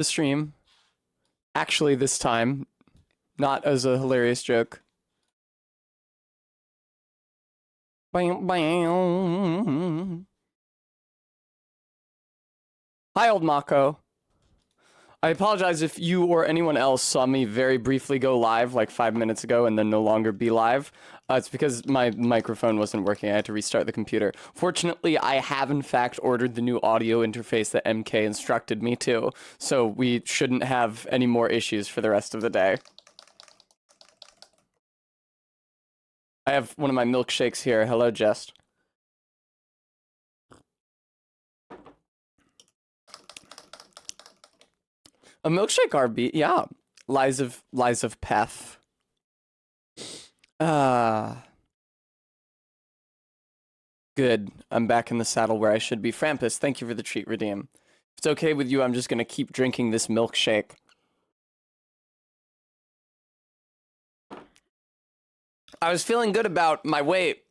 the stream. Actually, this time, not as a hilarious joke. Bam, bam. Hi, old Mako. I apologize if you or anyone else saw me very briefly go live like 5 minutes ago and then no longer be live. It's because my microphone wasn't working. I had to restart the computer. Fortunately, I have in fact ordered the new audio interface that MK instructed me to, so we shouldn't have any more issues for the rest of the day. I have one of my milkshakes here. Hello, Jest. A milkshake RB, yeah. Lies of Peth. Good. I'm back in the saddle where I should be. Frampus, thank you for the treat redeem. If it's okay with you, I'm just gonna keep drinking this milkshake. I was feeling good about my weight.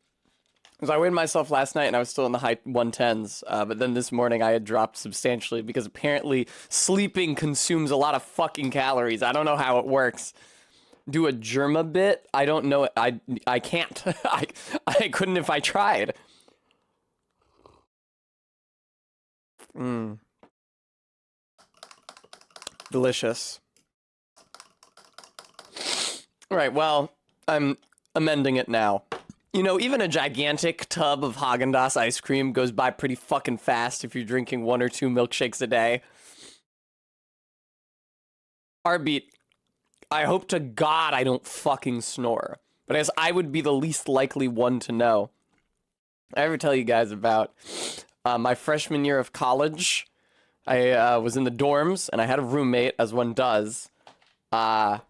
Because I weighed myself last night and I was still in the high 110s, but then this morning I had dropped substantially because apparently sleeping consumes a lot of fucking calories. I don't know how it works. Do a Germa bit? I don't know. I can't. I couldn't if I tried. Delicious. Right, well, I'm amending it now. You know, even a gigantic tub of Haagen-Dazs ice cream goes by pretty fucking fast if you're drinking 1 or 2 milkshakes a day. Arbeat, I hope to God I don't fucking snore. But I guess I would be the least likely one to know. I ever tell you guys about my freshman year of college? I was in the dorms, and I had a roommate, as one does. And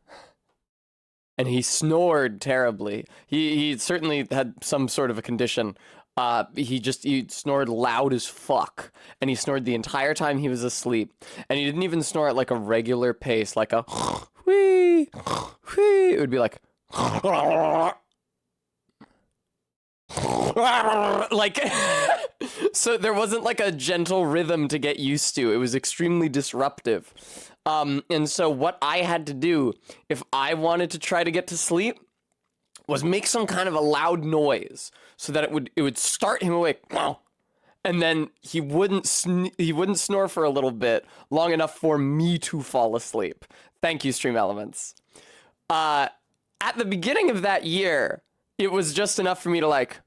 he snored terribly. He certainly had some sort of a condition. He snored loud as fuck. And he snored the entire time he was asleep. And he didn't even snore at like a regular pace, like a whee, whee. It would be like like so there wasn't like a gentle rhythm to get used to. It was extremely disruptive. And so what I had to do if I wanted to try to get to sleep was make some kind of a loud noise so that it would start him awake. And then he wouldn't snore for a little bit, long enough for me to fall asleep. Thank you, Stream Elements. At the beginning of that year, it was just enough for me to like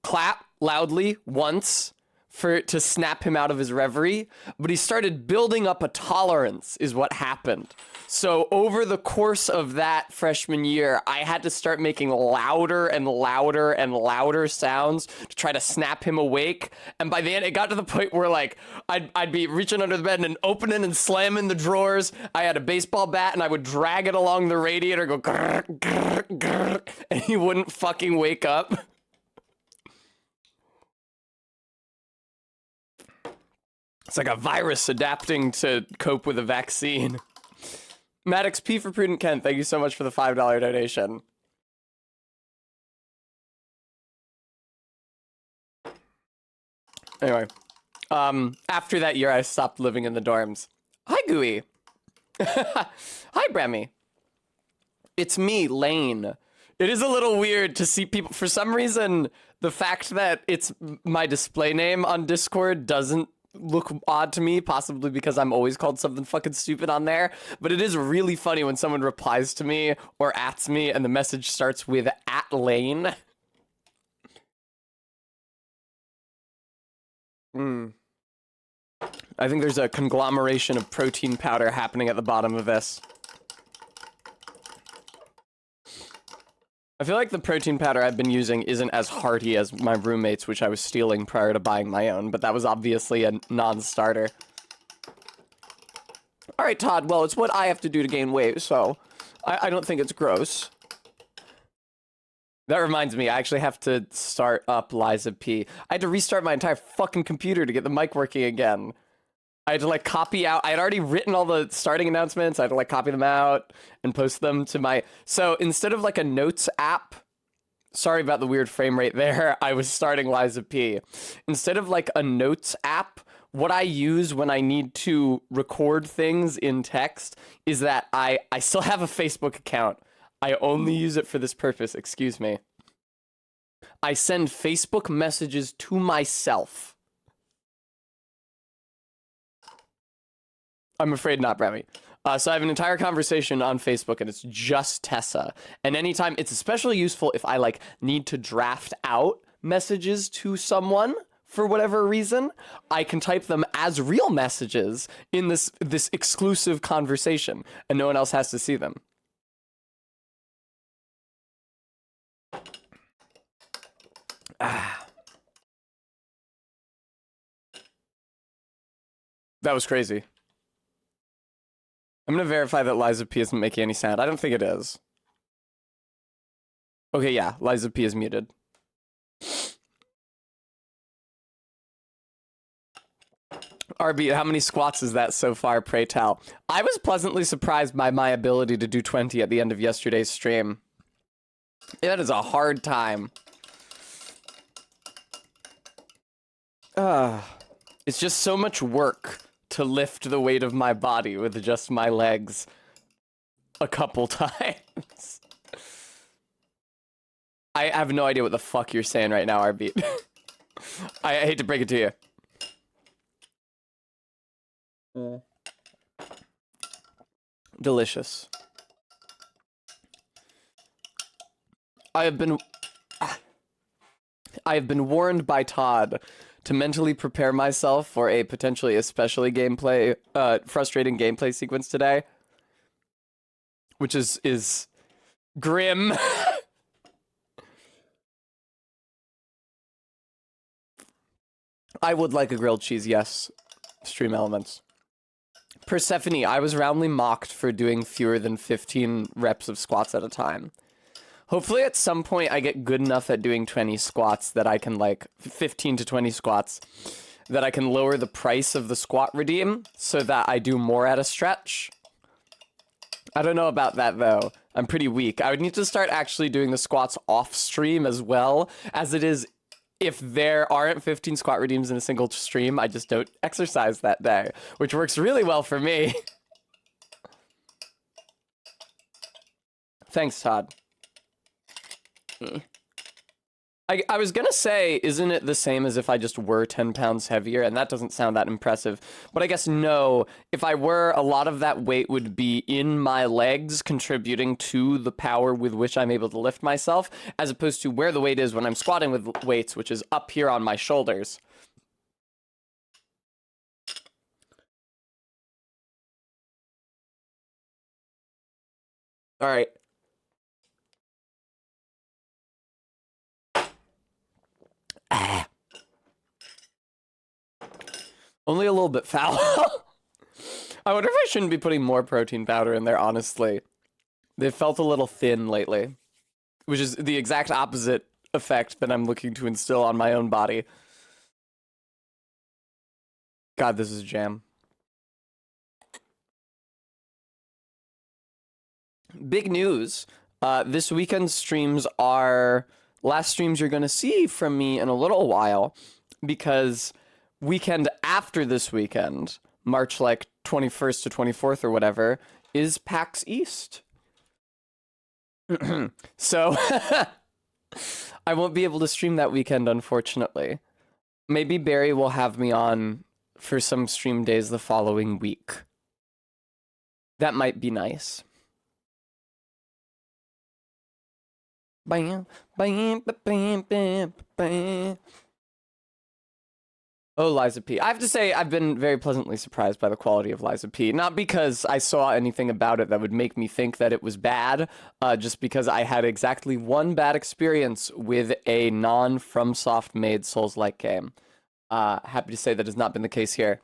clap loudly once to snap him out of his reverie, but he started building up a tolerance is what happened. So over the course of that freshman year, I had to start making louder and louder and louder sounds to try to snap him awake. And by the end, it got to the point where like I'd be reaching under the bed and opening and slamming the drawers. I had a baseball bat and I would drag it along the radiator, go grr, grr, grr, and he wouldn't fucking wake up. It's like a virus adapting to cope with a vaccine. Maddox P for Prudent Kent, thank you so much for the $5 donation. Anyway, after that year, I stopped living in the dorms. Hi, Gooey. Hi, Bremy. It's me, Lane. It is a little weird to see people, for some reason, the fact that it's my display name on Discord doesn't look odd to me, possibly because I'm always called something fucking stupid on there, but it is really funny when someone replies to me or ats me and the message starts with @Lane. I think there's a conglomeration of protein powder happening at the bottom of this. I feel like the protein powder I've been using isn't as hearty as my roommate's, which I was stealing prior to buying my own, but that was obviously a non-starter. Alright, Todd, well, it's what I have to do to gain weight, so I don't think it's gross. That reminds me, I actually have to start up Liza P. I had to restart my entire fucking computer to get the mic working again. I had to like copy out, I had already written all the starting announcements, I had to like copy them out and post them to my, so instead of like a notes app, sorry about the weird frame rate there, I was starting Liza P. Instead of like a notes app what I use when I need to record things in text is that I still have a Facebook account. I only use it for this purpose, excuse me. I send Facebook messages to myself. I'm afraid not, Bremy. So I have an entire conversation on Facebook, and it's just Tessa. And anytime, it's especially useful if I like need to draft out messages to someone for whatever reason. I can type them as real messages in this exclusive conversation, and no one else has to see them. That was crazy. I'm gonna verify that Liza P isn't making any sound. I don't think it is. Okay, yeah, Liza P is muted. RB, how many squats is that so far, pray tell? I was pleasantly surprised by my ability to do 20 at the end of yesterday's stream. That is a hard time. It's just so much work to lift the weight of my body with just my legs a couple times. I have no idea what the fuck you're saying right now, RB. I hate to break it to you. Delicious. I have been warned by Todd to mentally prepare myself for a potentially especially frustrating gameplay sequence today, which is grim. I would like a grilled cheese, yes. Stream elements. Persephone, I was roundly mocked for doing fewer than 15 reps of squats at a time. Hopefully at some point I get good enough at doing 20 squats that I can, like, 15 to 20 squats, that I can lower the price of the squat redeem so that I do more at a stretch. I don't know about that, though. I'm pretty weak. I would need to start actually doing the squats off stream as well, as it is. If there aren't 15 squat redeems in a single stream, I just don't exercise that day, which works really well for me. Thanks, Todd. I was gonna say, isn't it the same as if I just were 10 pounds heavier? And that doesn't sound that impressive. But I guess no. If I were, a lot of that weight would be in my legs, contributing to the power with which I'm able to lift myself, as opposed to where the weight is when I'm squatting with weights, which is up here on my shoulders. All right. Only a little bit foul. I wonder if I shouldn't be putting more protein powder in there, honestly. They've felt a little thin lately, which is the exact opposite effect that I'm looking to instill on my own body. God, this is jam. Big news. This weekend's streams are last streams you're going to see from me in a little while, because weekend after this weekend, March like 21st to 24th or whatever, is PAX East. So I won't be able to stream that weekend, unfortunately. Maybe Barry will have me on for some stream days the following week. That might be nice. Bam, bam, bam, bam, bam. Oh, Liza P. I have to say, I've been very pleasantly surprised by the quality of Liza P. Not because I saw anything about it that would make me think that it was bad, just because I had exactly one bad experience with a non-FromSoft made Souls-like game. Happy to say that has not been the case here.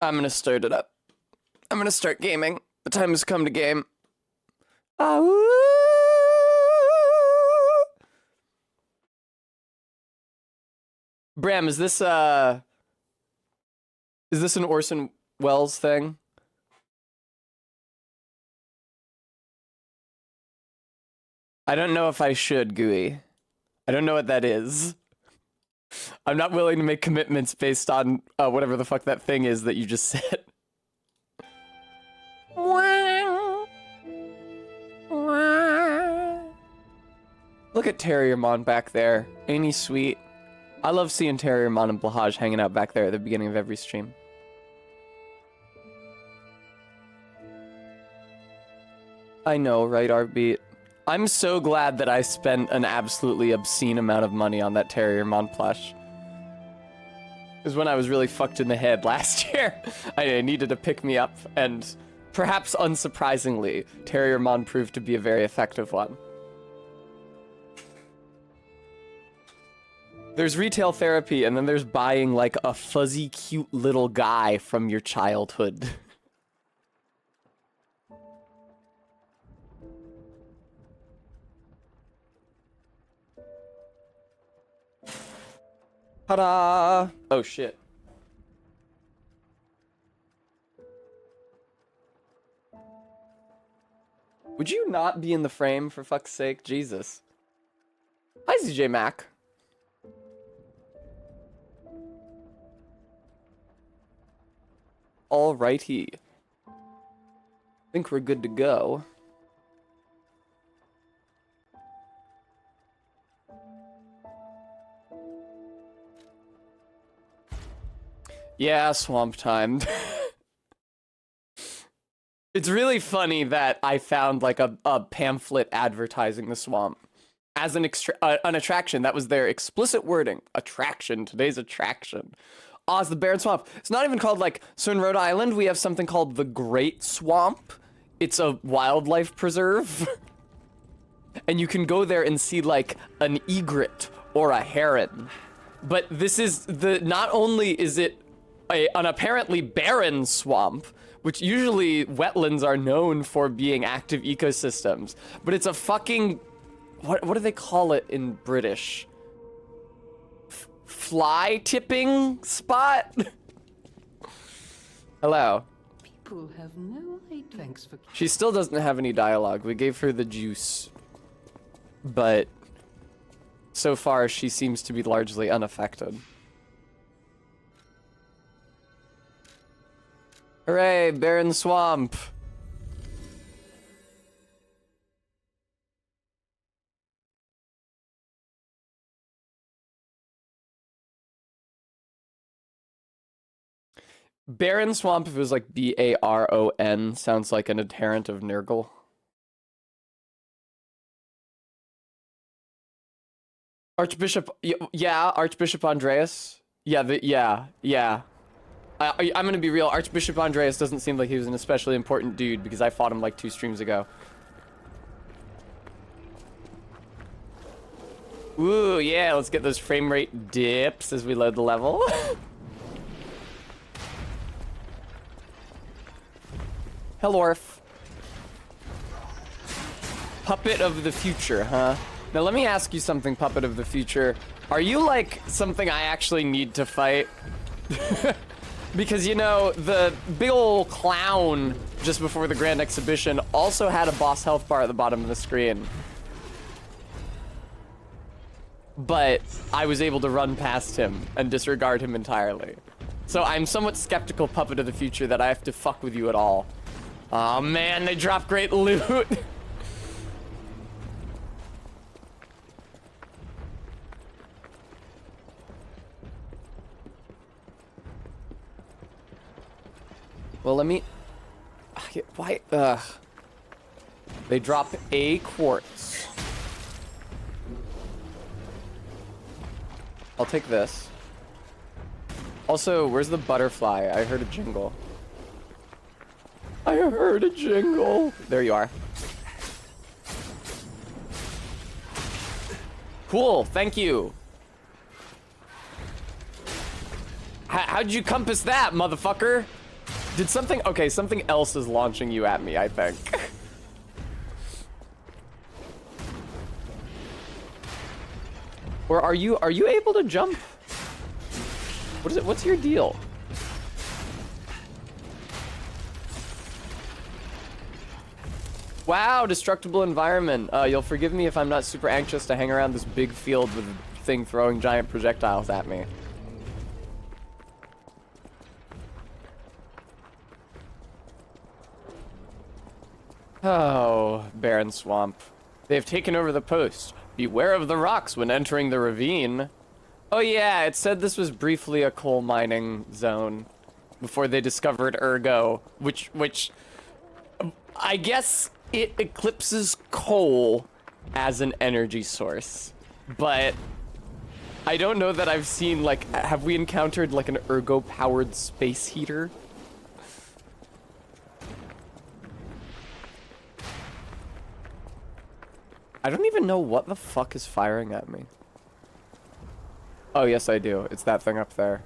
I'm gonna start it up. I'm gonna start gaming. The time has come to game. Bram, is this an Orson Welles thing? I don't know if I should, Gooey. I don't know what that is. I'm not willing to make commitments based on whatever the fuck that thing is that you just said. Look at Terriermon back there. Ain't he sweet? I love seeing Terriermon and Blahaj hanging out back there at the beginning of every stream. I know, right, Artbeat? I'm so glad that I spent an absolutely obscene amount of money on that Terriermon plush. Because when I was really fucked in the head last year, I needed to pick me up, and perhaps unsurprisingly, Terriermon proved to be a very effective one. There's retail therapy, and then there's buying, like, a fuzzy, cute little guy from your childhood. Ta-da! Oh, shit. Would you not be in the frame, for fuck's sake? Jesus. Hi, ZJ Mac. Alrighty. Think we're good to go. Yeah, swamp time. It's really funny that I found like a pamphlet advertising the swamp as an attraction. That was their explicit wording. Attraction. Today's attraction. Oz the Barren Swamp. It's not even called like, so in Rhode Island we have something called the Great Swamp. It's a wildlife preserve. And you can go there and see like an egret or a heron. But this is not only is it an apparently barren swamp, which usually wetlands are known for being active ecosystems, but it's a fucking, what do they call it in British? Fly tipping spot? Hello. People have no idea. Thanks for. She still doesn't have any dialogue. We gave her the juice, but so far she seems to be largely unaffected. Hooray, barren swamp. Barren swamp, if it was like B-A-R-O-N, sounds like an adherent of Nurgle. Archbishop, yeah, Archbishop Andreas. Yeah, yeah. I'm gonna be real, Archbishop Andreas doesn't seem like he was an especially important dude because I fought him like 2 streams ago. Ooh, yeah, let's get those frame rate dips as we load the level. Helorf. Puppet of the future, huh? Now let me ask you something, Puppet of the future. Are you like something I actually need to fight? Because, you know, the big ol' clown just before the Grand Exhibition also had a boss health bar at the bottom of the screen. But I was able to run past him and disregard him entirely. So I'm somewhat skeptical, Puppet of the future, that I have to fuck with you at all. Aw, man, they drop great loot. Well, let me... Why? They drop a quartz. I'll take this. Also, where's the butterfly? I heard a jingle. I heard a jingle. There you are. Cool, thank you. How'd you compass that, motherfucker? Did something... Okay, something else is launching you at me, I think. Or are you able to jump? What is it? What's your deal? Wow, destructible environment. You'll forgive me if I'm not super anxious to hang around this big field with a thing throwing giant projectiles at me. Oh, barren swamp. They've taken over the post. Beware of the rocks when entering the ravine. Oh yeah, it said this was briefly a coal mining zone before they discovered Ergo, which I guess it eclipses coal as an energy source. But I don't know that I've seen, like, have we encountered like an Ergo-powered space heater? I don't even know what the fuck is firing at me. Oh, yes, I do. It's that thing up there.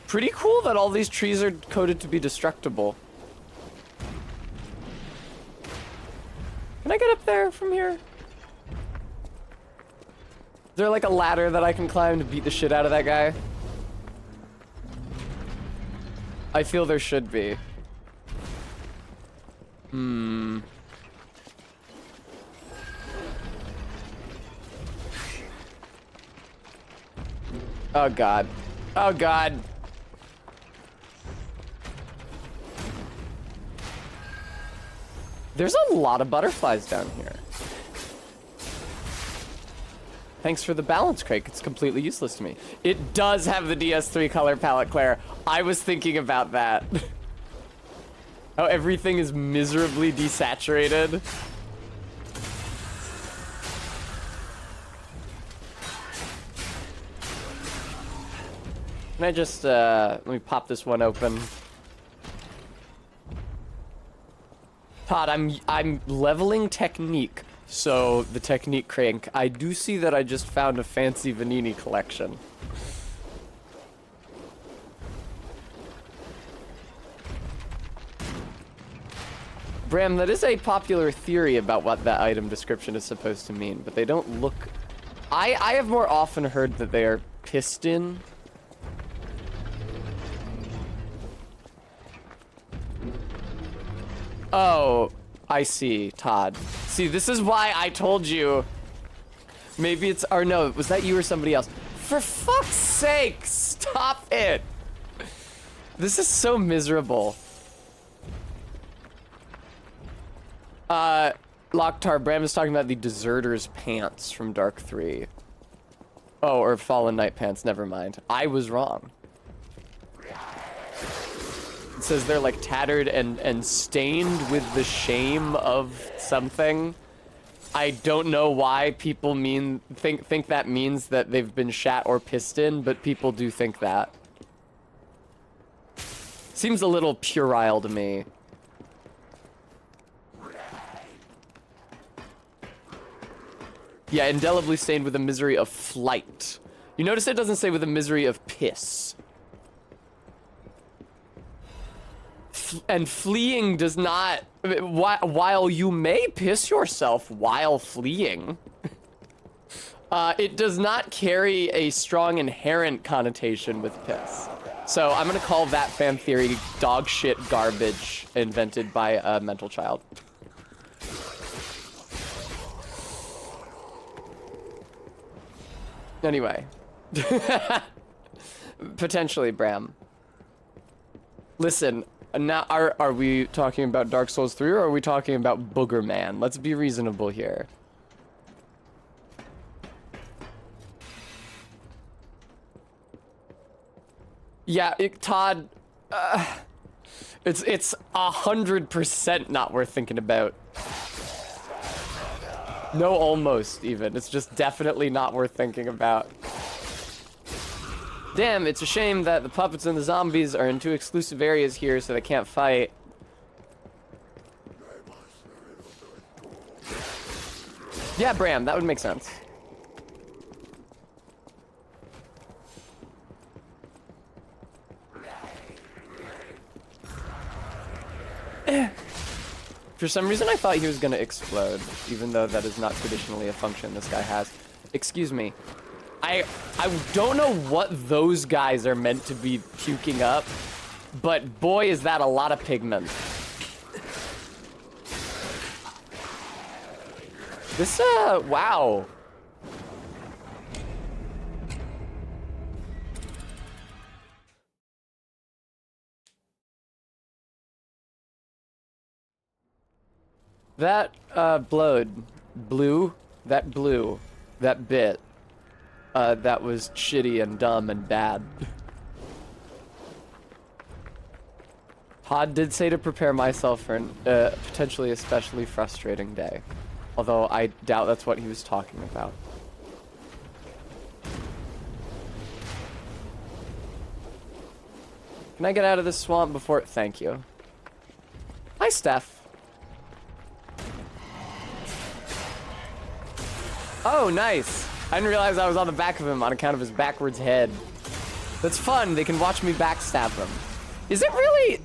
Pretty cool that all these trees are coded to be destructible. Can I get up there from here? Is there like a ladder that I can climb to beat the shit out of that guy? I feel there should be. Oh god. Oh god. There's a lot of butterflies down here. Thanks for the balance, Craig. It's completely useless to me. It does have the DS3 color palette, Claire. I was thinking about that. How everything is miserably desaturated. Can I just, let me pop this one open. Todd, I'm leveling technique, so the technique crank. I do see that I just found a fancy Vanini collection. Bram, that is a popular theory about what that item description is supposed to mean, but they don't look... I have more often heard that they are piston. Oh, I see, Todd. See, this is why I told you. Maybe it's... Or no, was that you or somebody else? For fuck's sake, stop it! This is so miserable. Locktar, Bram is talking about the Deserter's pants from Dark 3. Oh, or Fallen Knight pants, never mind. I was wrong. It says they're like tattered and stained with the shame of something. I don't know why people think that means that they've been shat or pissed in, but people do think that. Seems a little puerile to me. Yeah, indelibly stained with the misery of flight. You notice it doesn't say with the misery of piss. And fleeing does not... While you may piss yourself while fleeing, it does not carry a strong inherent connotation with piss. So I'm gonna call that fan theory dog shit garbage invented by a mental child. Anyway. Potentially, Bram. Listen, now are we talking about Dark Souls 3 or are we talking about Booger Man? Let's be reasonable here. Yeah, Todd, it's 100% not worth thinking about. No, almost even. It's just definitely not worth thinking about. Damn, it's a shame that the puppets and the zombies are in two exclusive areas here, so they can't fight. Yeah, Bram, that would make sense. For some reason, I thought he was gonna explode, even though that is not traditionally a function this guy has. Excuse me. I don't know what those guys are meant to be puking up, but boy, is that a lot of pigment. This, wow. That, that bit, that was shitty and dumb and bad. Todd did say to prepare myself for an, potentially especially frustrating day. Although I doubt that's what he was talking about. Can I get out of this swamp before... Thank you. Hi, Steph. Oh, nice. I didn't realize I was on the back of him on account of his backwards head. That's fun. They can watch me backstab them. Is it really...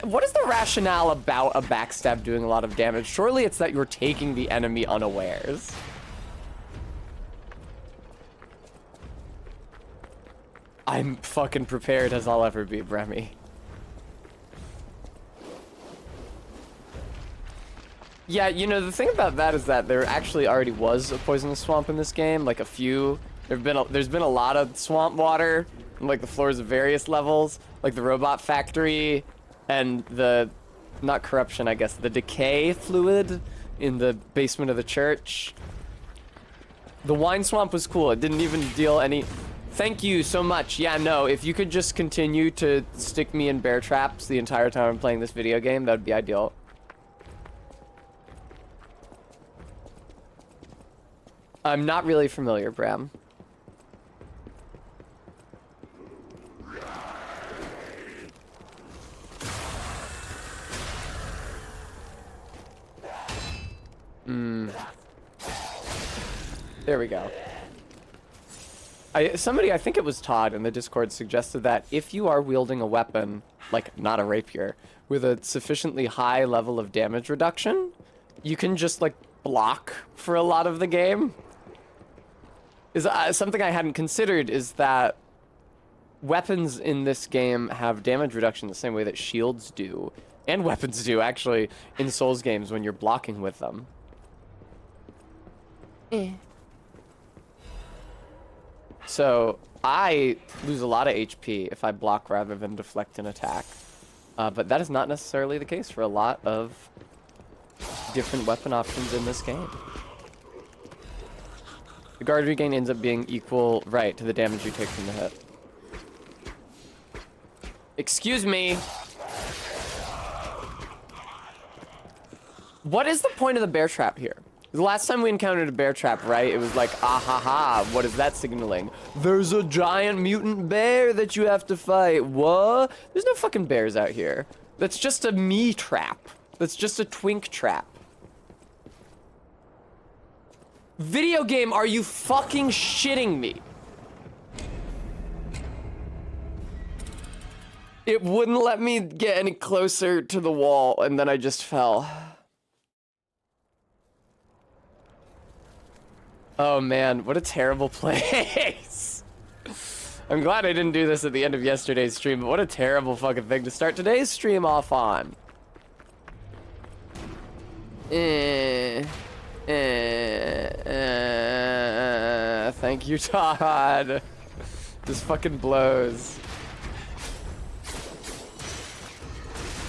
what is the rationale about a backstab doing a lot of damage? Surely it's that you're taking the enemy unawares. I'm fucking prepared as I'll ever be, Bremy. Yeah, you know, the thing about that is that there actually already was a poisonous swamp in this game. Like, a few. There's been a lot of swamp water on, like, the floors of various levels. Like the robot factory and the, not corruption, I guess, the decay fluid in the basement of the church. The wine swamp was cool. It didn't even deal any... Thank you so much. Yeah, no, if you could just continue to stick me in bear traps the entire time I'm playing this video game, that would be ideal. I'm not really familiar, Bram. There we go. Somebody, I think it was Todd in the Discord, suggested that if you are wielding a weapon, like not a rapier, with a sufficiently high level of damage reduction, you can just like block for a lot of the game. Something I hadn't considered is that weapons in this game have damage reduction the same way that shields do, and weapons do, actually, in Souls games when you're blocking with them. So, I lose a lot of HP if I block rather than deflect an attack. But that is not necessarily the case for a lot of different weapon options in this game. The guard regain ends up being equal, right, to the damage you take from the hit. Excuse me. What is the point of the bear trap here? The last time we encountered a bear trap, right, it was like, ah ha ha, what is that signaling? There's a giant mutant bear that you have to fight. What? There's no fucking bears out here. That's just a me trap. That's just a twink trap. Video game, are you fucking shitting me? It wouldn't let me get any closer to the wall, and then I just fell. Oh man, what a terrible place. I'm glad I didn't do this at the end of yesterday's stream, but what a terrible fucking thing to start today's stream off on. Thank you, Todd. This fucking blows.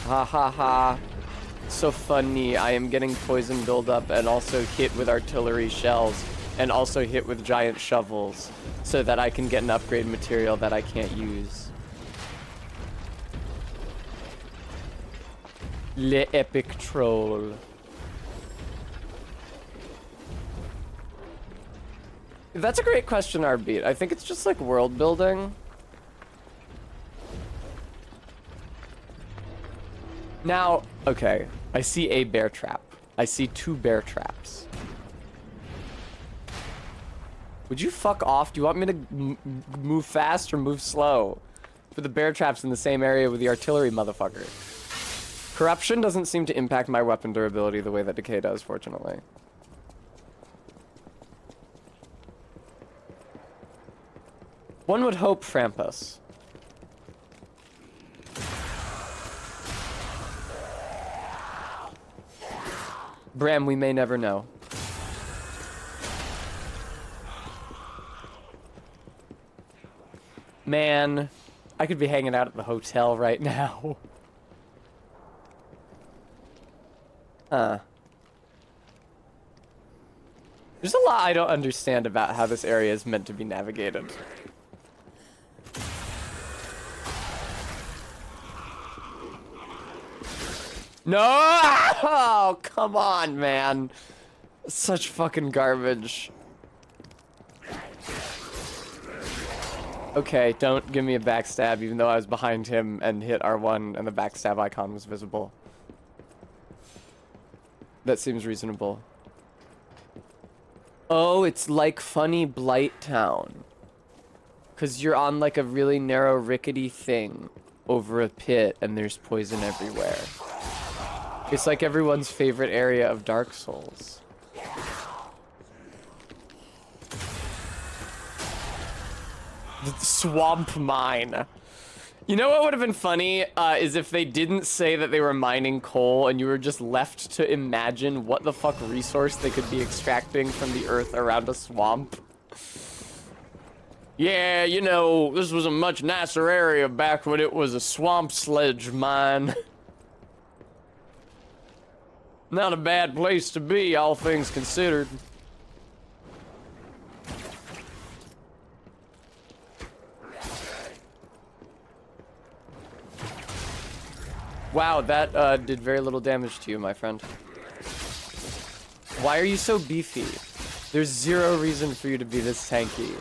Ha ha ha. So funny. I am getting poison buildup and also hit with artillery shells and also hit with giant shovels so that I can get an upgrade material that I can't use. Le epic troll. That's a great question, Arbeat. I think it's just like world building. Now, okay, I see a bear trap. I see 2 bear traps. Would you fuck off? Do you want me to move fast or move slow? For the bear traps in the same area with the artillery motherfucker. Corruption doesn't seem to impact my weapon durability the way that Decay does, fortunately. One would hope, Frampus. Bram, we may never know. Man, I could be hanging out at the hotel right now. Huh. There's a lot I don't understand about how this area is meant to be navigated. No! Oh, come on, man. Such fucking garbage. Okay, don't give me a backstab, even though I was behind him and hit R1 and the backstab icon was visible. That seems reasonable. Oh, it's like funny Blight Town. 'Cause you're on like a really narrow rickety thing over a pit and there's poison everywhere. It's like everyone's favorite area of Dark Souls. The swamp mine. You know what would have been funny is if they didn't say that they were mining coal and you were just left to imagine what the fuck resource they could be extracting from the earth around a swamp. Yeah, you know, this was a much nicer area back when it was a swamp sledge mine. Not a bad place to be, all things considered. Wow, that did very little damage to you, my friend. Why are you so beefy? There's zero reason for you to be this tanky.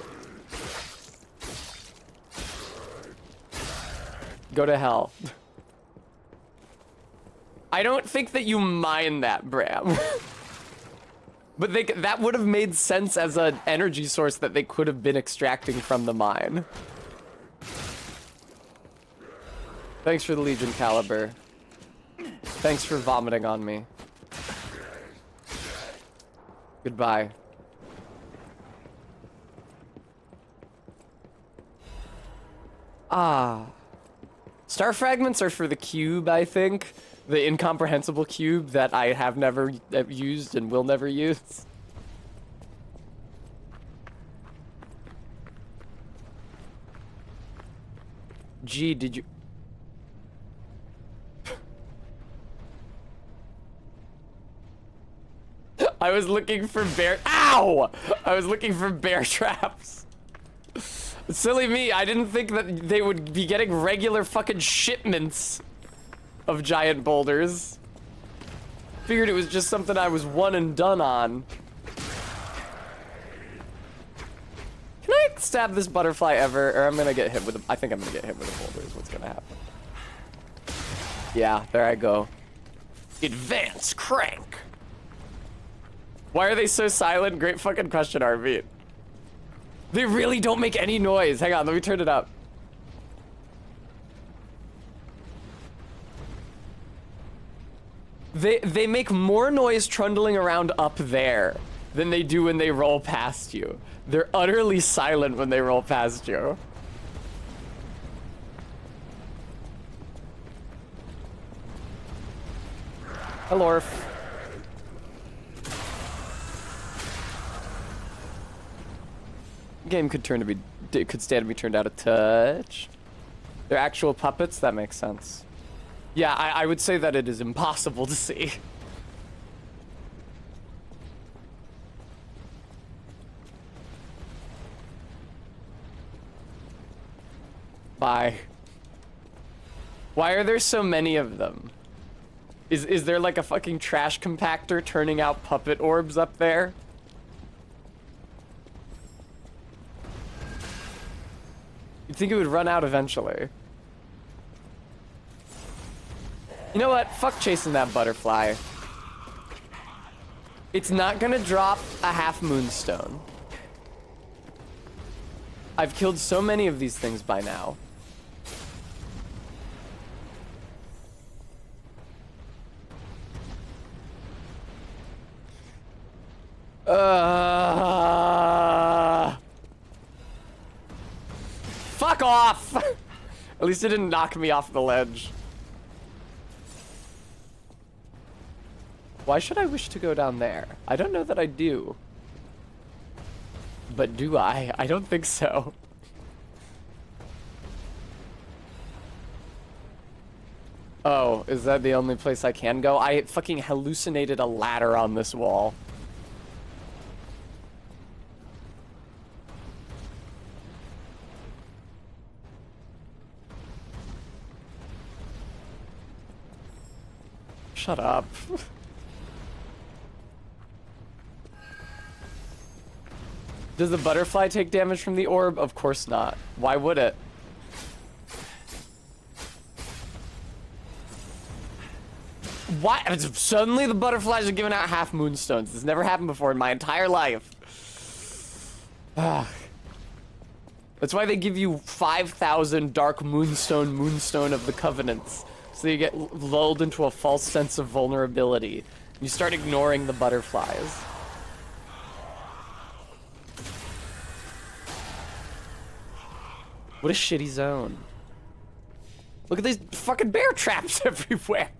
Go to hell. I don't think that you mind that, Bram. But that would have made sense as an energy source that they could have been extracting from the mine. Thanks for the Legion Caliber. Thanks for vomiting on me. Goodbye. Ah. Star fragments are for the cube, I think. The incomprehensible cube that I have never used and will never use. Gee, did you... I was looking for bear... Ow! I was looking for bear traps. Silly me, I didn't think that they would be getting regular fucking shipments of giant boulders. Figured it was just something I was one and done on. Can I stab this butterfly ever? Or I'm gonna get hit with a... I think I'm gonna get hit with a boulder is what's gonna happen. Yeah, there I go. Advance crank. Why are they so silent? Great fucking question, RV. They really don't make any noise. Hang on, let me turn it up. They make more noise trundling around up there than they do when they roll past you. They're utterly silent when they roll past you. Hello. Game could stand to be turned out a touch. They're actual puppets? That makes sense. Yeah, I would say that it is impossible to see. Bye. Why are there so many of them? Is there like a fucking trash compactor turning out puppet orbs up there? You'd think it would run out eventually. You know what? Fuck chasing that butterfly. It's not gonna drop a half moonstone. I've killed so many of these things by now. off! At least it didn't knock me off the ledge. Why should I wish to go down there? I don't know that I do. But do I? I don't think so. Oh, is that the only place I can go? I fucking hallucinated a ladder on this wall. Shut up. Does the butterfly take damage from the orb? Of course not. Why would it? Why? Suddenly the butterflies are giving out half moonstones. This never happened before in my entire life. That's why they give you 5,000 dark moonstone of the covenants. So you get lulled into a false sense of vulnerability. You start ignoring the butterflies. What a shitty zone. Look at these fucking bear traps everywhere.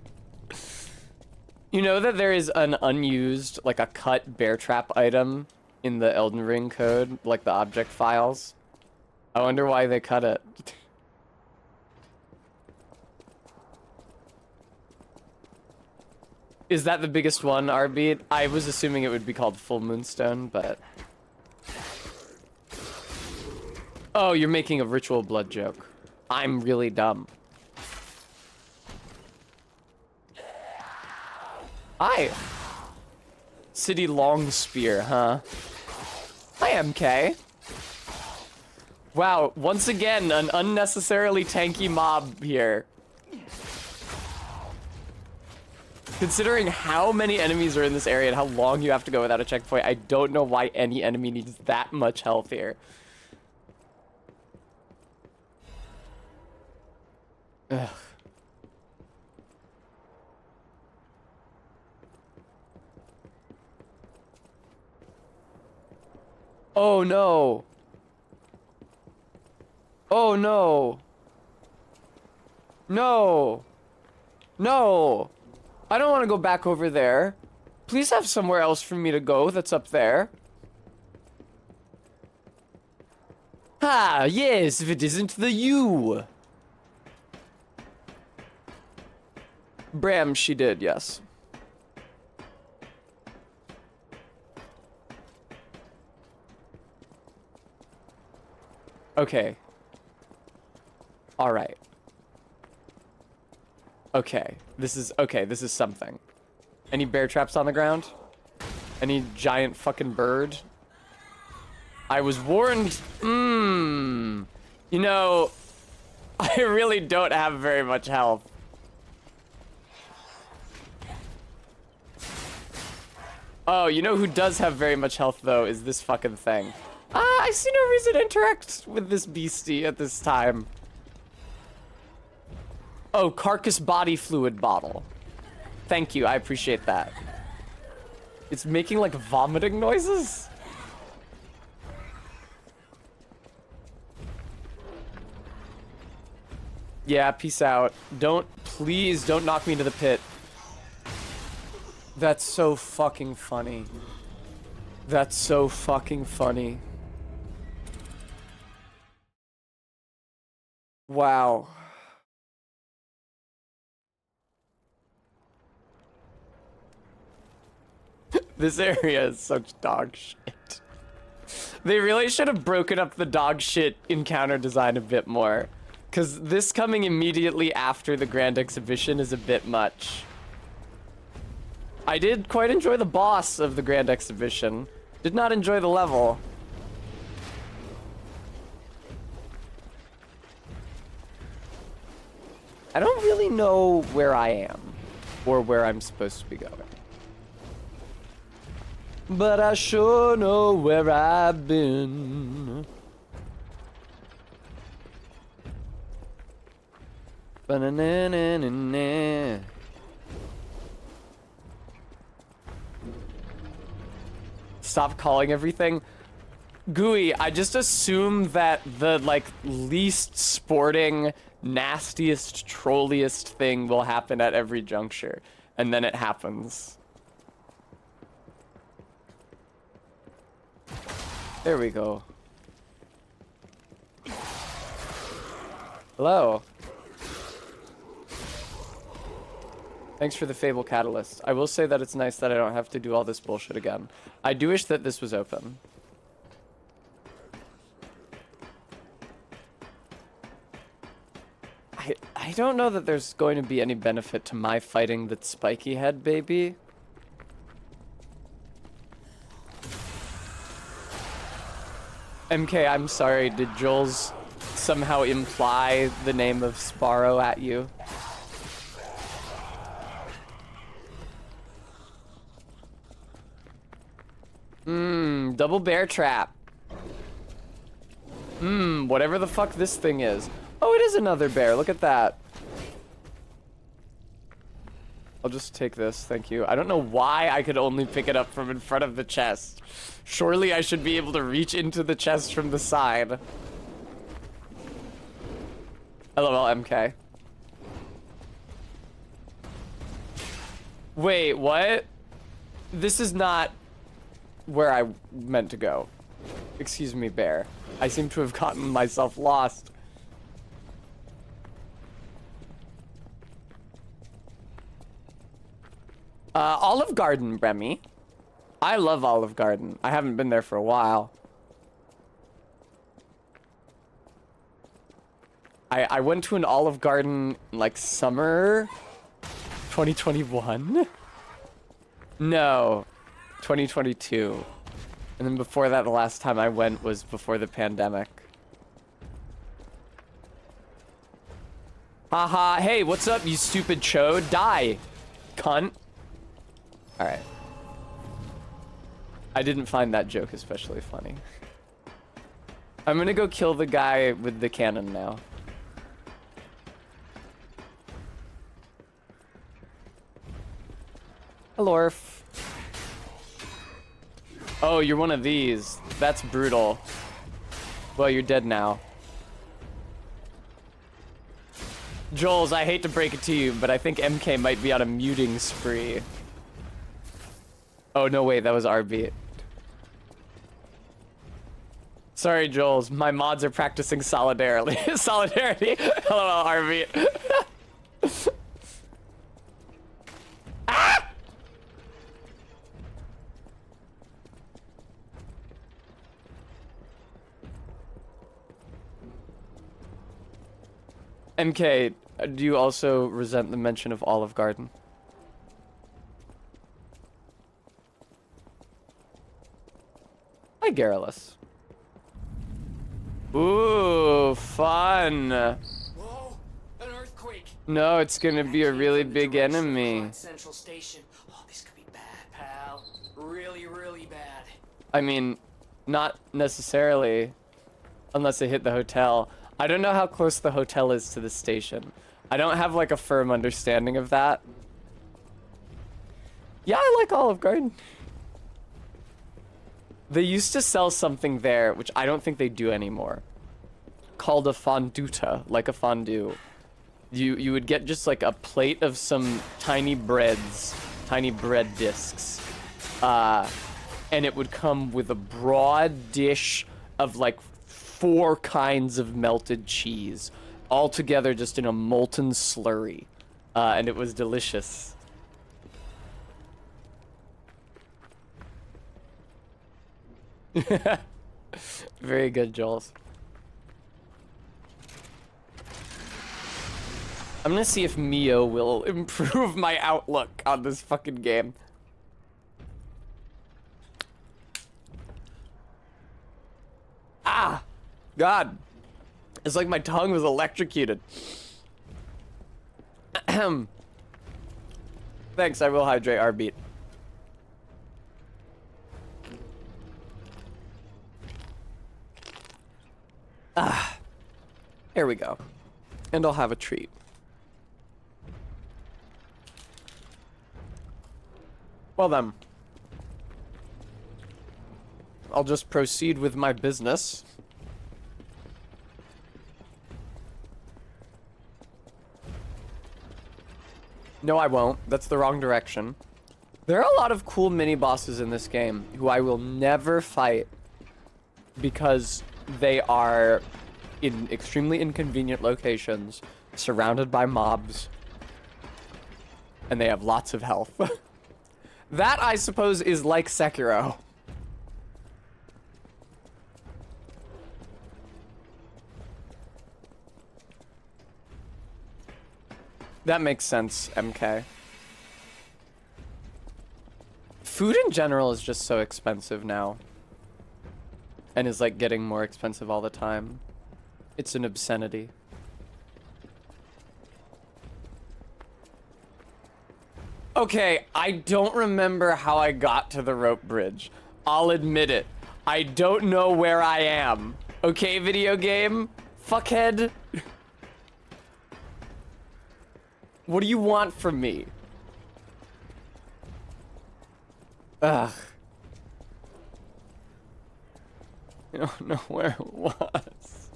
You know that there is an unused, like a cut bear trap item in the Elden Ring code, like the object files? I wonder why they cut it. Is that the biggest one, RB? I was assuming it would be called Full Moonstone, but... Oh, you're making a ritual blood joke. I'm really dumb. Hi. City Long Spear, huh? Hi, MK. Wow, once again, an unnecessarily tanky mob here. Considering how many enemies are in this area and how long you have to go without a checkpoint, I don't know why any enemy needs that much health here. Ugh. Oh no. Oh no. No. No. I don't want to go back over there. Please have somewhere else for me to go that's up there. Ah, yes, if it isn't the you. Bram, she did, yes. Okay. All right. Okay, this is something. Any bear traps on the ground? Any giant fucking bird? I was warned. You know, I really don't have very much health. Oh, you know who does have very much health though is this fucking thing. I see no reason to interact with this beastie at this time. Oh, carcass body fluid bottle. Thank you, I appreciate that. It's making like vomiting noises? Yeah, peace out. Please don't knock me into the pit. That's so fucking funny. That's so fucking funny. Wow. This area is such dog shit. They really should have broken up the dog shit encounter design a bit more. Because this coming immediately after the Grand Exhibition is a bit much. I did quite enjoy the boss of the Grand Exhibition. Did not enjoy the level. I don't really know where I am. Or where I'm supposed to be going. But I sure know where I've been. Ba-na-na-na-na-na. Stop calling everything. Gooey, I just assume that the, like, least sporting, nastiest, trolliest thing will happen at every juncture. And then it happens. There we go. Hello. Thanks for the Fable Catalyst. I will say that it's nice that I don't have to do all this bullshit again. I do wish that this was open. I don't know that there's going to be any benefit to my fighting that spiky head baby. MK, I'm sorry, did Jules somehow imply the name of Sparrow at you? Double bear trap. Whatever the fuck this thing is. Oh, it is another bear. Look at that. I'll just take this. Thank you. I don't know why I could only pick it up from in front of the chest. Surely I should be able to reach into the chest from the side. LOL, MK. Wait, what? This is not where I meant to go. Excuse me, bear. I seem to have gotten myself lost. Olive Garden, Remy. I love Olive Garden. I haven't been there for a while. I went to an Olive Garden like summer 2021? No, 2022. And then before that, the last time I went was before the pandemic. Haha, hey, what's up, you stupid chode? Die, cunt. Alright. I didn't find that joke especially funny. I'm gonna go kill the guy with the cannon now. Hello, Orf. Oh, you're one of these. That's brutal. Well, you're dead now. Joels, I hate to break it to you, but I think MK might be on a muting spree. Oh, no, wait, that was RB. Sorry, Joels. My mods are practicing solidarity. Solidarity. Hello, RB. Ah! MK, do you also resent the mention of Olive Garden? Hi, Garrulus. Ooh, fun. Whoa, an earthquake. No, it's gonna be a really big enemy. Central Station. Oh, this could be bad, pal. Really, really bad. I mean, not necessarily, unless it hit the hotel. I don't know how close the hotel is to the station. I don't have like a firm understanding of that. Yeah, I like Olive Garden. They used to sell something there, which I don't think they do anymore, called a fonduta, like a fondue. You would get just like a plate of some tiny breads, tiny bread discs, and it would come with a broad dish of like 4 kinds of melted cheese, all together just in a molten slurry, and it was delicious. Very good, Jules. I'm gonna see if Mio will improve my outlook on this fucking game. Ah! God. It's like my tongue was electrocuted. Ahem. Thanks, I will hydrate our beat. Ah. Here we go. And I'll have a treat. Well then. I'll just proceed with my business. No, I won't. That's the wrong direction. There are a lot of cool mini-bosses in this game who I will never fight because they are in extremely inconvenient locations, surrounded by mobs, and they have lots of health. That, I suppose, is like Sekiro. That makes sense, MK. Food in general is just so expensive now. And is like getting more expensive all the time. It's an obscenity. Okay, I don't remember how I got to the rope bridge. I'll admit it. I don't know where I am. Okay, video game? Fuckhead? What do you want from me? Ugh. I don't know where it was.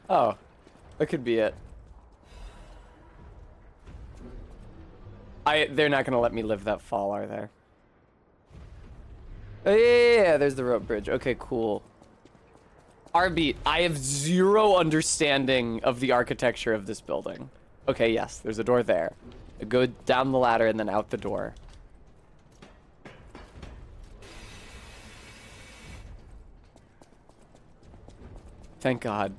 Oh, that could be it. They're not gonna let me live that fall, are they? Oh, yeah, there's the rope bridge. Okay, cool. Arby, I have zero understanding of the architecture of this building. Okay, yes, there's a door there. I go down the ladder and then out the door. Thank God.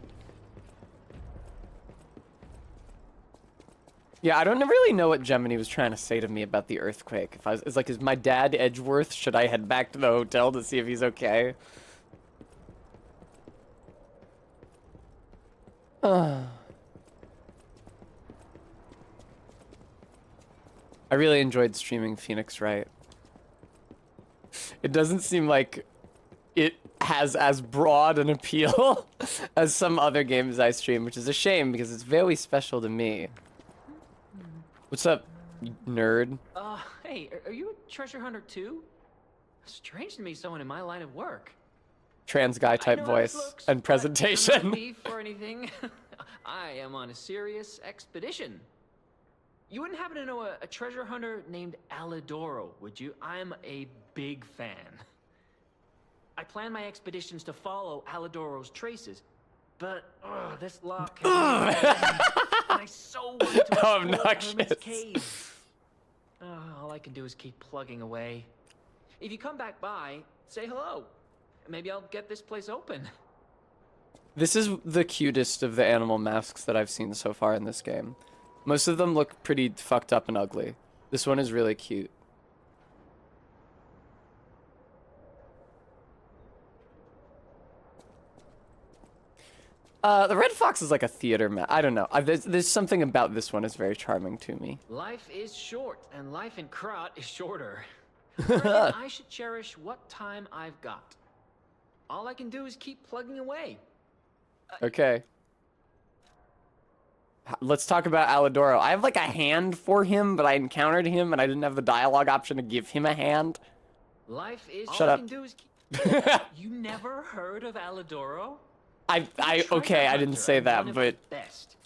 Yeah, I don't really know what Gemini was trying to say to me about the earthquake. If I was, it's like, is my dad Edgeworth? Should I head back to the hotel to see if he's okay? I really enjoyed streaming Phoenix Wright. It doesn't seem like it has as broad an appeal as some other games I stream, which is a shame because it's very special to me. What's up, you nerd? Hey, are you a treasure hunter too? Strange to me, someone in my line of work. Trans guy type I know how this voice looks, and but presentation. I'm not a thief or anything. I am on a serious expedition. You wouldn't happen to know a treasure hunter named Alidoro, would you? I'm a big fan. I plan my expeditions to follow Alidoro's traces, but this lock has and I so want to explore Obnoxious. Hermit's cave. All I can do is keep plugging away. If you come back by, say hello. Maybe I'll get this place open. This is the cutest of the animal masks that I've seen so far in this game. Most of them look pretty fucked up and ugly. This one is really cute. The red fox is like a theater I don't know. There's something about this one is very charming to me. Life is short, and life in Krat is shorter. I should cherish what time I've got. All I can do is keep plugging away. Okay. Let's talk about Alidoro. I have like a hand for him, but I encountered him and I didn't have the dialogue option to give him a hand. Life is Shut all up. I can do is keep... You never heard of Alidoro? Okay, I didn't say that, but Best.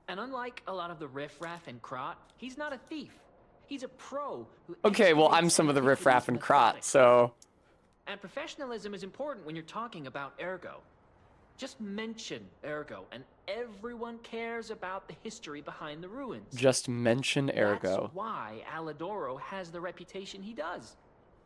And unlike a lot of the riffraff and Krat, he's not a thief. He's a pro who okay, well, I'm excavates some of the antiquities riffraff and Krat, methodics. so And professionalism is important when you're talking about Ergo. Just mention Ergo, and everyone cares about the history behind the ruins. just mention That's Ergo. why Alidoro has the reputation he does.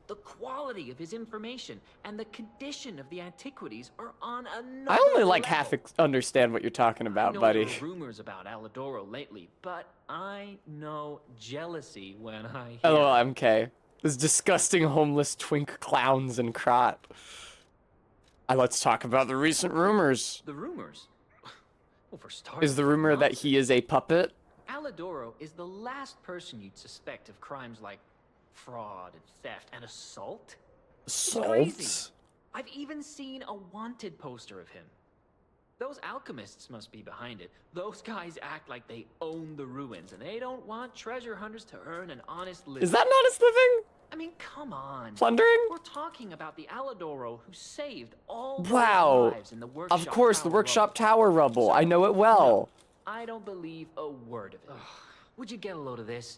The quality of his information and the condition of the antiquities are on another I only like level. half understand what you're talking I about, know buddy. there are rumors about Alidoro lately, but I know jealousy when I hear LOL, MK. Those disgusting homeless twink clowns in Krat. Let's talk about the recent rumors. the rumors. Well, for starters, Is the rumor that he is a puppet? Alidoro is the last person you'd suspect of crimes like fraud and theft and assault. It's crazy. Salt? I've even seen a wanted poster of him. Those alchemists must be behind it. Those guys act like they own the ruins, and they don't want treasure hunters to earn an honest living. Is that an honest living? I mean, come on. Plundering? We're talking about the Alidoro who saved all Wow. those lives in the workshop. Of course, the tower workshop rubble. tower rubble. I know it well. I don't believe a word of it. Would you get a load of this?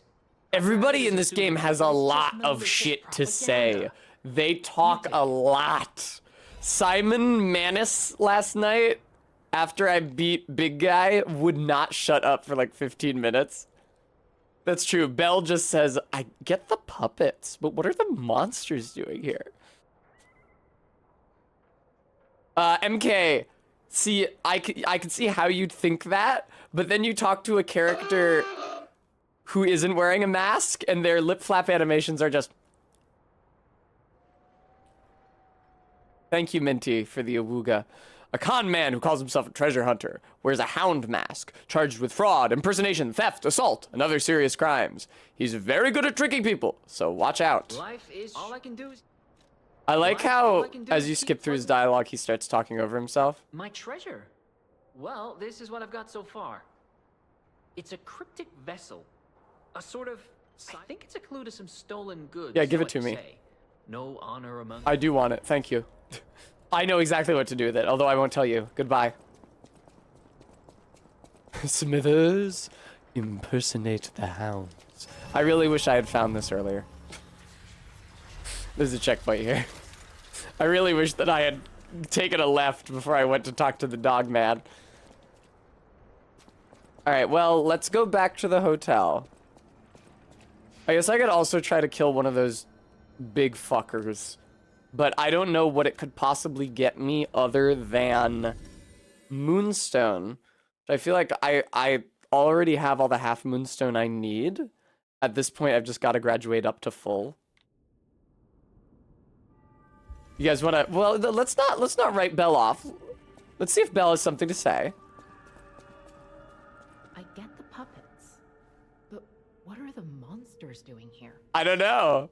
Everybody in this game has a lot of shit to say. They talk a lot. Simon Manus last night, after I beat Big Guy, would not shut up for like 15 minutes. That's true. Belle just says, I get the puppets, but what are the monsters doing here? MK, see, I could see how you'd think that, but then you talk to a character who isn't wearing a mask, and their lip flap animations are just... Thank you, Minty, for the awooga. A con man who calls himself a treasure hunter, wears a hound mask, charged with fraud, impersonation, theft, assault, and other serious crimes. He's very good at tricking people, so watch out. Life is all I can do is I like All how, I can do as is you keep skip through his plugging- dialogue, he starts talking over himself. my treasure. Well, this is what I've got so far. It's a cryptic vessel. A sort of... I think it's a clue to some stolen goods. Yeah, give so it to they me. say. No honor among... I do want it, thank you. I know exactly what to do with it, although I won't tell you. Goodbye. Smithers, impersonate the hounds. I really wish I had found this earlier. There's a checkpoint here. I really wish that I had taken a left before I went to talk to the dog man. Alright, well, let's go back to the hotel. I guess I could also try to kill one of those big fuckers. But I don't know what it could possibly get me other than Moonstone. I feel like I already have all the half Moonstone I need. At this point, I've just got to graduate up to full. You guys want to... Well, let's not write Belle off. Let's see if Belle has something to say. I get the puppets, but what are the monsters doing here? I don't know.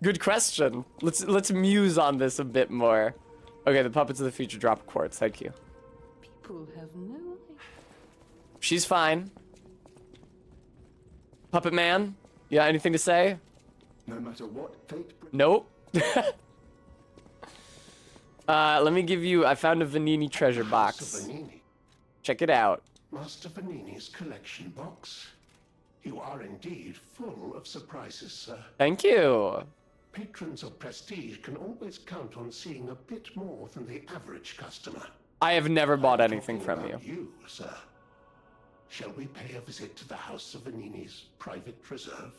Good question. Let's muse on this a bit more. Okay, the puppets of the future drop quartz. Thank you. People have no idea. She's fine. Puppet Man, you got anything to say? No matter what fate brings. Nope. Let me give you... I found a Vanini treasure box. Master Vanini. Check it out. Master Vanini's collection box. You are indeed full of surprises, sir. Thank you. Patrons of prestige can always count on seeing a bit more than the average customer. I have never bought I'm anything talking from you. about you, sir. Shall we pay a visit to the House of Vanini's private preserve?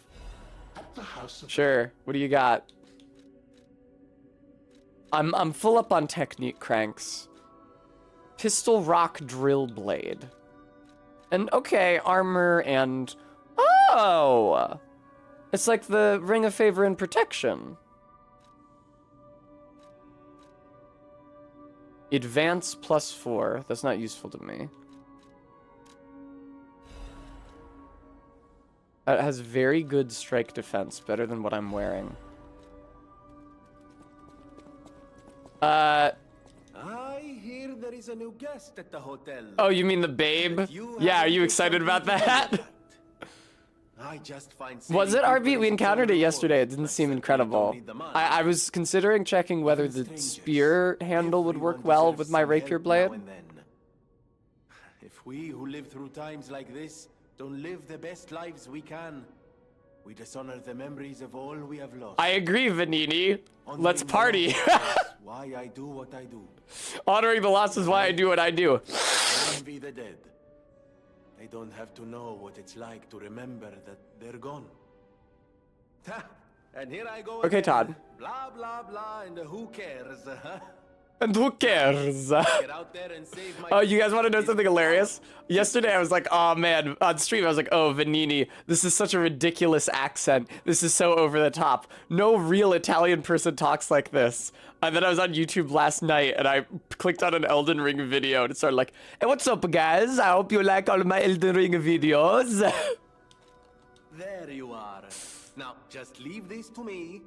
At the House of... Sure. What do you got? I'm full up on technique cranks. Pistol rock drill blade. And okay, armor and... Oh! It's like the Ring of Favor and Protection. Advance +4. That's not useful to me. It has very good strike defense, better than what I'm wearing. I hear there is a new guest at the hotel. Oh, you mean the babe? Yeah, are you excited about that? I just find Was it seeing RB? people We is encountered so it yesterday. It good. didn't I seem certainly incredible. don't need the money. I was considering checking whether the Strangers. spear handle would work Everyone well deserves with my some rapier help blade. now and then. If we who live through times like this don't live the best lives we can, we dishonor the memories of all we have lost. I agree, Vanini. Honoring Let's the party. lost is why I do what I do. Honoring the loss is why I do what I do. I envy the dead. They don't have to know what it's like to remember that they're gone. Ha! And here I go Okay, again. Todd. Blah, blah, blah, and who cares, huh? And who cares? Get out there and save my... Oh, you guys want to know something hilarious? Yesterday, I was like, oh man, on stream, I was like, oh, Vanini, this is such a ridiculous accent. This is so over the top. No real Italian person talks like this. And then I was on YouTube last night, and I clicked on an Elden Ring video, and it started like, hey, what's up, guys? I hope you like all of my Elden Ring videos. There you are. Now, just leave this to me.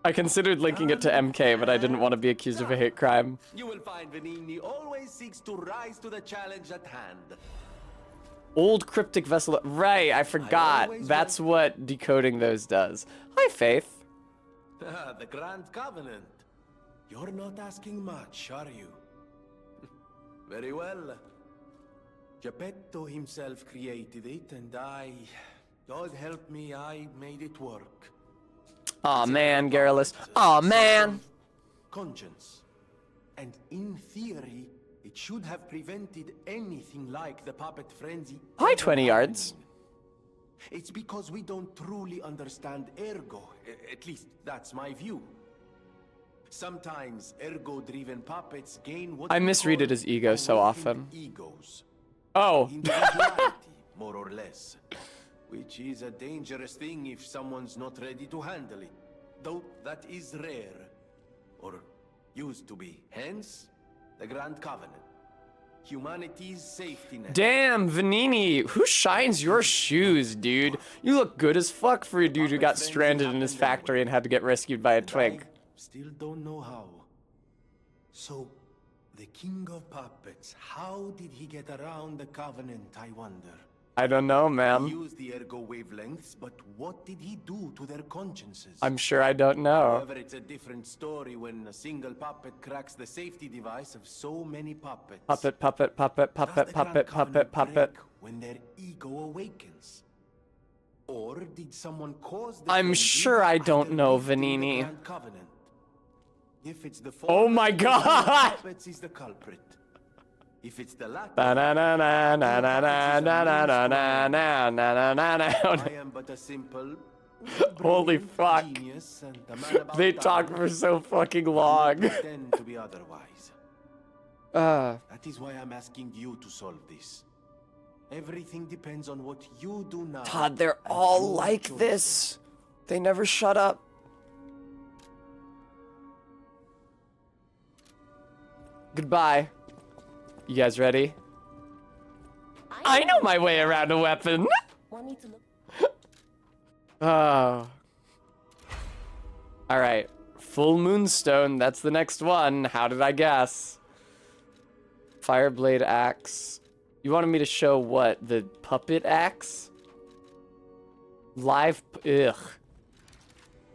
I considered linking it to MK, but I didn't want to be accused of a hate crime. You will find Venini always seeks to rise to the challenge at hand. Old cryptic vessel. Right, I forgot. always That's what decoding those does. Hi, Faith. The Grand Covenant. You're not asking much, are you? Very well. Geppetto himself created it, and God help me, I made it work. Aw, man, Garrulus. Aw, man. Conscience. And in theory, it should have prevented anything like the puppet frenzy. Hi, ever 20 yards. happening. It's because we don't truly understand ergo. At least, that's my view. Sometimes ergo-driven puppets gain what I we misread call it as ego so awakened often. Egos. Oh. Individuality, more or less. Which is a dangerous thing if someone's not ready to handle it. Though that is rare. Or used to be. Hence, the Grand Covenant. Humanity's safety net. Damn, Venini. Who shines your shoes, dude? You look good as fuck for a dude who got stranded in his factory and had to get rescued by a twig. I still don't know how. So, the King of Puppets, how did he get around the Covenant, I wonder? I don't know, He man. used the ergo wavelengths, but what did he do to their consciences? I'm sure I don't know. However, it's a different story when a single puppet cracks the safety device of so many puppets. Puppet, puppet, puppet, Does puppet, the Grand puppet, Covenant puppet, puppet. break when their ego awakens? Or did someone cause the I'm frenzy sure I don't after know, gifting the Venini. Grand Covenant? If it's the Oh my former, God! Puppets is the culprit. If it's the latter, Na na na na na na na na na na na na na na na. I am but a simple, Holy brilliant fuck. genius and a man about They town talked for so fucking who long. pretend to be otherwise. Uh, That is why I'm asking you to solve this. Everything depends on what you do now. Todd, they're and all your like choices. this. They never shut up. Goodbye. You guys ready? I know my way around a weapon. Want me to look? Oh. Alright. Full Moonstone, that's the next one. How did I guess? Fireblade axe. You wanted me to show what? The puppet axe? Live. Ugh.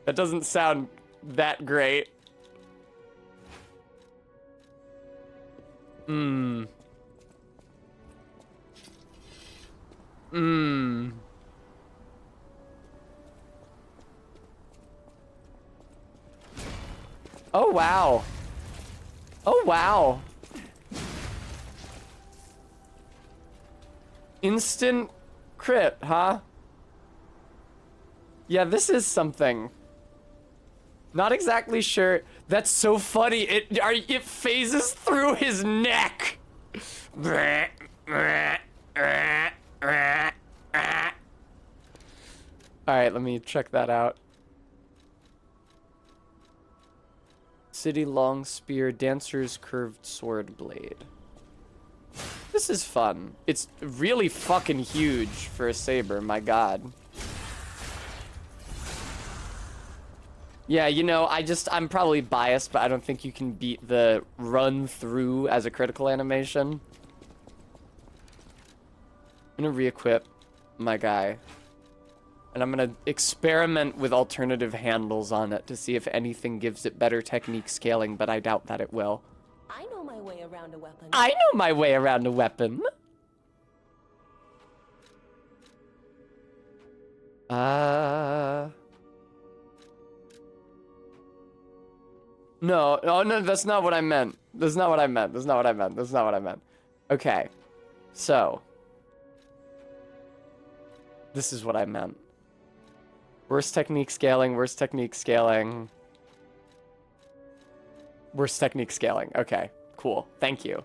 That doesn't sound that great. Hmm. Hmm. Oh, wow. Oh, wow. Instant crit, huh? Yeah, this is something. Not exactly sure. That's so funny. It phases through his neck. Alright, let me check that out. City long spear, dancer's curved sword blade. This is fun. It's really fucking huge for a saber, my god. Yeah, you know, I'm probably biased, but I don't think you can beat the run through as a critical animation. I'm gonna re-equip my guy. And I'm gonna experiment with alternative handles on it to see if anything gives it better technique scaling, but I doubt that it will. I know my way around a weapon. I know my way around a weapon. No, oh no, that's not what I meant. That's not what I meant. That's not what I meant. That's not what I meant. Okay. So. This is what I meant. Worst technique scaling, worst technique scaling. Worst technique scaling. Okay, cool. Thank you.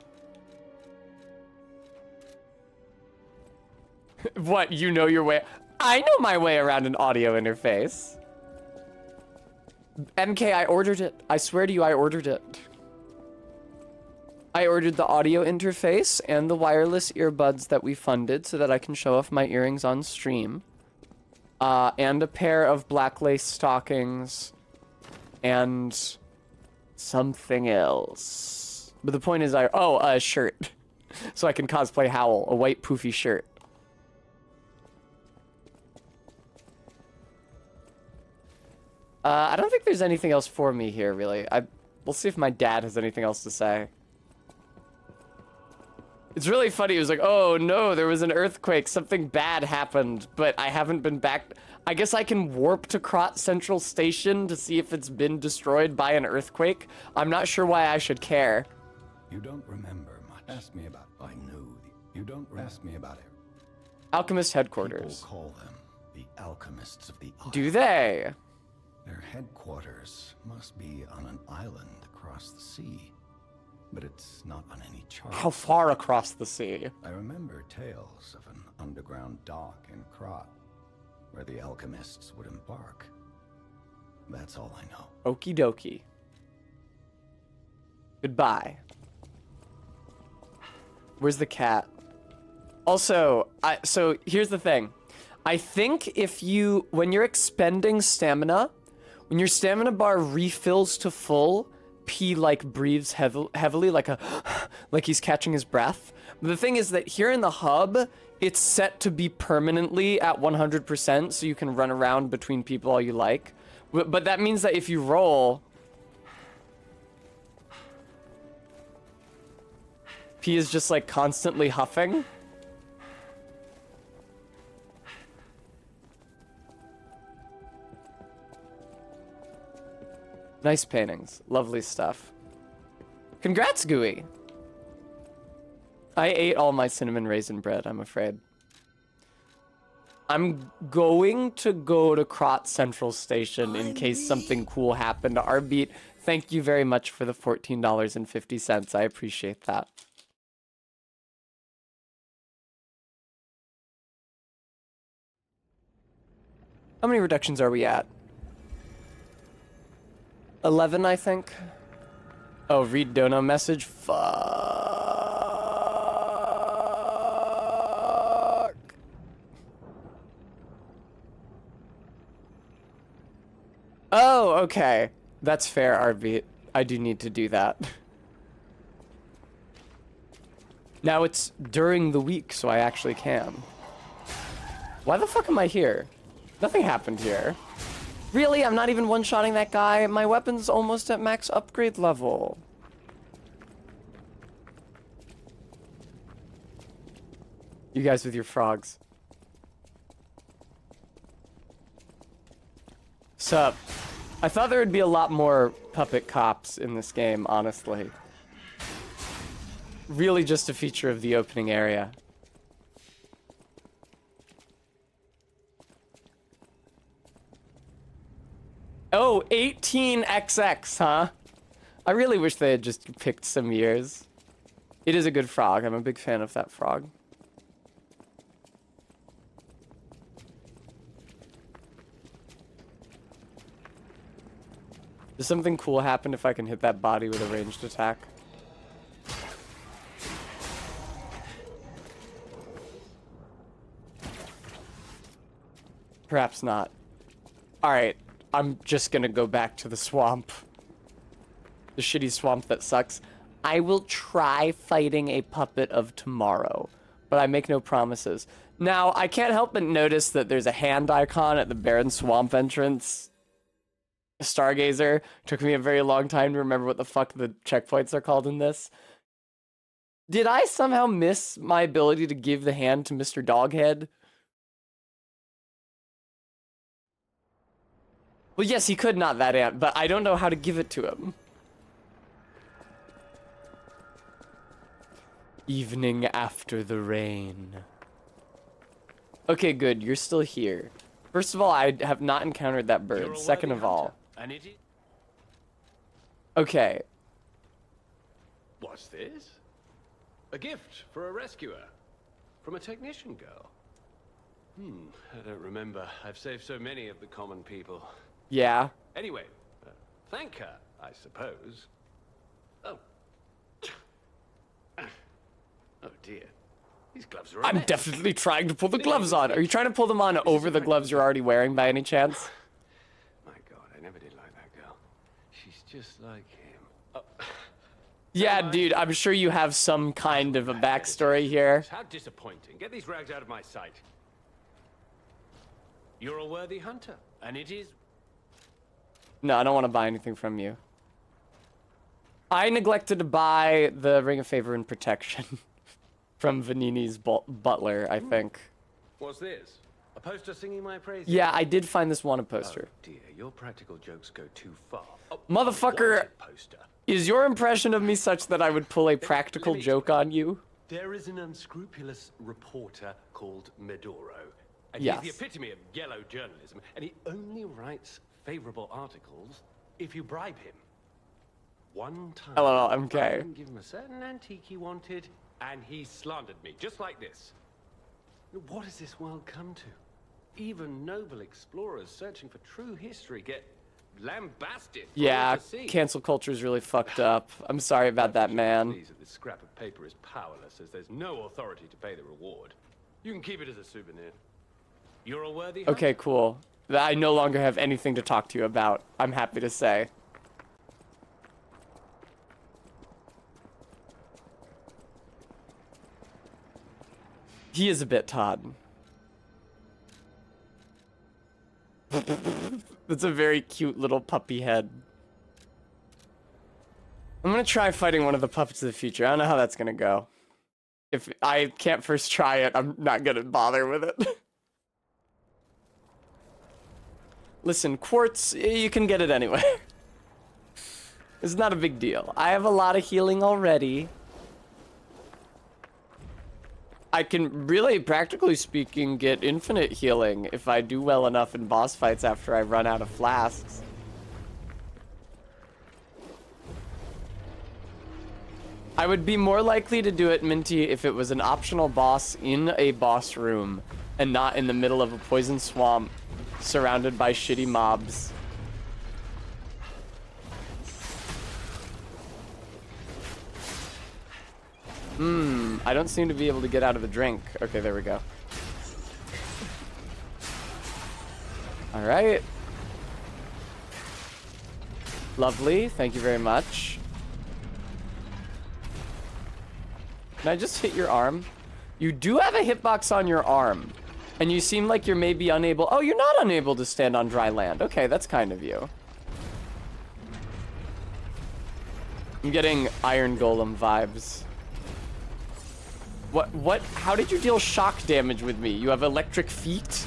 What, you know your way? I know my way around an audio interface. MK, I ordered it. I swear to you, I ordered it. I ordered the audio interface and the wireless earbuds that we funded so that I can show off my earrings on stream. And a pair of black lace stockings. and something else. But the point is, a shirt. So I can cosplay Howl, a white poofy shirt. I don't think there's anything else for me here, really. We'll see if my dad has anything else to say. It's really funny. It was like, oh no, there was an earthquake. Something bad happened, but I haven't been back. I guess I can warp to Krot Central Station to see if it's been destroyed by an earthquake. I'm not sure why I should care. You don't remember much. Ask me about. I knew. You don't ask me about it. Alchemist headquarters. People call them the alchemists of the eye. Do they? Their headquarters must be on an island across the sea, but it's not on any chart. How far across the sea? I remember tales of an underground dock in Krot, where the alchemists would embark. That's all I know. Okie dokie. Goodbye. Where's the cat? Also, so here's the thing. I think when you're expending stamina, when your stamina bar refills to full, P breathes heavily like he's catching his breath. But the thing is that here in the hub, it's set to be permanently at 100%, so you can run around between people all you like. But that means that if you roll, P is just constantly huffing. Nice paintings. Lovely stuff. Congrats, Gooey. I ate all my cinnamon raisin bread, I'm afraid. I'm going to go to Krot Central Station in case something cool happened. Arbeat, thank you very much for the $14.50. I appreciate that. How many reductions are we at? 11, I think. Oh, read Dono message. Fuck. Oh, okay. That's fair, Arbeat. I do need to do that. Now it's during the week, so I actually can. Why the fuck am I here? Nothing happened here. Really? I'm not even one-shotting that guy? My weapon's almost at max upgrade level. You guys with your frogs. Sup? I thought there would be a lot more puppet cops in this game, honestly. Really just a feature of the opening area. Oh, 18XX, huh? I really wish they had just picked some years. It is a good frog. I'm a big fan of that frog. Does something cool happen if I can hit that body with a ranged attack? Perhaps not. Alright. I'm just gonna go back to the swamp. The shitty swamp that sucks. I will try fighting a puppet of tomorrow, but I make no promises. Now, I can't help but notice that there's a hand icon at the Barren Swamp entrance. Stargazer. Took me a very long time to remember what the fuck the checkpoints are called in this. Did I somehow miss my ability to give the hand to Mr. Doghead? Well, yes, he could not that ant, but I don't know how to give it to him. Evening after the rain. Okay, good. You're still here. First of all, I have not encountered that bird. Second of all. Okay. What's this? A gift for a rescuer. From a technician girl. I don't remember. I've saved so many of the common people. Yeah. Anyway, thank her, I suppose. Oh. Oh dear. These gloves are I'm definitely trying to pull the gloves on. Are you trying to pull them on over the gloves you're already wearing by any chance? My God, I never did like that girl. just like him. Oh. Yeah, dude, I'm sure you have some kind of a backstory here. How disappointing. Get these rags out of my sight. You're a worthy hunter, and it is... No, I don't want to buy anything from you. I neglected to buy the Ring of Favor and Protection from Vanini's butler, I think. What's this? A poster singing my praises? Yeah, I did find this wanted poster. Oh dear, your practical jokes go too far. Oh, Motherfucker, wanted poster. is your impression of me such that I would pull a practical joke on you? There is an unscrupulous reporter called Medoro. And Yes. he's the epitome of yellow journalism, and he only writes favorable articles if you bribe him. One time, LOL, MK. I didn't give him a certain antique he wanted, and he slandered me, just like this. What has this world come to? Even noble explorers searching for true history get lambasted. for Yeah, all to see. cancel culture is really fucked up. I'm sorry about that, man. Please, that this scrap of paper is powerless, as there's no authority to pay the reward. You can keep it as a souvenir. You're a worthy hunter. Okay, cool. I no longer have anything to talk to you about, I'm happy to say. He is a bit Todd. That's a very cute little puppy head. I'm gonna try fighting one of the puppets of the future. I don't know how that's gonna go. If I can't first try it, I'm not gonna bother with it. Listen, quartz, you can get it anyway. It's not a big deal. I have a lot of healing already. I can really, practically speaking, get infinite healing if I do well enough in boss fights after I run out of flasks. I would be more likely to do it, Minty, if it was an optional boss in a boss room and not in the middle of a poison swamp surrounded by shitty mobs. I don't seem to be able to get out of the drink. Okay, there we go. All right. Lovely, thank you very much. Can I just hit your arm? You do have a hitbox on your arm. And you seem like you're maybe unable... Oh, you're not unable to stand on dry land. Okay, that's kind of you. I'm getting Iron Golem vibes. What? How did you deal shock damage with me? You have electric feet?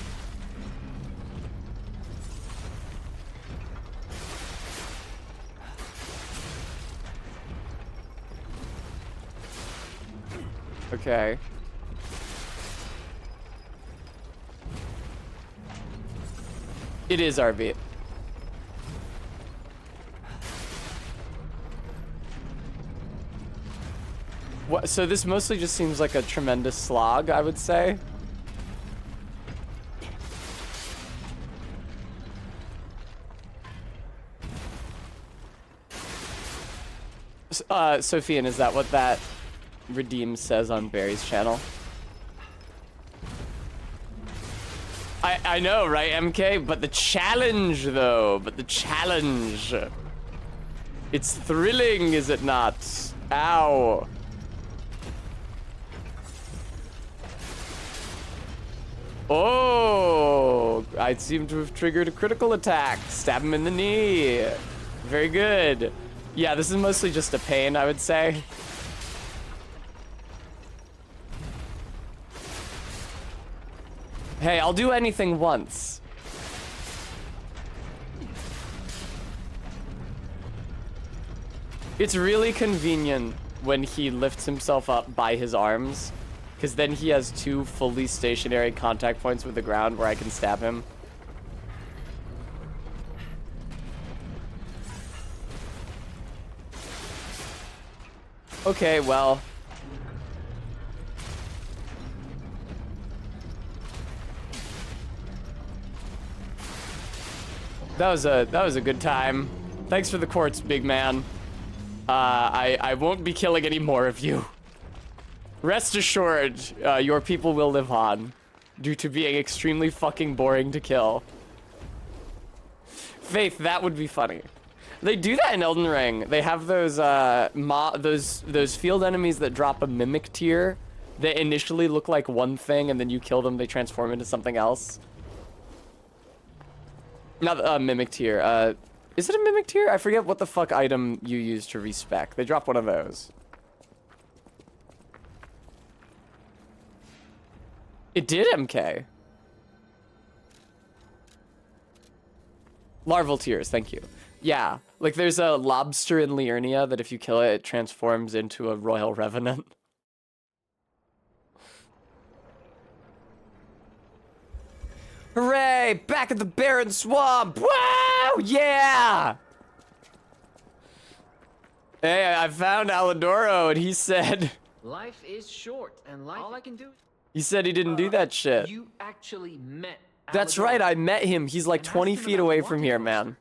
Okay. It is RB. What, so this mostly just seems like a tremendous slog, I would say. Sophian, is that what that redeem says on Barry's channel? I know, right, MK? But the challenge, though. But the challenge. It's thrilling, is it not? Ow. Oh, I seem to have triggered a critical attack. Stab him in the knee. Very good. Yeah, this is mostly just a pain, I would say. Hey, I'll do anything once. It's really convenient when he lifts himself up by his arms, because then he has two fully stationary contact points with the ground where I can stab him. Okay, well. That was a good time. Thanks for the quartz, big man. I won't be killing any more of you. Rest assured, your people will live on, due to being extremely fucking boring to kill. Faith, that would be funny. They do that in Elden Ring. They have those those field enemies that drop a mimic tier that initially look like one thing, and then you kill them, they transform into something else. Not a mimic tier. Is it a mimic tier? I forget what the fuck item you use to respec. They drop one of those. It did, MK. Larval tears, thank you. Yeah, like there's a lobster in Liurnia that if you kill it, it transforms into a royal revenant. Hooray! Back at the barren swamp! Wow! Yeah! Hey, I found Alidoro, and he said... Life is short, and all I can do... He said he didn't do that shit. You actually met That's Alidoro. right, I met him. He's like And asked 20 him feet about away the from wanted here, poster. man.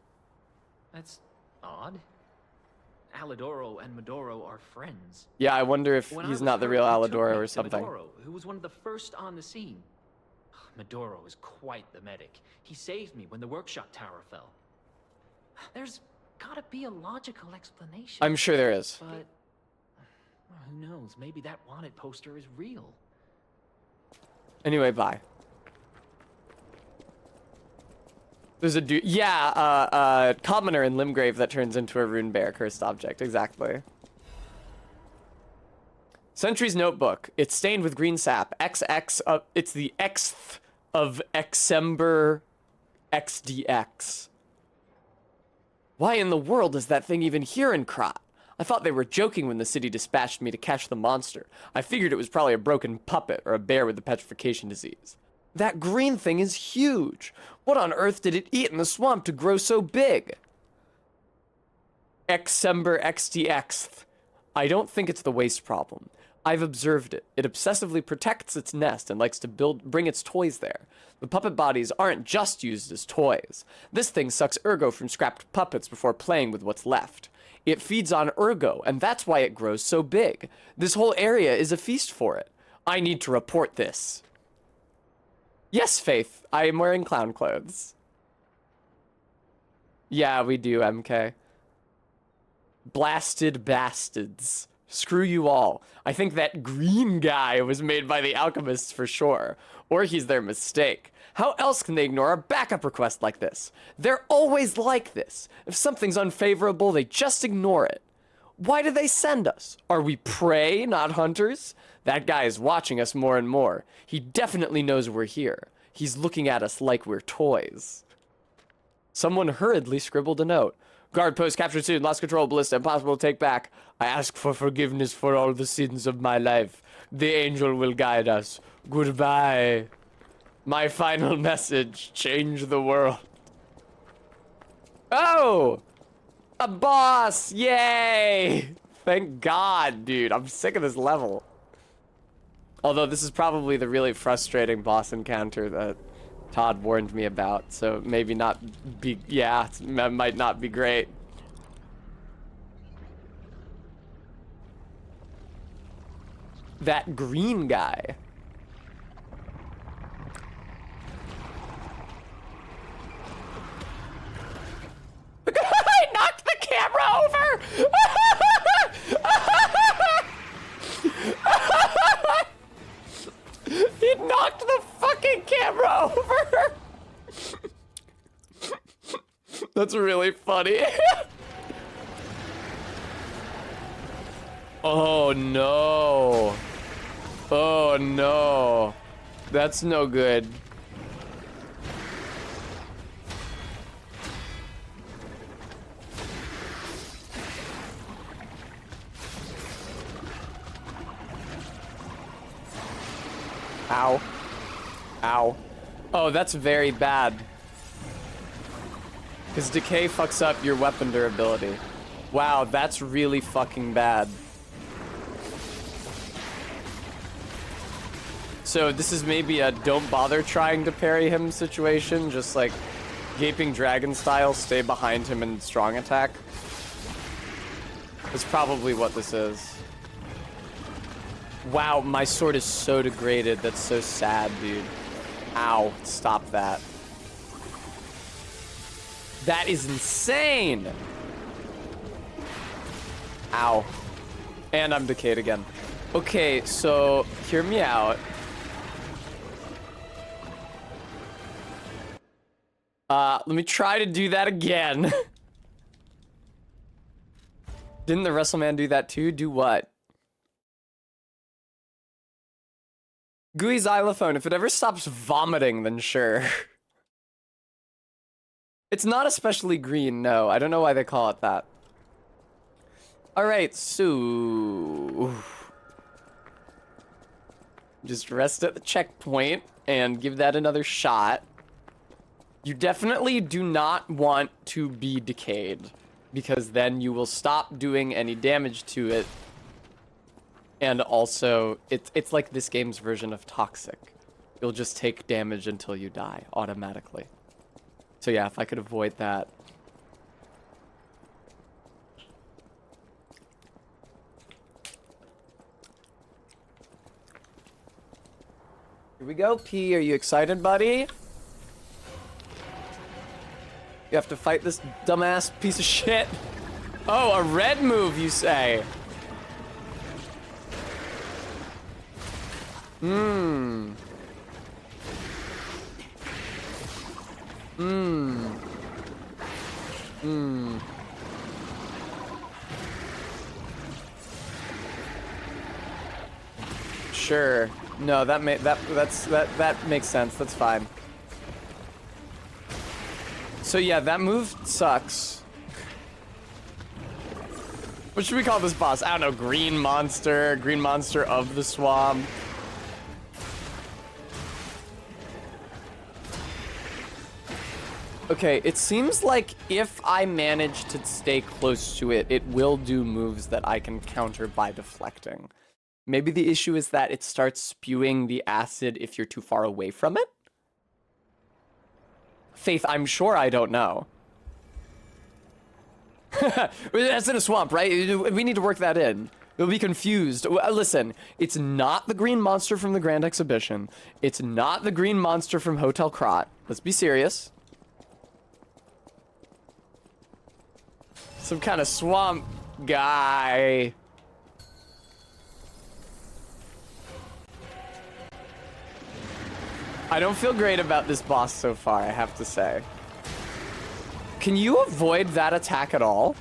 That's odd. Alidoro and Medoro are friends. Yeah, I wonder if When I he's was not the hurt, real he took Alidoro me or to something. Medoro, who was one of the first on the scene. Medoro is quite the medic. He saved me when the workshop tower fell. There's gotta be a logical explanation. I'm sure there is. But well, who knows? Maybe that wanted poster is real. Anyway, bye. There's a dude. Yeah, commoner in Limgrave that turns into a rune bear cursed object. Exactly. Sentry's notebook. It's stained with green sap. XX. It's the Xth of Xember XDX. Why in the world is that thing even here in Krat? I thought they were joking when the city dispatched me to catch the monster. I figured it was probably a broken puppet or a bear with the petrification disease. That green thing is huge. What on earth did it eat in the swamp to grow so big? Xember XDX. I don't think it's the waste problem. I've observed it. It obsessively protects its nest and likes to bring its toys there. The puppet bodies aren't just used as toys. This thing sucks ergo from scrapped puppets before playing with what's left. It feeds on ergo, and that's why it grows so big. This whole area is a feast for it. I need to report this. Yes, Faith, I am wearing clown clothes. Yeah, we do, MK. Blasted bastards. Screw you all. I think that green guy was made by the alchemists for sure. Or he's their mistake. How else can they ignore a backup request like this? They're always like this. If something's unfavorable, they just ignore it. Why do they send us? Are we prey, not hunters? That guy is watching us more and more. He definitely knows we're here. He's looking at us like we're toys. Someone hurriedly scribbled a note. Guard post captured soon. Lost control. Ballista. Impossible to take back. I ask for forgiveness for all the sins of my life. The angel will guide us. Goodbye. My final message. Change the world. Oh! A boss! Yay! Thank God, dude. I'm sick of this level. Although this is probably the really frustrating boss encounter that Todd warned me about, so maybe not be, yeah, it might not be great. That green guy. I knocked the camera over! He knocked the fucking camera over! That's really funny. Oh no. Oh no. That's no good. Ow. Ow. Oh, that's very bad. Because decay fucks up your weapon durability. Wow, that's really fucking bad. So this is maybe a don't bother trying to parry him situation, just like Gaping Dragon style, stay behind him and strong attack. That's probably what this is. Wow, my sword is so degraded. That's so sad, dude. Ow, stop that. That is insane. Ow. And I'm decayed again. Okay, so hear me out. Let me try to do that again. Didn't the WrestleMan do that too? Do what? Gooey xylophone, if it ever stops vomiting, then sure. It's not especially green, no. I don't know why they call it that. Alright, so... just rest at the checkpoint and give that another shot. You definitely do not want to be decayed, because then you will stop doing any damage to it. And also, it's like this game's version of toxic. You'll just take damage until you die, automatically. So yeah, if I could avoid that. Here we go, P. Are you excited, buddy? You have to fight this dumbass piece of shit. Oh, a red move, you say? Hmm. Hmm. Hmm. Sure. No, that makes sense. That's fine. So yeah, that move sucks. What should we call this boss? I don't know, Green Monster of the Swamp. Okay, it seems like if I manage to stay close to it, it will do moves that I can counter by deflecting. Maybe the issue is that it starts spewing the acid if you're too far away from it? Faith, I'm sure I don't know. That's in a swamp, right? We need to work that in. You'll be confused. Listen, it's not the green monster from the Grand Exhibition. It's not the green monster from Hotel Krat. Let's be serious. Some kind of swamp guy. I don't feel great about this boss so far, I have to say. Can you avoid that attack at all?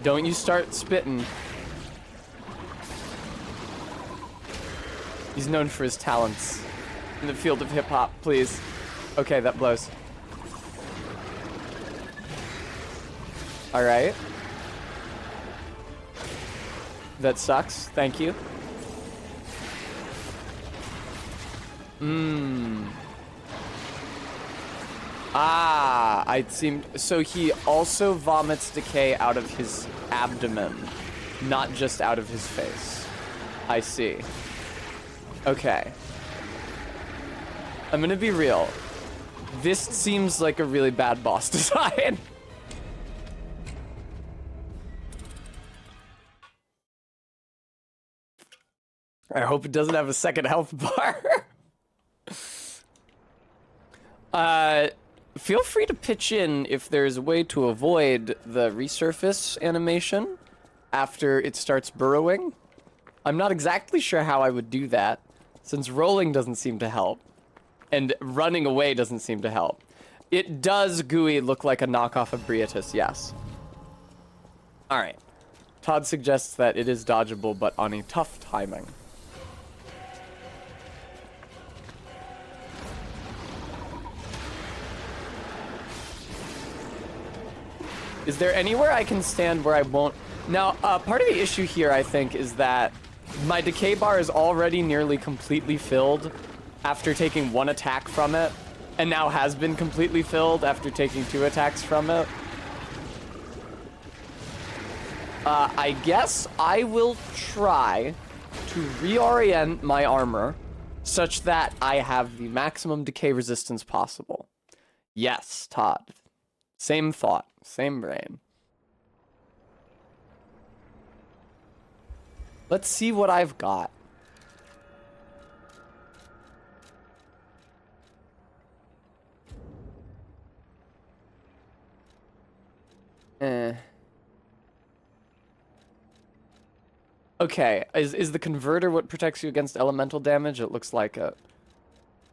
Don't you start spitting. He's known for his talents in the field of hip-hop, please. Okay, that blows. All right. That sucks. Thank you. Ah, so he also vomits decay out of his abdomen, not just out of his face. I see. Okay. I'm gonna be real. This seems like a really bad boss design. I hope it doesn't have a second health bar. Feel free to pitch in if there's a way to avoid the resurface animation after it starts burrowing. I'm not exactly sure how I would do that, since rolling doesn't seem to help. And running away doesn't seem to help. It does, Gooey, look like a knockoff of Briotus, yes. Alright. Todd suggests that it is dodgeable, but on a tough timing. Is there anywhere I can stand where I won't... Now, part of the issue here, I think, is that my decay bar is already nearly completely filled after taking one attack from it, and now has been completely filled after taking 2 attacks from it. I guess I will try to reorient my armor such that I have the maximum decay resistance possible. Yes, Todd. Same thought, same brain. Let's see what I've got. Okay, is the converter what protects you against elemental damage? It looks like it.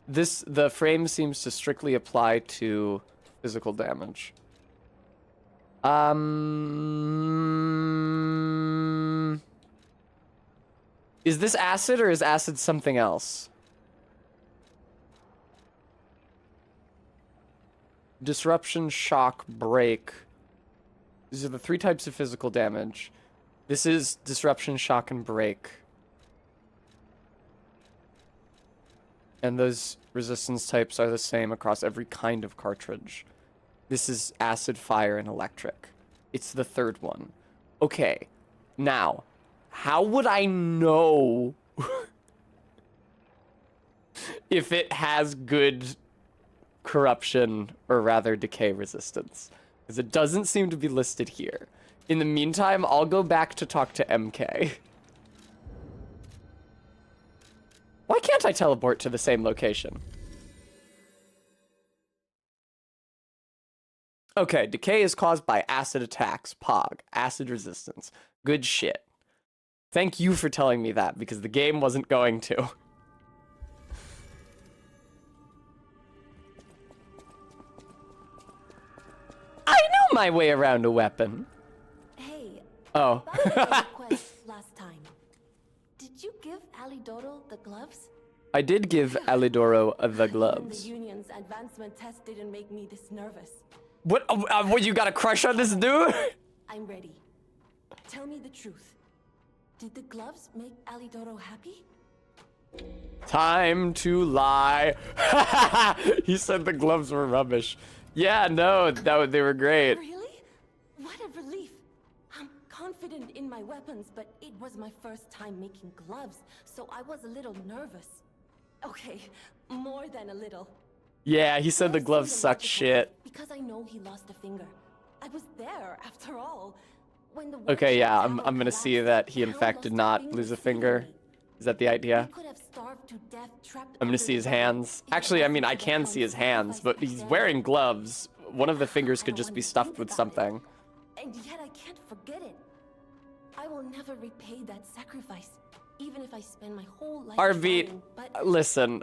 The frame seems to strictly apply to physical damage. Is this acid or is acid something else? Disruption, shock, break. These are the 3 types of physical damage. This is disruption, shock, and break. And those resistance types are the same across every kind of cartridge. This is acid, fire, and electric. It's the 3rd one. Okay, now, how would I know if it has good corruption, or rather decay resistance? Because it doesn't seem to be listed here. In the meantime, I'll go back to talk to MK. Why can't I teleport to the same location? Okay, decay is caused by acid attacks, POG, acid resistance. Good shit. Thank you for telling me that, because the game wasn't going to. I know my way around a weapon. Hey. Oh. About the request last time. Did you give Alidoro the gloves? I did give Alidoro the Even gloves. the union's advancement test didn't make me this nervous. What? What? You got a crush on this dude? I'm ready. Tell me the truth. Did the gloves make Alidoro happy? Time to lie. He said the gloves were rubbish. Yeah, no, they were great. Really? What a relief. I'm confident in my weapons, but it was my first time making gloves, so I was a little nervous. Okay, more than a little. Yeah, he said the I've gloves seen suck magical shit. Because I know he lost a finger. I was there, after all. When the Okay, yeah, workshop I'm gonna tower see collapsed, that he the in hound fact lost did a not lose a finger. freely. Is that the idea? He could have starved to death trapped I'm gonna under see the his rubble hands. if it Actually, I mean, wasn't I for the can see his hound's hands, but sacrifice he's back wearing then. gloves. One of the fingers I could don't just be wanna stuffed think with about it. something. And yet I can't forget it. I will never repay that sacrifice, even if I spend my whole life Arvit, trying, but listen,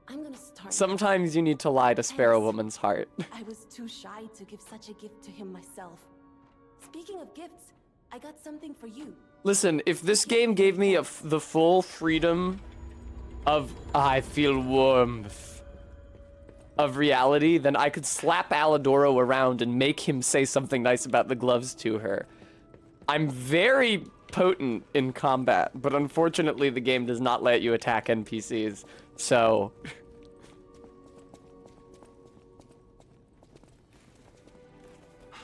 I'm gonna start now. sometimes you need to lie to spare a Thanks. woman's heart. I was too shy to give such a gift to him myself. Speaking of gifts, I got something for you. Listen, if this game gave me the full freedom of I feel warmth of reality, then I could slap Alidoro around and make him say something nice about the gloves to her. I'm very potent in combat, but unfortunately the game does not let you attack NPCs, so...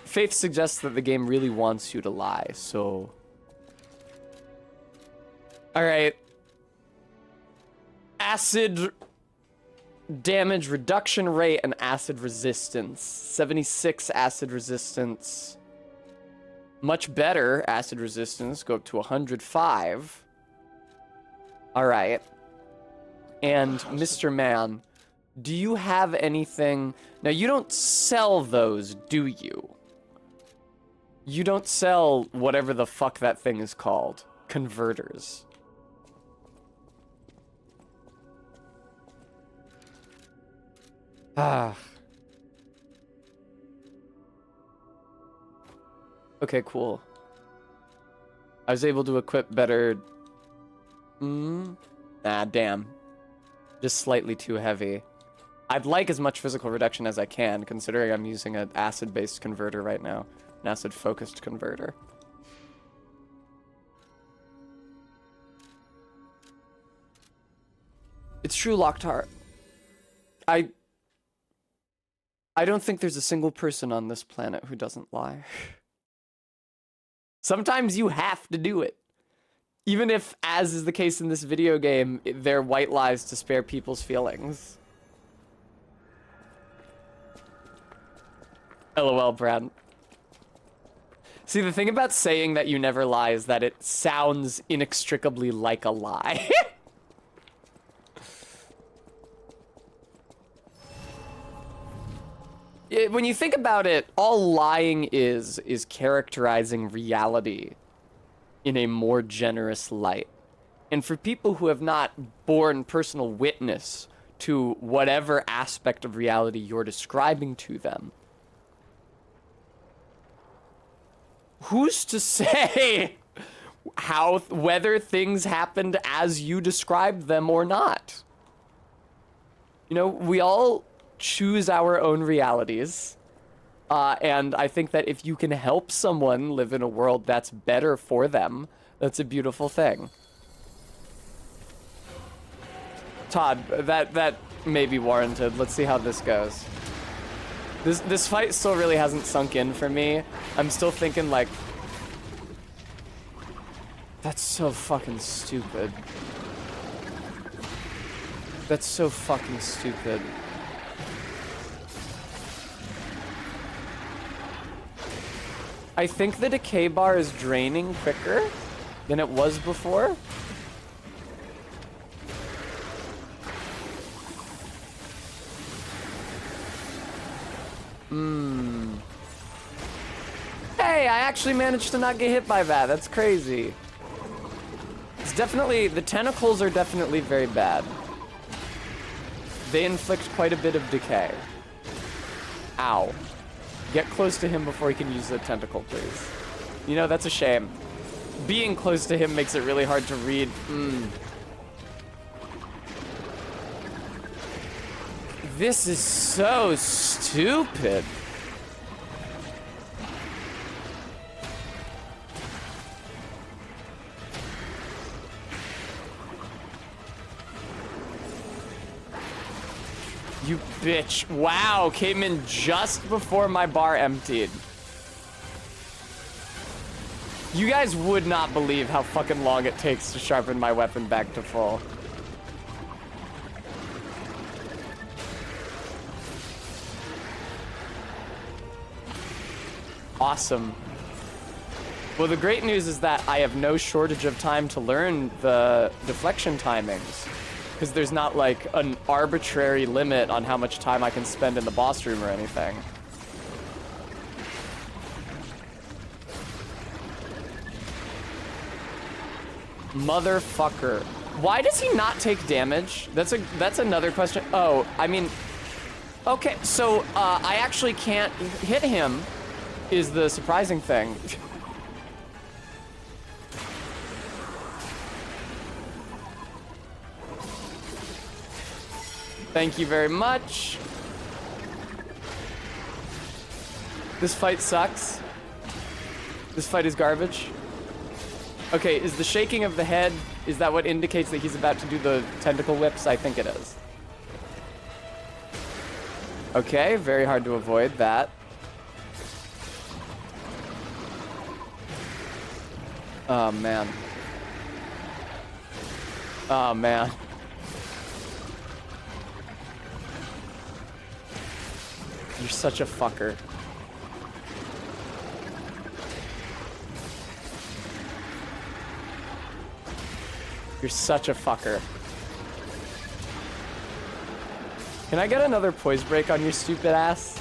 Faith suggests that the game really wants you to lie, so... Alright. Acid damage reduction rate and acid resistance. 76 acid resistance. Much better acid resistance. Go up to 105. Alright. And Mr. Man, do you have anything... Now, you don't sell those, do you? You don't sell whatever the fuck that thing is called. Converters. Ah. Okay, cool. I was able to equip better... Ah, damn. Just slightly too heavy. I'd like as much physical reduction as I can, considering I'm using an acid-based converter right now. An acid-focused converter. It's true, Locktar. I don't think there's a single person on this planet who doesn't lie. Sometimes you have to do it. Even if, as is the case in this video game, they're white lies to spare people's feelings. LOL, Brad. See, the thing about saying that you never lie is that it sounds inextricably like a lie. When you think about it, all lying is characterizing reality in a more generous light. And for people who have not borne personal witness to whatever aspect of reality you're describing to them, who's to say whether things happened as you described them or not? You know, we all choose our own realities. And I think that if you can help someone live in a world that's better for them, that's a beautiful thing. Todd, that may be warranted. Let's see how this goes. This fight still really hasn't sunk in for me. I'm still thinking like, that's so fucking stupid. That's so fucking stupid. I think the decay bar is draining quicker than it was before. Hey, I actually managed to not get hit by that. That's crazy. It's definitely, the tentacles are definitely very bad. They inflict quite a bit of decay. Ow. Get close to him before he can use the tentacle, please. You know, that's a shame. Being close to him makes it really hard to read. This is so stupid. You bitch. Wow, came in just before my bar emptied. You guys would not believe how fucking long it takes to sharpen my weapon back to full. Awesome. Well, the great news is that I have no shortage of time to learn the deflection timings, because there's not like an arbitrary limit on how much time I can spend in the boss room or anything. Motherfucker. Why does he not take damage? That's another question. Oh, I mean, okay, so I actually can't hit him is the surprising thing. Thank you very much. This fight sucks. This fight is garbage. Okay, is the shaking of the head, is that what indicates that he's about to do the tentacle whips? I think it is. Okay, very hard to avoid that. Oh, man. Oh, man. You're such a fucker. You're such a fucker. Can I get another poise break on your stupid ass?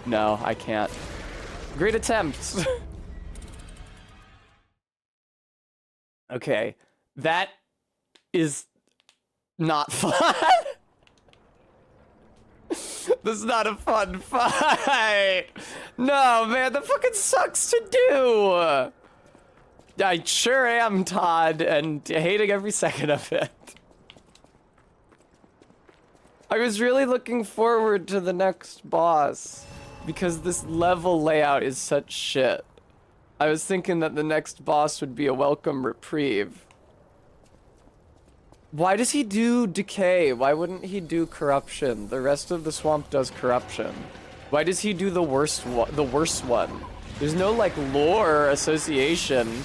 No, I can't. Great attempt. Okay, that is not fun. This is not a fun fight. No, man, that fucking sucks to do. I sure am, Todd, and hating every second of it. I was really looking forward to the next boss because this level layout is such shit. I was thinking that the next boss would be a welcome reprieve. Why does he do decay? Why wouldn't he do corruption? The rest of the swamp does corruption. Why does he do the worst one? There's no like lore association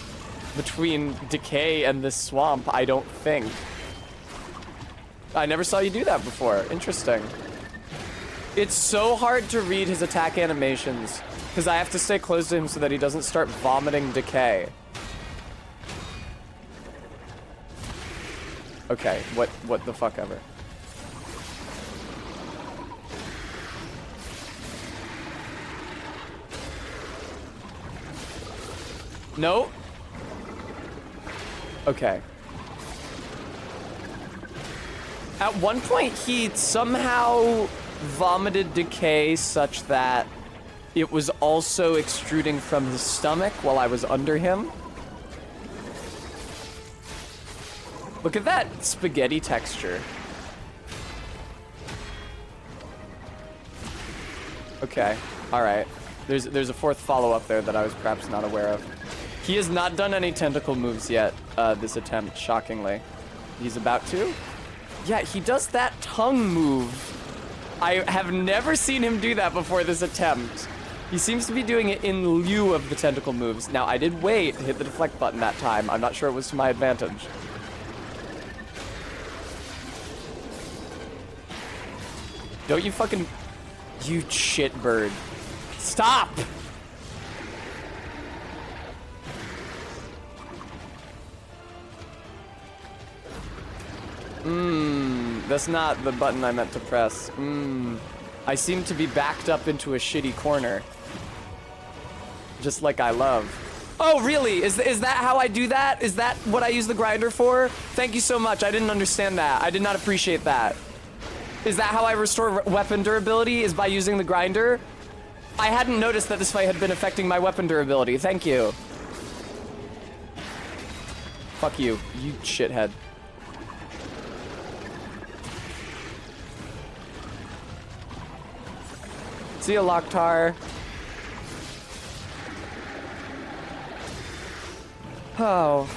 between decay and this swamp, I don't think. I never saw you do that before. Interesting. It's so hard to read his attack animations because I have to stay close to him so that he doesn't start vomiting decay. Okay, what the fuck ever. No. Okay. At one point, he somehow vomited decay such that it was also extruding from his stomach while I was under him. Look at that spaghetti texture. Okay, all right. There's a fourth follow-up there that I was perhaps not aware of. He has not done any tentacle moves yet, this attempt, shockingly. He's about to? Yeah, he does that tongue move. I have never seen him do that before this attempt. He seems to be doing it in lieu of the tentacle moves. Now, I did wait to hit the deflect button that time. I'm not sure it was to my advantage. Don't you fucking... You shitbird. Stop! That's not the button I meant to press. I seem to be backed up into a shitty corner. Just like I love. Oh, really? Is that how I do that? Is that what I use the grinder for? Thank you so much. I didn't understand that. I did not appreciate that. Is that how I restore weapon durability? Is by using the grinder? I hadn't noticed that this fight had been affecting my weapon durability. Thank you. Fuck you, you shithead. See ya, Loktar. Oh.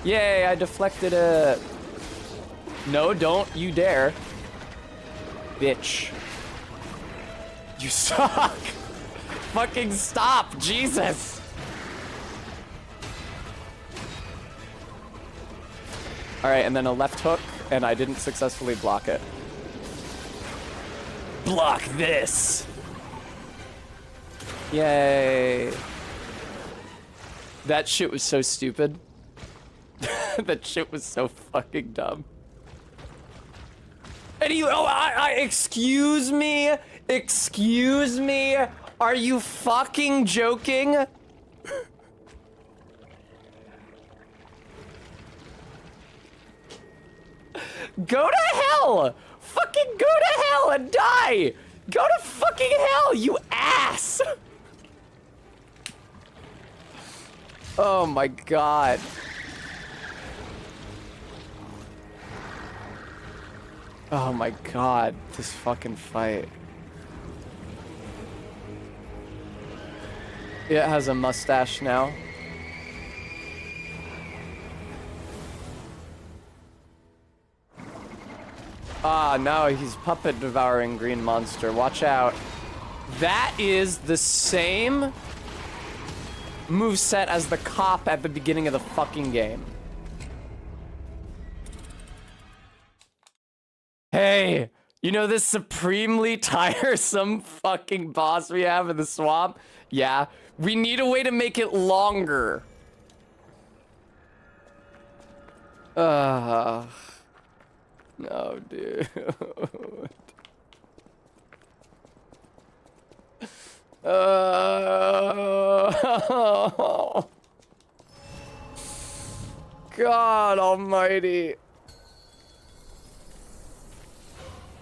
Yay, I deflected it. No, don't you dare. Bitch. You suck. Fucking stop, Jesus. All right, and then a left hook, and I didn't successfully block it. Block this. Yay. That shit was so stupid. That shit was so fucking dumb. And you, excuse me? Excuse me? Are you fucking joking? Go to hell! Fucking go to hell and die! Go to fucking hell, you ass! Oh my god. Oh my god, this fucking fight. It has a mustache now. Ah, now he's puppet devouring green monster. Watch out. That is the same moveset as the cop at the beginning of the fucking game. Hey, you know this supremely tiresome fucking boss we have in the swamp? Yeah, we need a way to make it longer. No, dude. God almighty.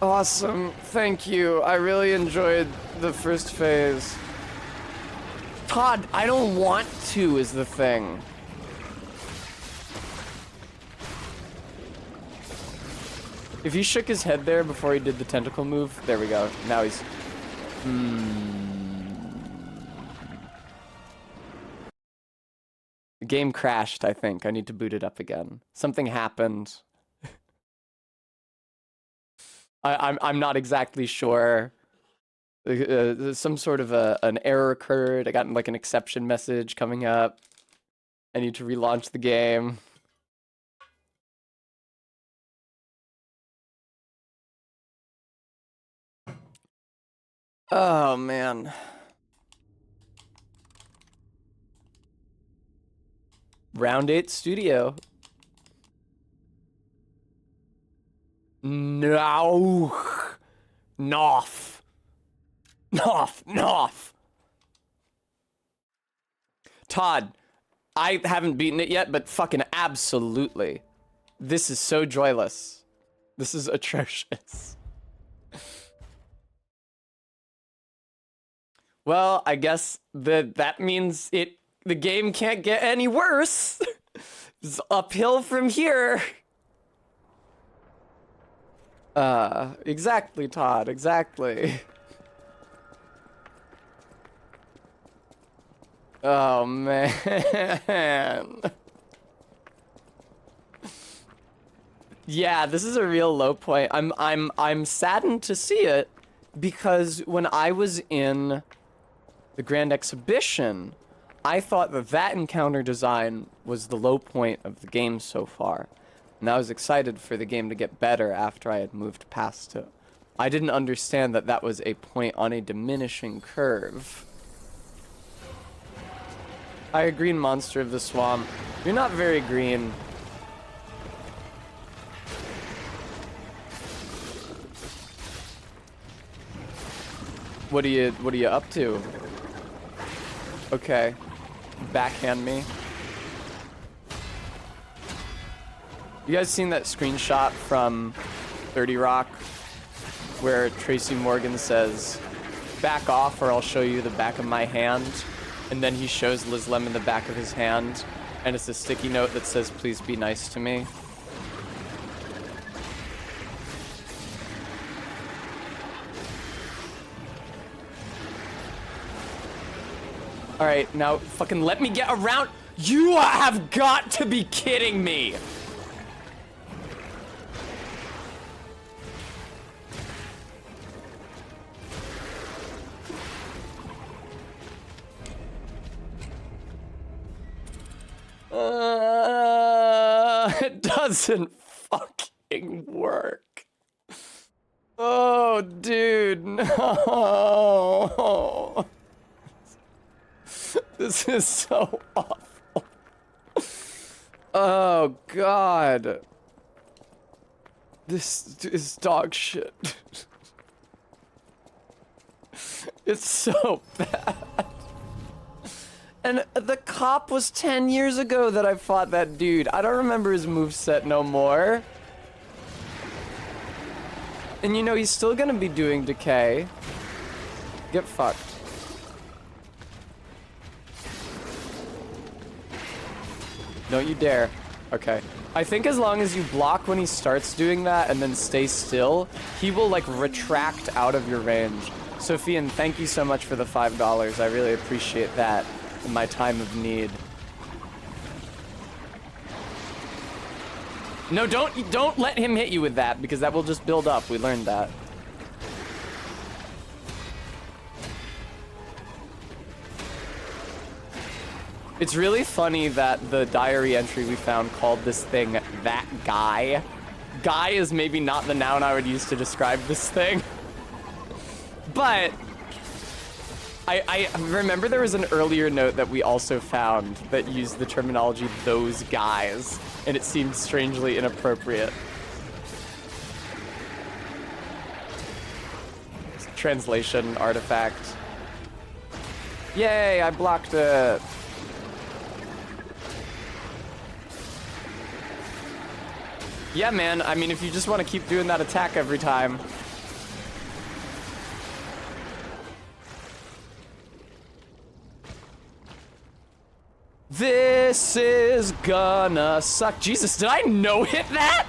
Awesome, thank you. I really enjoyed the first phase. Todd, I don't want to is the thing. If he shook his head there before he did the tentacle move, there we go. Now he's... The game crashed, I think. I need to boot it up again. Something happened. I'm not exactly sure. Some sort of an error occurred. I got like an exception message coming up. I need to relaunch the game. Oh, man. Round 8 studio. No. Noff. Noff. Noff. Todd, I haven't beaten it yet, but fucking absolutely. This is so joyless. This is atrocious. Well, I guess that means the game can't get any worse. It's uphill from here. Exactly, Todd, exactly. Oh, man. Yeah, this is a real low point. I'm saddened to see it because when I was in the Grand Exhibition, I thought that encounter design was the low point of the game so far. And I was excited for the game to get better after I had moved past it. I didn't understand that was a point on a diminishing curve. Hi, green monster of the swamp. You're not very green. What are you up to? Okay. Backhand me. You guys seen that screenshot from 30 Rock where Tracy Morgan says, "Back off or I'll show you the back of my hand," and then he shows Liz Lemon the back of his hand and it's a sticky note that says, "Please be nice to me." Alright, now fucking let me get around. You have got to be kidding me. It doesn't fucking work. Oh, dude, no. This is so awful. Oh, God. This is dog shit. It's so bad. And the cop was 10 years ago that I fought that dude. I don't remember his moveset no more. And you know, he's still gonna be doing decay. Get fucked. Don't you dare. Okay. I think as long as you block when he starts doing that and then stay still, he will like retract out of your range. Sophian, thank you so much for the $5. I really appreciate that in my time of need. No, don't let him hit you with that because that will just build up. We learned that. It's really funny that the diary entry we found called this thing "that guy." Guy is maybe not the noun I would use to describe this thing. But I remember there was an earlier note that we also found that used the terminology "those guys," and it seemed strangely inappropriate. Translation artifact. Yay, I blocked it. Yeah, man, I mean, if you just want to keep doing that attack every time. This is gonna suck. Jesus, did I no-hit that?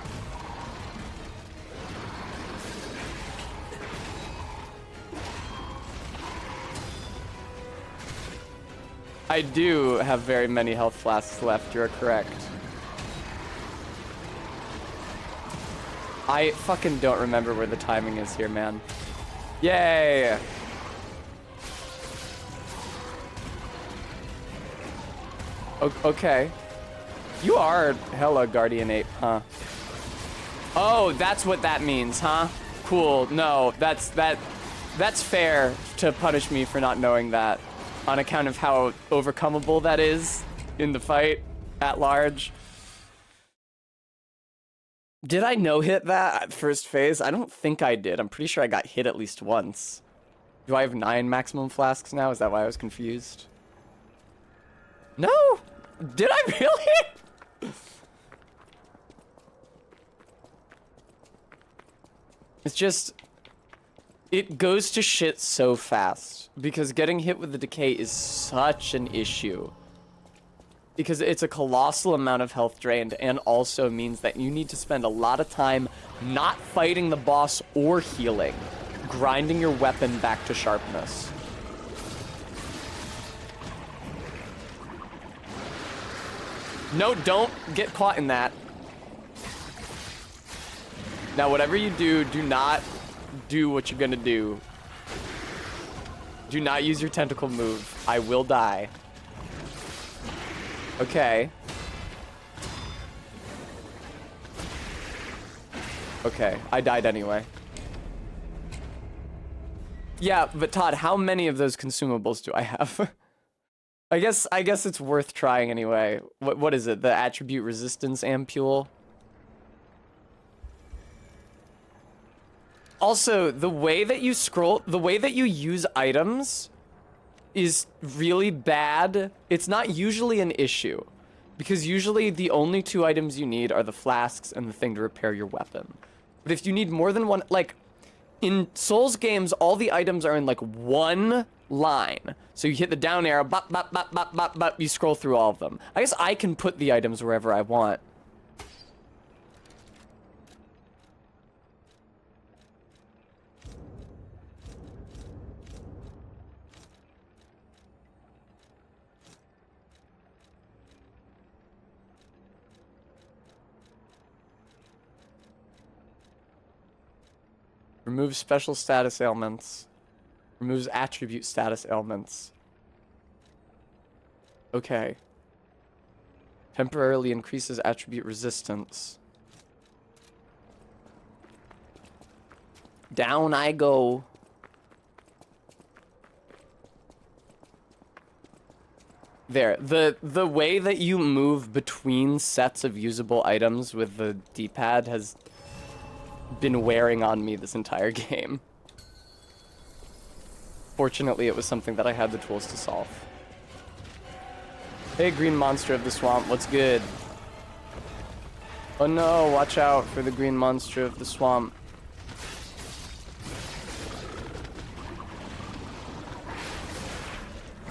I do have very many health flasks left, you're correct. I fucking don't remember where the timing is here, man. Yay! Okay. You are hella Guardian Ape, huh? Oh, that's what that means, huh? Cool. No, that That's fair to punish me for not knowing that on account of how overcomable that is in the fight at large. Did I no-hit that at first phase? I don't think I did. I'm pretty sure I got hit at least once. Do I have 9 maximum flasks now? Is that why I was confused? No! Did I really? It's just... It goes to shit so fast. Because getting hit with the decay is such an issue. Because it's a colossal amount of health drained, and also means that you need to spend a lot of time not fighting the boss or healing, grinding your weapon back to sharpness. No, don't get caught in that. Now, whatever you do, do not do what you're gonna do. Do not use your tentacle move. I will die. Okay. Okay, I died anyway. Yeah, but Todd, how many of those consumables do I have? I guess it's worth trying anyway. What is it? The attribute resistance ampule? Also, the way that you scroll, the way that you use items is really bad. It's not usually an issue, because usually the only 2 items you need are the flasks and the thing to repair your weapon. But if you need more than one, like in Souls games, all the items are in like one line. So you hit the down arrow, bop, bop, bop, bop, bop, bop, you scroll through all of them. I guess I can put the items wherever I want. Removes special status ailments. Removes attribute status ailments. Okay. Temporarily increases attribute resistance. Down I go. There. The way that you move between sets of usable items with the D-pad has been wearing on me this entire game. Fortunately, it was something that I had the tools to solve. Hey, green monster of the swamp, what's good? Oh no, watch out for the green monster of the swamp.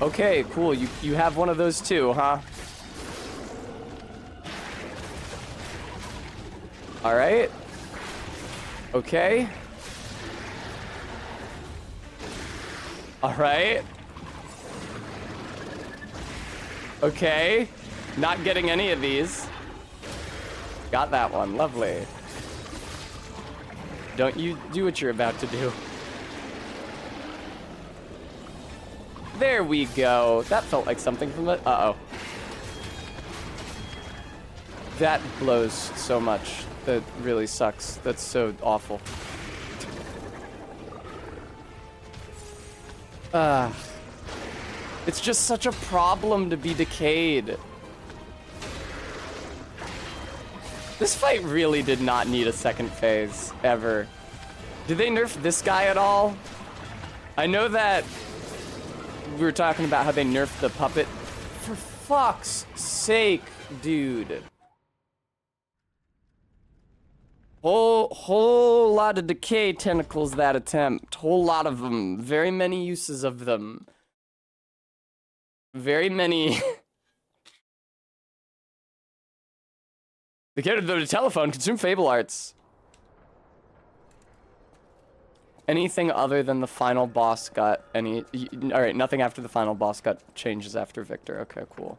Okay, cool, you have one of those too, huh? Alright. Okay. Alright. Okay. Not getting any of these. Got that one. Lovely. Don't you do what you're about to do. There we go. That felt like something from the... Uh-oh. That blows so much. That really sucks. That's so awful. It's just such a problem to be decayed. This fight really did not need a second phase, ever. Did they nerf this guy at all? I know that we were talking about how they nerfed the puppet. For fuck's sake, dude. Whole lot of decay tentacles that attempt. Whole lot of them. Very many uses of them. Very many. The telephone, consume Fable Arts. Anything other than the final boss got any... Alright, nothing after the final boss got changes after Victor. Okay, cool.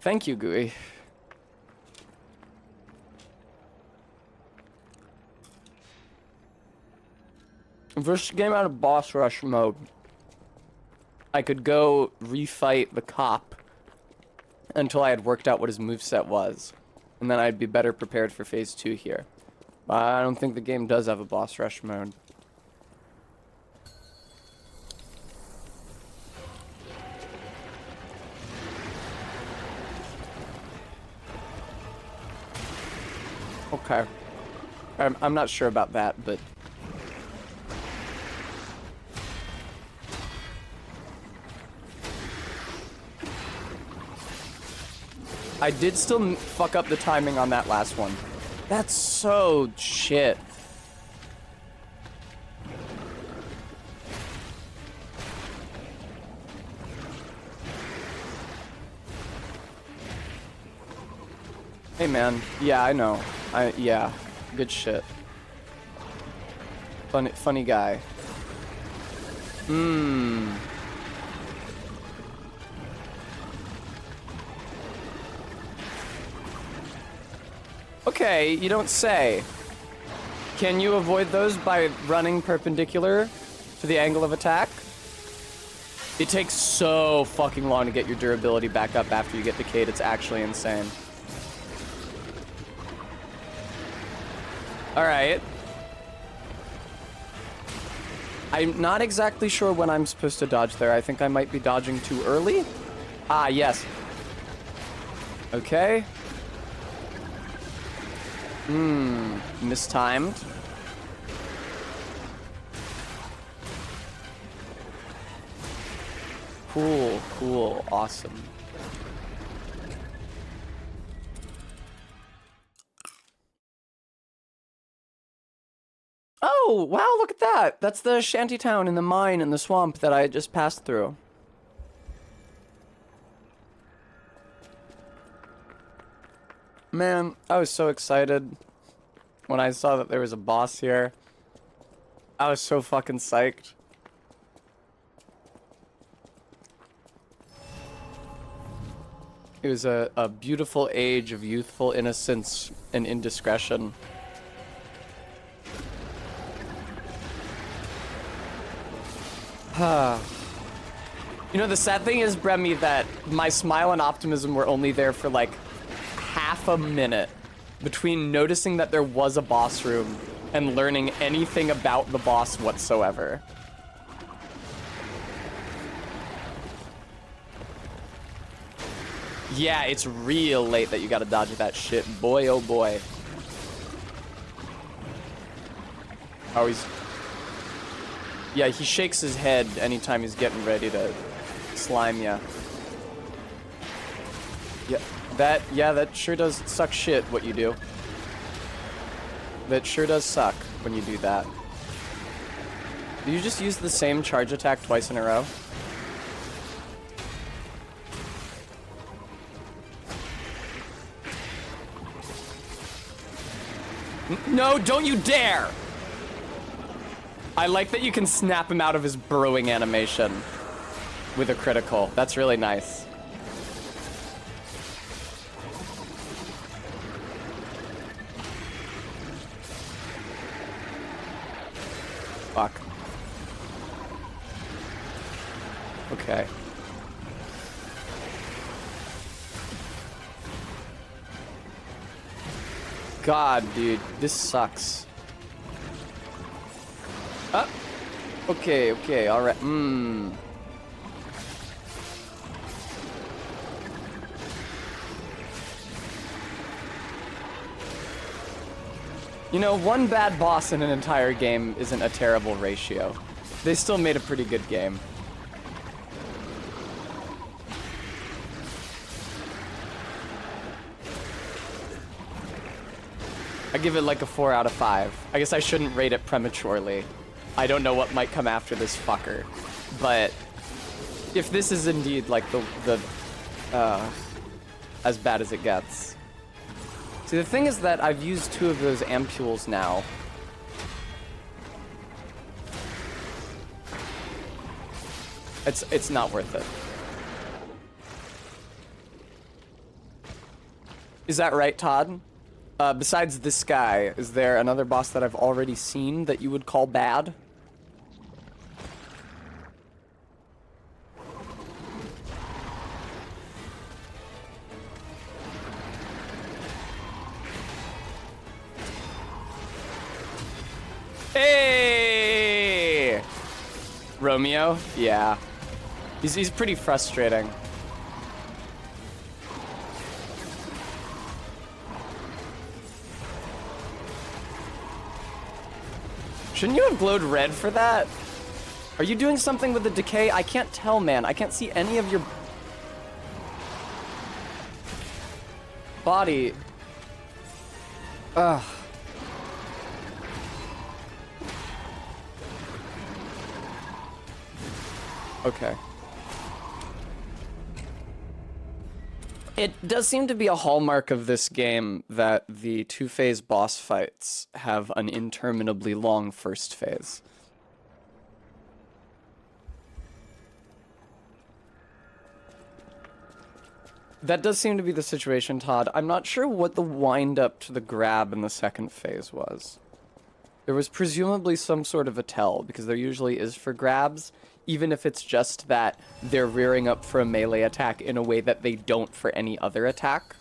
Thank you, Gooey. First game out of boss rush mode, I could go refight the cop until I had worked out what his moveset was, and then I'd be better prepared for phase 2 here. I don't think the game does have a boss rush mode. Okay. I'm not sure about that, but... I did still fuck up the timing on that last one. That's so shit. Hey man, yeah, I know. Yeah, good shit. Funny guy. Okay, you don't say. Can you avoid those by running perpendicular to the angle of attack? It takes so fucking long to get your durability back up after you get decayed. It's actually insane. Alright. I'm not exactly sure when I'm supposed to dodge there. I think I might be dodging too early. Ah, yes. Okay. Mistimed. Cool, awesome. Oh, wow, look at that. That's the shanty town in the mine in the swamp that I just passed through. Man, I was so excited when I saw that there was a boss here. I was so fucking psyched. It was a beautiful age of youthful innocence and indiscretion. You know, the sad thing is, Bremy, that my smile and optimism were only there for like half a minute between noticing that there was a boss room and learning anything about the boss whatsoever. Yeah, it's real late that you gotta dodge that shit. Boy, oh boy. Oh, he's... Yeah, he shakes his head anytime he's getting ready to slime ya. Yeah, that sure does suck shit, what you do. That sure does suck when you do that. Do you just use the same charge attack twice in a row? No, don't you dare! I like that you can snap him out of his burrowing animation with a critical. That's really nice. Fuck. Okay. God, dude, this sucks. Okay, alright. You know, one bad boss in an entire game isn't a terrible ratio. They still made a pretty good game. I give it like a 4 out of 5. I guess I shouldn't rate it prematurely. I don't know what might come after this fucker. But if this is indeed like the as bad as it gets. See, the thing is that I've used 2 of those ampules now. It's not worth it. Is that right, Todd? Besides this guy, is there another boss that I've already seen that you would call bad? Hey! Romeo? Yeah. He's pretty frustrating. Shouldn't you have glowed red for that? Are you doing something with the decay? I can't tell, man. I can't see any of your body. Ugh. Okay. It does seem to be a hallmark of this game that the two-phase boss fights have an interminably long first phase. That does seem to be the situation, Todd. I'm not sure what the wind-up to the grab in the second phase was. There was presumably some sort of a tell, because there usually is for grabs, even if it's just that they're rearing up for a melee attack in a way that they don't for any other attack.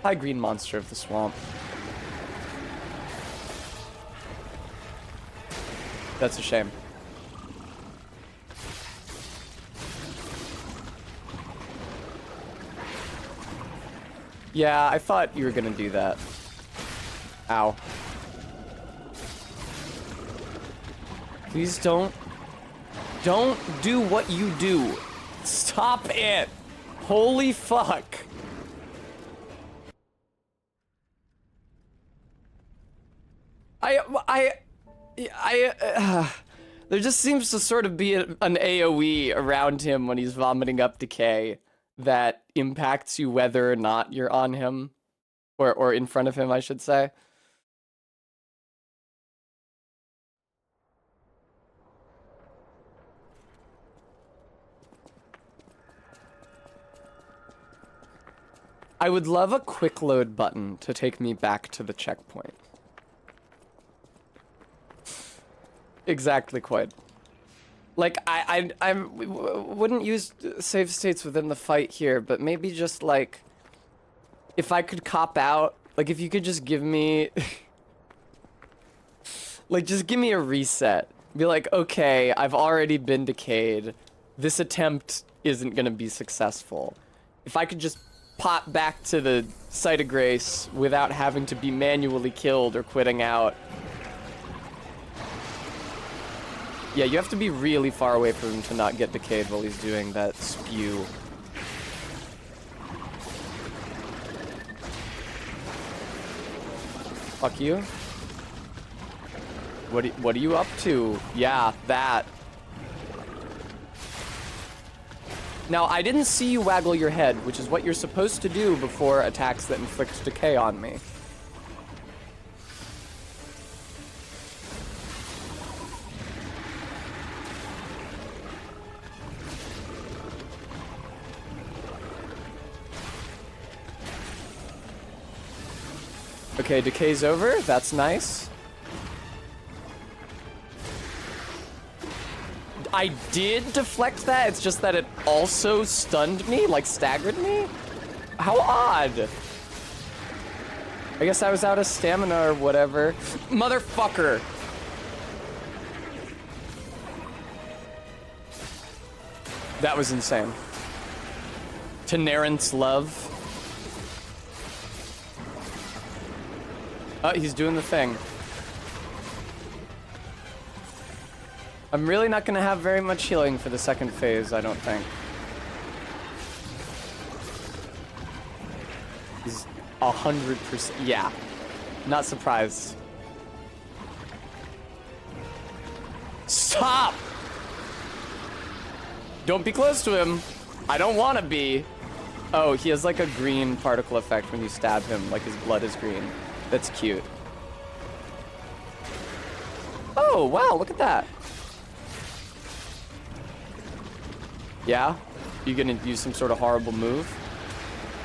Hi, green monster of the swamp. That's a shame. Yeah, I thought you were gonna do that. Ow. Please don't do what you do. Stop it. Holy fuck. There just seems to sort of be an AoE around him when he's vomiting up decay that impacts you whether or not you're on him, or in front of him, I should say. I would love a quick load button to take me back to the checkpoint. Exactly, Quaid. Like, I wouldn't use save states within the fight here, but maybe just, like, if I could cop out, like, if you could just give me, like, just give me a reset. Be like, okay, I've already been decayed. This attempt isn't gonna be successful. If I could just pop back to the site of grace without having to be manually killed or quitting out. Yeah, you have to be really far away from him to not get decayed while he's doing that spew. Fuck you. What are you up to? Yeah, that. Now, I didn't see you waggle your head, which is what you're supposed to do before attacks that inflict decay on me. Okay, decay's over. That's nice. I did deflect that, it's just that it also stunned me, like staggered me? How odd. I guess I was out of stamina or whatever. Motherfucker! That was insane. Tenerant's love. Oh, he's doing the thing. I'm really not gonna have very much healing for the second phase, I don't think. He's 100%, yeah. Not surprised. Stop! Don't be close to him. I don't wanna be. Oh, he has like a green particle effect when you stab him, like his blood is green. That's cute. Oh, wow, look at that. Yeah? You gonna use some sort of horrible move?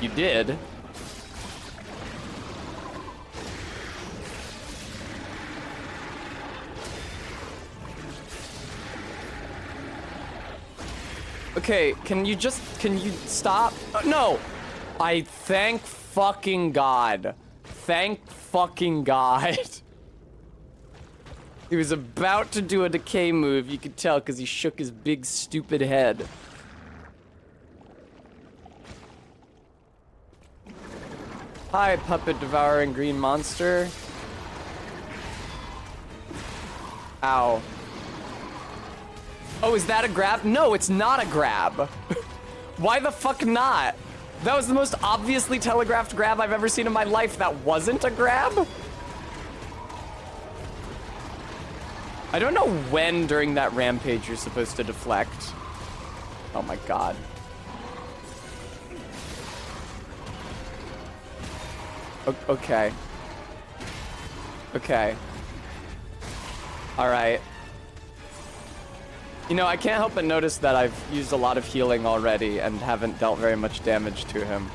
You did. Okay, can you stop? No! I thank fucking God. Thank fucking God. He was about to do a decay move, you could tell, because he shook his big, stupid head. Hi, puppet devouring green monster. Ow. Oh, is that a grab? No, it's not a grab. Why the fuck not? That was the most obviously telegraphed grab I've ever seen in my life. That wasn't a grab? I don't know when during that rampage you're supposed to deflect. Oh my God. Okay. Okay. All right. You know, I can't help but notice that I've used a lot of healing already and haven't dealt very much damage to him.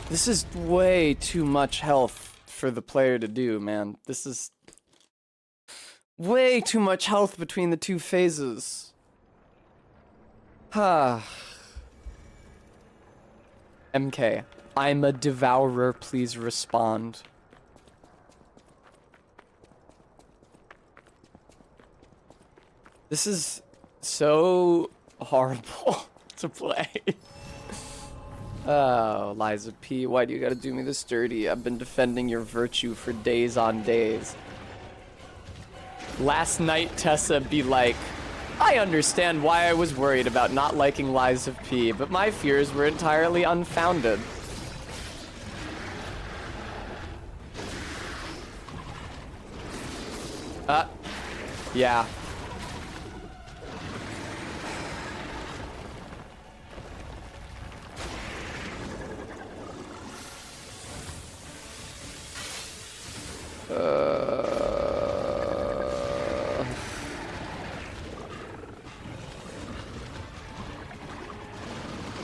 This is way too much health for the player to do, man. This is way too much health between the two phases. MK, I'm a devourer, please respond. This is so horrible to play. Oh, Liza P, why do you gotta do me this dirty? I've been defending your virtue for days on days. Last night, Tessa be like, I understand why I was worried about not liking Liza P, but my fears were entirely unfounded. Yeah.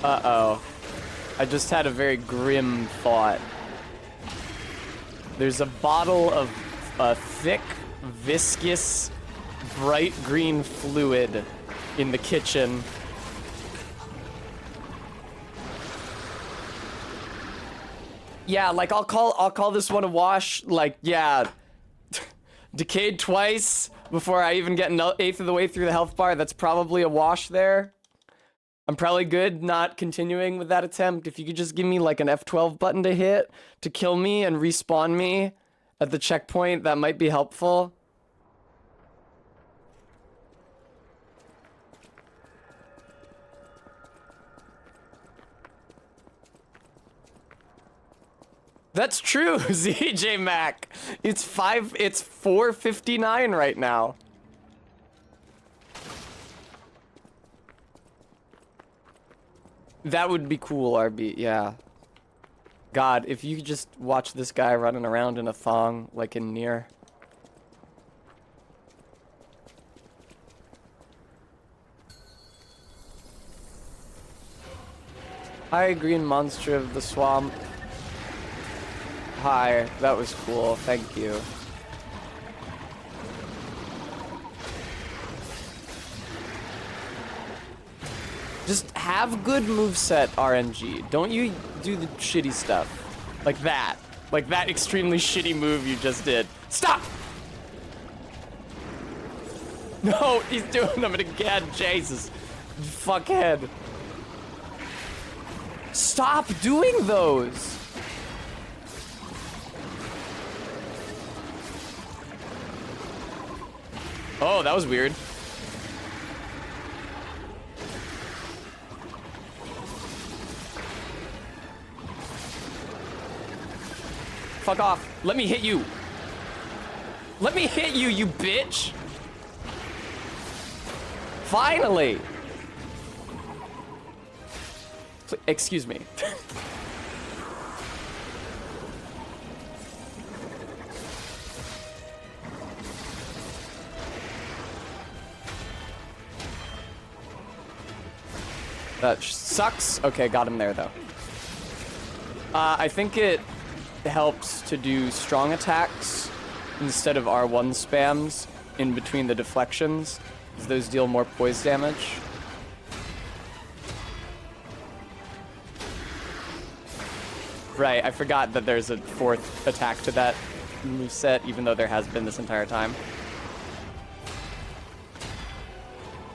Uh-oh. I just had a very grim thought. There's a bottle of a thick, viscous, bright green fluid in the kitchen. Yeah, like I'll call this one a wash. Like, yeah, decayed twice before I even get an eighth of the way through the health bar. That's probably a wash there. I'm probably good not continuing with that attempt. If you could just give me like an F12 button to hit to kill me and respawn me at the checkpoint, that might be helpful. That's true, ZJ Mac. It's 4:59 right now. That would be cool, RB, yeah. God, if you could just watch this guy running around in a thong, like in Nier. Hi, green monster of the swamp. Hi, that was cool, thank you. Just have good moveset RNG. Don't you do the shitty stuff. Like that. Like that extremely shitty move you just did. Stop! No, he's doing them again, Jesus. Fuckhead. Stop doing those! Oh, that was weird. Fuck off. Let me hit you. Let me hit you, you bitch. Finally. Excuse me. That sucks. Okay, got him there, though. I think it helps to do strong attacks instead of R1 spams in between the deflections. 'cause those deal more poise damage. Right, I forgot that there's a 4th attack to that moveset, even though there has been this entire time.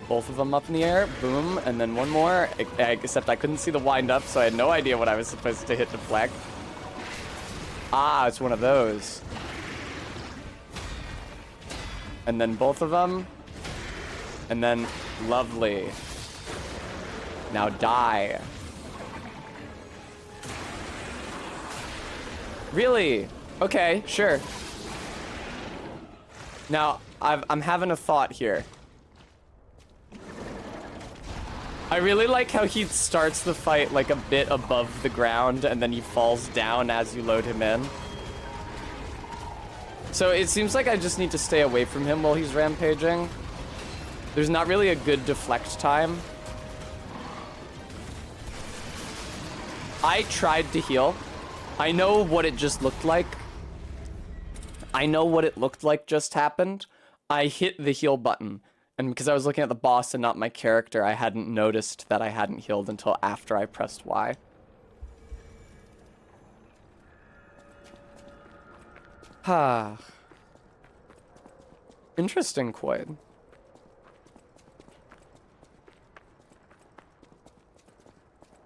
Both of them up in the air, boom, and then one more, except I couldn't see the wind up, so I had no idea what I was supposed to hit deflect. Ah, it's one of those. And then both of them, and then lovely. Now die. Really? Okay, sure. Now, I'm having a thought here. I really like how he starts the fight like a bit above the ground and then he falls down as you load him in. So it seems like I just need to stay away from him while he's rampaging. There's not really a good deflect time. I tried to heal. I know what it just looked like. I know what it looked like just happened. I hit the heal button. And because I was looking at the boss and not my character, I hadn't noticed that I hadn't healed until after I pressed Y. Ha. Interesting, Quaid.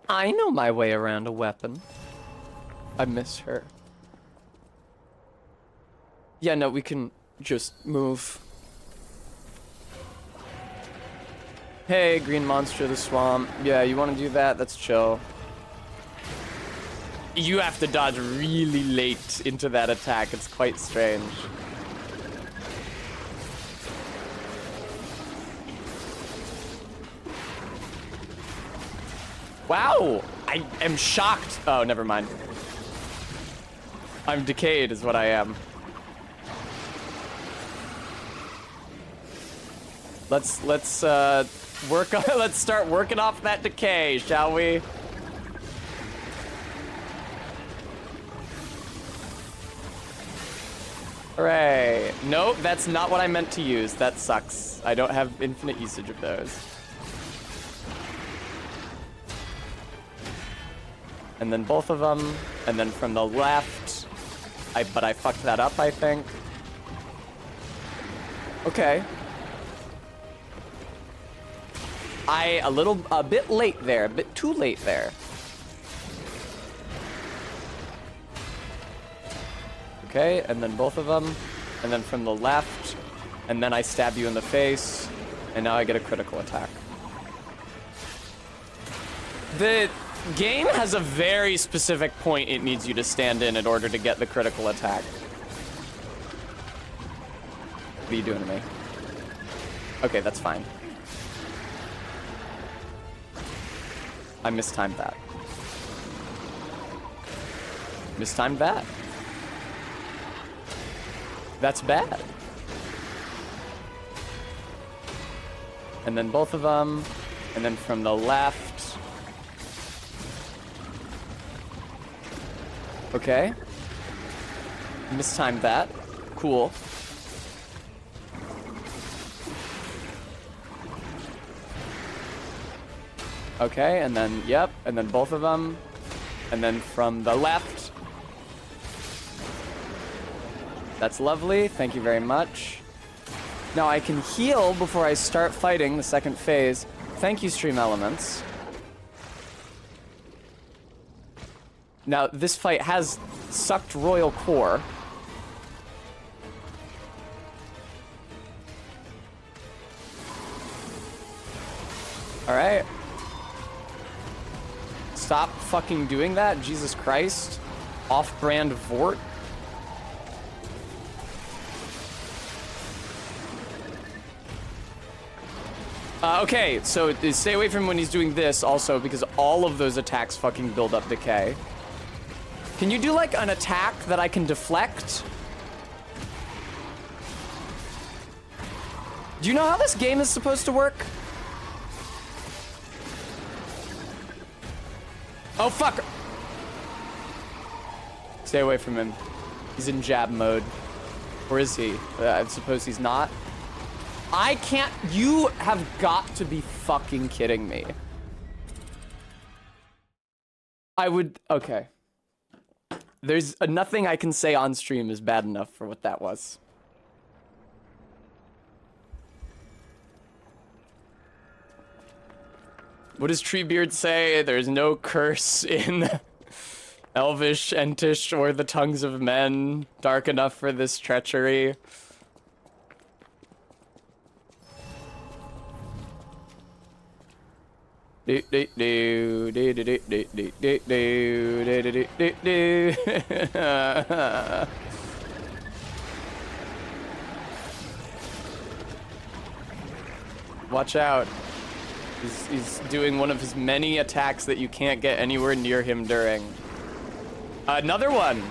I know my way around a weapon. I miss her. Yeah, no, we can just move. Hey, green monster of the swamp. Yeah, you want to do that? That's chill. You have to dodge really late into that attack. It's quite strange. Wow! I am shocked. Oh, never mind. I'm decayed is what I am. Let's work on, let's start working off that decay, shall we? Hooray. Nope, that's not what I meant to use. That sucks. I don't have infinite usage of those. And then both of them, and then from the left. But I fucked that up, I think. Okay. A bit late there, a bit too late there. Okay, and then both of them, and then from the left, and then I stab you in the face, and now I get a critical attack. The game has a very specific point it needs you to stand in order to get the critical attack. What are you doing to me? Okay, that's fine. I mistimed that. Mistimed that. That's bad. And then both of them. And then from the left. Okay. Mistimed that. Cool. Okay, and then, yep, and then both of them. And then from the left. That's lovely, thank you very much. Now I can heal before I start fighting the second phase. Thank you, Stream Elements. Now, this fight has sucked Royal Core. Alright. Stop fucking doing that, Jesus Christ. Off-brand Vort. Okay, so stay away from when he's doing this also, because all of those attacks fucking build up decay. Can you do like an attack that I can deflect? Do you know how this game is supposed to work? Oh, fuck! Stay away from him. He's in jab mode. Or is he? I suppose he's not. I can't. You have got to be fucking kidding me. I would. Okay. There's nothing I can say on stream is bad enough for what that was. What does Treebeard say? There's no curse in Elvish, Entish, or the tongues of men dark enough for this treachery. Do do do do do do do do do do do do do. Watch out. He's doing one of his many attacks that you can't get anywhere near him during. Another one.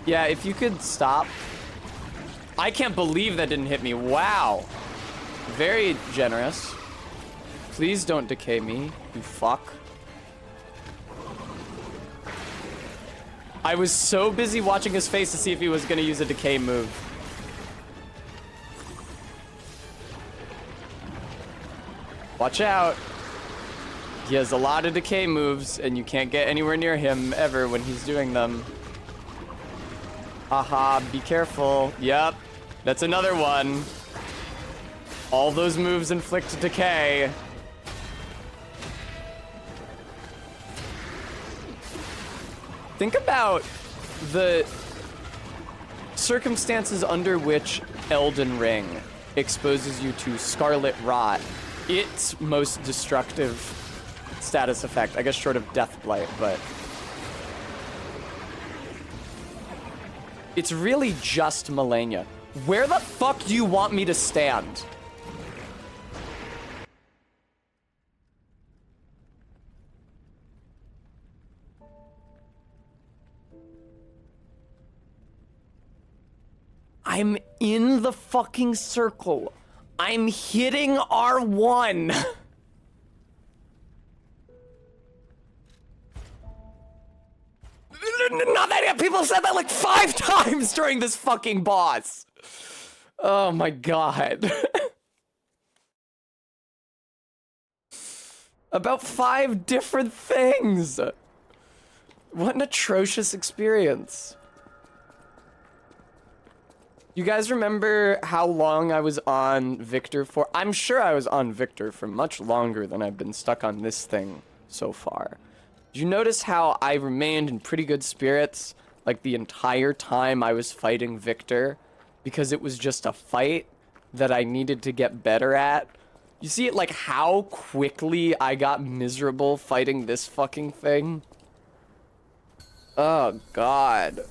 Yeah, if you could stop. I can't believe that didn't hit me. Wow. Very generous. Please don't decay me, you fuck. I was so busy watching his face to see if he was gonna use a decay move. Watch out. He has a lot of decay moves, and you can't get anywhere near him ever when he's doing them. Haha, be careful. Yep, that's another one. All those moves inflict decay. Think about the circumstances under which Elden Ring exposes you to Scarlet Rot, its most destructive status effect. I guess short of Deathblight, but it's really just Malenia. Where the fuck do you want me to stand? I'm in the fucking circle. I'm hitting R1. Not that people said that like 5 times during this fucking boss. Oh my god. About 5 different things. What an atrocious experience. You guys remember how long I was on Victor for? I'm sure I was on Victor for much longer than I've been stuck on this thing so far. Did you notice how I remained in pretty good spirits like the entire time I was fighting Victor? Because it was just a fight that I needed to get better at. You see it like how quickly I got miserable fighting this fucking thing? Oh god.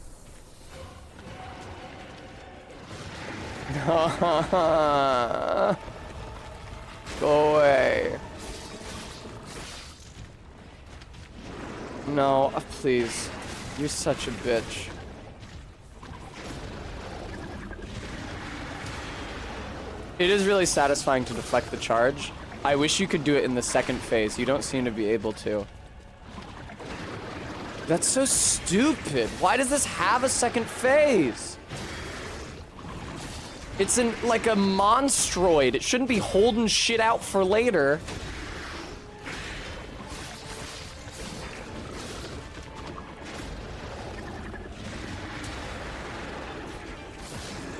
Go away. No, please. You're such a bitch. It is really satisfying to deflect the charge. I wish you could do it in the second phase. You don't seem to be able to. That's so stupid. Why does this have a second phase? It's like a monstroid. It shouldn't be holding shit out for later.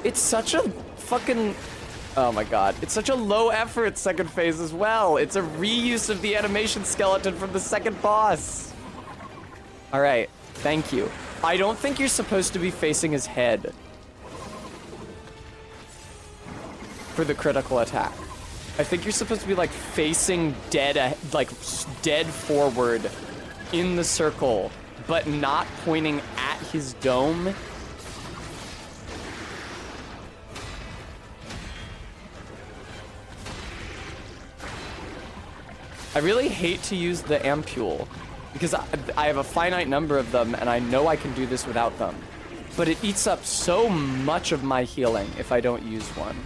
It's such a fucking... Oh my god. It's such a low effort second phase as well. It's a reuse of the animation skeleton from the second boss. Alright, thank you. I don't think you're supposed to be facing his head for the critical attack. I think you're supposed to be like facing dead, like dead forward in the circle, but not pointing at his dome. I really hate to use the ampule because I have a finite number of them and I know I can do this without them. But it eats up so much of my healing if I don't use one.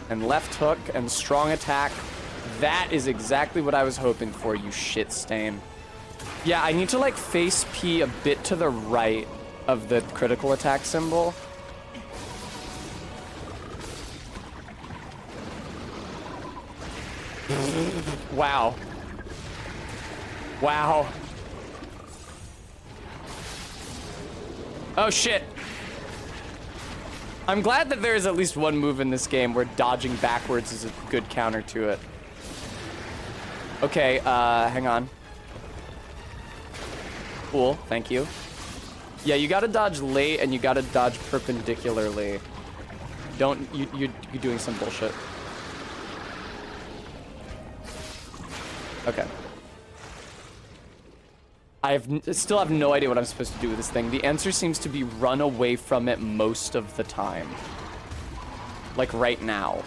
And left hook and strong attack That is exactly what I was hoping for, you shit stain. Yeah, I need to like face P a bit to the right of the critical attack symbol. Wow. Wow. Oh shit. I'm glad that there is at least one move in this game where dodging backwards is a good counter to it. Okay, hang on. Cool, thank you. Yeah, you gotta dodge late and you gotta dodge perpendicularly. Don't, you're doing some bullshit. Okay. I still have no idea what I'm supposed to do with this thing. The answer seems to be run away from it most of the time. Like right now.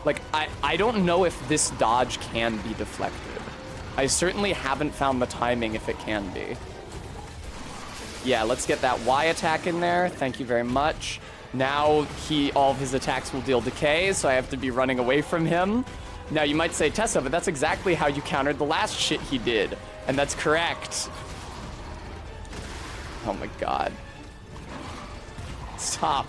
Like, I don't know if this dodge can be deflected. I certainly haven't found the timing if it can be. Yeah, let's get that Y attack in there. Thank you very much. Now all of his attacks will deal decay, so I have to be running away from him. Now you might say, Tessa, but that's exactly how you countered the last shit he did. And that's correct. Oh my god. Stop.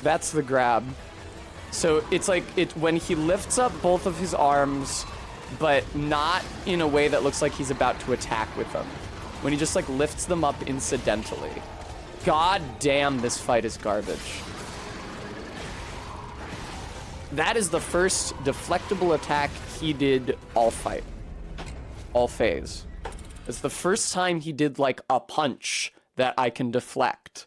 That's the grab. So it's like when he lifts up both of his arms, but not in a way that looks like he's about to attack with them. When he just like lifts them up incidentally. God damn, this fight is garbage. That is the first deflectable attack he did all fight. All phase. It's the first time he did like a punch that I can deflect.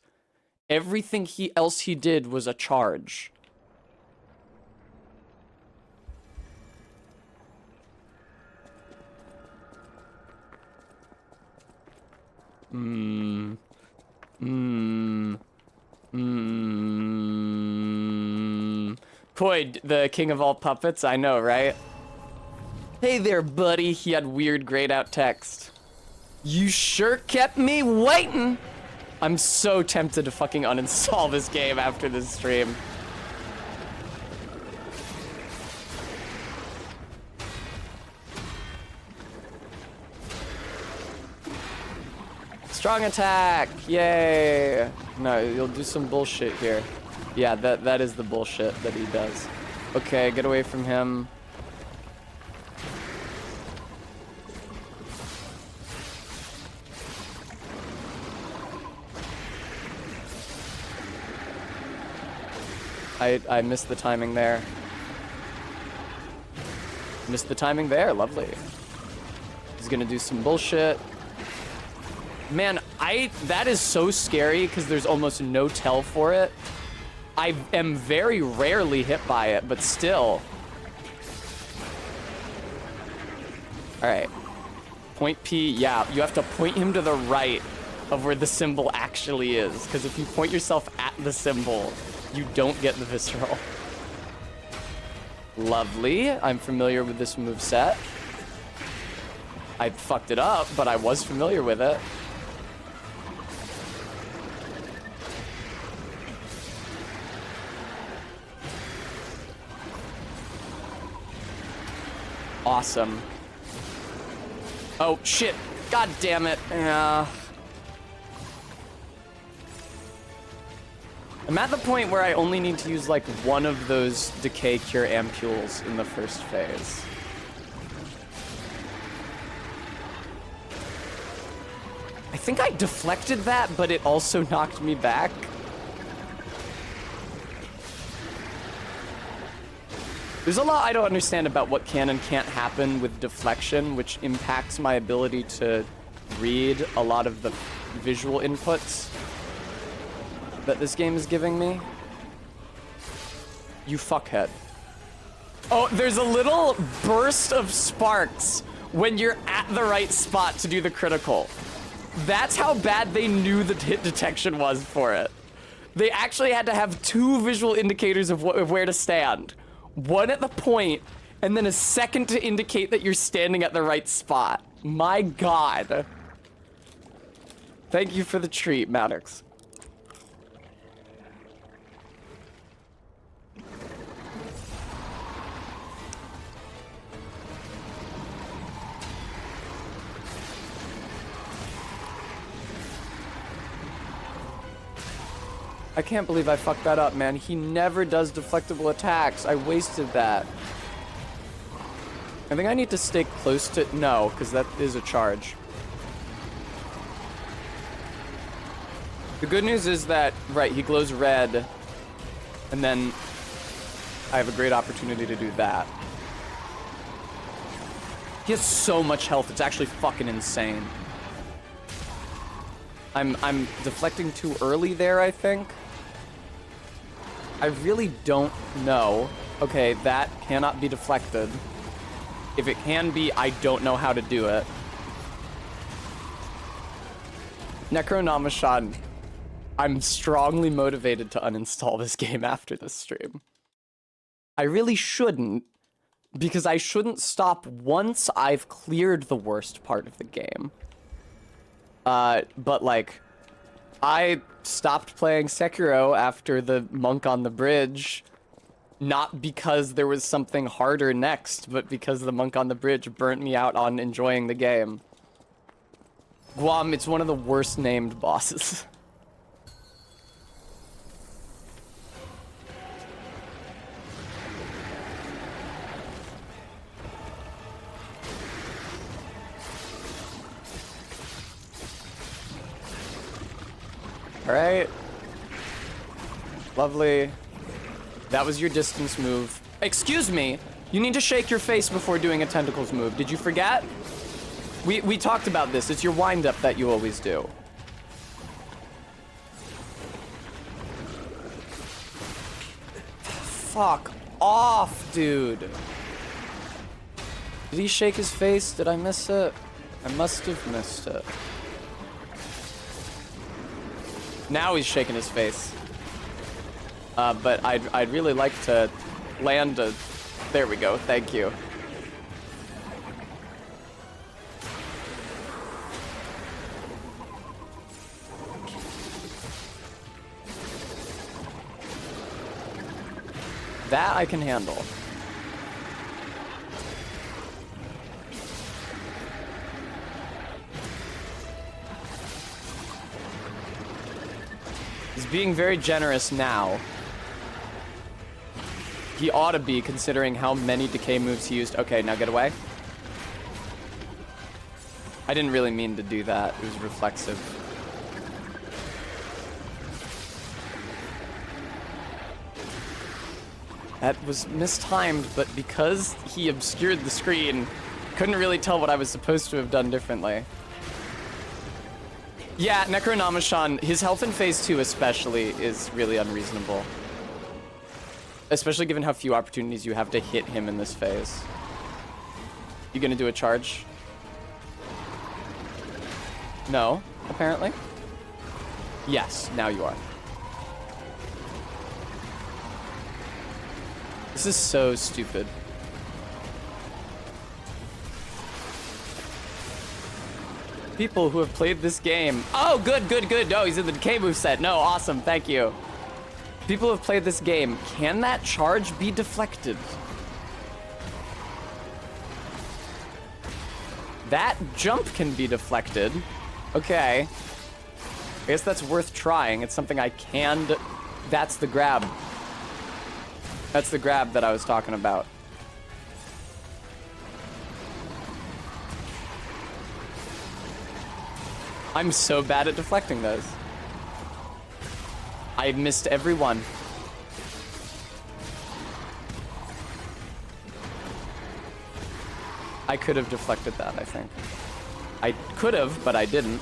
Everything else he did was a charge. Koid, the king of all puppets, I know, right? Hey there, buddy. He had weird grayed out text. You sure kept me waiting. I'm so tempted to fucking uninstall this game after this stream. Strong attack! Yay! No, you'll do some bullshit here. Yeah, that is the bullshit that he does. Okay, get away from him. I missed the timing there. Missed the timing there, lovely. He's gonna do some bullshit. Man, that is so scary because there's almost no tell for it. I am very rarely hit by it, but still. All right. Point P, yeah, you have to point him to the right of where the symbol actually is, because if you point yourself at the symbol, you don't get the visceral. Lovely. I'm familiar with this moveset. I fucked it up, but I was familiar with it. Awesome. Oh, shit. God damn it. I'm at the point where I only need to use like one of those decay cure ampules in the first phase. I think I deflected that, but it also knocked me back. There's a lot I don't understand about what can and can't happen with deflection, which impacts my ability to read a lot of the visual inputs that this game is giving me. You fuckhead. Oh, there's a little burst of sparks when you're at the right spot to do the critical. That's how bad they knew the hit detection was for it. They actually had to have two visual indicators of where to stand. One at the point, and then a second to indicate that you're standing at the right spot. My god. Thank you for the treat, Maddox. I can't believe I fucked that up, man. He never does deflectable attacks. I wasted that. I think I need to stay close to... No, because that is a charge. The good news is that, right, he glows red, and then I have a great opportunity to do that. He has so much health, it's actually fucking insane. I'm deflecting too early there, I think. I really don't know. Okay, that cannot be deflected. If it can be, I don't know how to do it. Necronomicon, I'm strongly motivated to uninstall this game after this stream. I really shouldn't, because I shouldn't stop once I've cleared the worst part of the game. But like, I stopped playing Sekiro after the monk on the bridge, not because there was something harder next, but because the monk on the bridge burnt me out on enjoying the game. Guam, it's one of the worst named bosses. All right. Lovely. That was your distance move. Excuse me. You need to shake your face before doing a tentacles move. Did you forget? We talked about this. It's your wind-up that you always do. Fuck off, dude. Did he shake his face? Did I miss it? I must have missed it. Now he's shaking his face. But I'd really like to land a... There we go, thank you. That I can handle. He's being very generous now. He ought to be, considering how many decay moves he used. Okay, now get away. I didn't really mean to do that. It was reflexive. That was mistimed, but because he obscured the screen, couldn't really tell what I was supposed to have done differently. Yeah, Necronomicon, his health in phase 2 especially is really unreasonable. Especially given how few opportunities you have to hit him in this phase. You gonna do a charge? No, apparently. Yes, now you are. This is so stupid. People who have played this game. Oh, good, good, good. No, he's in the decay moveset. No, awesome, thank you. People who have played this game, can that charge be deflected? That jump can be deflected. Okay. I guess that's worth trying. It's something I can... That's the grab. That's the grab that I was talking about. I'm so bad at deflecting those. I missed every one. I could have deflected that, I think. I could have, but I didn't.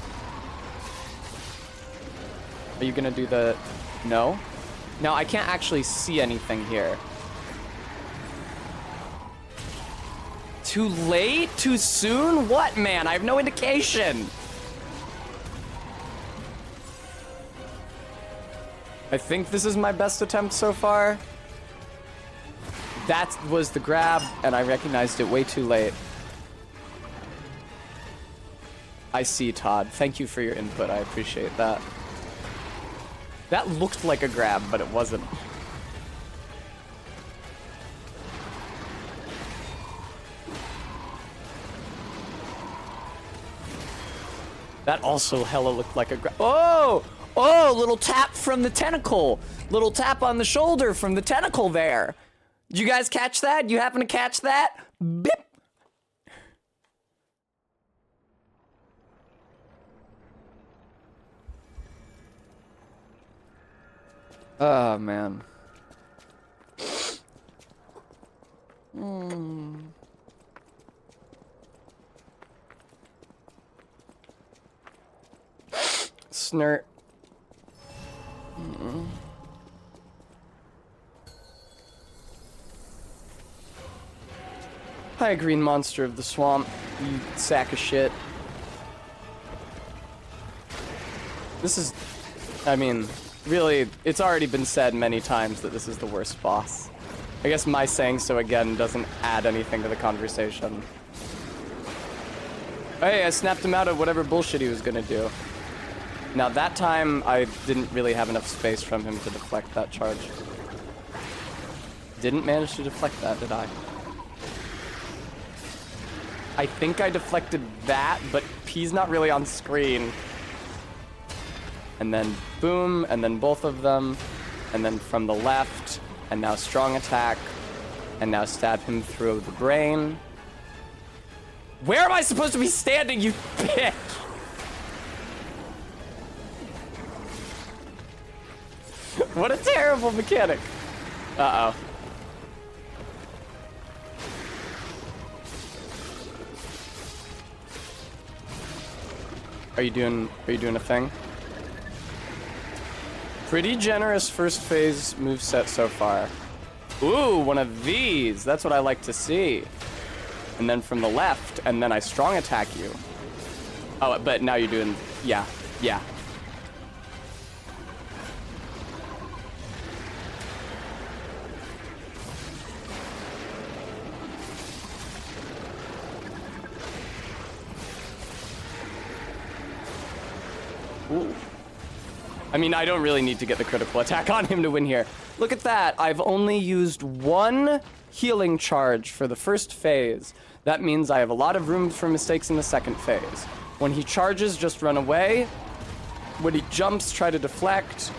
Are you gonna do the... No? No, I can't actually see anything here. Too late? Too soon? What, man? I have no indication. I think this is my best attempt so far. That was the grab, and I recognized it way too late. I see, Todd. Thank you for your input. I appreciate that. That looked like a grab, but it wasn't. That also hella looked like a grab. Oh! Oh, little tap from the tentacle. Little tap on the shoulder from the tentacle there. Did you guys catch that? You happen to catch that? Bip! Oh, man. Snert. Hi, green monster of the swamp, you sack of shit. This is, I mean, really, it's already been said many times that this is the worst boss. I guess my saying so again doesn't add anything to the conversation. Hey, I snapped him out of whatever bullshit he was gonna do. Now that time, I didn't really have enough space from him to deflect that charge. Didn't manage to deflect that, did I? I think I deflected that, but P's not really on screen. And then boom, and then both of them, and then from the left, and now strong attack, and now stab him through the brain. Where am I supposed to be standing, you bitch? What a terrible mechanic. Uh-oh. Are you doing a thing? Pretty generous first phase moveset so far. Ooh, one of these. That's what I like to see. And then from the left, and then I strong attack you. Oh, but now you're doing, yeah. Ooh. I mean, I don't really need to get the critical attack on him to win here. Look at that. I've only used one healing charge for the first phase. That means I have a lot of room for mistakes in the second phase. When he charges, just run away. When he jumps, try to deflect.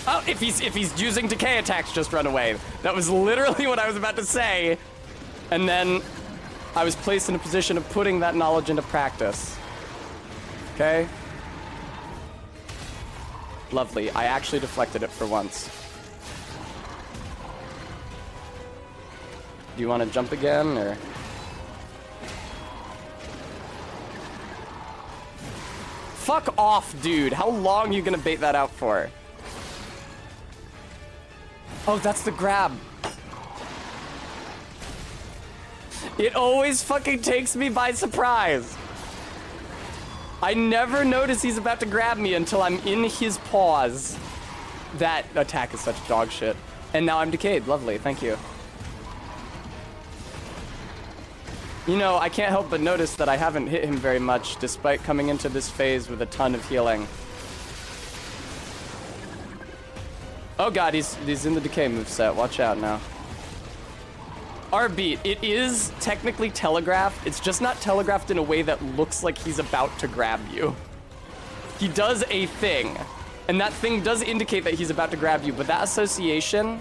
Oh, if he's using decay attacks, just run away. That was literally what I was about to say. And then I was placed in a position of putting that knowledge into practice. Okay? Lovely. I actually deflected it for once. Do you want to jump again, or? Fuck off, dude. How long are you gonna bait that out for? Oh, that's the grab. It always fucking takes me by surprise. I never notice he's about to grab me until I'm in his paws. That attack is such dog shit. And now I'm decayed. Lovely. Thank you. You know, I can't help but notice that I haven't hit him very much, despite coming into this phase with a ton of healing. Oh god, he's in the decay moveset. Watch out now. R-beat, it is technically telegraphed. It's just not telegraphed in a way that looks like he's about to grab you. He does a thing, and that thing does indicate that he's about to grab you, but that association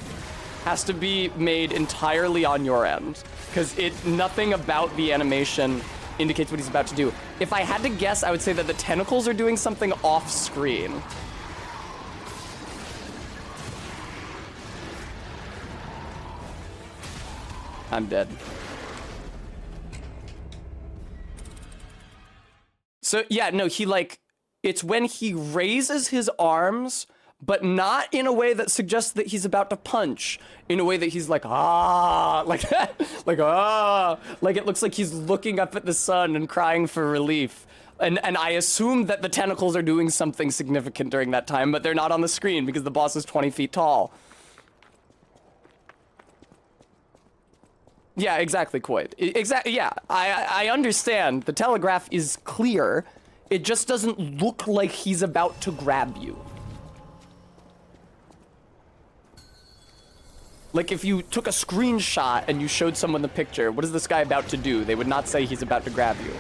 has to be made entirely on your end, because nothing about the animation indicates what he's about to do. If I had to guess, I would say that the tentacles are doing something off screen. I'm dead. So yeah, no, it's when he raises his arms, but not in a way that suggests that he's about to punch. In a way that he's like, ah, like that, like, ah, like it looks like he's looking up at the sun and crying for relief. And I assume that the tentacles are doing something significant during that time, but they're not on the screen because the boss is 20 feet tall. Yeah, exactly, Quoid. Exactly, yeah. I understand. The telegraph is clear. It just doesn't look like he's about to grab you. Like if you took a screenshot and you showed someone the picture, what is this guy about to do? They would not say he's about to grab you.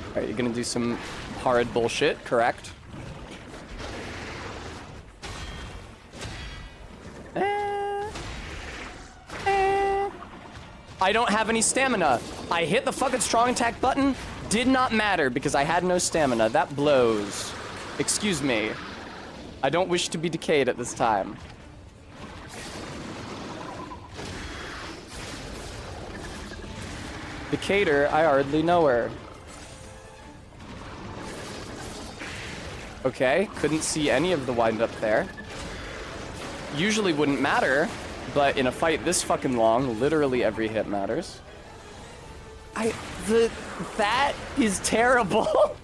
All right, you're gonna do some horrid bullshit, correct? I don't have any stamina. I hit the fucking strong attack button. Did not matter because I had no stamina. That blows. Excuse me. I don't wish to be decayed at this time. Decatur, I hardly know her. Okay, couldn't see any of the wind-up there. Usually wouldn't matter, but in a fight this fucking long, literally every hit matters. That is terrible.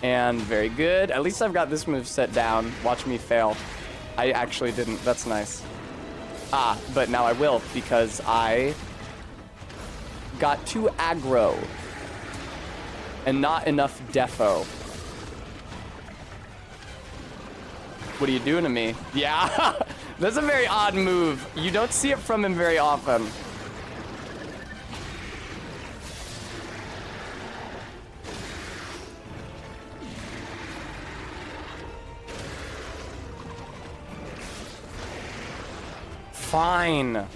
And very good. At least I've got this move set down. Watch me fail. I actually didn't. That's nice. But now I will because I got too aggro and not enough defo. What are you doing to me? Yeah, that's a very odd move. You don't see it from him very often. Fine.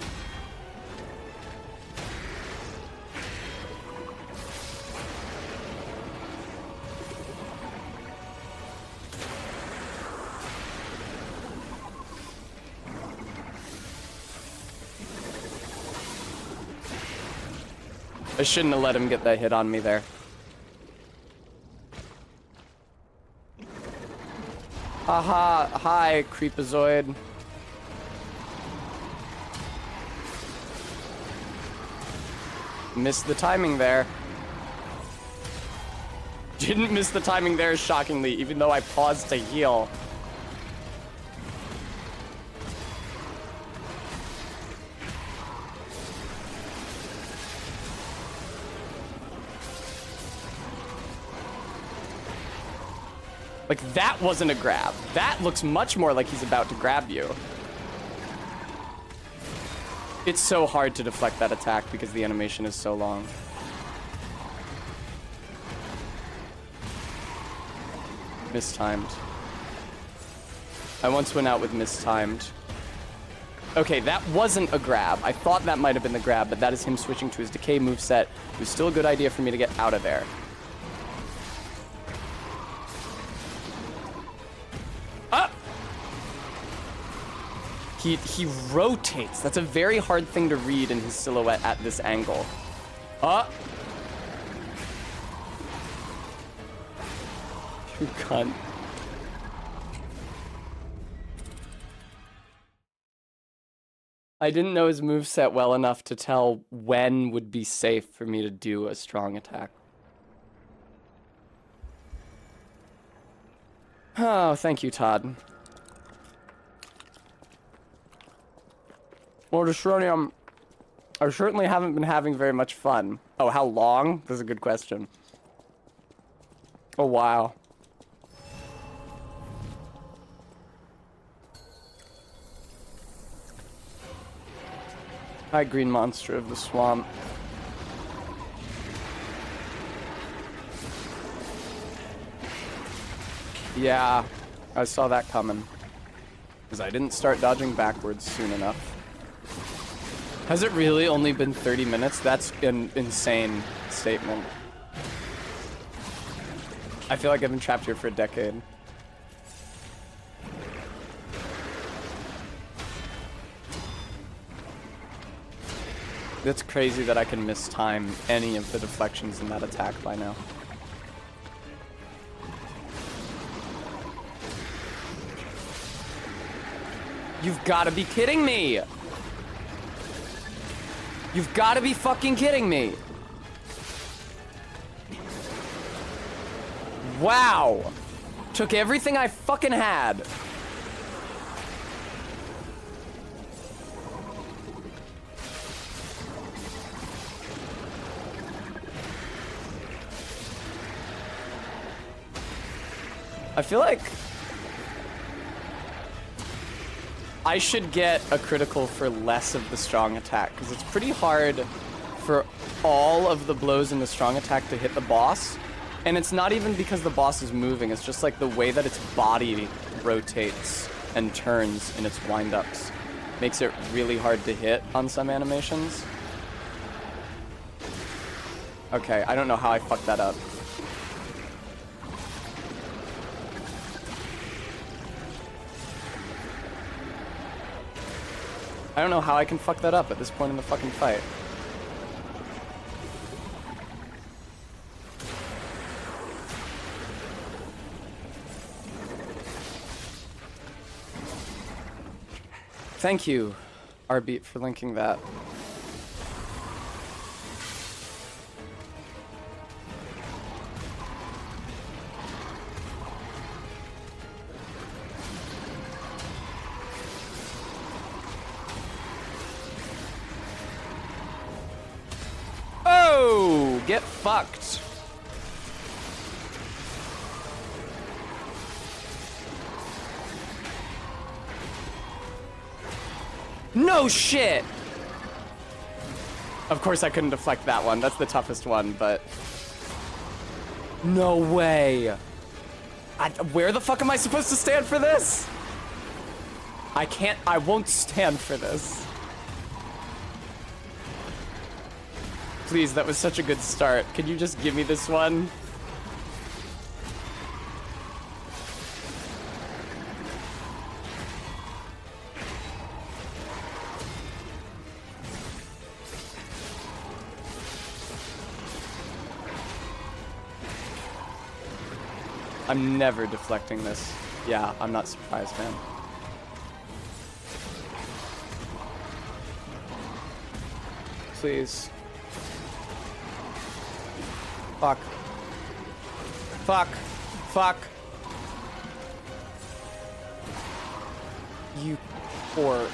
I shouldn't have let him get that hit on me there. Haha, hi, Creepazoid. Missed the timing there. Didn't miss the timing there, shockingly, even though I paused to heal. Like, that wasn't a grab. That looks much more like he's about to grab you. It's so hard to deflect that attack because the animation is so long. Mistimed. I once went out with mistimed. Okay, that wasn't a grab. I thought that might have been the grab, but that is him switching to his decay moveset. It was still a good idea for me to get out of there. He rotates. That's a very hard thing to read in his silhouette at this angle. You cunt. I didn't know his moveset well enough to tell when would be safe for me to do a strong attack. Oh, thank you, Todd. Well, Destronium, I certainly haven't been having very much fun. Oh, how long? That's a good question. Oh, wow. Hi, green monster of the swamp. Yeah, I saw that coming. Because I didn't start dodging backwards soon enough. Has it really only been 30 minutes? That's an insane statement. I feel like I've been trapped here for a decade. It's crazy that I can mistime any of the deflections in that attack by now. You've got to be kidding me! You've got to be fucking kidding me! Wow! Took everything I fucking had. I feel like I should get a critical for less of the strong attack, because it's pretty hard for all of the blows in the strong attack to hit the boss. And it's not even because the boss is moving, it's just like the way that its body rotates and turns in its wind-ups makes it really hard to hit on some animations. Okay, I don't know how I fucked that up. I don't know how I can fuck that up at this point in the fucking fight. Thank you, Arbeat, for linking that. Oh, get fucked. No shit! Of course I couldn't deflect that one. That's the toughest one, but... No way! Where the fuck am I supposed to stand for this? I won't stand for this. Please, that was such a good start. Can you just give me this one? I'm never deflecting this. Yeah, I'm not surprised, man. Please. Fuck. Fuck. Fuck. You poor...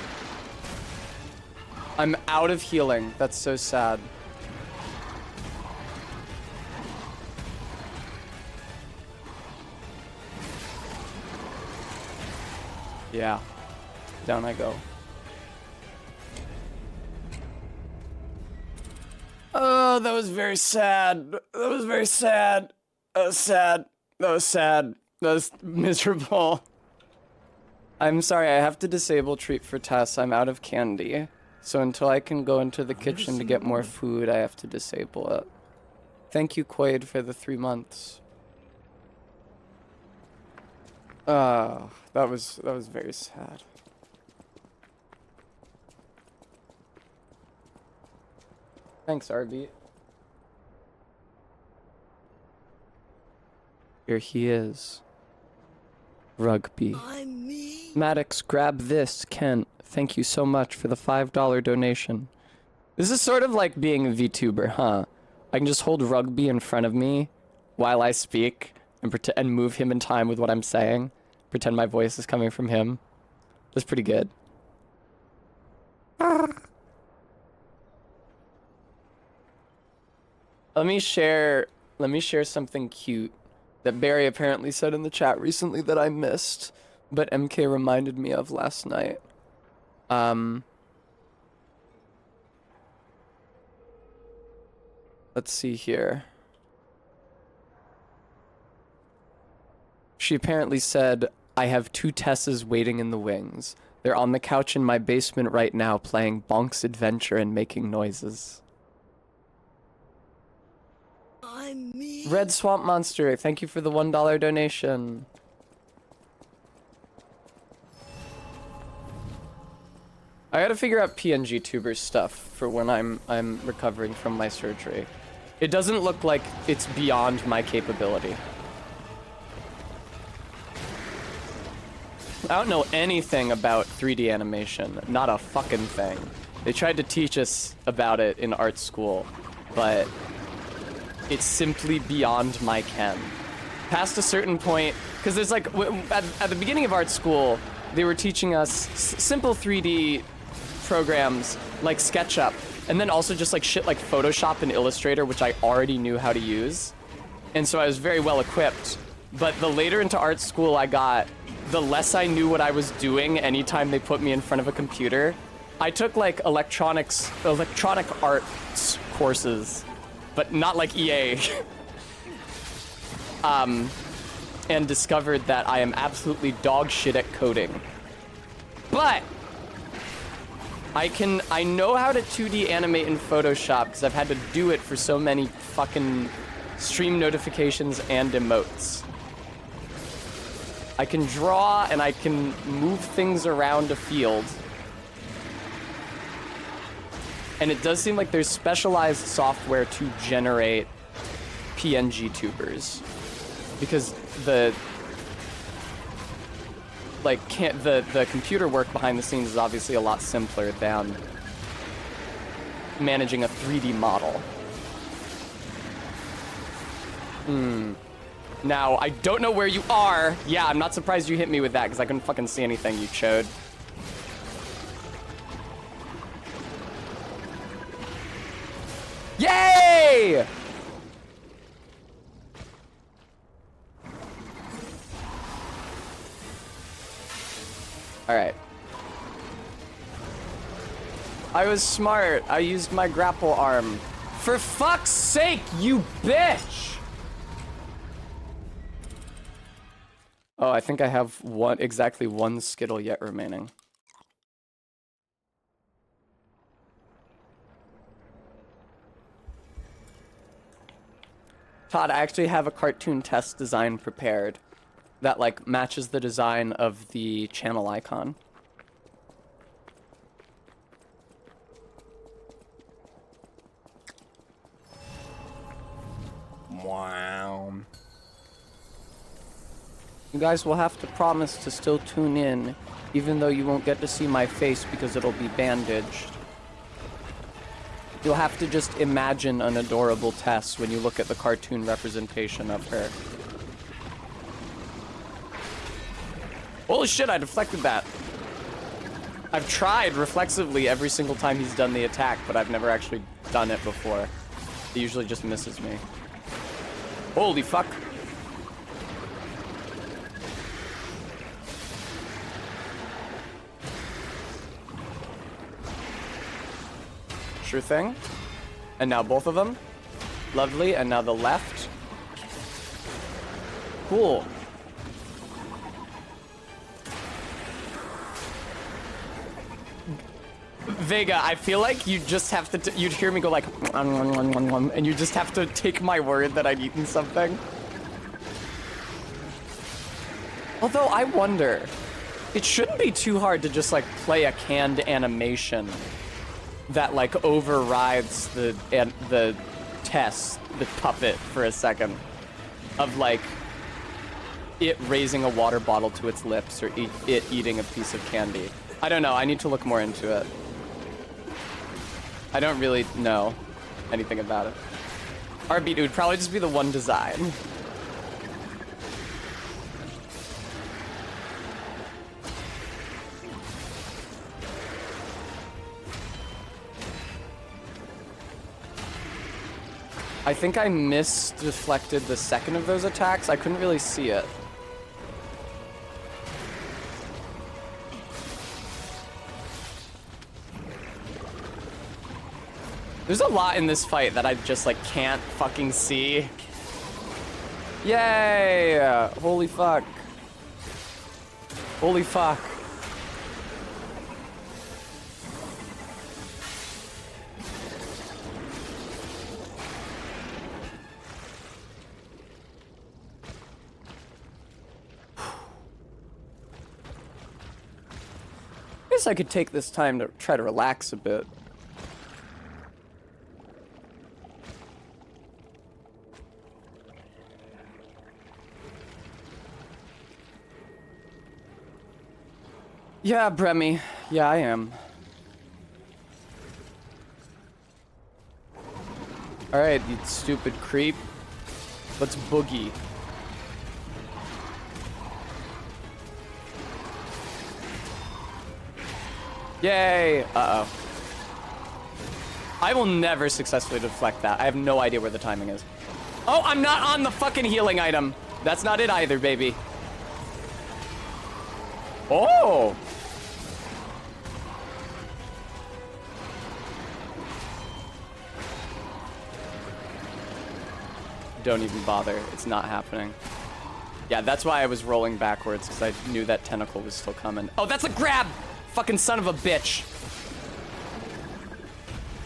I'm out of healing. That's so sad. Yeah. Down I go. Oh, that was very sad. That was very sad. That was sad. That was sad. That was miserable. I'm sorry, I have to disable treat for Tess. I'm out of candy. So until I can go into the kitchen to get more food, I have to disable it. Thank you, Quaid, for the 3 months. That was very sad. Thanks, Arby. Here he is. Rugby. Maddox, grab this. Kent, thank you so much for the $5 donation. This is sort of like being a VTuber, huh? I can just hold Rugby in front of me while I speak and move him in time with what I'm saying. Pretend my voice is coming from him. That's pretty good. Let me share something cute that Barry apparently said in the chat recently that I missed, but MK reminded me of last night. Let's see here. She apparently said, I have 2 Tessas waiting in the wings. They're on the couch in my basement right now playing Bonk's Adventure and making noises. Red Swamp Monster, thank you for the $1 donation. I gotta figure out PNG Tuber stuff for when I'm recovering from my surgery. It doesn't look like it's beyond my capability. I don't know anything about 3D animation, not a fucking thing. They tried to teach us about it in art school, but it's simply beyond my ken. past a certain point, because there's like, at the beginning of art school, they were teaching us simple 3D programs like SketchUp, and then also just like shit like Photoshop and Illustrator, which I already knew how to use. And so I was very well equipped. But the later into art school I got, the less I knew what I was doing anytime they put me in front of a computer. I took like electronic arts courses, but not like EA. And discovered that I am absolutely dog shit at coding. But I know how to 2D animate in Photoshop because I've had to do it for so many fucking stream notifications and emotes. I can draw and I can move things around a field. And it does seem like there's specialized software to generate PNG tubers. Because the computer work behind the scenes is obviously a lot simpler than managing a 3D model. Now, I don't know where you are. Yeah, I'm not surprised you hit me with that because I couldn't fucking see anything, you chode. Yay! All right. I was smart. I used my grapple arm. For fuck's sake, you bitch! Oh, I think I have exactly one Skittle yet remaining. Todd, I actually have a cartoon test design prepared that like matches the design of the channel icon. Wow. You guys will have to promise to still tune in, even though you won't get to see my face because it'll be bandaged. You'll have to just imagine an adorable Tess when you look at the cartoon representation of her. Holy shit, I deflected that. I've tried reflexively every single time he's done the attack, but I've never actually done it before. He usually just misses me. Holy fuck. Sure thing. And now both of them. Lovely. And now the left. Cool. Vega, I feel like you just have to, you'd hear me go like, and you just have to take my word that I'd eaten something. Although I wonder, it shouldn't be too hard to just like play a canned animation that like overrides the test, the puppet for a second of like it raising a water bottle to its lips or it eating a piece of candy. I don't know, I need to look more into it. I don't really know anything about it. Heartbeat, it would probably just be the one design. I think I misdeflected the second of those attacks. I couldn't really see it. There's a lot in this fight that I just like can't fucking see. Yay! Holy fuck. Holy fuck. I guess I could take this time to try to relax a bit. Yeah, Bremy. Yeah, I am. Alright, you stupid creep. Let's boogie. Yay! Uh-oh. I will never successfully deflect that. I have no idea where the timing is. Oh, I'm not on the fucking healing item. That's not it either, baby. Oh! Don't even bother. It's not happening. Yeah, that's why I was rolling backwards, because I knew that tentacle was still coming. Oh, that's a grab! Fucking son of a bitch.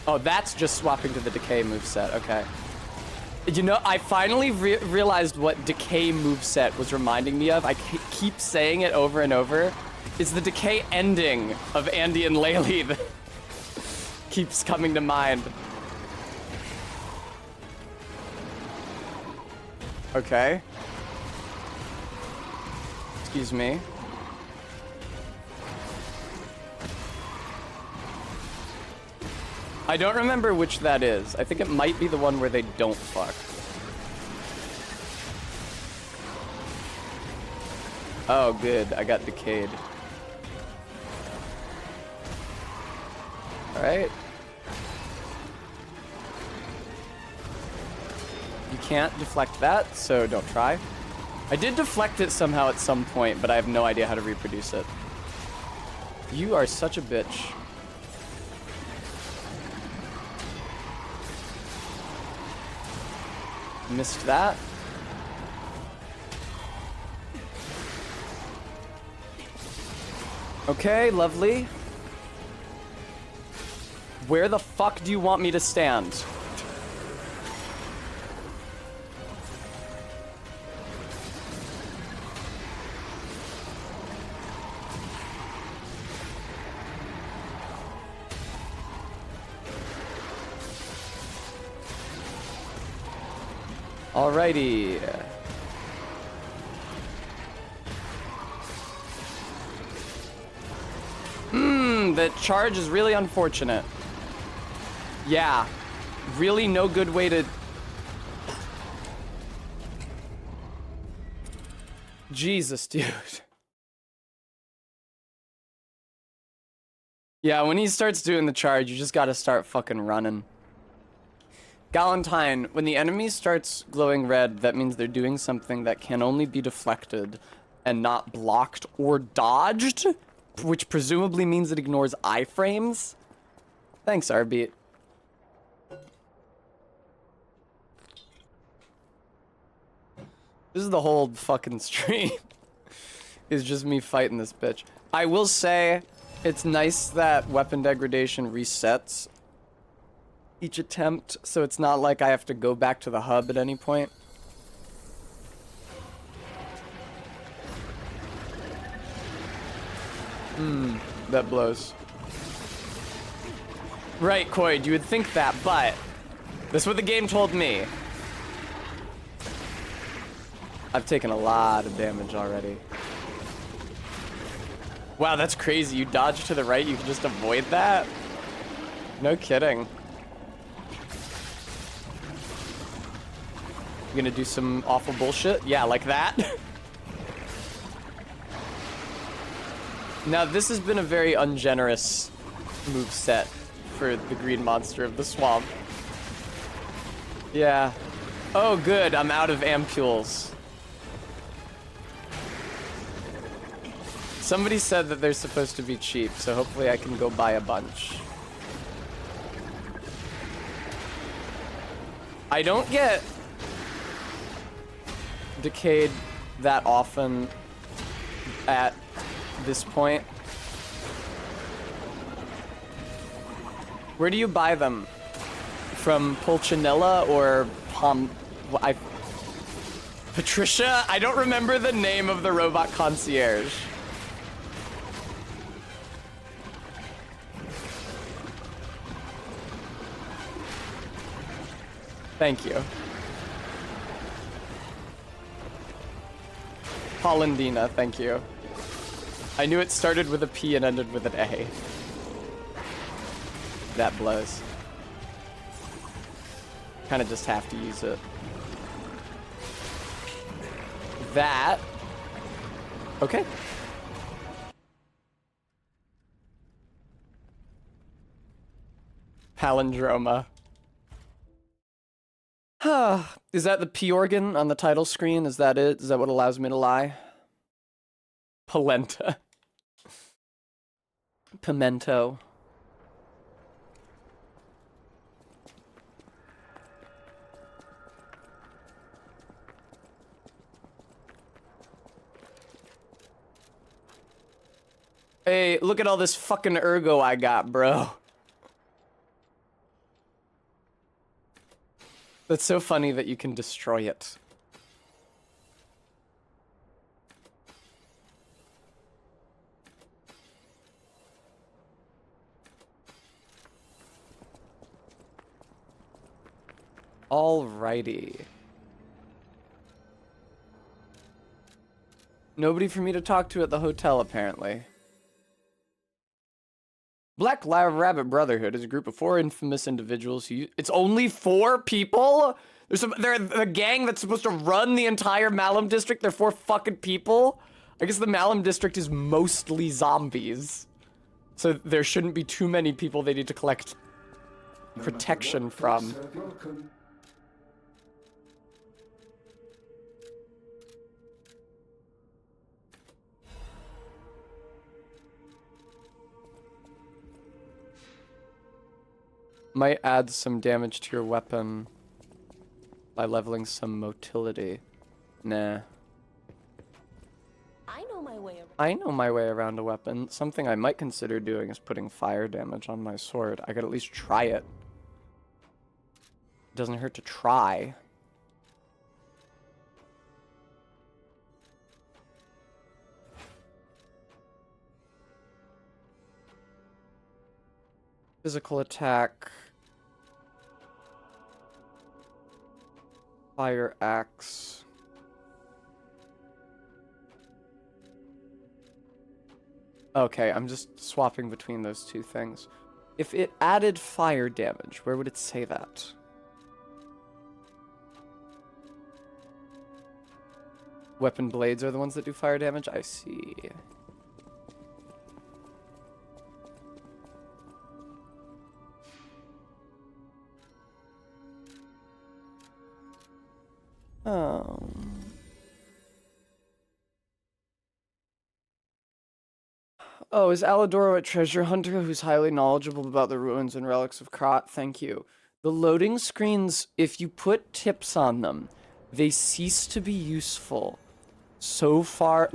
Oh, that's just swapping to the decay moveset. Okay. You know, I finally realized what decay moveset was reminding me of. I keep saying it over and over. Is the decay ending of Andy and Laylee that keeps coming to mind. Okay. Excuse me. I don't remember which that is. I think it might be the one where they don't fuck. Oh, good. I got decayed. Alright. You can't deflect that, so don't try. I did deflect it somehow at some point, but I have no idea how to reproduce it. You are such a bitch. Missed that. Okay, lovely. Where the fuck do you want me to stand? Alrighty. The charge is really unfortunate. Yeah. Really no good way to... Jesus, dude. Yeah, when he starts doing the charge, you just gotta start fucking running. Galentine, when the enemy starts glowing red, that means they're doing something that can only be deflected and not blocked or dodged, which presumably means it ignores iframes. Thanks, Arbeat. This is the whole fucking stream. Is just me fighting this bitch. I will say, it's nice that weapon degradation resets each attempt, so it's not like I have to go back to the hub at any point. That blows. Right, Coyd, you would think that, but that's what the game told me. I've taken a lot of damage already. Wow, that's crazy. You dodge to the right, you can just avoid that? No kidding. You gonna do some awful bullshit? Yeah, like that. Now, this has been a very ungenerous moveset for the green monster of the swamp. Yeah. Oh, good. I'm out of ampules. Somebody said that they're supposed to be cheap, so hopefully I can go buy a bunch. I don't get decayed that often at this point. Where do you buy them? From Pulcinella or Patricia? I don't remember the name of the robot concierge. Thank you. Hollandina, thank you. I knew it started with a P and ended with an A. That blows. Kind of just have to use it. That. Okay. Palindroma. Is that the P organ on the title screen? Is that it? Is that what allows me to lie? Polenta. Pimento. Hey, look at all this fucking ergo I got, bro. That's so funny that you can destroy it. Alrighty. Nobody for me to talk to at the hotel, apparently. Black Rabbit Brotherhood is a group of 4 infamous individuals who... It's only 4 people? They're the gang that's supposed to run the entire Malum District. They're 4 fucking people? I guess the Malum District is mostly zombies. So there shouldn't be too many people they need to collect protection from. Might add some damage to your weapon by leveling some motility. Nah. I know my way around. I know my way around a weapon. Something I might consider doing is putting fire damage on my sword. I could at least try it. It doesn't hurt to try. Physical attack. Fire axe. Okay, I'm just swapping between those two things. If it added fire damage, where would it say that? Weapon blades are the ones that do fire damage? I see. Oh, is Alidoro a treasure hunter who's highly knowledgeable about the ruins and relics of Krat? Thank you. The loading screens, if you put tips on them, they cease to be useful so far,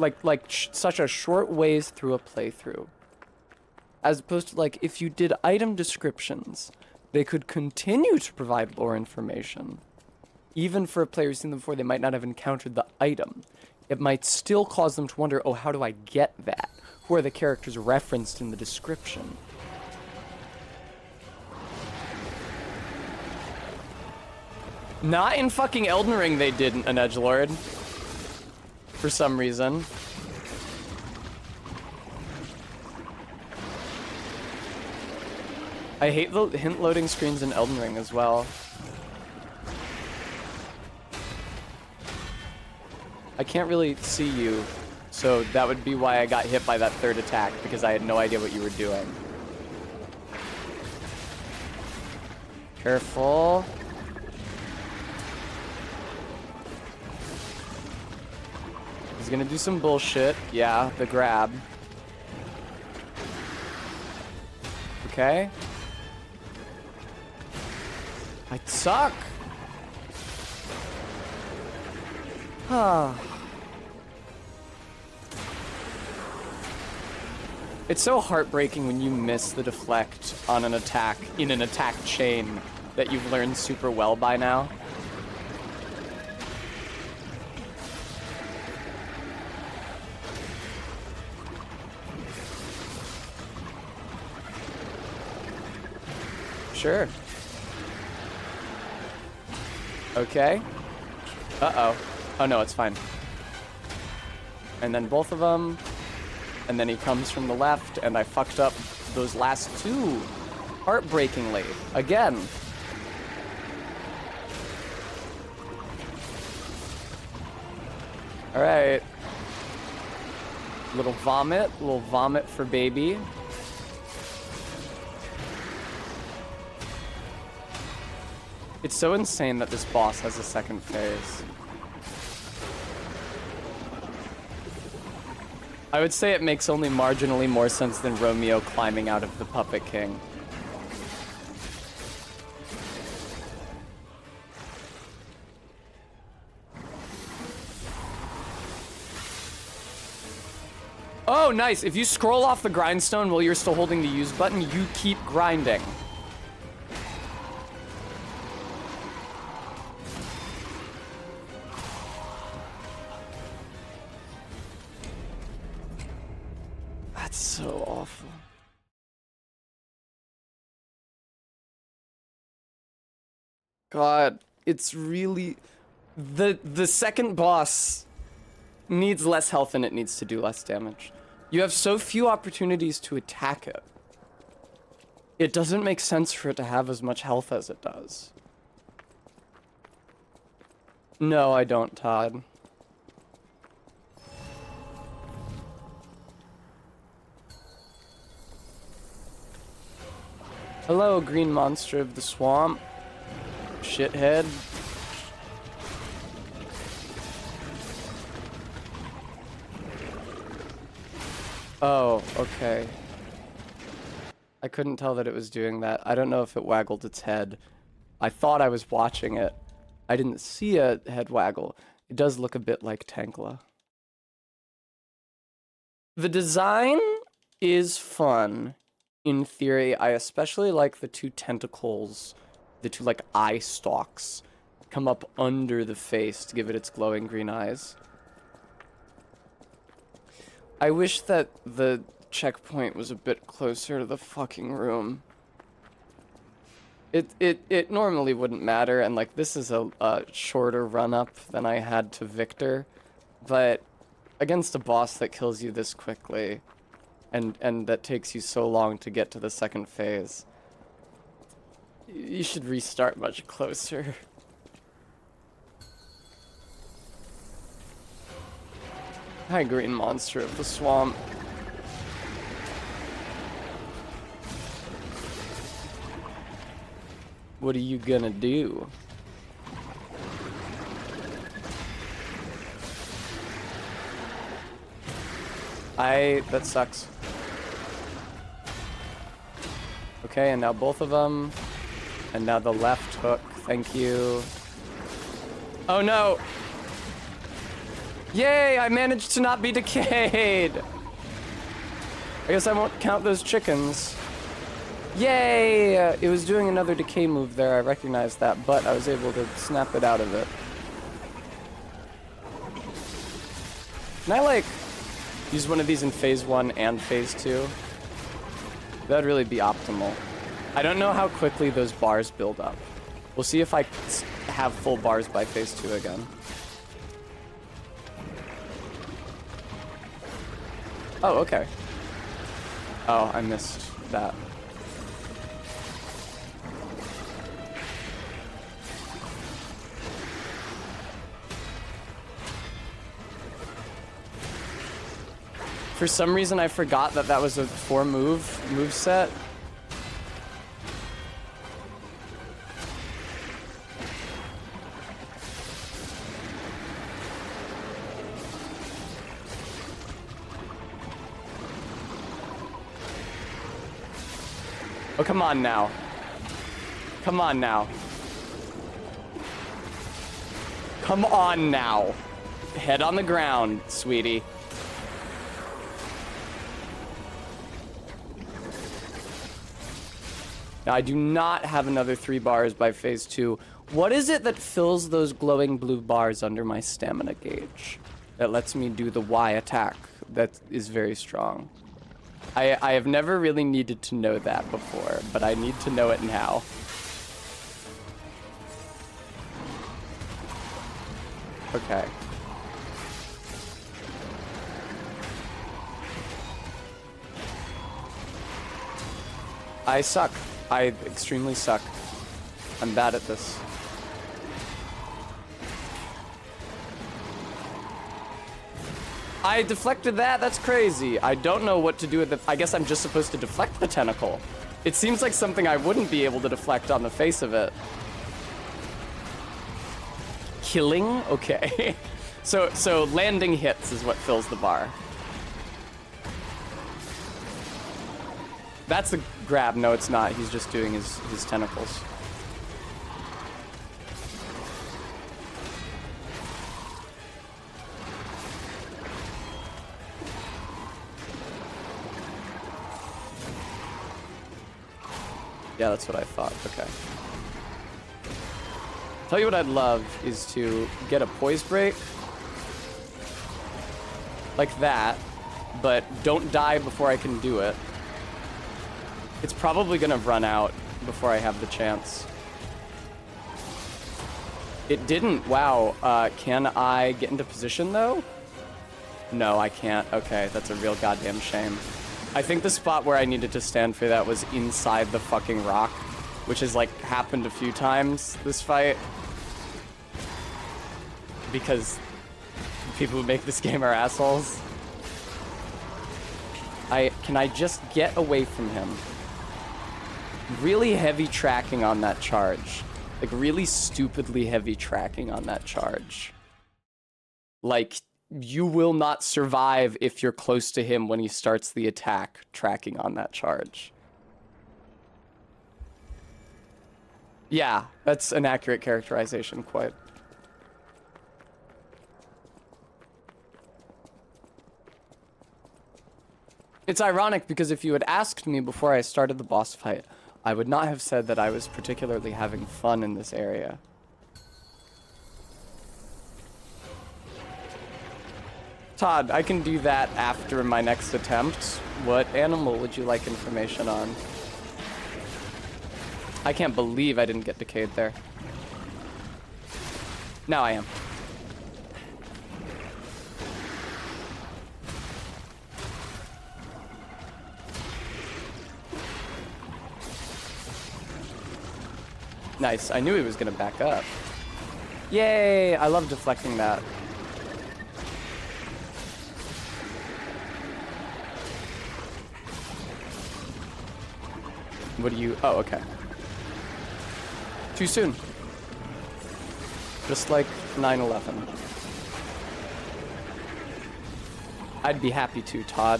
such a short ways through a playthrough. As opposed to, like, if you did item descriptions, they could continue to provide lore information. Even for a player who's seen them before, they might not have encountered the item. It might still cause them to wonder, oh, how do I get that? Who are the characters referenced in the description? Not in fucking Elden Ring they didn't, an edgelord. For some reason. I hate the hint loading screens in Elden Ring as well. I can't really see you, so that would be why I got hit by that third attack, because I had no idea what you were doing. Careful. He's gonna do some bullshit. Yeah, the grab. Okay. I suck. It's so heartbreaking when you miss the deflect on an attack in an attack chain that you've learned super well by now. Sure. Okay. Uh-oh. Oh no, it's fine. And then both of them. And then he comes from the left, and I fucked up those last two. Heartbreakingly. Again. Alright. Little vomit for baby. It's so insane that this boss has a second phase. I would say it makes only marginally more sense than Romeo climbing out of the Puppet King. Oh, nice. If you scroll off the grindstone while you're still holding the use button, you keep grinding. That's so awful. God, it's really... The second boss needs less health and it needs to do less damage. You have so few opportunities to attack it. It doesn't make sense for it to have as much health as it does. No, I don't, Todd. Hello, green monster of the swamp. Shithead. Oh, okay. I couldn't tell that it was doing that. I don't know if it waggled its head. I thought I was watching it. I didn't see a head waggle. It does look a bit like Tankla. The design is fun, in theory. I especially like the two tentacles, the two, like, eye stalks come up under the face to give it its glowing green eyes. I wish that the checkpoint was a bit closer to the fucking room. It normally wouldn't matter, and like this is a shorter run-up than I had to Victor, but against a boss that kills you this quickly, and that takes you so long to get to the second phase, you should restart much closer. Hi, green monster of the swamp. What are you gonna do? That sucks. Okay, and now both of them. And now the left hook, thank you. Oh no! Yay, I managed to not be decayed! I guess I won't count those chickens. Yay! It was doing another decay move there, I recognized that, but I was able to snap it out of it. Can I, like, use one of these in phase 1 and phase 2? That'd really be optimal. I don't know how quickly those bars build up. We'll see if I have full bars by phase 2 again. Oh, okay. Oh, I missed that. For some reason, I forgot that that was a 4-move set. Oh, come on now. Come on now. Come on now. Head on the ground, sweetie. Now, I do not have another 3 bars by phase 2. What is it that fills those glowing blue bars under my stamina gauge? That lets me do the Y attack. That is very strong. I have never really needed to know that before, but I need to know it now. Okay. I suck. I extremely suck. I'm bad at this. I deflected that? That's crazy. I don't know what to do with it. I guess I'm just supposed to deflect the tentacle. It seems like something I wouldn't be able to deflect on the face of it. killing? Okay. So landing hits is what fills the bar. That's the grab. No, it's not. He's just doing his tentacles. Yeah, that's what I thought. Okay. Tell you what I'd love is to get a poise break. Like that. But don't die before I can do it. It's probably gonna run out before I have the chance. It didn't. Wow. Can I get into position though? No, I can't. Okay, that's a real goddamn shame. I think the spot where I needed to stand for that was inside the fucking rock, which has like happened a few times this fight. Because people who make this game are assholes. Can I just get away from him? Really heavy tracking on that charge. Like really stupidly heavy tracking on that charge. Like, you will not survive if you're close to him when he starts the attack tracking on that charge. Yeah, that's an accurate characterization, quite. It's ironic because if you had asked me before I started the boss fight, I would not have said that I was particularly having fun in this area. Todd, I can do that after my next attempt. What animal would you like information on? I can't believe I didn't get decayed there. Now I am. Nice. I knew he was gonna back up. Yay! I love deflecting that. What do you... Oh, okay. Too soon. Just like 9/11. I'd be happy to, Todd.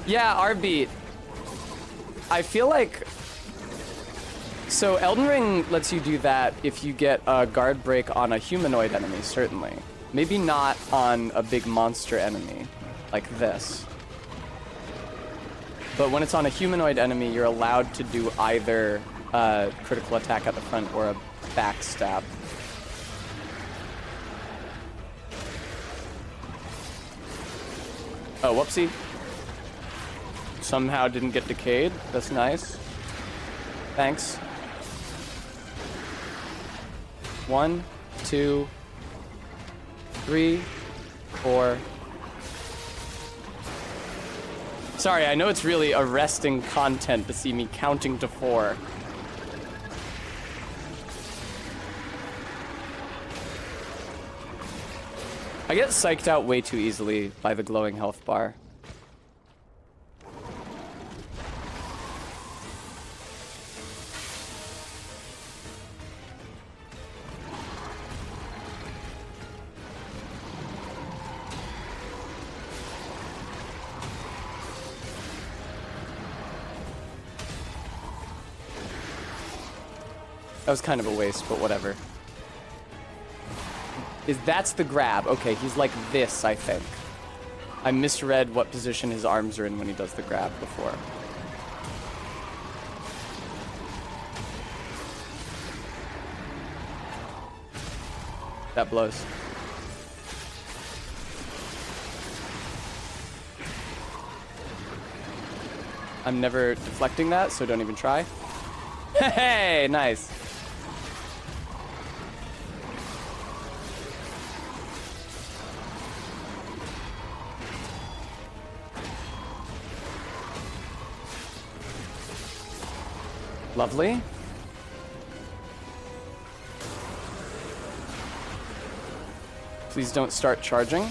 Yeah, R-Beat. I feel like... So Elden Ring lets you do that if you get a guard break on a humanoid enemy, certainly. Maybe not on a big monster enemy, like this. But when it's on a humanoid enemy, you're allowed to do either a critical attack at the front or a backstab. Oh, whoopsie. Somehow didn't get decayed. That's nice. Thanks. 1, 2, 3, 4. Sorry, I know it's really arresting content to see me counting to 4. I get psyched out way too easily by the glowing health bar. That was kind of a waste, but whatever. That's the grab. Okay, he's like this, I think. I misread what position his arms are in when he does the grab before. That blows. I'm never deflecting that, so don't even try. Hey, nice. Lovely. Please don't start charging.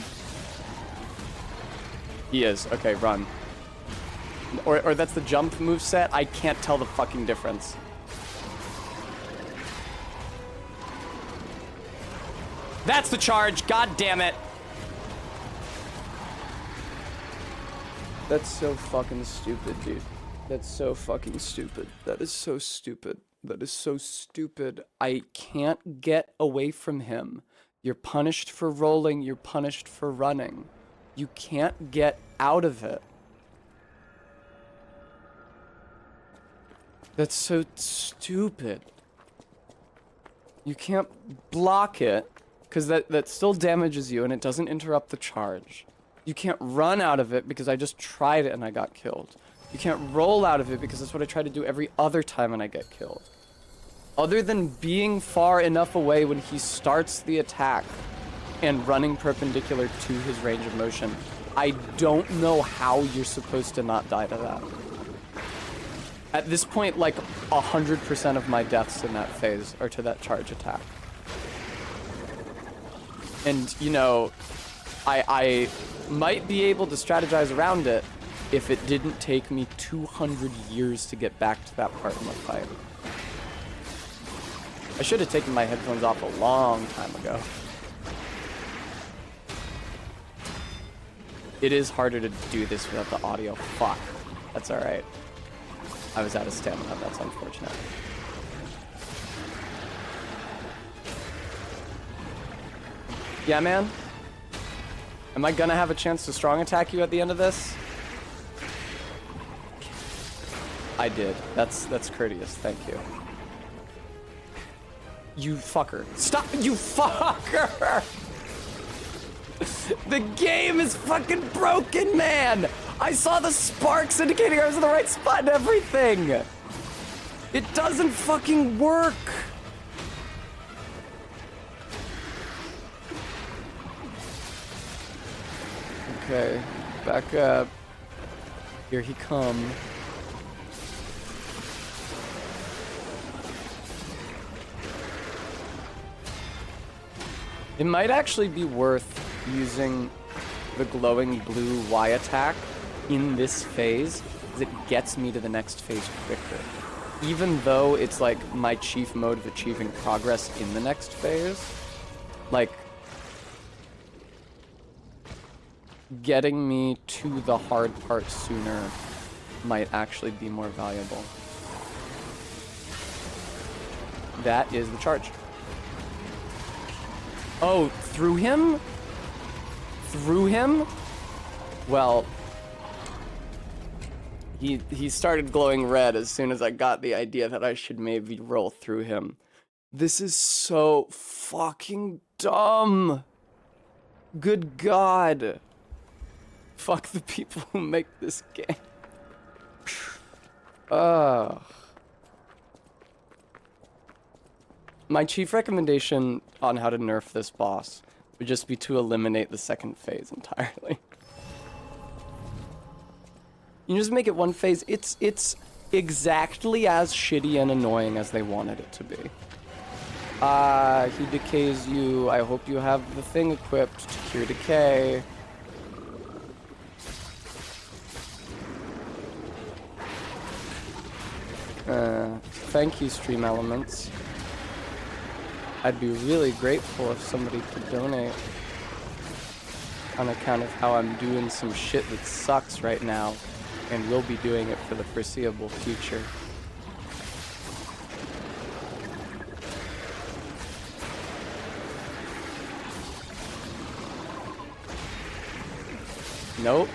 He is. Okay, run. Or that's the jump move set. I can't tell the fucking difference. That's the charge. God damn it. That's so fucking stupid, dude. That's so fucking stupid. That is so stupid. That is so stupid. I can't get away from him. You're punished for rolling. You're punished for running. You can't get out of it. That's so stupid. You can't block it, because that still damages you and it doesn't interrupt the charge. You can't run out of it because I just tried it and I got killed. You can't roll out of it because that's what I try to do every other time and I get killed. Other than being far enough away when he starts the attack and running perpendicular to his range of motion, I don't know how you're supposed to not die to that. At this point, like 100% of my deaths in that phase are to that charge attack. And, you know, I might be able to strategize around it if it didn't take me 200 years to get back to that part in the fight. I should have taken my headphones off a long time ago. It is harder to do this without the audio. Fuck. That's alright. I was out of stamina. That's unfortunate. Yeah, man? Am I gonna have a chance to strong attack you at the end of this? I did. That's courteous. Thank you. You fucker. Stop, you fucker! The game is fucking broken, man! I saw the sparks indicating I was in the right spot and everything! It doesn't fucking work! Okay, back up. Here he come. It might actually be worth using the glowing blue Y attack in this phase, because it gets me to the next phase quicker. Even though it's like my chief mode of achieving progress in the next phase, like getting me to the hard part sooner might actually be more valuable. That is the charge. Oh, through him? Through him? Well, he started glowing red as soon as I got the idea that I should maybe roll through him. This is so fucking dumb. Good God. Fuck the people who make this game. My chief recommendation on how to nerf this boss would just be to eliminate the second phase entirely. You just make it one phase. It's exactly as shitty and annoying as they wanted it to be. He decays you. I hope you have the thing equipped to cure decay. Thank you, Stream Elements. I'd be really grateful if somebody could donate on account of how I'm doing some shit that sucks right now and will be doing it for the foreseeable future. Nope.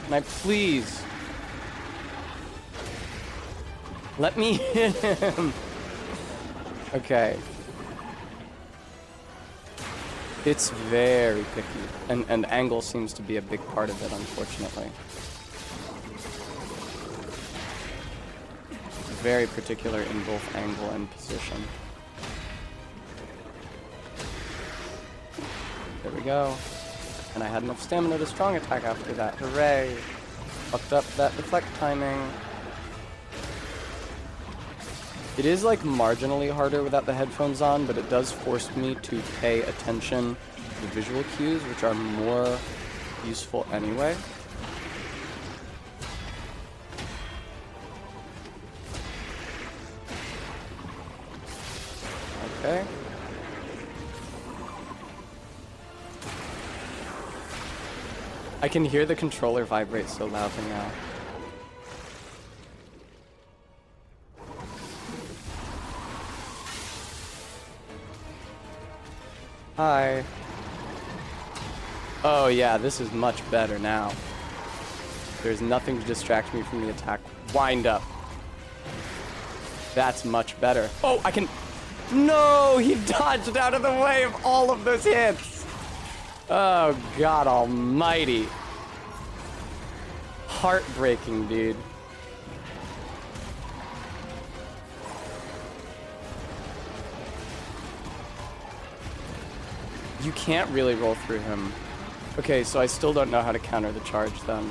Can I please? Let me hit him. Okay. It's very picky, and angle seems to be a big part of it, unfortunately. Very particular in both angle and position. There we go. And I had enough stamina to strong attack after that. Hooray! Fucked up that deflect timing. It is like marginally harder without the headphones on, but it does force me to pay attention to the visual cues, which are more useful anyway. Okay. I can hear the controller vibrate so loudly now. Hi. Oh yeah, this is much better now. There's nothing to distract me from the attack. Wind up. That's much better. Oh, I can... No, he dodged out of the way of all of those hits. Oh, God almighty. Heartbreaking, dude. You can't really roll through him. Okay, so I still don't know how to counter the charge then.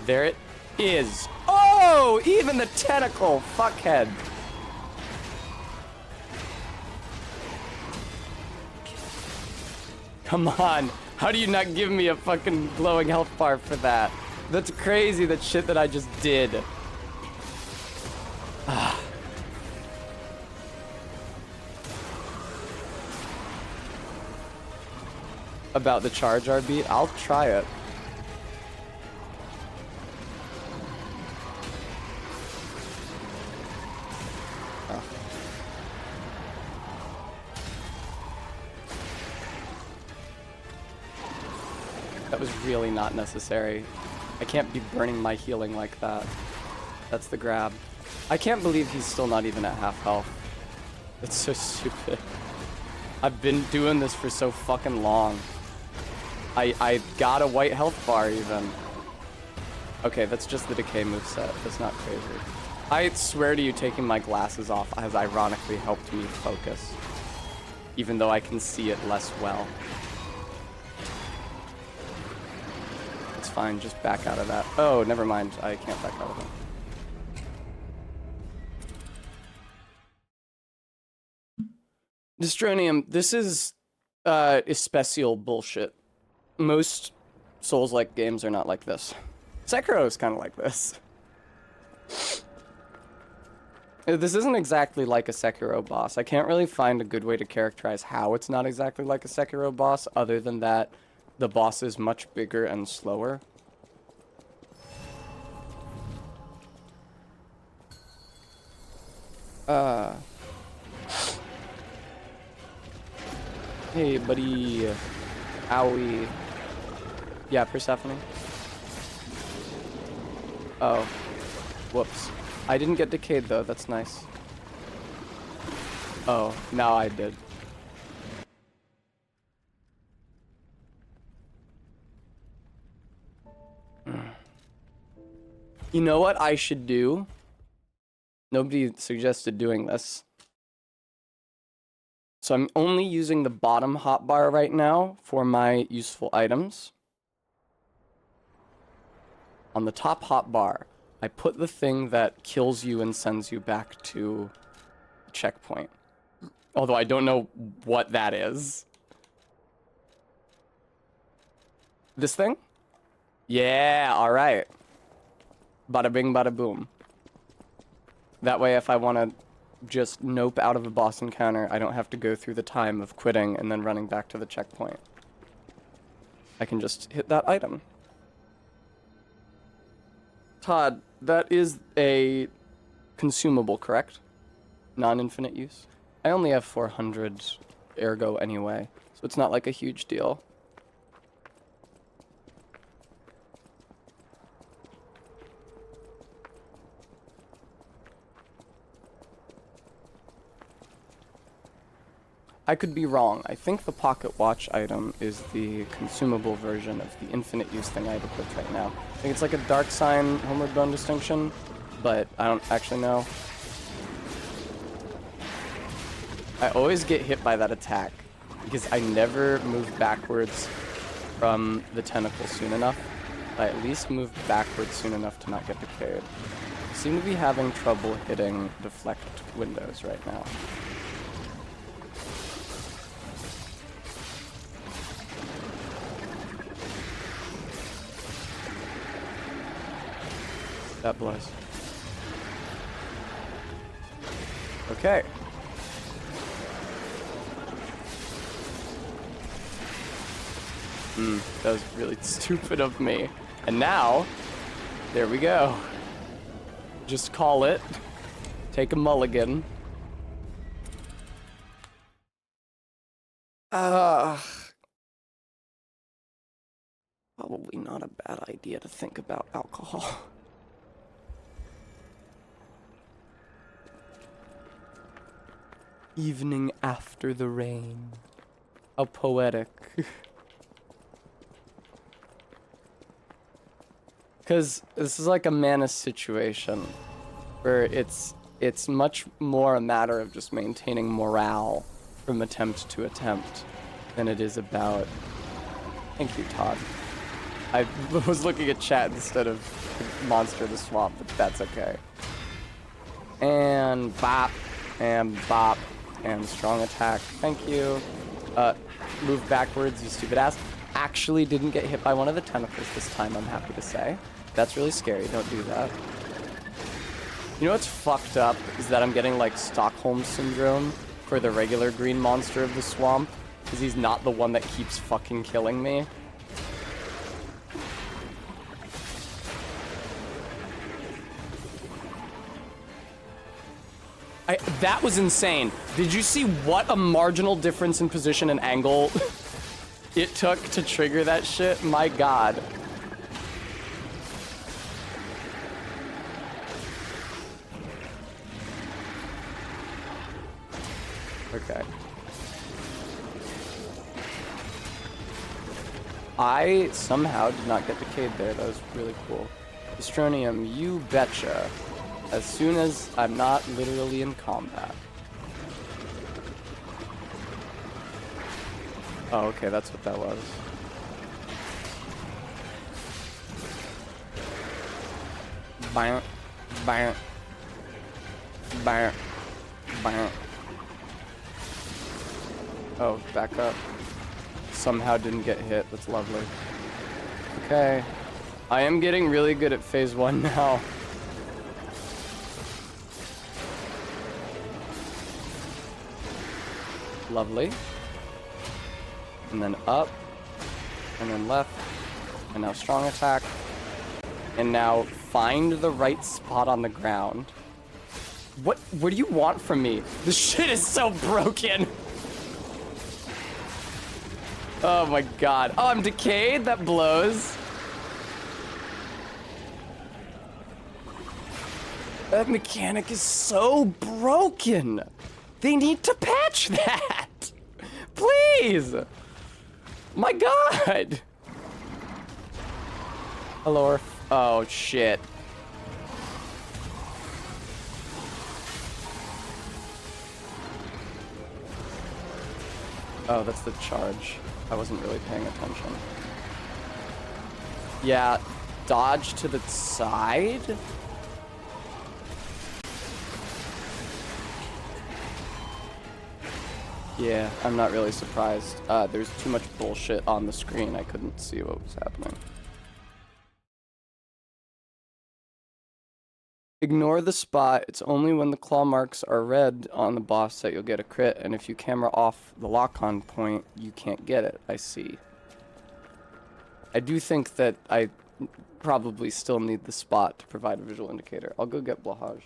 There it is. Oh, even the tentacle, fuckhead. Come on. How do you not give me a fucking glowing health bar for that? That's crazy, that shit that I just did. About the charge RB? I'll try it. Oh. That was really not necessary. I can't be burning my healing like that. That's the grab. I can't believe he's still not even at half health. That's so stupid. I've been doing this for so fucking long. I got a white health bar even. Okay, that's just the decay moveset. That's not crazy. I swear to you, taking my glasses off has ironically helped me focus. Even though I can see it less well. It's fine, just back out of that. Oh, never mind. I can't back out of it. Destronium, this is especial bullshit. Most Souls-like games are not like this. Sekiro is kind of like this. This isn't exactly like a Sekiro boss. I can't really find a good way to characterize how it's not exactly like a Sekiro boss, other than that the boss is much bigger and slower. Hey, buddy. Owie. Yeah, Persephone. Oh. Whoops. I didn't get decayed, though. That's nice. Oh, now I did. You know what I should do? Nobody suggested doing this. So I'm only using the bottom hotbar right now for my useful items. On the top hotbar, I put the thing that kills you and sends you back to the checkpoint. Although I don't know what that is. This thing? Yeah, alright. Bada bing, bada boom. That way, if I want to just nope out of a boss encounter, I don't have to go through the time of quitting and then running back to the checkpoint. I can just hit that item. Todd, that is a consumable, correct? Non-infinite use? I only have 400 ergo anyway, so it's not like a huge deal. I could be wrong. I think the pocket watch item is the consumable version of the infinite use thing I have equipped right now. I think it's like a dark sign homeward bone distinction, but I don't actually know. I always get hit by that attack because I never move backwards from the tentacle soon enough. I at least moved backwards soon enough to not get decayed. I seem to be having trouble hitting deflect windows right now. That blows. Okay. That was really stupid of me. And now, there we go. Just call it. Take a mulligan. Probably not a bad idea to think about alcohol. Evening after the rain. How poetic. Because this is like a Manus situation where it's much more a matter of just maintaining morale from attempt to attempt than it is about... Thank you, Todd. I was looking at chat instead of Monster of the Swamp, but that's okay. And bop, and strong attack. Thank you. Move backwards, you stupid ass. Actually didn't get hit by one of the tentacles this time, I'm happy to say. That's really scary, don't do that. You know what's fucked up is that I'm getting like Stockholm Syndrome for the regular green monster of the swamp, because he's not the one that keeps fucking killing me. That was insane. Did you see what a marginal difference in position and angle it took to trigger that shit? My god. Okay. I somehow did not get decayed there. That was really cool. Astronium, you betcha. As soon as I'm not literally in combat. Oh, okay, that's what that was. Bam, bam, bam, bam. Oh, back up. Somehow didn't get hit. That's lovely. Okay. I am getting really good at phase 1 now. Lovely. And then up. And then left. And now strong attack. And now find the right spot on the ground. What do you want from me? This shit is so broken. Oh my god. Oh, I'm decayed? That blows. That mechanic is so broken. They need to patch that. Please. My god. Hello. Oh shit. Oh, that's the charge. I wasn't really paying attention. Yeah, dodge to the side? Yeah, I'm not really surprised. There's too much bullshit on the screen. I couldn't see what was happening. Ignore the spot. It's only when the claw marks are red on the boss that you'll get a crit, and if you camera off the lock-on point, you can't get it. I see. I do think that I probably still need the spot to provide a visual indicator. I'll go get Blahaj.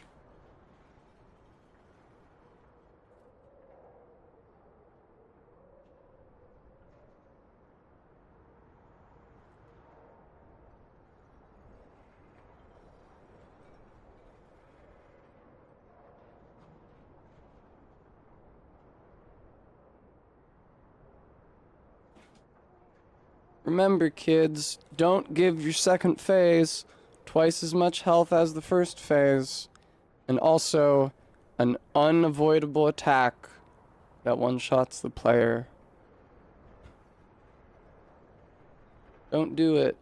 Remember, kids, don't give your second phase twice as much health as the first phase. And also, an unavoidable attack that one-shots the player. Don't do it.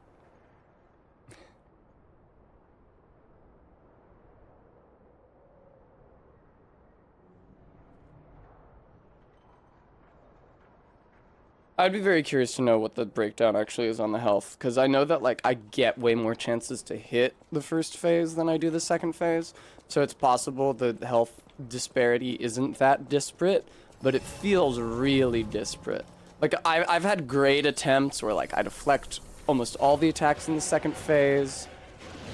I'd be very curious to know what the breakdown actually is on the health, because I know that, like, I get way more chances to hit the first phase than I do the second phase, so it's possible the health disparity isn't that disparate, but it feels really disparate. Like, I've had great attempts where, like, I deflect almost all the attacks in the second phase,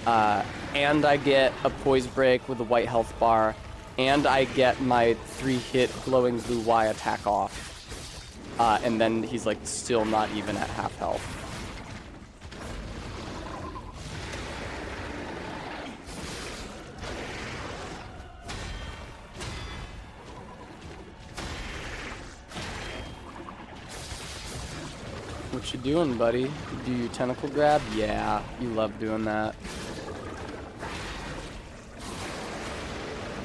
and I get a poise break with a white health bar, and I get my 3-hit glowing blue Y attack off. And then he's like still not even at half health. What you doing, buddy? Do you tentacle grab? Yeah, you love doing that.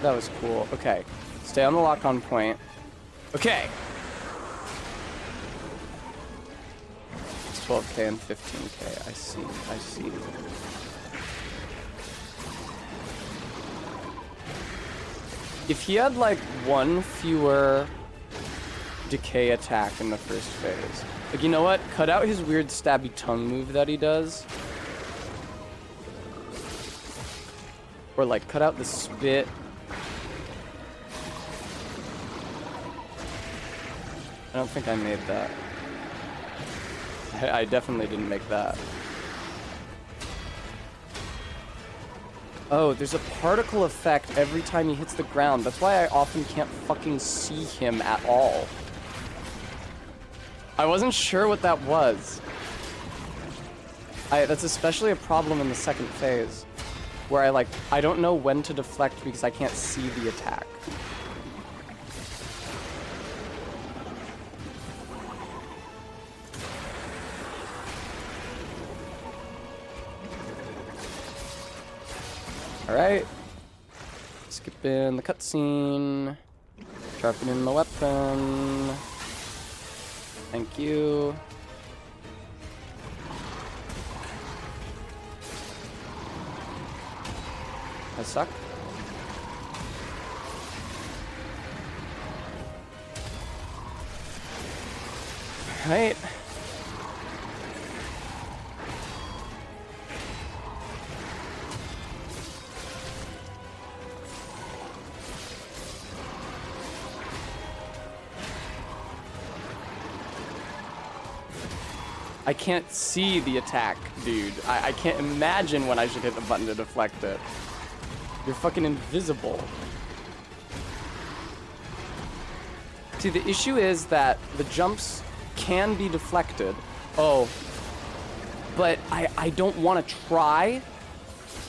That was cool. Okay, stay on the lock-on point. Okay. 12k and 15k. I see. If he had like one fewer decay attack in the first phase, like, you know what? Cut out his weird stabby tongue move that he does. Or like cut out the spit. I don't think I made that. I definitely didn't make that. Oh, there's a particle effect every time he hits the ground. That's why I often can't fucking see him at all. I wasn't sure what that was. That's especially a problem in the second phase, where I don't know when to deflect because I can't see the attack. Alright. Skip in the cutscene. Sharpen in the weapon. Thank you. I suck. Alright. I can't see the attack, dude. I can't imagine when I should hit the button to deflect it. You're fucking invisible. See, the issue is that the jumps can be deflected. Oh. But I don't want to try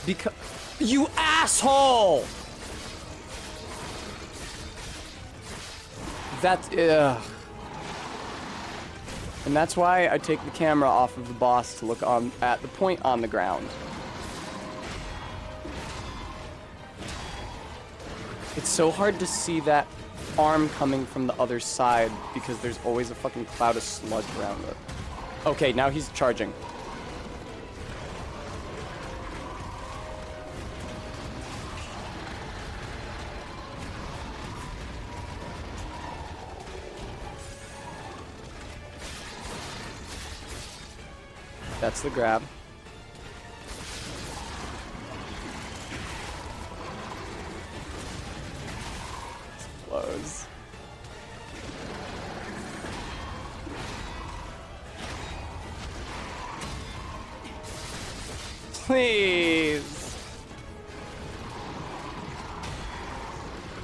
because... You asshole! That's... Ugh. And that's why I take the camera off of the boss to look at the point on the ground. It's so hard to see that arm coming from the other side because there's always a fucking cloud of sludge around it. Okay, now he's charging. That's the grab. Explodes. Please.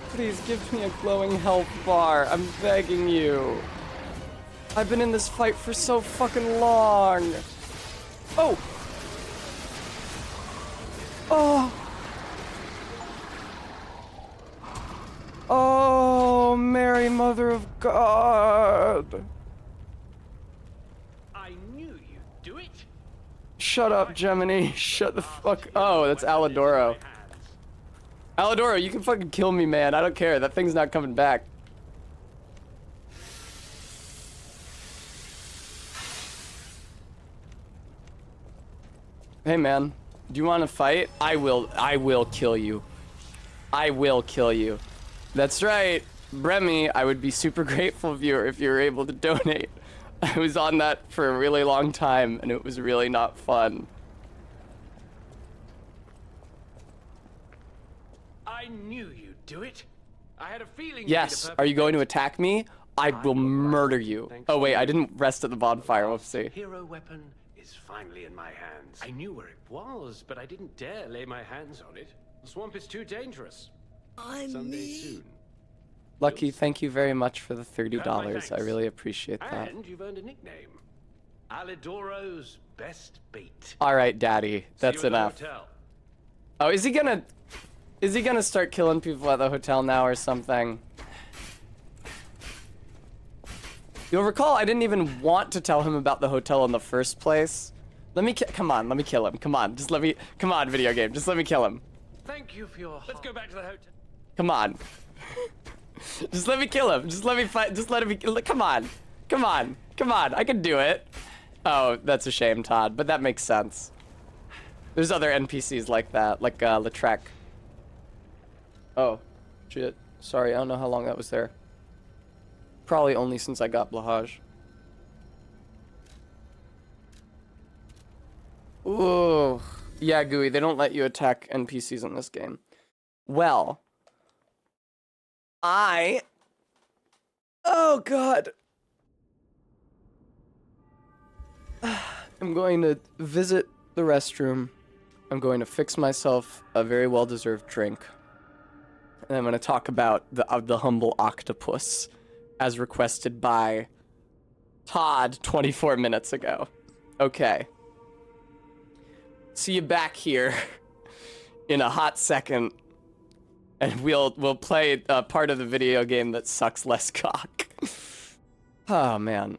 Please give me a glowing health bar. I'm begging you. I've been in this fight for so fucking long. Oh! Oh! Oh, Mary, Mother of God! I knew you'd do it. Shut up, Gemini. Shut the fuck. Oh, that's Alidoro. Alidoro, you can fucking kill me, man. I don't care. That thing's not coming back. Hey man, do you want to fight? I will kill you. I will kill you. That's right, Bremy, I would be super grateful if you were able to donate I was on that for a really long time, and it was really not fun. I knew you'd do it. I had a feeling. Yes, are you going to attack me? I will murder you. Oh wait, I didn't rest at the bonfire, whoopsie. Hero weapon is finally in my hands. I knew where it was, but I didn't dare lay my hands on it. The swamp is too dangerous. Someday soon. Lucky, thank you very much for the $30. thanks. I really appreciate that. And you've earned a nickname. Alidoro's best bait. Alright, Daddy, that's See you at the enough. hotel. Oh, is he gonna start killing people at the hotel now or something? You'll recall I didn't even want to tell him about the hotel in the first place. Come on, let me kill him. Come on, come on, video game, just let me kill him. Thank you for your. Let's go back to the hotel. Come on. Just let me kill him. Just let me fight. Just let him come on. Come on. Come on. I can do it. Oh, that's a shame, Todd, but that makes sense. There's other NPCs like that, like Lautrec. Oh, shit. Sorry, I don't know how long that was there. Probably only since I got Blahaj. Ooh. Yeah, Gooey, they don't let you attack NPCs in this game. Well, oh god. I'm going to visit the restroom. I'm going to fix myself a very well-deserved drink. And I'm going to talk about the humble octopus as requested by Todd 24 minutes ago. Okay. See you back here in a hot second. And we'll play part of the video game that sucks less cock. Oh, man.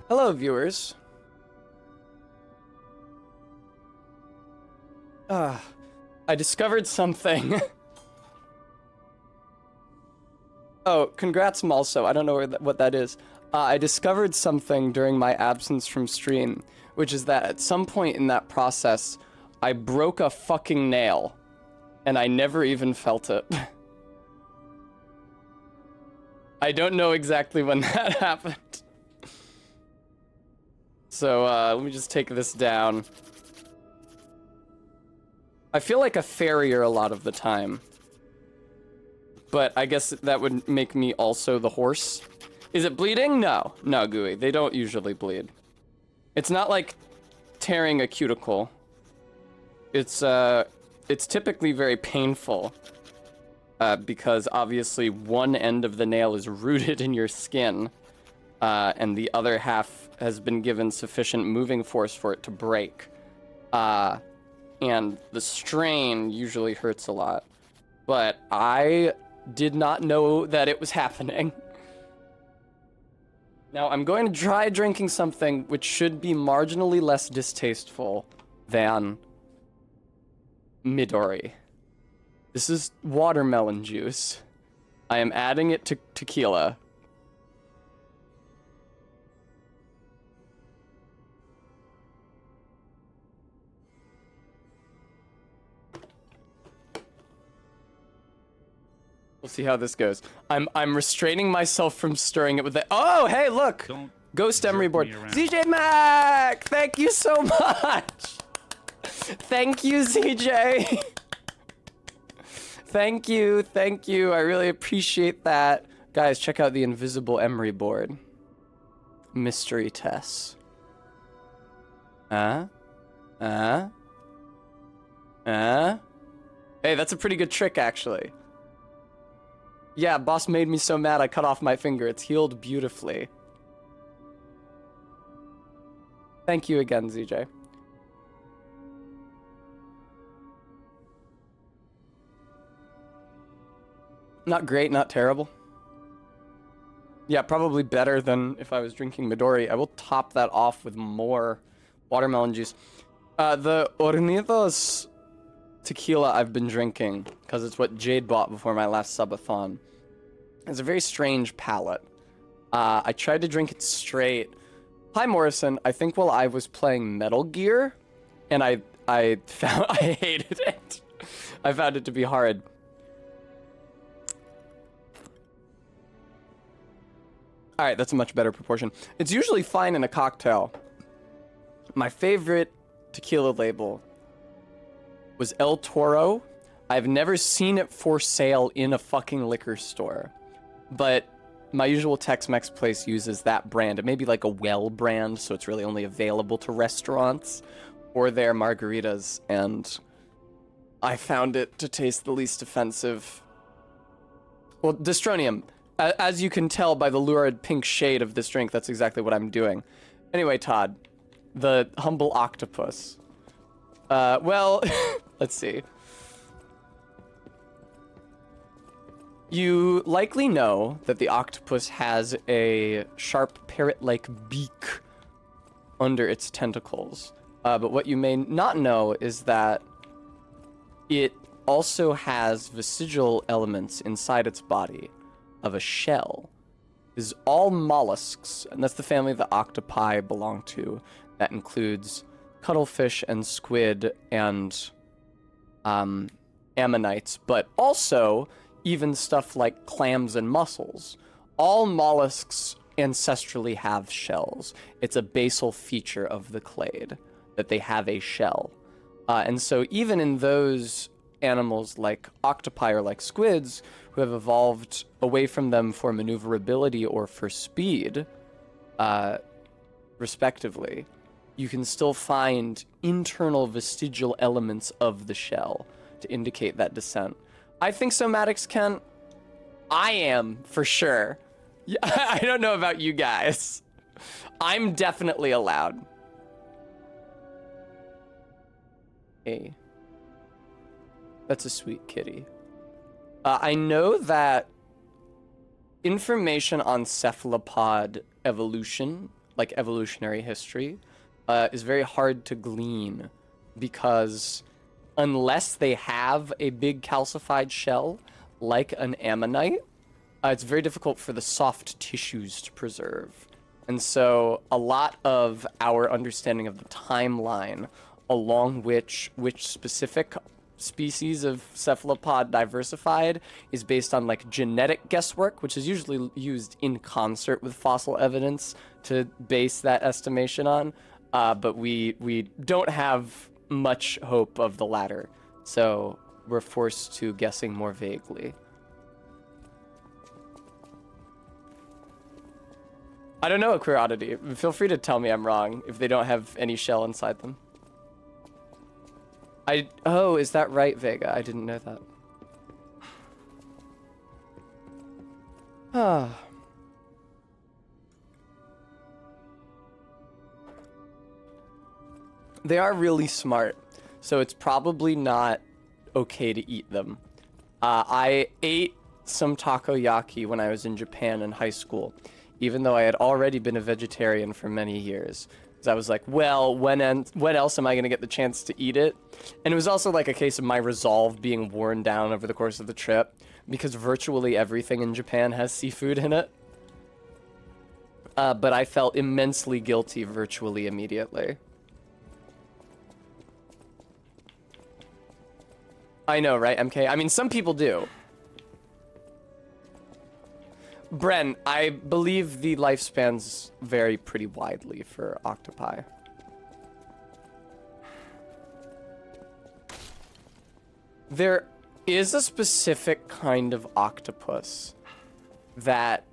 Hello, viewers. I discovered something. Oh, congrats, Malso. I don't know what that is. I discovered something during my absence from stream, which is that at some point in that process, I broke a fucking nail, and I never even felt it. I don't know exactly when that happened. So, let me just take this down. I feel like a farrier a lot of the time. But I guess that would make me also the horse. Is it bleeding? No. No, Gooey. They don't usually bleed. It's not like tearing a cuticle. it's typically very painful because obviously one end of the nail is rooted in your skin, and the other half has been given sufficient moving force for it to break. And the strain usually hurts a lot. But I did not know that it was happening. Now I'm going to try drinking something which should be marginally less distasteful than Midori. This is watermelon juice. I am adding it to tequila. We'll see how this goes. I'm restraining myself from stirring it with the. Oh, hey, look! Ghost Emery board. ZJ Mac! Thank you so much! Thank you, ZJ! Thank you. I really appreciate that. Guys, check out the invisible Emery board. Mystery Tess. Hey, that's a pretty good trick, actually. Yeah, boss made me so mad I cut off my finger. It's healed beautifully. Thank you again, ZJ. Not great, not terrible. Yeah, probably better than if I was drinking Midori. I will top that off with more watermelon juice. The Hornitos tequila I've been drinking, because it's what Jade bought before my last subathon. It's a very strange palate. I tried to drink it straight. Hi, Morrison. I think while I was playing Metal Gear, and I found I hated it. I found it to be hard. All right, that's a much better proportion. It's usually fine in a cocktail. My favorite tequila label was El Toro. I've never seen it for sale in a fucking liquor store, but my usual Tex-Mex place uses that brand. It may be like a Well brand, so it's really only available to restaurants or their margaritas, and I found it to taste the least offensive. Well, Destronium, as you can tell by the lurid pink shade of this drink, that's exactly what I'm doing. Anyway, Todd, the humble octopus. Well, let's see. You likely know that the octopus has a sharp parrot-like beak under its tentacles. But what you may not know is that it also has vestigial elements inside its body of a shell. It is all mollusks, and that's the family the octopi belong to. That includes cuttlefish and squid and ammonites, but also even stuff like clams and mussels. All mollusks ancestrally have shells. It's a basal feature of the clade that they have a shell. And so even in those animals like octopi or like squids who have evolved away from them for maneuverability or for speed, respectively, you can still find internal vestigial elements of the shell to indicate that descent. I think so, Maddox Kent. I am, for sure. Yeah, I don't know about you guys. I'm definitely allowed. Hey. That's a sweet kitty. I know that information on cephalopod evolution, like evolutionary history, is very hard to glean because unless they have a big calcified shell, like an ammonite, it's very difficult for the soft tissues to preserve. And so a lot of our understanding of the timeline along which specific species of cephalopod diversified is based on like genetic guesswork, which is usually used in concert with fossil evidence to base that estimation on. But we don't have much hope of the latter, so we're forced to guessing more vaguely. I don't know, a queer oddity. Feel free to tell me I'm wrong if they don't have any shell inside them. Oh, is that right, Vega? I didn't know that. Ah. They are really smart, so it's probably not okay to eat them. I ate some takoyaki when I was in Japan in high school, even though I had already been a vegetarian for many years. Because I was like, well, when else am I going to get the chance to eat it? And it was also like a case of my resolve being worn down over the course of the trip, because virtually everything in Japan has seafood in it. But I felt immensely guilty virtually immediately. I know, right, MK? I mean, some people do. Bren, I believe the lifespans vary pretty widely for octopi. There is a specific kind of octopus that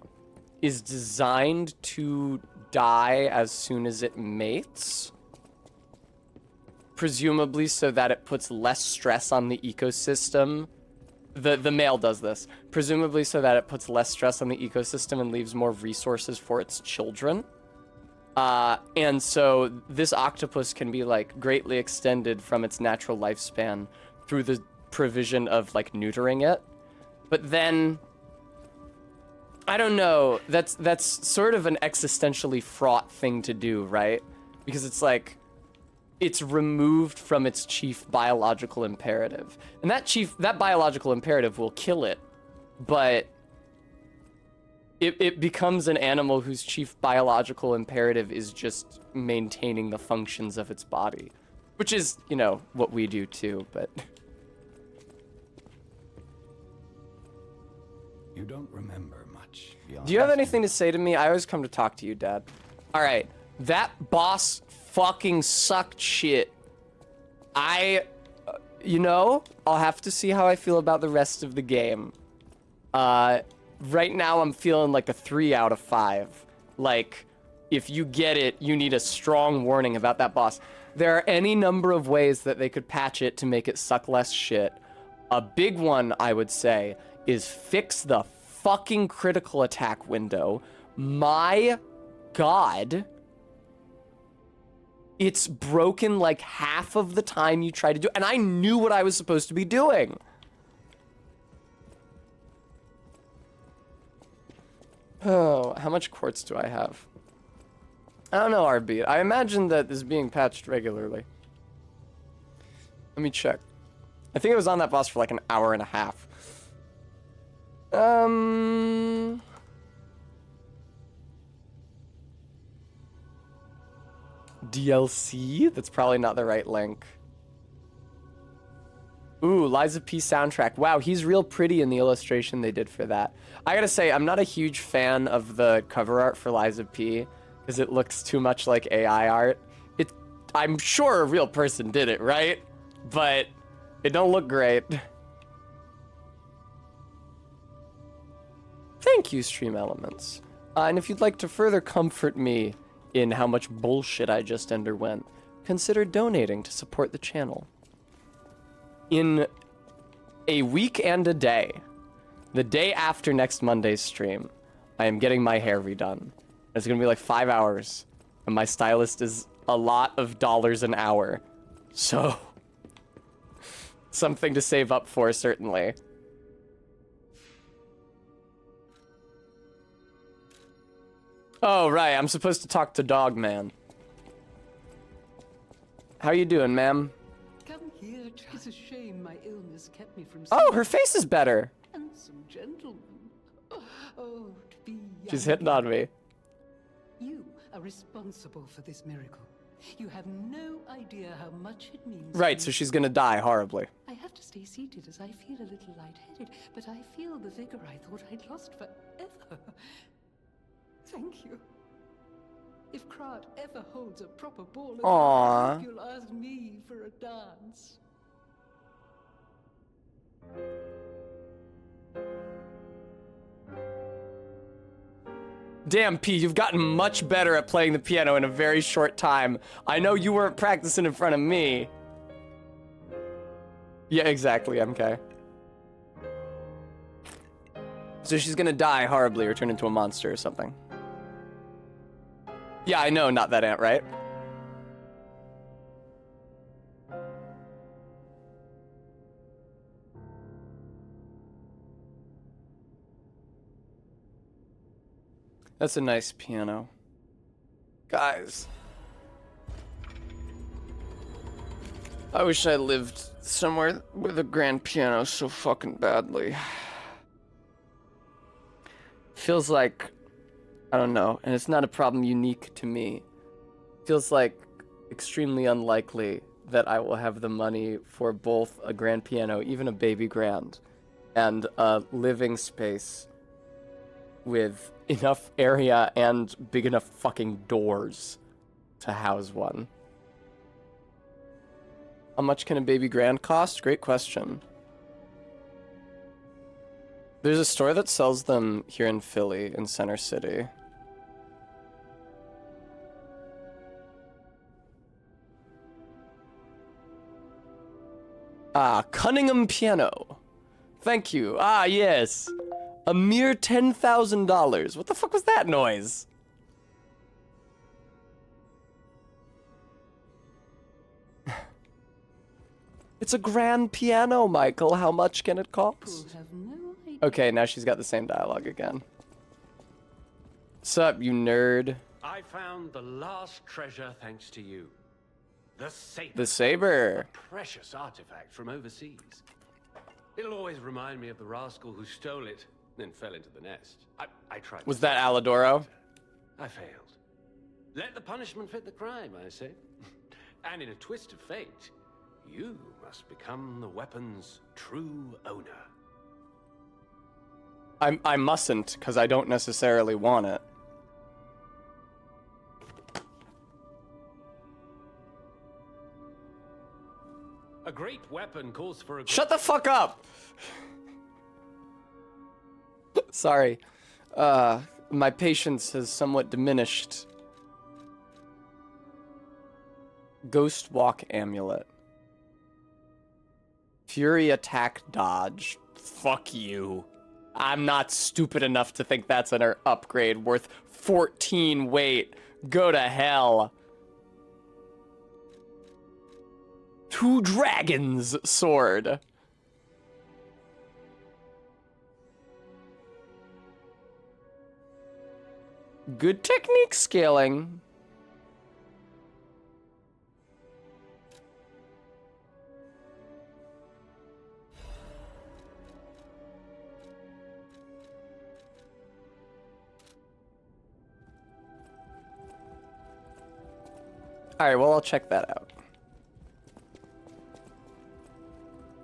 is designed to die as soon as it mates. Presumably so that it puts less stress on the ecosystem. The male does this. Presumably so that it puts less stress on the ecosystem and leaves more resources for its children. And so this octopus can be like greatly extended from its natural lifespan through the provision of like neutering it. But then, I don't know, that's sort of an existentially fraught thing to do, right? Because it's like, it's removed from its chief biological imperative. And that biological imperative will kill it, but it becomes an animal whose chief biological imperative is just maintaining the functions of its body. Which is, you know, what we do too, but... You don't remember much beyond... Do you have anything to say to me? I always come to talk to you, Dad. Alright, that boss fucking sucked shit. You know, I'll have to see how I feel about the rest of the game. Right now I'm feeling like a 3 out of 5. Like, if you get it, you need a strong warning about that boss. There are any number of ways that they could patch it to make it suck less shit. A big one, I would say, is fix the fucking critical attack window. My God. It's broken like half of the time you try to do it, and I knew what I was supposed to be doing. Oh, how much quartz do I have? I don't know, RB. I imagine that this is being patched regularly. Let me check. I think it was on that boss for like an hour and a half. DLC? That's probably not the right link. Ooh, Liza P soundtrack. Wow, he's real pretty in the illustration they did for that. I gotta say, I'm not a huge fan of the cover art for Liza P, because it looks too much like AI art. I'm sure a real person did it, right? But it don't look great. Thank you, Stream Elements. And if you'd like to further comfort me in how much bullshit I just underwent, consider donating to support the channel. In a week and a day, the day after next Monday's stream, I am getting my hair redone. It's gonna be like 5 hours, and my stylist is a lot of dollars an hour. So, something to save up for, certainly. Oh, right, I'm supposed to talk to Dog Man. How you doing, ma'am? Come here. It's a shame my illness kept me from Oh, her face is better. handsome gentleman. Oh, to be She's young hitting on me. You are responsible for this miracle. You have no idea how much it means. Right, to so me. she's gonna die horribly. I have to stay seated as I feel a little lightheaded, but I feel the vigor I thought I'd lost forever. Thank you. If Krat ever holds a proper ball, again, Aww. I hope you'll ask me for a dance. Damn, P, you've gotten much better at playing the piano in a very short time. I know you weren't practicing in front of me. Yeah, exactly, MK. So she's gonna die horribly or turn into a monster or something. Yeah, I know, not that ant, right? That's a nice piano. Guys. I wish I lived somewhere with a grand piano so fucking badly. Feels like, I don't know, and it's not a problem unique to me. Feels like extremely unlikely that I will have the money for both a grand piano, even a baby grand, and a living space with enough area and big enough fucking doors to house one. How much can a baby grand cost? Great question. There's a store that sells them here in Philly, in Center City. Ah, Cunningham Piano. Thank you. Ah, yes. A mere $10,000. What the fuck was that noise? It's a grand piano, Michael. How much can it cost? Have no idea. Okay, now she's got the same dialogue again. Sup, you nerd? I found the last treasure thanks to you. The saber. The saber. A precious artifact from overseas. It'll always remind me of the rascal who stole it, then fell into the nest. I tried. Was that Alidoro? I failed. Let the punishment fit the crime, I say. And in a twist of fate, you must become the weapon's true owner. I mustn't, because I don't necessarily want it. A great weapon calls for a... Shut the fuck up! Sorry. My patience has somewhat diminished. Ghost Walk Amulet. Fury Attack Dodge. Fuck you. I'm not stupid enough to think that's an upgrade worth 14 weight. Go to hell. Two Dragons Sword. Good technique scaling. Alright, well, I'll check that out.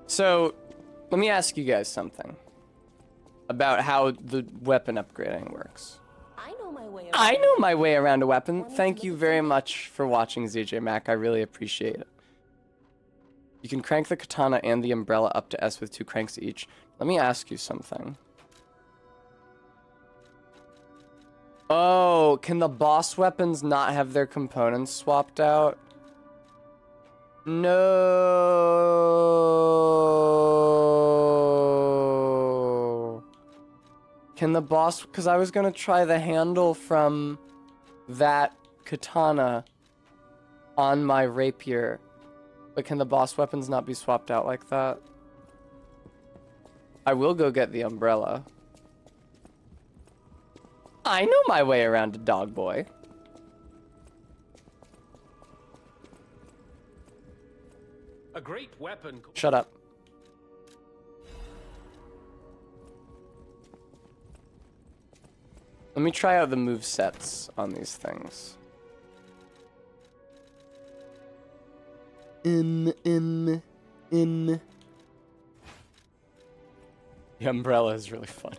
So, let me ask you guys something about how the weapon upgrading works. I know my way around. I know my way around a weapon. Thank you very much for watching, ZJ Mac. I really appreciate it. You can crank the katana and the umbrella up to S with 2 cranks each. Let me ask you something. Oh, can the boss weapons not have their components swapped out? No. Can the boss... Because I was going to try the handle from that katana on my rapier. But can the boss weapons not be swapped out like that? I will go get the umbrella. I know my way around a dog boy. A great weapon. Shut up. Let me try out the move sets on these things. The umbrella is really funny.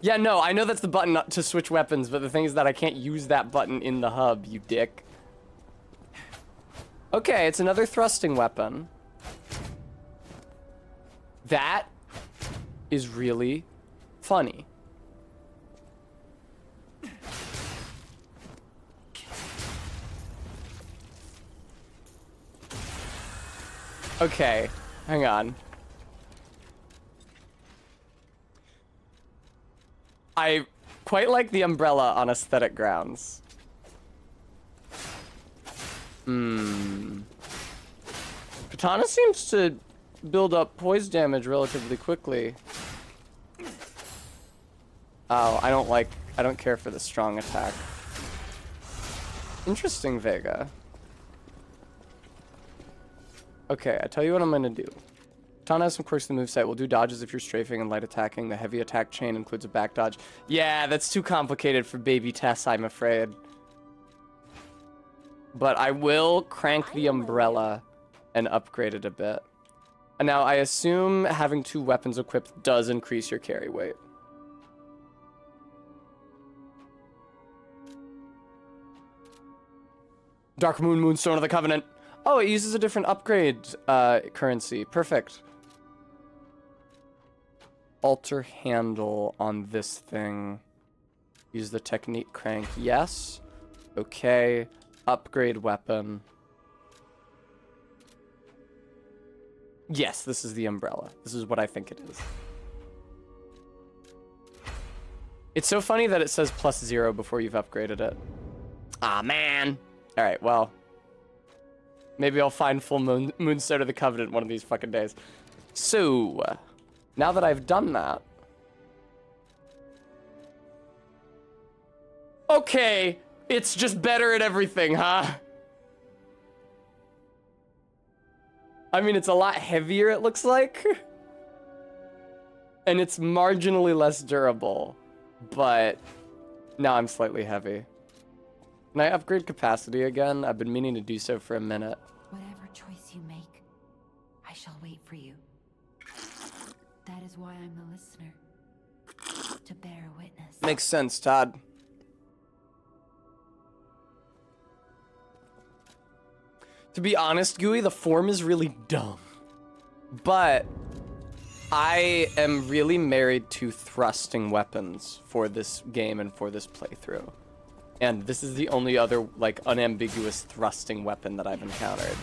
Yeah, no, I know that's the button to switch weapons, but the thing is that I can't use that button in the hub, you dick. Okay, it's another thrusting weapon. That is really funny. Okay, Hang on. I quite like the umbrella on aesthetic grounds. Katana seems to build up poise damage relatively quickly. Oh, I don't care for the strong attack. Interesting, Vega. Okay, I tell you what I'm gonna do. Katana has some quirks in the moveset. We'll do dodges if you're strafing and light attacking. The heavy attack chain includes a back dodge. Yeah, that's too complicated for baby Tess, I'm afraid. But I will crank the umbrella and upgrade it a bit. And now I assume having 2 weapons equipped does increase your carry weight. Dark Moon, Moonstone of the Covenant. Oh, it uses a different upgrade currency. Perfect. Alter handle on this thing. Use the technique crank. Yes. Okay. Upgrade weapon. Yes, this is the umbrella. This is what I think it is. It's so funny that it says +0 before you've upgraded it. Aw, man. All right, well. Maybe I'll find full Moonstone of the Covenant one of these fucking days. So, now that I've done that. Okay, it's just better at everything, huh? I mean, it's a lot heavier, it looks like. And it's marginally less durable. But now I'm slightly heavy. Can I upgrade capacity again? I've been meaning to do so for a minute. Whatever choice you make, I shall wait for you. That is why I'm the listener. To bear witness. Makes sense, Todd. To be honest, Gooey, the form is really dumb. But I am really married to thrusting weapons for this game and for this playthrough. And this is the only other, like, unambiguous thrusting weapon that I've encountered.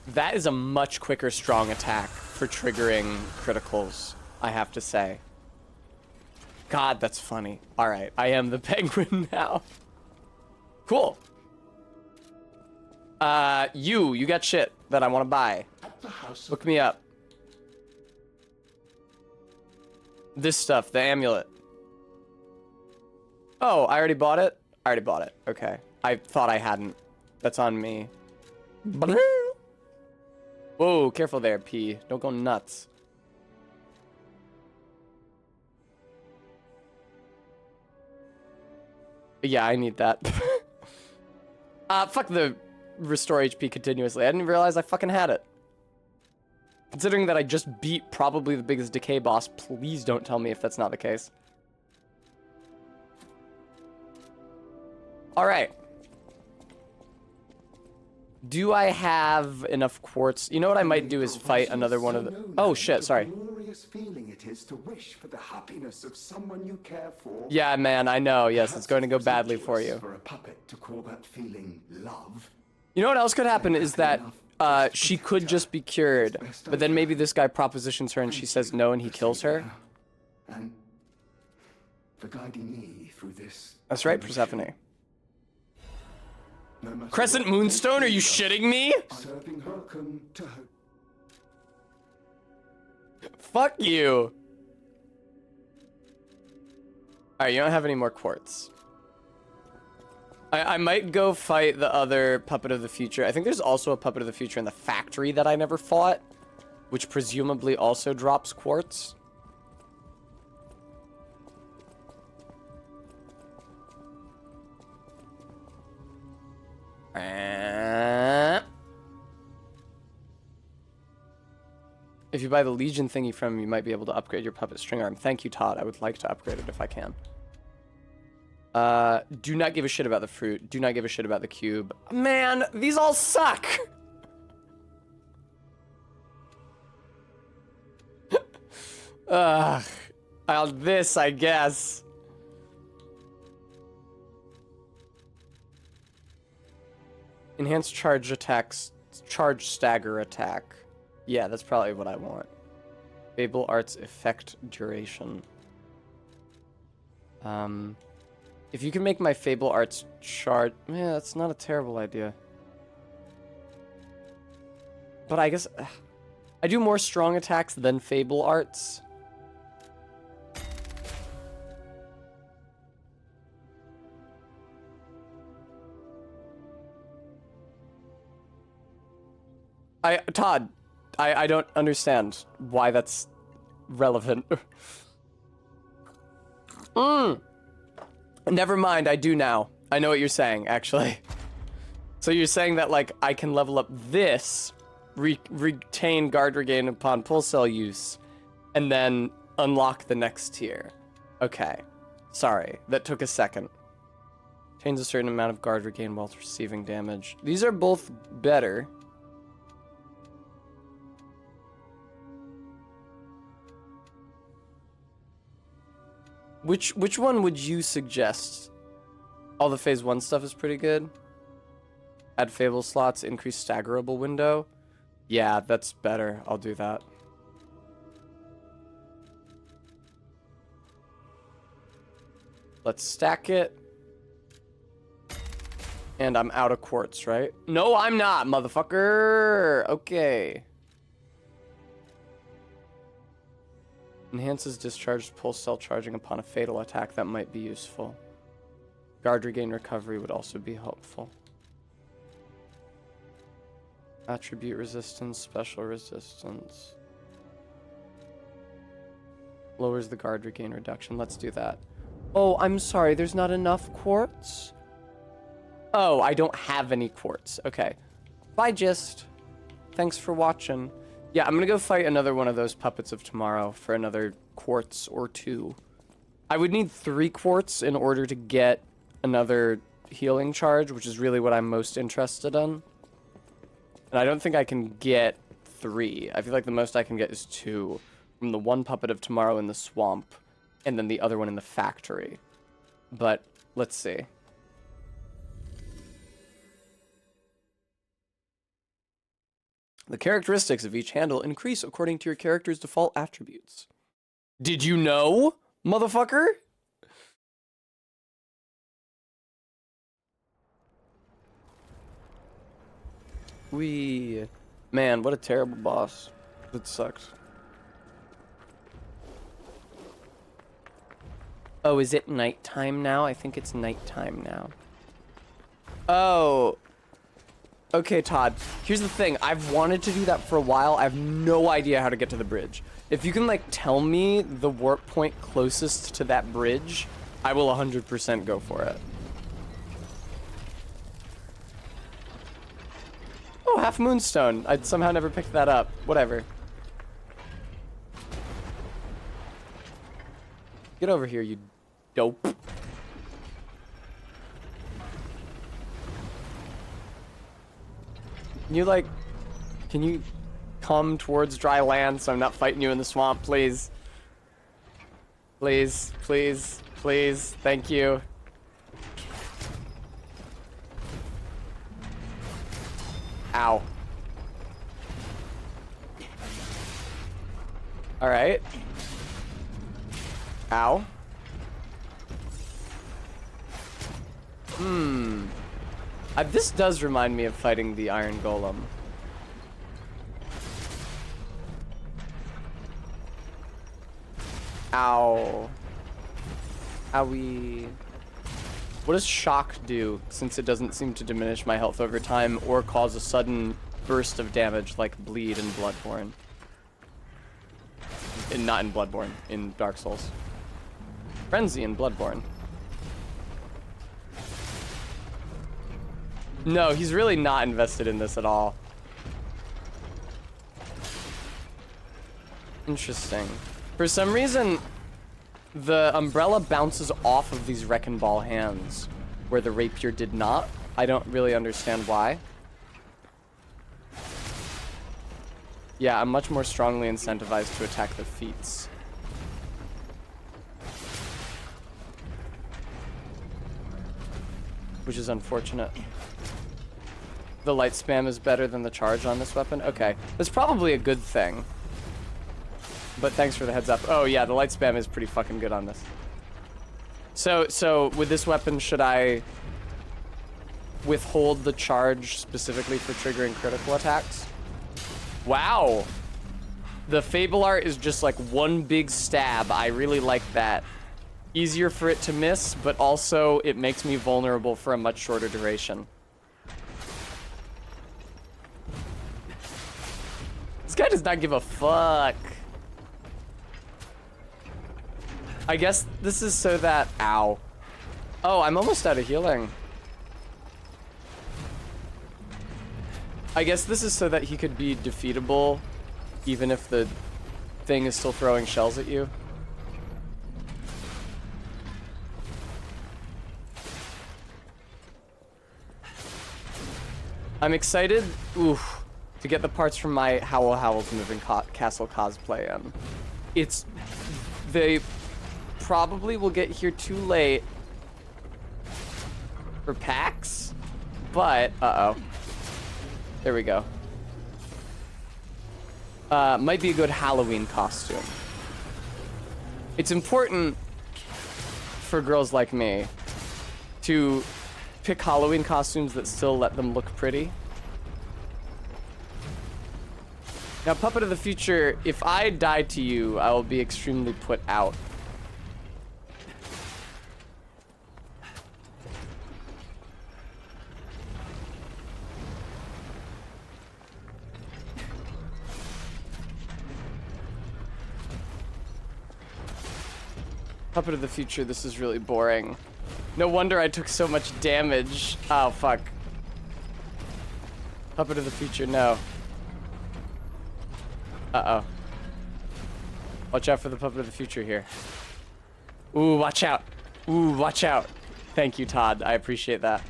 That is a much quicker strong attack for triggering criticals, I have to say. God, that's funny. All right, I am the penguin now. Cool. You got shit that I want to buy. Look me up. This stuff, the amulet. Oh, I already bought it? I already bought it. Okay. I thought I hadn't. That's on me. Whoa, careful there, P. Don't go nuts. Yeah, I need that. Fuck the restore HP continuously. I didn't realize I fucking had it. Considering that I just beat probably the biggest decay boss, please don't tell me if that's not the case. Alright. Do I have enough quartz? You know what I might do is fight another one of the... Oh shit, sorry. Glorious feeling it is to wish for the happiness of someone you care for. Yeah, man, I know. Yes, it's going to go badly for you. For a puppet to call that feeling love. You know what else could happen is that she could just be cured, but then maybe this guy propositions her and she says no and he kills her. And for guiding me through this. That's right, Persephone. Crescent Moonstone, are you shitting me? Serving welcome to her. Fuck you. Alright, you don't have any more quartz. I might go fight the other Puppet of the Future. I think there's also a Puppet of the Future in the factory that I never fought, which presumably also drops quartz. If you buy the Legion thingy from him, you might be able to upgrade your puppet string arm. Thank you, Todd. I would like to upgrade it if I can. Do not give a shit about the fruit. Do not give a shit about the cube. Man, these all suck! Ugh. This, I guess. Enhanced charge attacks, charge stagger attack. Yeah, that's probably what I want. Fable Arts effect duration. If you can make my Fable Arts charge... Yeah, that's not a terrible idea. But I guess... I do more strong attacks than Fable Arts. Todd, I don't understand why that's relevant. Never mind, I do now. I know what you're saying, actually. So you're saying that, like, I can level up this, retain guard regain upon pull cell use, and then unlock the next tier. Okay. Sorry, that took a second. Retains a certain amount of guard regain while receiving damage. These are both better. Which one would you suggest? All the phase 1 stuff is pretty good. Add Fable slots, increase staggerable window. Yeah, that's better. I'll do that. Let's stack it. And I'm out of quartz, right? No, I'm not, motherfucker. Okay. Enhances discharged pulse cell charging upon a fatal attack. That might be useful. Guard regain recovery would also be helpful. Attribute resistance, special resistance. Lowers the guard regain reduction. Let's do that. Oh, I'm sorry. There's not enough quartz? Oh, I don't have any quartz. Okay. Bye, Gist. Thanks for watching. Yeah, I'm gonna go fight another one of those puppets of tomorrow for another quartz or 2. I would need 3 quartz in order to get another healing charge, which is really what I'm most interested in. And I don't think I can get 3. I feel like the most I can get is 2. From the one puppet of tomorrow in the swamp, and then the other one in the factory. But, let's see. The characteristics of each handle increase according to your character's default attributes. Did you know, motherfucker? Man, what a terrible boss. That sucks. Oh, is it nighttime now? I think it's nighttime now. Oh. Okay, Todd. Here's the thing. I've wanted to do that for a while. I have no idea how to get to the bridge. If you can, like, tell me the warp point closest to that bridge, I will 100% go for it. Oh, half moonstone. I'd somehow never picked that up. Whatever. Get over here, you dope. Can you come towards dry land so I'm not fighting you in the swamp, please? Please, please, please. Thank you. Ow. All right. Ow. This does remind me of fighting the Iron Golem. Ow. Owie. What does shock do, since it doesn't seem to diminish my health over time or cause a sudden burst of damage like bleed in Bloodborne? Not in Bloodborne, in Dark Souls. Frenzy in Bloodborne. No, he's really not invested in this at all. Interesting. For some reason, the umbrella bounces off of these Wrecking Ball hands, where the rapier did not. I don't really understand why. Yeah, I'm much more strongly incentivized to attack the feats. Which is unfortunate. The light spam is better than the charge on this weapon? Okay. That's probably a good thing. But thanks for the heads up. Oh yeah, the light spam is pretty fucking good on this. So with this weapon, should I withhold the charge specifically for triggering critical attacks? Wow. The Fable art is just like one big stab. I really like that. Easier for it to miss, but also it makes me vulnerable for a much shorter duration. This guy does not give a fuck. I guess this is so that... Ow. Oh, I'm almost out of healing. I guess this is so that he could be defeatable even if the thing is still throwing shells at you. I'm excited, to get the parts from my Howl Howl's Moving Castle cosplay in. They probably will get here too late for PAX, but, uh-oh. There we go. Might be a good Halloween costume. It's important for girls like me to pick Halloween costumes that still let them look pretty. Now, Puppet of the Future, if I die to you, I will be extremely put out. Puppet of the Future, this is really boring. No wonder I took so much damage. Oh, fuck. Puppet of the Future, no. Uh-oh. Watch out for the Puppet of the Future here. Ooh, watch out. Ooh, watch out. Thank you, Todd. I appreciate that.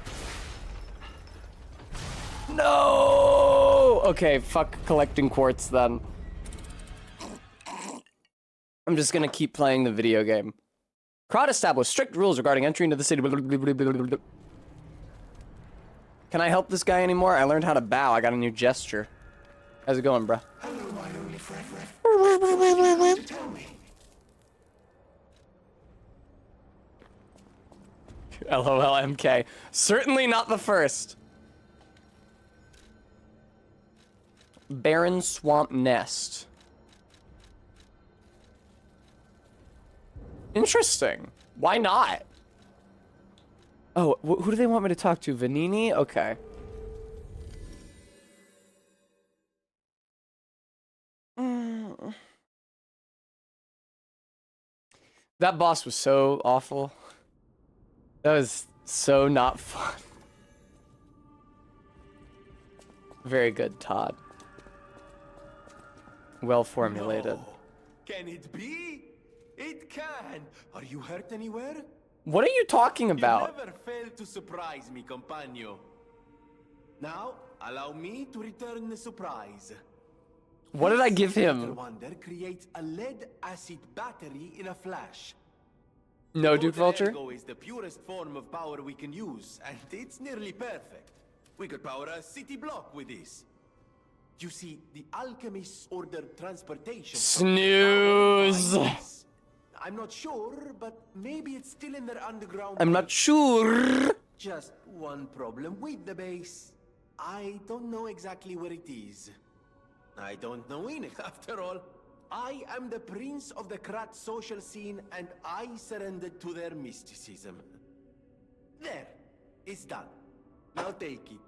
No! Okay, fuck collecting quartz then. I'm just gonna keep playing the video game. Krat established strict rules regarding entry into the city. Can I help this guy anymore? I learned how to bow. I got a new gesture. How's it going, bruh? Hello, my only friend. To tell me. LOLMK. Certainly not the first. Barren Swamp Nest. Interesting. Why not? Oh, who do they want me to talk to? Vanini? Okay. That boss was so awful. That was so not fun. Very good, Todd. Well formulated. No. Can it be? It can. Are you hurt anywhere? What are you talking about? You never fail to surprise me, compagno. Now, allow me to return the surprise. What did I give him? Wonder creates a lead acid battery in a flash. No, Duke Vulture? Ergo is the purest form of power we can use, and it's nearly perfect. We could power a city block with this. You see, the alchemists ordered transportation. Snooze. I'm not sure, but maybe it's still in their underground. I'm not sure. Just one problem with the base. I don't know exactly where it is. I don't know in it, after all. I am the prince of the Krat social scene, and I surrendered to their mysticism. There, it's done. Now take it.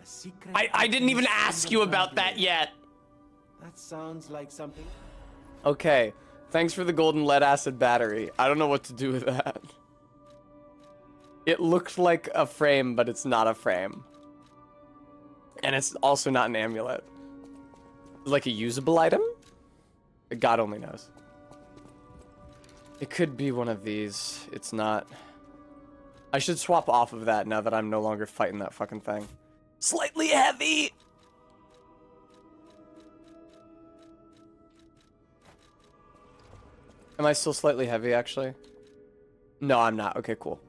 A secret. I didn't even ask you about that yet. That sounds like something. Okay, thanks for the golden lead acid battery. I don't know what to do with that. It looked like a frame, but it's not a frame. And it's also not an amulet. Like a usable item? God only knows. It could be one of these. It's not. I should swap off of that now that I'm no longer fighting that fucking thing. Slightly heavy! Am I still slightly heavy, actually? No, I'm not. Okay, cool.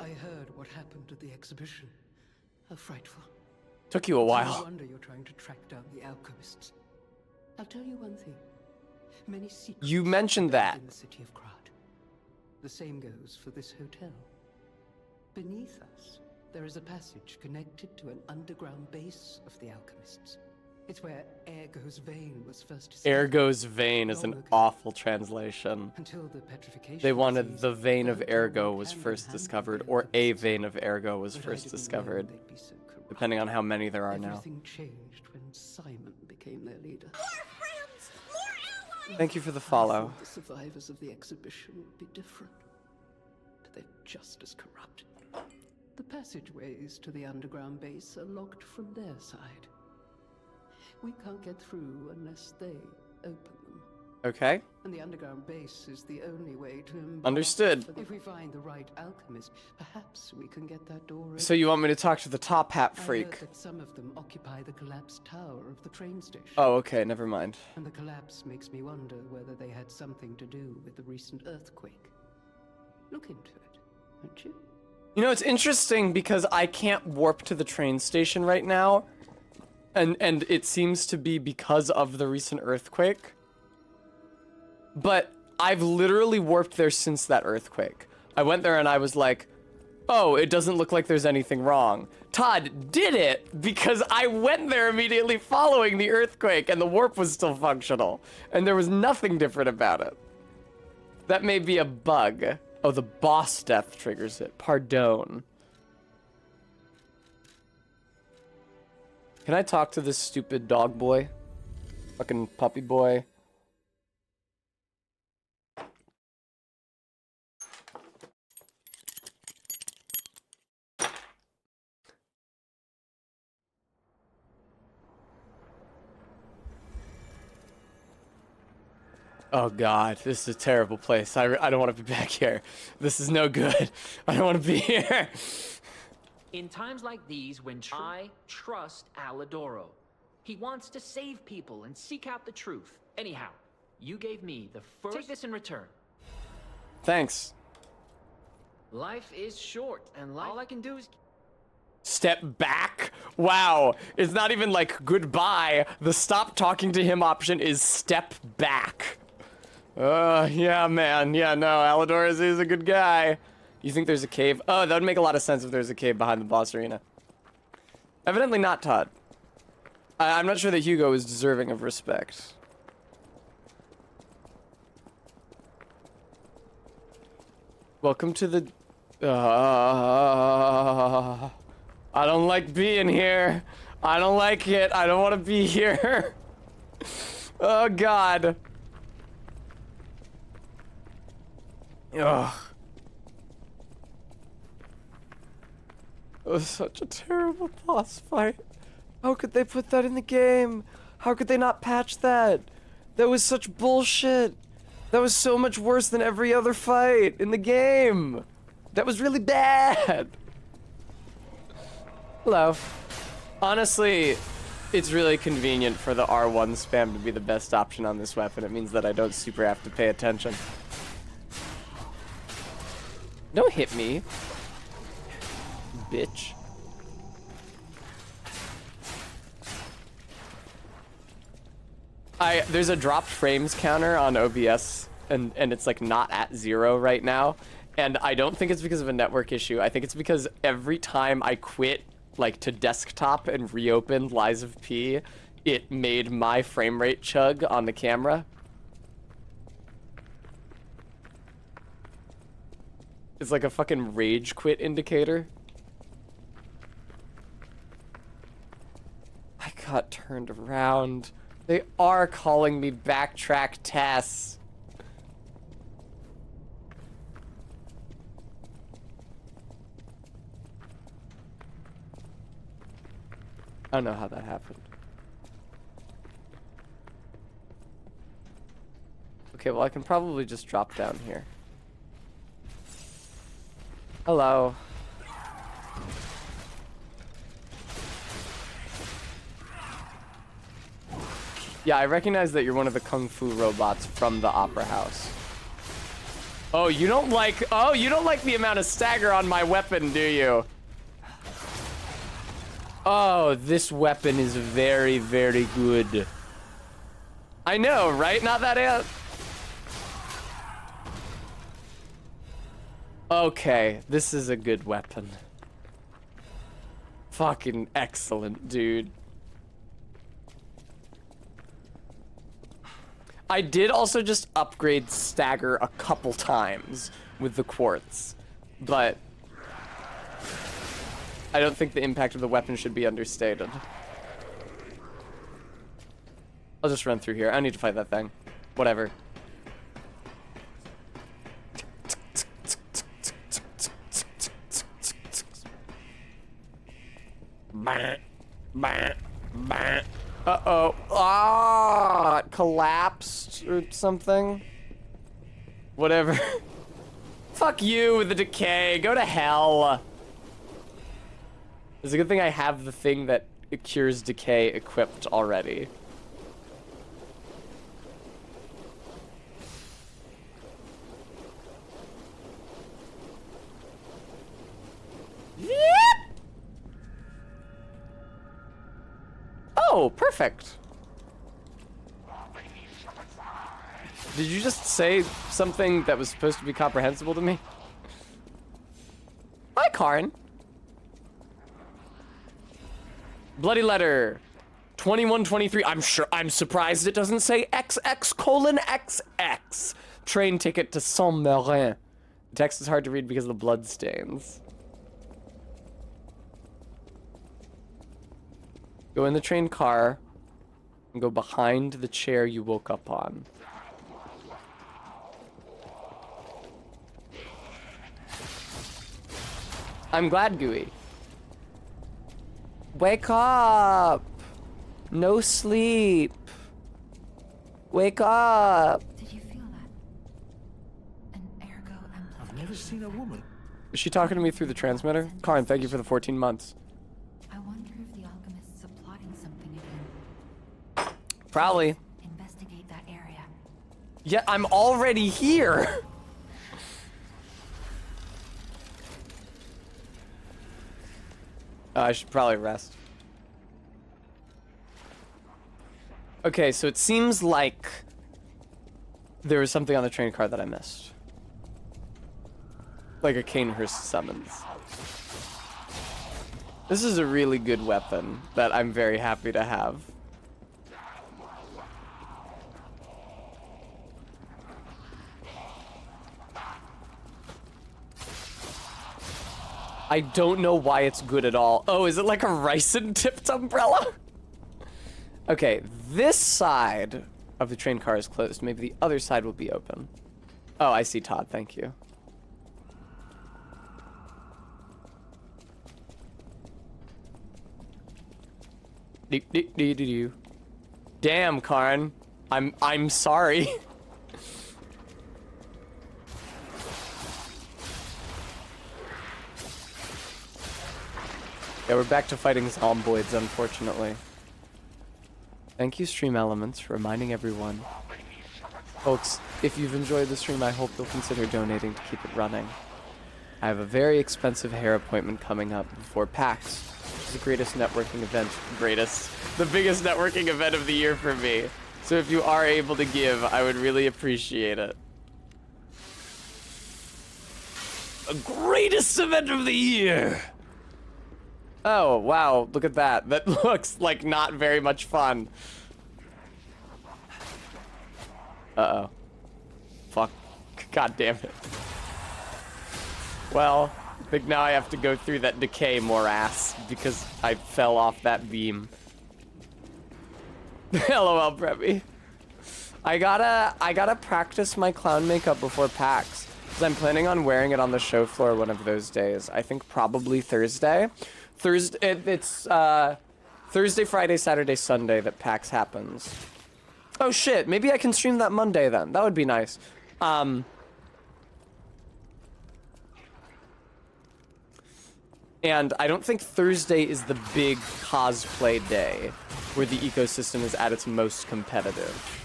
I heard what happened at the exhibition. How frightful. Took you a No while. wonder you're trying to track down the alchemists. I'll tell you one thing. Many secrets You mentioned are that. in the city of Krat. The same goes for this hotel. Beneath us, there is a passage connected to an underground base of the alchemists. It's where Ergo's vein was first discovered. Ergo's vein is an long ago. awful translation. Until the petrification They wanted disease, the vein of hotel Ergo went was hand in first hand with discovered, the or a alchemists. vein of Ergo was But I first didn't know discovered, they'd be so corrupt. depending on how many there are now. Everything changed when Simon became their leader. Thank you for the I follow. thought the survivors of the exhibition would be different, but they're just as corrupt. The passageways to the underground base are locked from their side. We can't get through unless they open them. Okay, And the underground base is the only way to embark. understood. If we find the right alchemist, perhaps we can get that door open. So you want me to talk to the top hat I heard freak? that some of them occupy the collapsed tower of the train station. Oh, okay, never mind. And the collapse makes me wonder whether they had something to do with the recent earthquake. Look into it, won't you? You know, it's interesting because I can't warp to the train station right now. And it seems to be because of the recent earthquake. But I've literally warped there since that earthquake. I went there and I was like, oh, it doesn't look like there's anything wrong. Todd did it because I went there immediately following the earthquake and the warp was still functional. And there was nothing different about it. That may be a bug. Oh, the boss death triggers it. Pardon. Can I talk to this stupid dog boy? Fucking puppy boy. Oh god, this is a terrible place. I don't want to be back here. This is no good. I don't want to be here. In times like these, when I trust Alidoro, he wants to save people and seek out the truth. Anyhow, you gave me the first. Take this in return. Thanks. Life is short, and all I can do is. Step back? Wow. It's not even like goodbye. The stop talking to him option is step back. Yeah, man. Yeah, no, Alidor is a good guy. You think there's a cave? Oh, that would make a lot of sense if there's a cave behind the boss arena. Evidently not, Todd. I'm not sure that Hugo is deserving of respect. Welcome to the... I don't like being here. I don't like it. I don't want to be here. Oh, God. Ugh. It was such a terrible boss fight. How could they put that in the game? How could they not patch that? That was such bullshit. That was so much worse than every other fight in the game. That was really bad. Hello. Honestly, it's really convenient for the R1 spam to be the best option on this weapon. It means that I don't super have to pay attention. Don't hit me, bitch. There's a dropped frames counter on OBS, and it's like not at 0 right now. And I don't think it's because of a network issue. I think it's because every time I quit, like, to desktop and reopen Lies of P, it made my frame rate chug on the camera. It's like a fucking rage quit indicator. I got turned around. They are calling me backtrack Tess. I don't know how that happened. Okay, well, I can probably just drop down here. Hello. Yeah, I recognize that you're one of the Kung Fu robots from the Opera House. Oh, you don't like the amount of stagger on my weapon, do you? Oh, this weapon is very, very good. I know, right? Not that it. Okay, this is a good weapon. Fucking excellent, dude. I did also just upgrade stagger a couple times with the quartz, but I don't think the impact of the weapon should be understated. I'll just run through here. I don't need to fight that thing. Whatever. Uh-oh. Ah, it collapsed or something. Whatever. Fuck you with the decay. Go to hell. It's a good thing I have the thing that cures decay equipped already. Oh, perfect. Did you just say something that was supposed to be comprehensible to me? Hi, Karn. Bloody letter. 2123. I'm surprised it doesn't say XX:XX. Train ticket to Saint-Marin. The text is hard to read because of the blood stains. Go in the train car and go behind the chair you woke up on. I'm glad, Gooey. Wake up! No sleep. Wake up! Did you feel that? An ergo amplification. I've never seen a woman. Is she talking to me through the transmitter? Karin, thank you for the 14 months. I wonder if the alchemists are plotting something again. Probably. Investigate that area. Yeah, I'm already here. I should probably rest. Okay, so it seems like there was something on the train car that I missed. Like a Canehurst summons. This is a really good weapon that I'm very happy to have. I don't know why it's good at all. Oh, is it like a ricin-tipped umbrella? Okay, this side of the train car is closed. Maybe the other side will be open. Oh, I see Todd. Thank you. Damn, Karn. I'm sorry. Yeah, we're back to fighting zomboids, unfortunately. Thank you, Stream Elements, for reminding everyone. Folks, if you've enjoyed the stream, I hope you'll consider donating to keep it running. I have a very expensive hair appointment coming up before PAX, which is the greatest networking event. The biggest networking event of the year for me. So if you are able to give, I would really appreciate it. The greatest event of the year! Oh, wow, look at that. That looks like not very much fun. Uh-oh. Fuck. God damn it. Well, I think now I have to go through that decay morass because I fell off that beam. LOL, Preppy. I gotta practice my clown makeup before PAX. Because I'm planning on wearing it on the show floor one of those days. I think probably Thursday. It's Thursday, Friday, Saturday, Sunday that PAX happens. Oh shit, maybe I can stream that Monday then. That would be nice. And I don't think Thursday is the big cosplay day where the ecosystem is at its most competitive.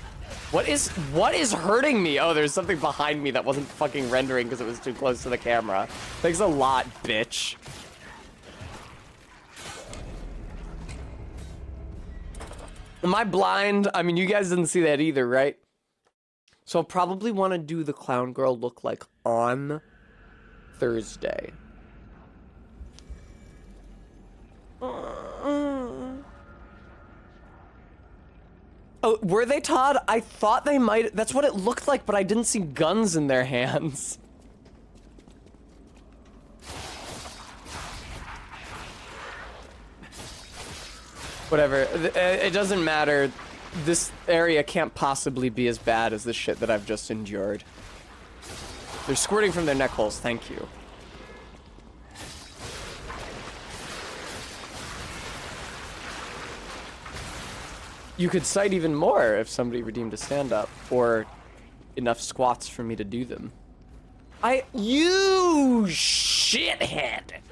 What is hurting me? Oh, there's something behind me that wasn't fucking rendering because it was too close to the camera. Thanks a lot, bitch. Am I blind? I mean, you guys didn't see that either, right? So I'll probably want to do the clown girl look like on Thursday. Oh, were they, Todd? I thought they might. That's what it looked like, but I didn't see guns in their hands. Whatever. It doesn't matter. This area can't possibly be as bad as the shit that I've just endured. They're squirting from their neck holes. Thank you. You could cite even more if somebody redeemed a stand-up, or enough squats for me to do them. You shithead!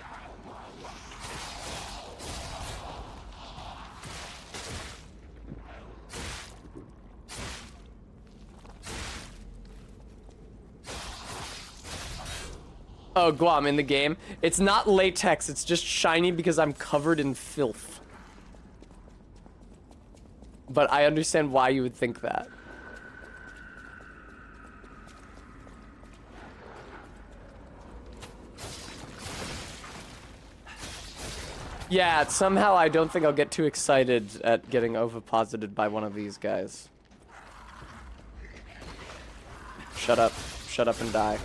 Oh, Guam, in the game. It's not latex, it's just shiny because I'm covered in filth. But I understand why you would think that. Yeah, somehow I don't think I'll get too excited at getting oviposited by one of these guys. Shut up. Shut up and die.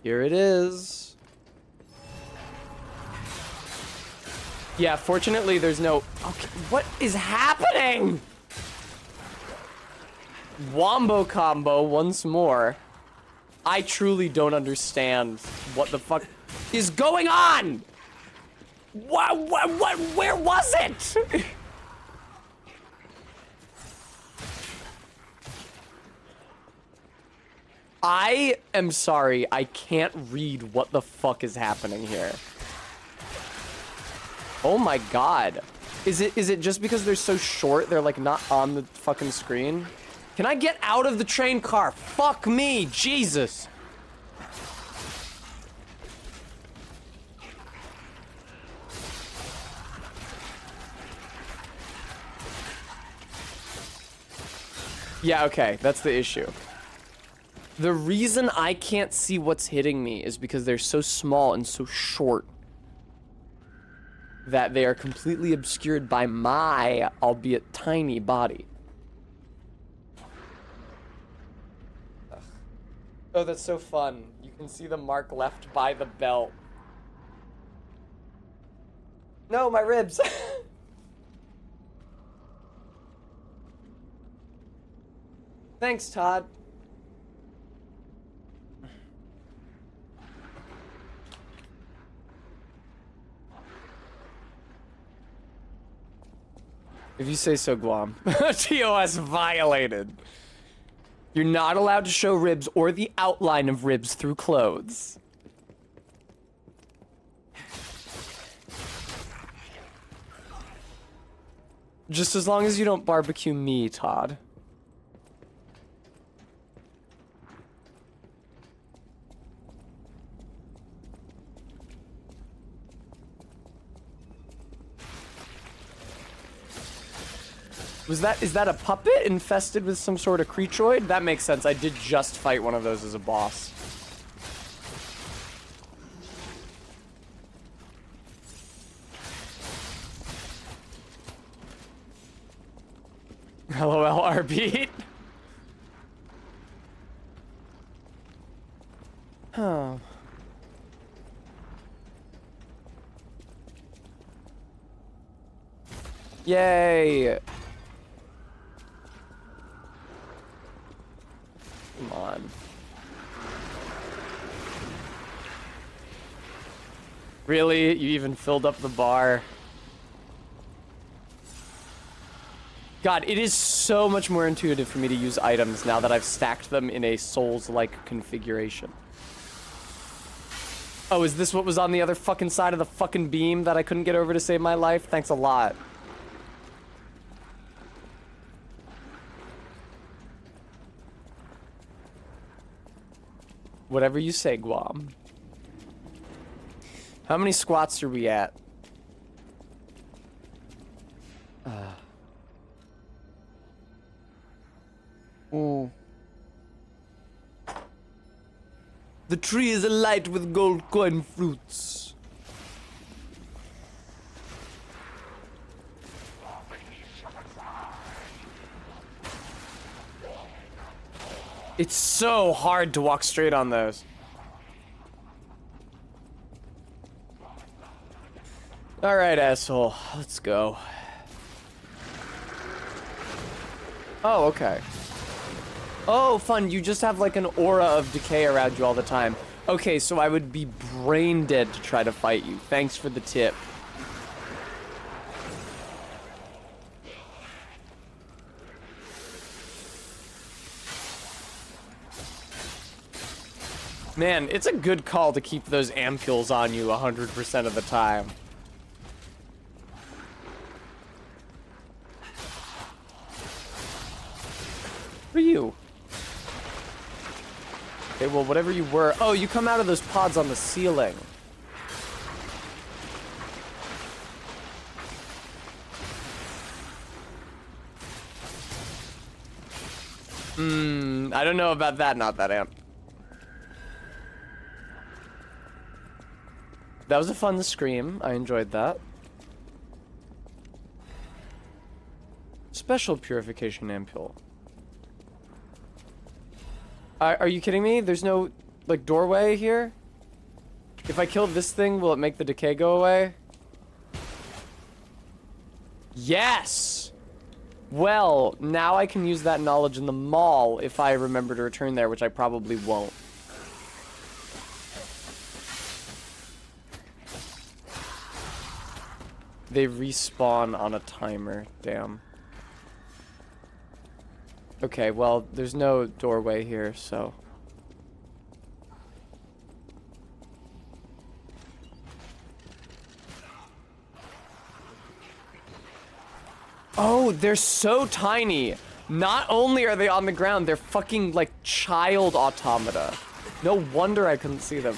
Here it is. Yeah, fortunately there's no... Okay, what is happening? Wombo combo once more. I truly don't understand what the fuck is going on. What, where was it? I am sorry, I can't read what the fuck is happening here. Oh my god. Is it just because they're so short, they're like not on the fucking screen? Can I get out of the train car? Fuck me, Jesus. Yeah, okay, that's the issue. The reason I can't see what's hitting me is because they're so small and so short that they are completely obscured by my, albeit tiny, body. Ugh. Oh, that's so fun. You can see the mark left by the belt. No, my ribs. Thanks, Todd. If you say so, Guam. TOS violated. You're not allowed to show ribs or the outline of ribs through clothes. Just as long as you don't barbecue me, Todd. Is that a puppet infested with some sort of creature? That makes sense. I did just fight one of those as a boss. LOL, R-beat. Oh. Yay. Come on. Really? You even filled up the bar? God, it is so much more intuitive for me to use items now that I've stacked them in a Souls-like configuration. Oh, is this what was on the other fucking side of the fucking beam that I couldn't get over to save my life? Thanks a lot. Whatever you say, Guam. How many squats are we at? The tree is alight with gold coin fruits. It's so hard to walk straight on those. All right, asshole. Let's go. Oh, okay. Oh, fun. You just have like an aura of decay around you all the time. Okay, so I would be brain dead to try to fight you. Thanks for the tip. Man, it's a good call to keep those ampules on you 100% of the time. What are you? Okay, well, whatever you were. Oh, you come out of those pods on the ceiling. I don't know about that, not that amp. That was a fun scream. I enjoyed that. Special purification ampule. Are you kidding me? There's no, like, doorway here? If I kill this thing, will it make the decay go away? Yes! Well, now I can use that knowledge in the mall if I remember to return there, which I probably won't. They respawn on a timer. Damn. Okay, well, there's no doorway here, so... Oh, they're so tiny! Not only are they on the ground, they're fucking, like, child automata. No wonder I couldn't see them.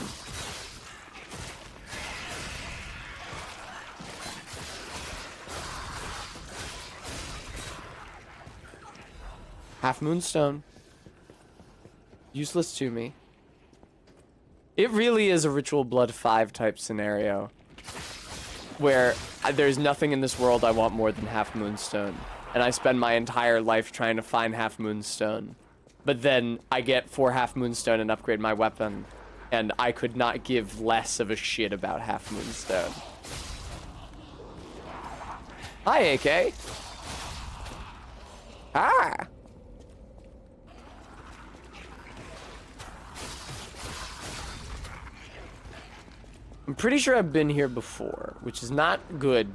Half Moonstone. Useless to me. It really is a Ritual Blood 5 type scenario. Where there's nothing in this world I want more than Half Moonstone. And I spend my entire life trying to find Half Moonstone. But then I get 4 Half Moonstone and upgrade my weapon. And I could not give less of a shit about Half Moonstone. Hi, AK. Ah! I'm pretty sure I've been here before, which is not good.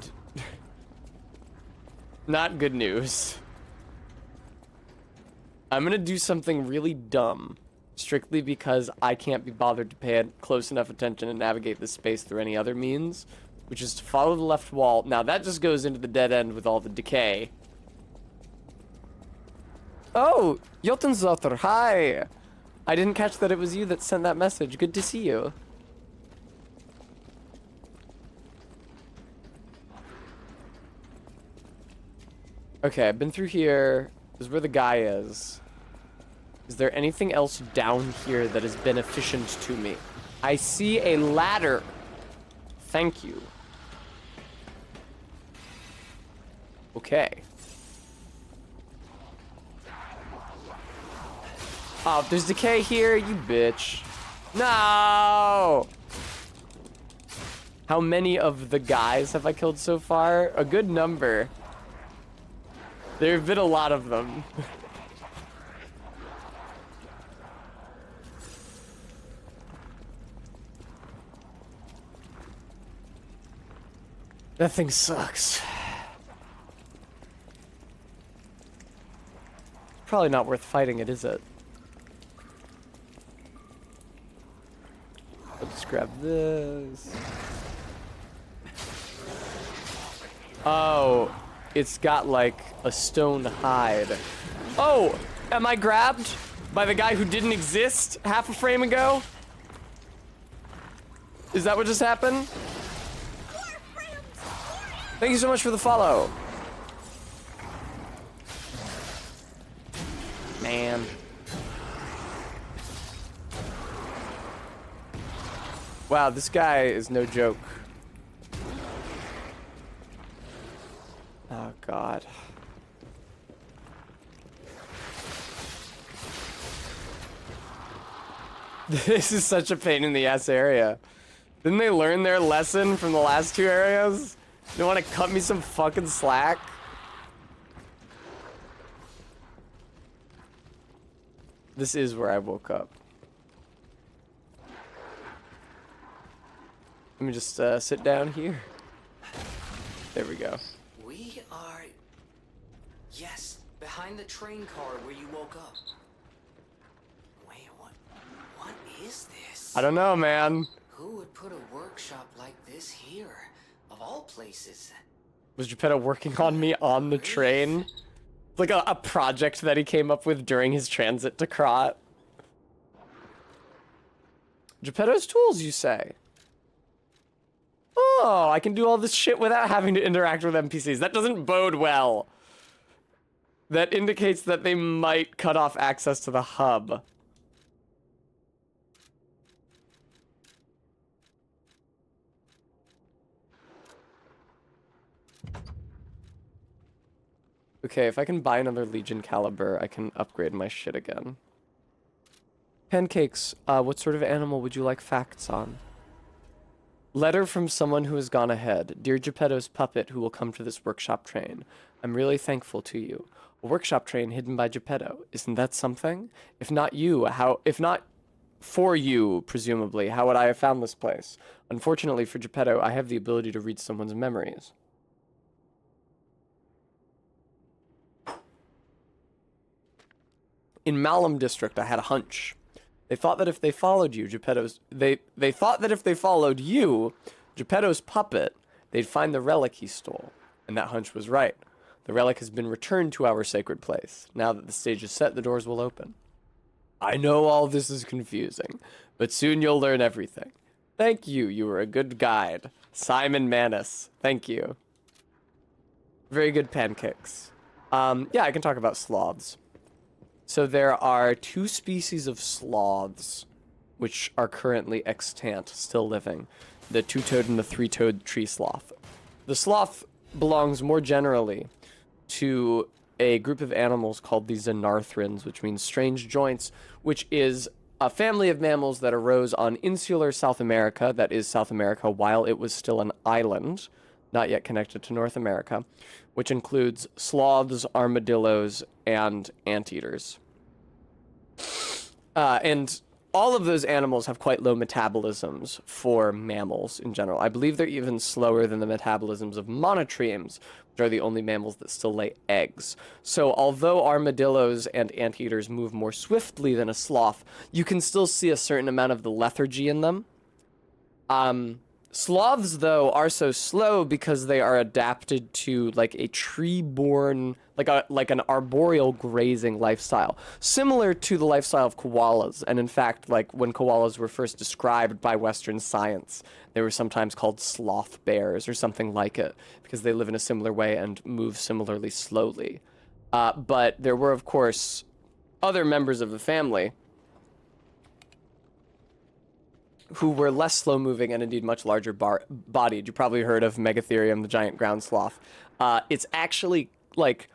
Not good news. I'm gonna do something really dumb, strictly because I can't be bothered to pay close enough attention and navigate this space through any other means, which is to follow the left wall. Now that just goes into the dead end with all the decay. Oh, Jotunzotter, hi! I didn't catch that it was you that sent that message. Good to see you. Okay, I've been through here. This is where the guy is. Is there anything else down here that is beneficent to me? I see a ladder. Thank you. Okay. Oh, there's decay here, you bitch. No! How many of the guys have I killed so far? A good number. There have been a lot of them. That thing sucks. Probably not worth fighting it, is it? Let's grab this. Oh, it's got like a stone hide. Oh, am I grabbed by the guy who didn't exist half a frame ago? Is that what just happened? Thank you so much for the follow. Man. Wow, this guy is no joke. Oh, God. This is such a pain in the ass area. Didn't they learn their lesson from the last 2 areas? They want to cut me some fucking slack? This is where I woke up. Let me just sit down here. There we go. We are... Yes, behind the train car where you woke up. Wait, what is this? I don't know, man. Who would put a workshop like this here, of all places? Was Geppetto working on me on the train? Like a project that he came up with during his transit to Krat. Geppetto's tools, you say? Oh, I can do all this shit without having to interact with NPCs. That doesn't bode well. That indicates that they might cut off access to the hub. Okay, if I can buy another Legion Caliber, I can upgrade my shit again. Pancakes, what sort of animal would you like facts on? Letter from someone who has gone ahead. Dear Geppetto's puppet who will come to this workshop train. I'm really thankful to you. A workshop train hidden by Geppetto. Isn't that something? If not for you, presumably, how would I have found this place? Unfortunately for Geppetto, I have the ability to read someone's memories. In Malum District, I had a hunch. They thought that if they followed you, they thought that if they followed you, Geppetto's puppet, they'd find the relic he stole. And that hunch was right. The relic has been returned to our sacred place. Now that the stage is set, the doors will open. I know all this is confusing, but soon you'll learn everything. Thank you, you were a good guide. Simon Manus, thank you. Very good pancakes. Yeah, I can talk about sloths. So there are 2 species of sloths, which are currently extant, still living. The 2-toed and the 3-toed tree sloth. The sloth belongs more generally to a group of animals called the Xenarthrans, which means strange joints, which is a family of mammals that arose on insular South America, that is South America while it was still an island, not yet connected to North America, which includes sloths, armadillos, and anteaters. And all of those animals have quite low metabolisms for mammals in general. I believe they're even slower than the metabolisms of monotremes, which are the only mammals that still lay eggs. So although armadillos and anteaters move more swiftly than a sloth, you can still see a certain amount of the lethargy in them. Sloths, though, are so slow because they are adapted to, like, a tree-borne, like an arboreal grazing lifestyle, similar to the lifestyle of koalas. And in fact, like, when koalas were first described by Western science, they were sometimes called sloth bears or something like it, because they live in a similar way and move similarly slowly. But there were, of course, other members of the family who were less slow-moving and indeed much larger bodied. You probably heard of Megatherium, the giant ground sloth. It's actually, like,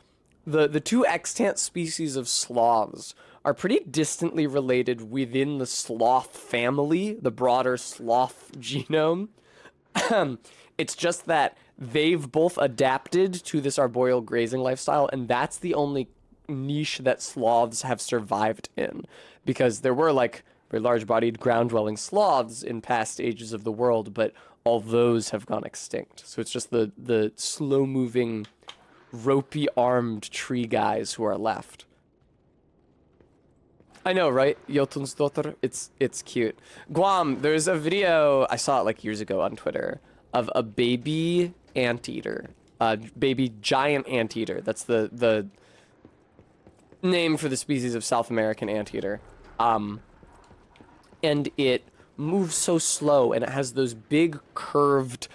the 2 extant species of sloths are pretty distantly related within the sloth family, the broader sloth genome. It's just that they've both adapted to this arboreal grazing lifestyle, and that's the only niche that sloths have survived in. Because there were, like, very large-bodied, ground-dwelling sloths in past ages of the world, but all those have gone extinct. So it's just the slow-moving, ropey-armed tree guys who are left. I know, right? Jotunsdottir. It's cute. Guam, there's a video, I saw it like years ago on Twitter, of a baby anteater. Baby giant anteater. That's the name for the species of South American anteater. And it moves so slow, and it has those big curved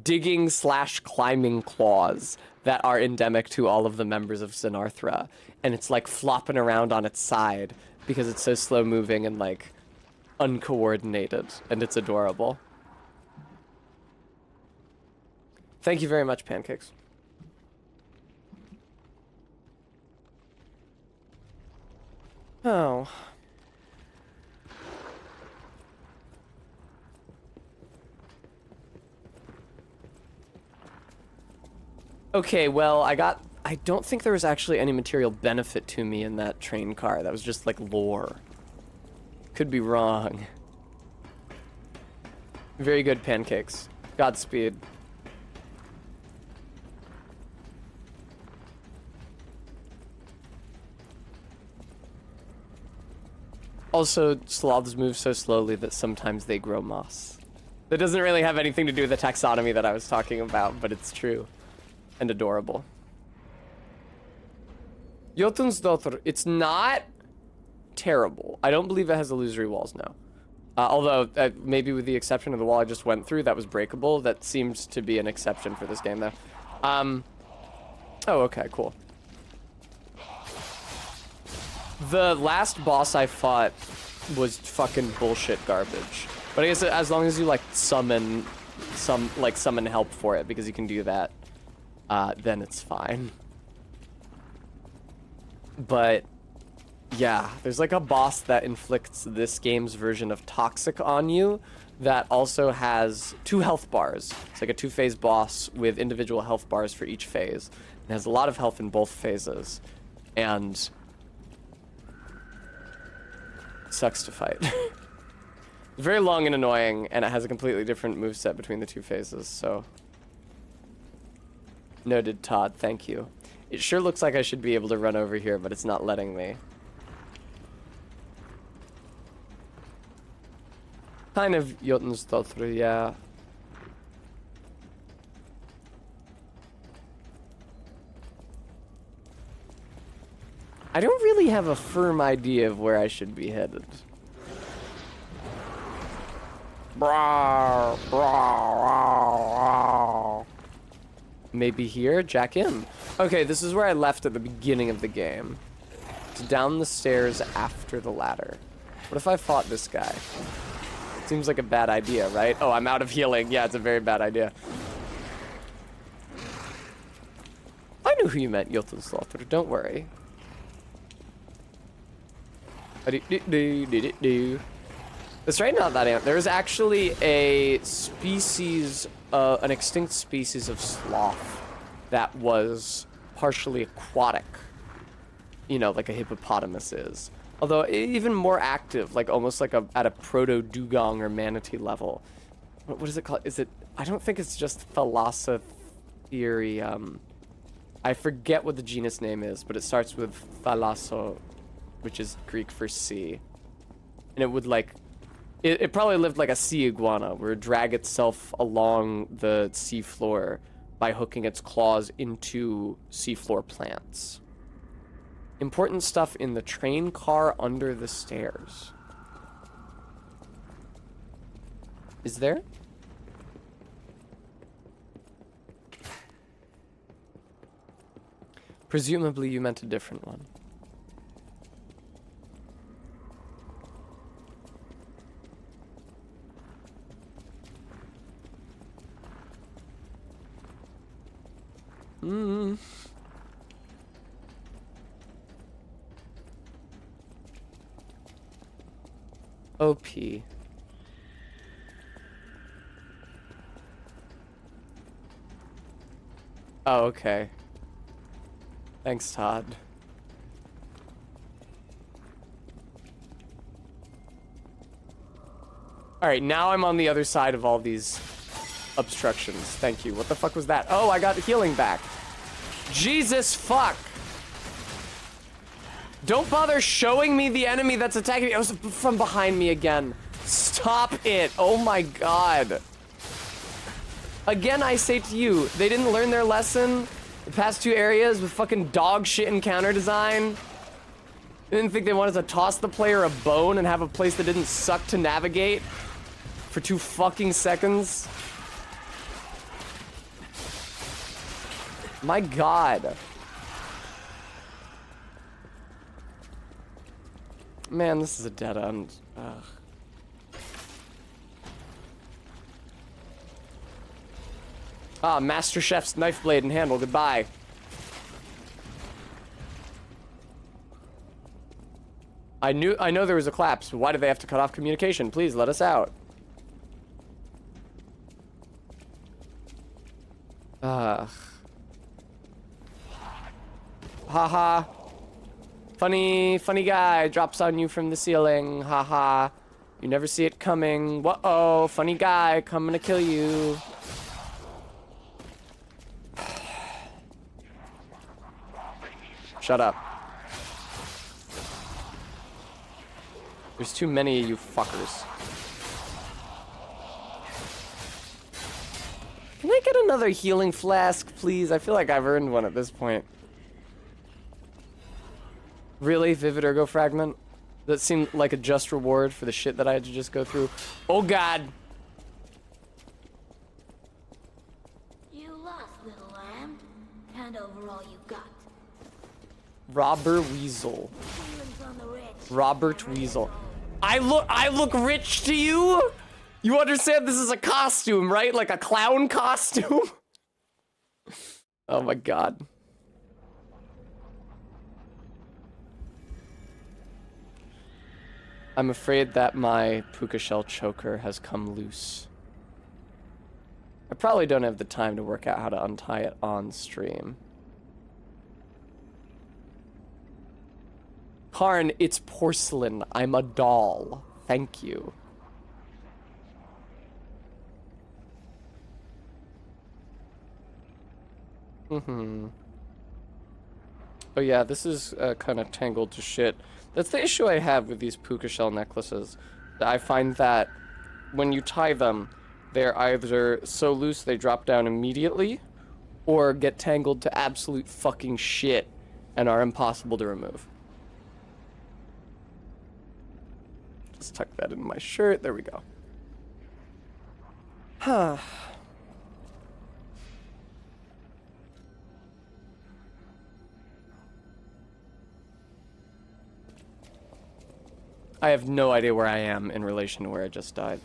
digging / climbing claws that are endemic to all of the members of Xenarthra. And it's like flopping around on its side because it's so slow moving and like uncoordinated, and it's adorable. Thank you very much, Pancakes. Oh. Okay, well, I don't think there was actually any material benefit to me in that train car. That was just like lore. Could be wrong. Very good, Pancakes. Godspeed. Also, sloths move so slowly that sometimes they grow moss. That doesn't really have anything to do with the taxonomy that I was talking about, but it's true. And adorable. Jotunsdottir, it's not terrible. I don't believe it has illusory walls now. Although, maybe with the exception of the wall I just went through that was breakable, that seems to be an exception for this game, though. Oh, okay, cool. The last boss I fought was fucking bullshit garbage. But I guess as long as you, like, summon help for it, because you can do that, then it's fine. But yeah, there's like a boss that inflicts this game's version of toxic on you that also has 2 health bars. It's like a 2-phase boss with individual health bars for each phase. It has a lot of health in both phases, and it sucks to fight. It's very long and annoying, and it has a completely different moveset between the 2 phases, so noted, Todd. Thank you. It sure looks like I should be able to run over here, but it's not letting me. Kind of Jotunsdottir, yeah. I don't really have a firm idea of where I should be headed. Brawr, brawr. Maybe here? Jack in. Okay, this is where I left at the beginning of the game. It's down the stairs after the ladder. What if I fought this guy? Seems like a bad idea, right? Oh, I'm out of healing. Yeah, it's a very bad idea. I knew who you meant, Jotunsdottir. Don't worry. It's right, not that ant. There's actually a species, an extinct species of sloth that was partially aquatic. You know, like a hippopotamus is. Although even more active, like almost like at a proto-dugong or manatee level. What is it called? Is it? I don't think it's just Thalassotherium. I forget what the genus name is, but it starts with thalasso, which is Greek for sea. And it would like, it probably lived like a sea iguana, where it would drag itself along the seafloor by hooking its claws into seafloor plants. Important stuff in the train car under the stairs. Is there? Presumably you meant a different one. OP. Oh, okay. Thanks, Todd. Alright, now I'm on the other side of all these obstructions. Thank you. What the fuck was that? Oh, I got healing back. Jesus fuck! Don't bother showing me the enemy that's attacking me. It was from behind me again. Stop it. Oh my god. Again, I say to you, they didn't learn their lesson. The past 2 areas with fucking dog shit encounter design. They didn't think they wanted to toss the player a bone and have a place that didn't suck to navigate for 2 fucking seconds. My god. Man, this is a dead end. Ugh. Ah, Master Chef's knife blade and handle. Goodbye. I know there was a collapse, but why did they have to cut off communication? Please let us out. Ugh. Haha. Funny guy drops on you from the ceiling. Haha. You never see it coming. Whoa, funny guy coming to kill you. Shut up. There's too many of you fuckers. Can I get another healing flask, please? I feel like I've earned one at this point. Really? Vivid Ergo Fragment? That seemed like a just reward for the shit that I had to just go through. Oh god! You lost, little lamb. Hand over all you got. Robert Weasel. Robert Weasel. I look rich to you? You understand this is a costume, right? Like a clown costume? Oh my god. I'm afraid that my puka shell choker has come loose. I probably don't have the time to work out how to untie it on stream. Karn, it's porcelain. I'm a doll. Thank you. Oh yeah, this is kind of tangled to shit. That's the issue I have with these puka shell necklaces. I find that when you tie them, they're either so loose they drop down immediately, or get tangled to absolute fucking shit and are impossible to remove. Just tuck that in my shirt. There we go. Huh. I have no idea where I am in relation to where I just died.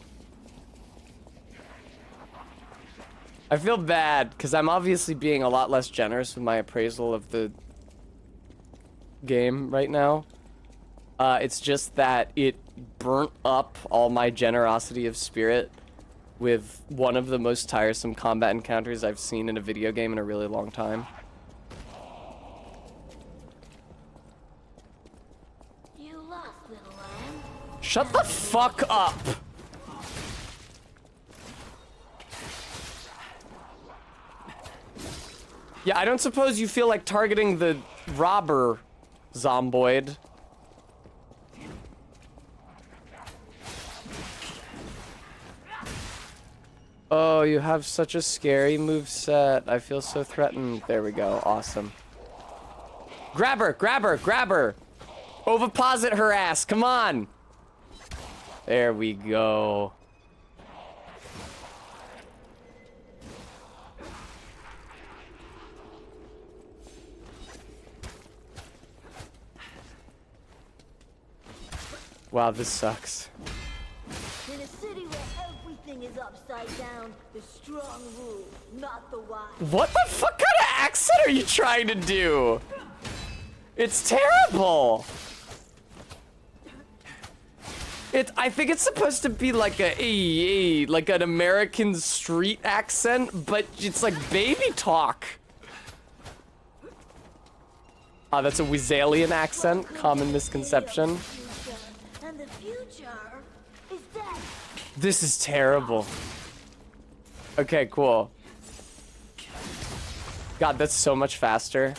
I feel bad, because I'm obviously being a lot less generous with my appraisal of the game right now. It's just that it burnt up all my generosity of spirit with one of the most tiresome combat encounters I've seen in a video game in a really long time. You lost, little lamb. Shut the fuck up! Yeah, I don't suppose you feel like targeting the robber, zomboid. Oh, you have such a scary moveset. I feel so threatened. There we go. Awesome. Grab her! Grab her! Grab her! Oviposit her ass! Come on! There we go. Wow, this sucks. In a city where everything is upside down, the strong rule, not the wise. What the fuck kind of accent are you trying to do? It's terrible. I think it's supposed to be like like an American street accent, but it's like baby talk. Ah, that's a Wesalian accent. Common misconception. And the future is death. This is terrible. Okay, cool. God, that's so much faster.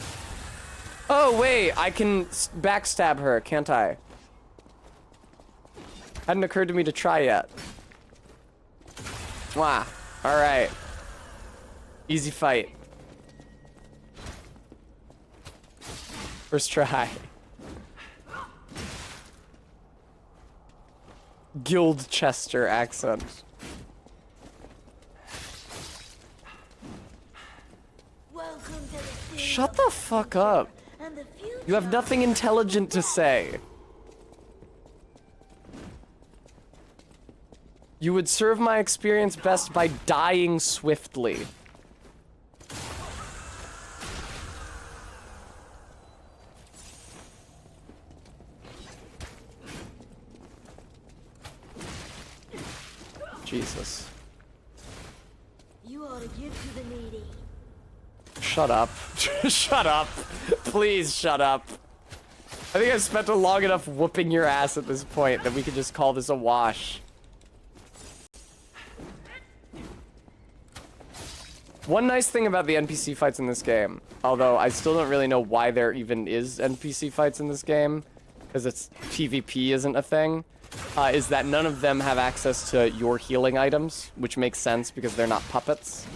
Oh, wait, I can backstab her, can't I? Hadn't occurred to me to try yet. Wow. Alright. Easy fight. First try. Guildchester accent. Welcome to the scene Shut of the fuck up. and the future. You have nothing intelligent to say. You would serve my experience best by dying swiftly. Jesus. You ought to give to the needy. Shut up. Shut up. Please shut up. I think I've spent a long enough whooping your ass at this point that we can just call this a wash. One nice thing about the NPC fights in this game, although I still don't really know why there even is NPC fights in this game, because it's PvP isn't a thing, is that none of them have access to your healing items, which makes sense because they're not puppets.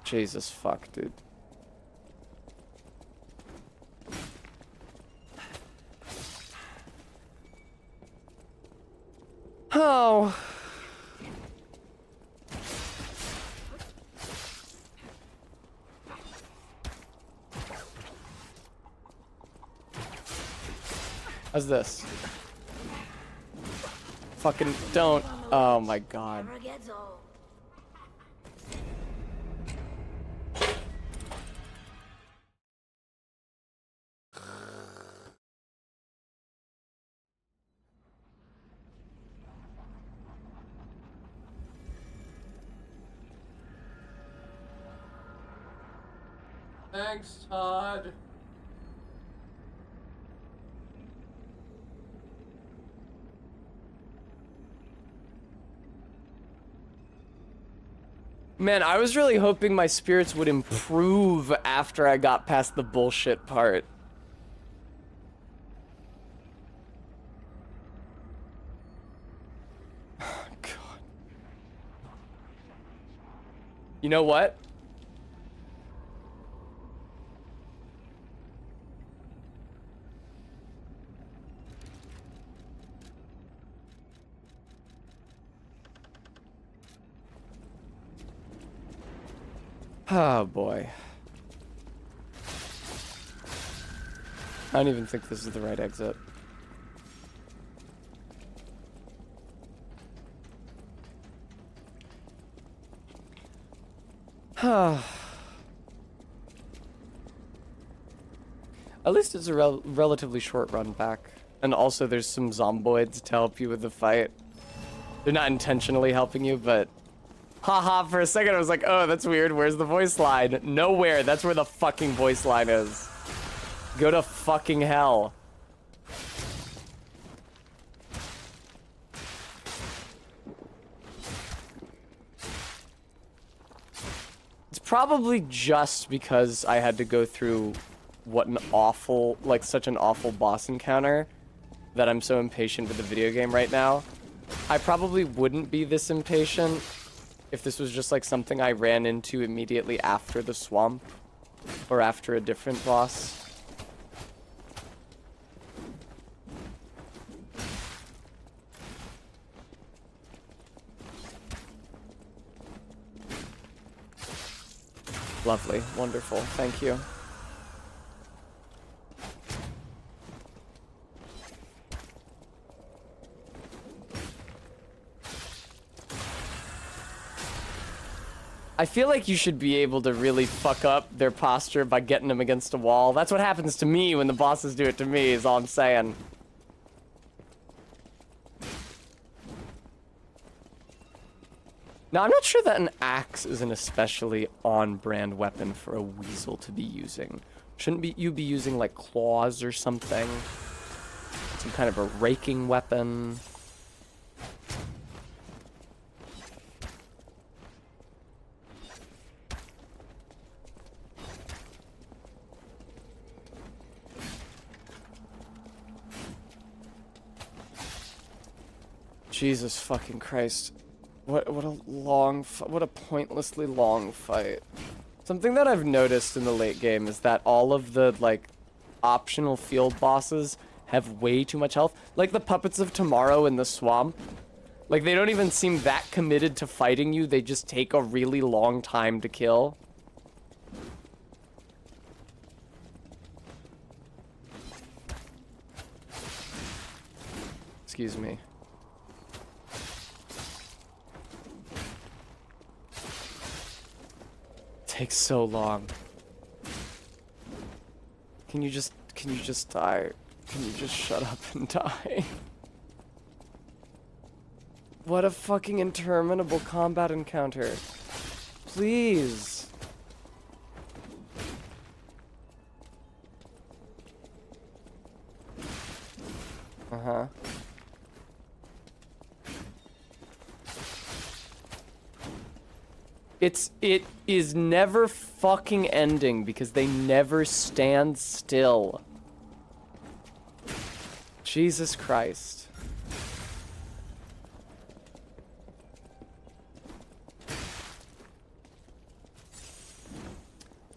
Jesus fuck, dude. Oh. How's this? Fucking don't. Oh my god. Never gets old. Thanks, Todd. Man, I was really hoping my spirits would improve after I got past the bullshit part. God. You know what? Oh boy. I don't even think this is the right exit. At least it's a relatively short run back. And also there's some zomboids to help you with the fight. They're not intentionally helping you, but... Haha, for a second I was like, oh, that's weird. Where's the voice line? Nowhere. That's where the fucking voice line is. Go to fucking hell. It's probably just because I had to go through what an awful, like such an awful boss encounter that I'm so impatient with the video game right now. I probably wouldn't be this impatient if this was just like something I ran into immediately after the swamp or after a different boss. Lovely, wonderful, thank you. I feel like you should be able to really fuck up their posture by getting them against a wall. That's what happens to me when the bosses do it to me, is all I'm saying. Now, I'm not sure that an axe is an especially on-brand weapon for a weasel to be using. Shouldn't you be using, like, claws or something? Some kind of a raking weapon? Jesus fucking Christ. What a long, what a pointlessly long fight. Something that I've noticed in the late game is that all of the, like, optional field bosses have way too much health. Like the Puppets of Tomorrow in the swamp. Like, they don't even seem that committed to fighting you, they just take a really long time to kill. Excuse me. Takes so long. Can you just die? Can you just shut up and die? What a fucking interminable combat encounter. Please. Uh-huh. It is never fucking ending because they never stand still. Jesus Christ.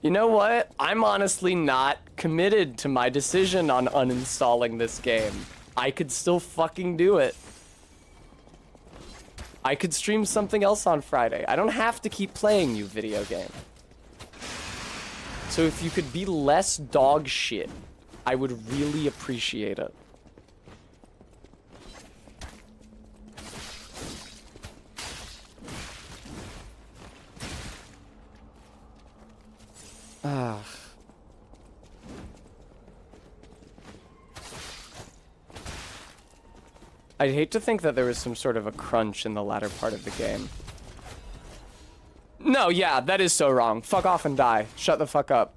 You know what? I'm honestly not committed to my decision on uninstalling this game. I could still fucking do it. I could stream something else on Friday. I don't have to keep playing you, video game. So if you could be less dog shit, I would really appreciate it. Ah. I'd hate to think that there was some sort of a crunch in the latter part of the game. No, yeah, that is so wrong. Fuck off and die. Shut the fuck up.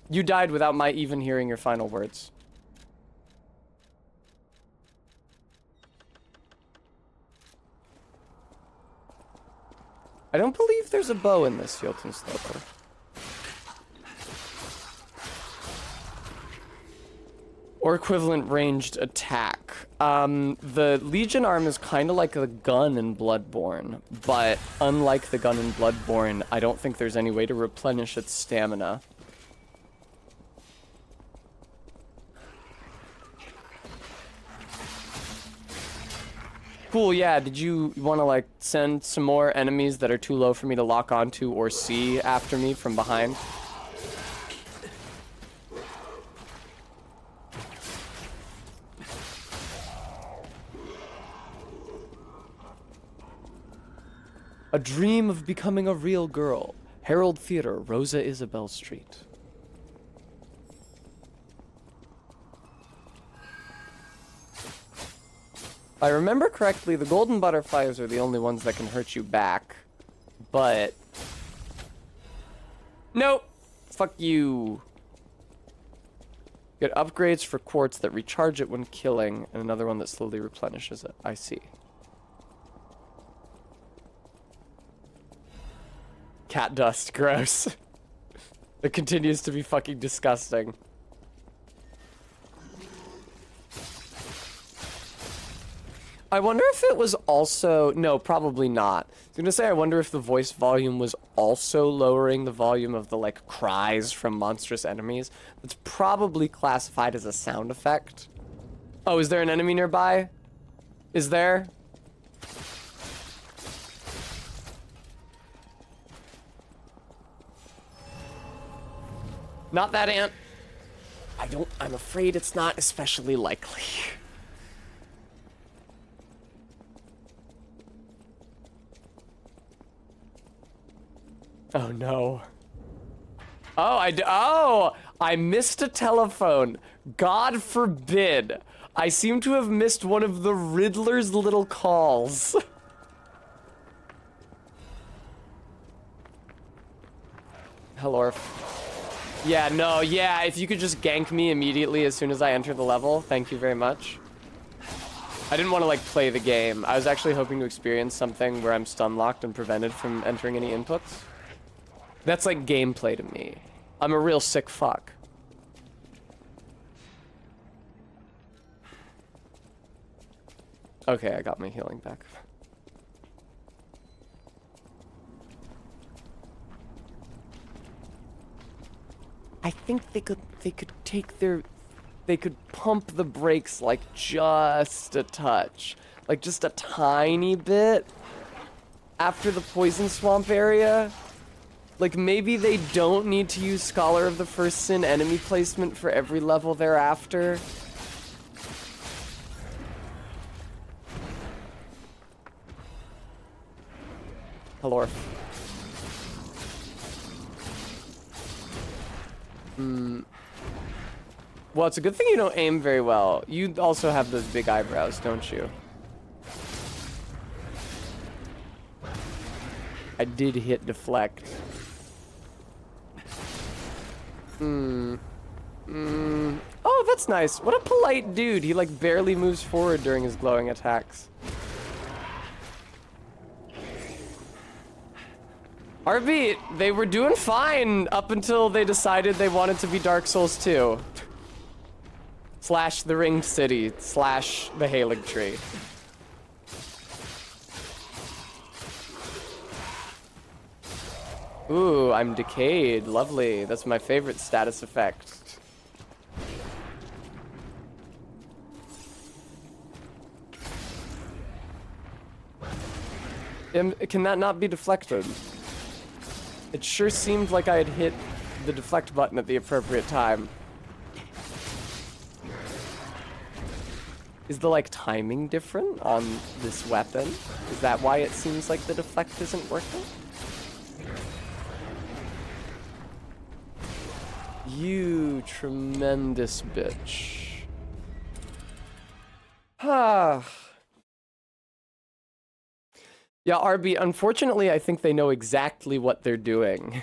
You died without my even hearing your final words. I don't believe there's a bow in this Jotun Sloper. Or equivalent ranged attack. The Legion arm is kind of like a gun in Bloodborne, but unlike the gun in Bloodborne, I don't think there's any way to replenish its stamina. Cool, yeah, did you want to, like, send some more enemies that are too low for me to lock onto or see after me from behind? A dream of becoming a real girl. Herald Theater, Rosa Isabel Street. If I remember correctly, the golden butterflies are the only ones that can hurt you back. But... nope! Fuck you. Get upgrades for quartz that recharge it when killing, and another one that slowly replenishes it. I see. Cat dust, gross. It continues to be fucking disgusting. I wonder if it was also... no, probably not. I was gonna say, I wonder if the voice volume was also lowering the volume of the, like, cries from monstrous enemies. That's probably classified as a sound effect. Oh, is there an enemy nearby? Is there? Not that ant. I'm afraid it's not especially likely. Oh no. Oh, I missed a telephone. God forbid. I seem to have missed one of the Riddler's little calls. Hello. Yeah, no, yeah, if you could just gank me immediately as soon as I enter the level, thank you very much. I didn't want to, like, play the game. I was actually hoping to experience something where I'm stun locked and prevented from entering any inputs. That's like gameplay to me. I'm a real sick fuck. Okay, I got my healing back. I think they could take their, they could pump the brakes like just a touch, like just a tiny bit after the poison swamp area. Like maybe they don't need to use Scholar of the First Sin enemy placement for every level thereafter. Hello. Well, it's a good thing you don't aim very well. You also have those big eyebrows, don't you? I did hit deflect. Oh, that's nice. What a polite dude. He like barely moves forward during his glowing attacks. RB, they were doing fine up until they decided they wanted to be Dark Souls 2. Slash the Ringed City, slash the Halig Tree. Ooh, I'm decayed. Lovely. That's my favorite status effect. Can that not be deflected? It sure seemed like I had hit the deflect button at the appropriate time. Is the, like, timing different on this weapon? Is that why it seems like the deflect isn't working? You tremendous bitch. Ah. Yeah, RB, unfortunately, I think they know exactly what they're doing.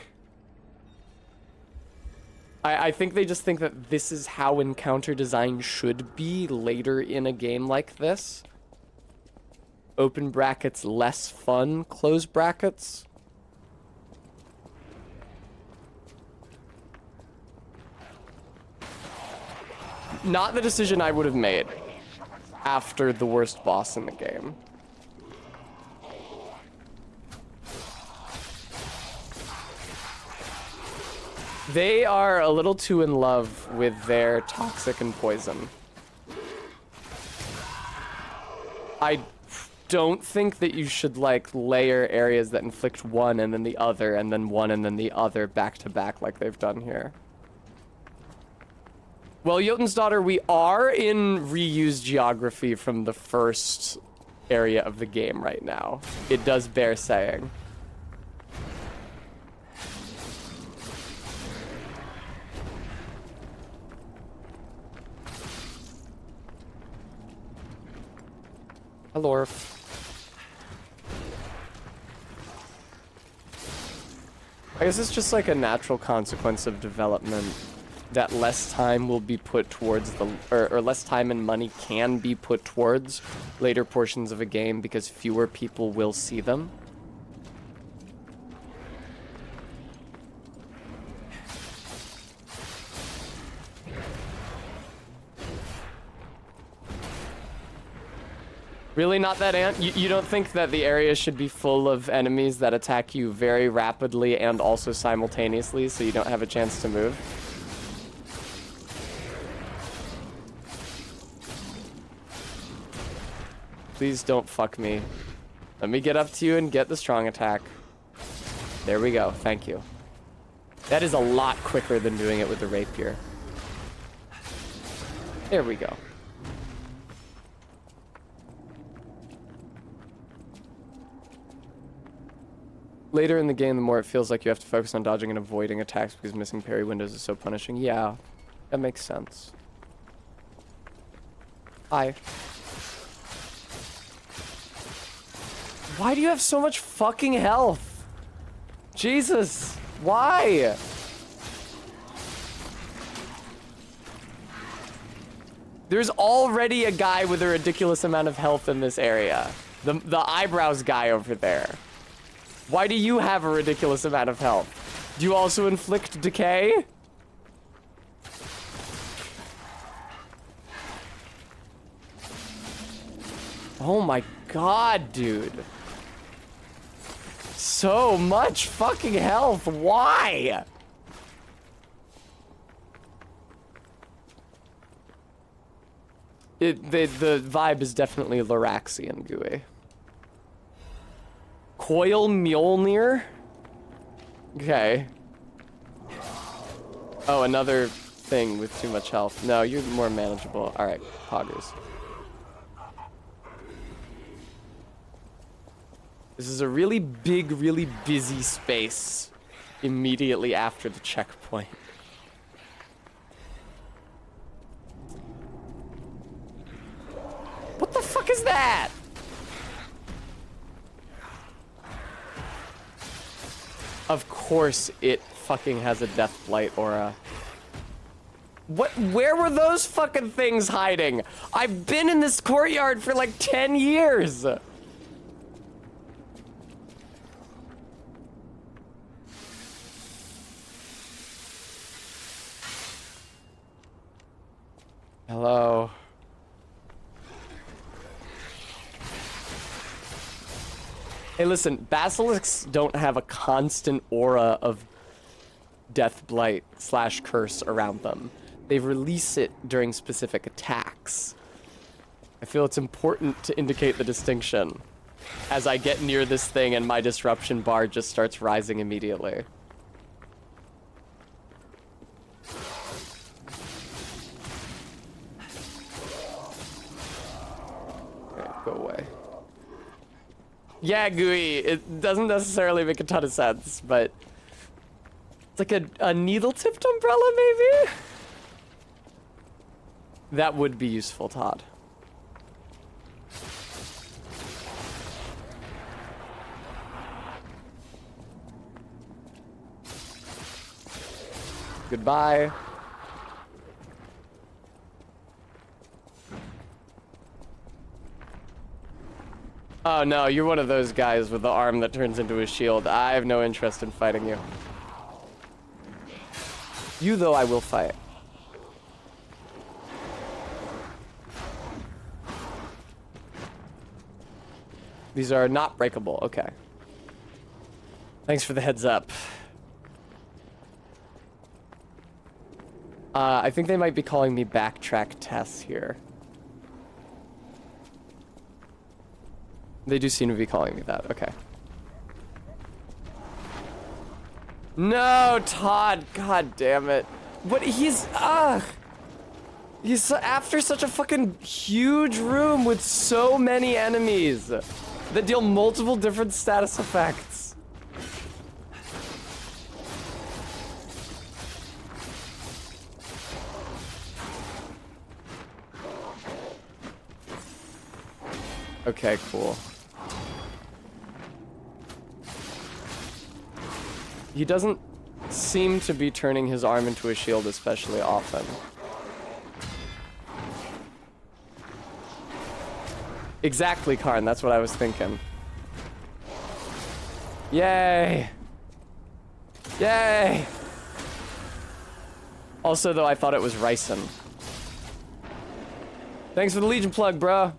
I think they just think that this is how encounter design should be later in a game like this. Open brackets, less fun, close brackets. Not the decision I would have made after the worst boss in the game. They are a little too in love with their toxic and poison. I don't think that you should, like, layer areas that inflict one and then the other and then one and then the other back to back like they've done here. Well, Jotun's Daughter, we are in reused geography from the first area of the game right now. It does bear saying. Hello. I guess it's just like a natural consequence of development that less time will be put towards the, or less time and money can be put towards later portions of a game because fewer people will see them. Really not that ant? You don't think that the area should be full of enemies that attack you very rapidly and also simultaneously so you don't have a chance to move? Please don't fuck me. Let me get up to you and get the strong attack. There we go. Thank you. That is a lot quicker than doing it with the rapier. There we go. Later in the game, the more it feels like you have to focus on dodging and avoiding attacks because missing parry windows is so punishing. Yeah, that makes sense. Hi. Why do you have so much fucking health? Jesus, why? There's already a guy with a ridiculous amount of health in this area. The eyebrows guy over there. Why do you have a ridiculous amount of health? Do you also inflict decay? Oh my god, dude. So much fucking health. Why? The vibe is definitely Loraxian GUI. Coil Mjolnir? Okay. Oh, another thing with too much health. No, you're more manageable. Alright, poggers. This is a really big, really busy space immediately after the checkpoint. What the fuck is that? Of course it fucking has a Death Blight aura. What? Where were those fucking things hiding? I've been in this courtyard for like 10 years. Hello. Hey, listen, basilisks don't have a constant aura of Death Blight / curse around them. They release it during specific attacks. I feel it's important to indicate the distinction as I get near this thing and my disruption bar just starts rising immediately. Okay, go away. Yeah, GUI, it doesn't necessarily make a ton of sense, but it's like a needle-tipped umbrella, maybe? That would be useful, Todd. Goodbye. Oh no, you're one of those guys with the arm that turns into a shield. I have no interest in fighting you. You, though, I will fight. These are not breakable. Okay. Thanks for the heads up. I think they might be calling me backtrack Tess here. They do seem to be calling me that. Okay. No, Todd. God damn it. But he's after such a fucking huge room with so many enemies that deal multiple different status effects. Okay, cool. He doesn't seem to be turning his arm into a shield especially often. Exactly, Karn, that's what I was thinking. Yay! Yay! Also, though, I thought it was Ryson. Thanks for the Legion plug, bruh.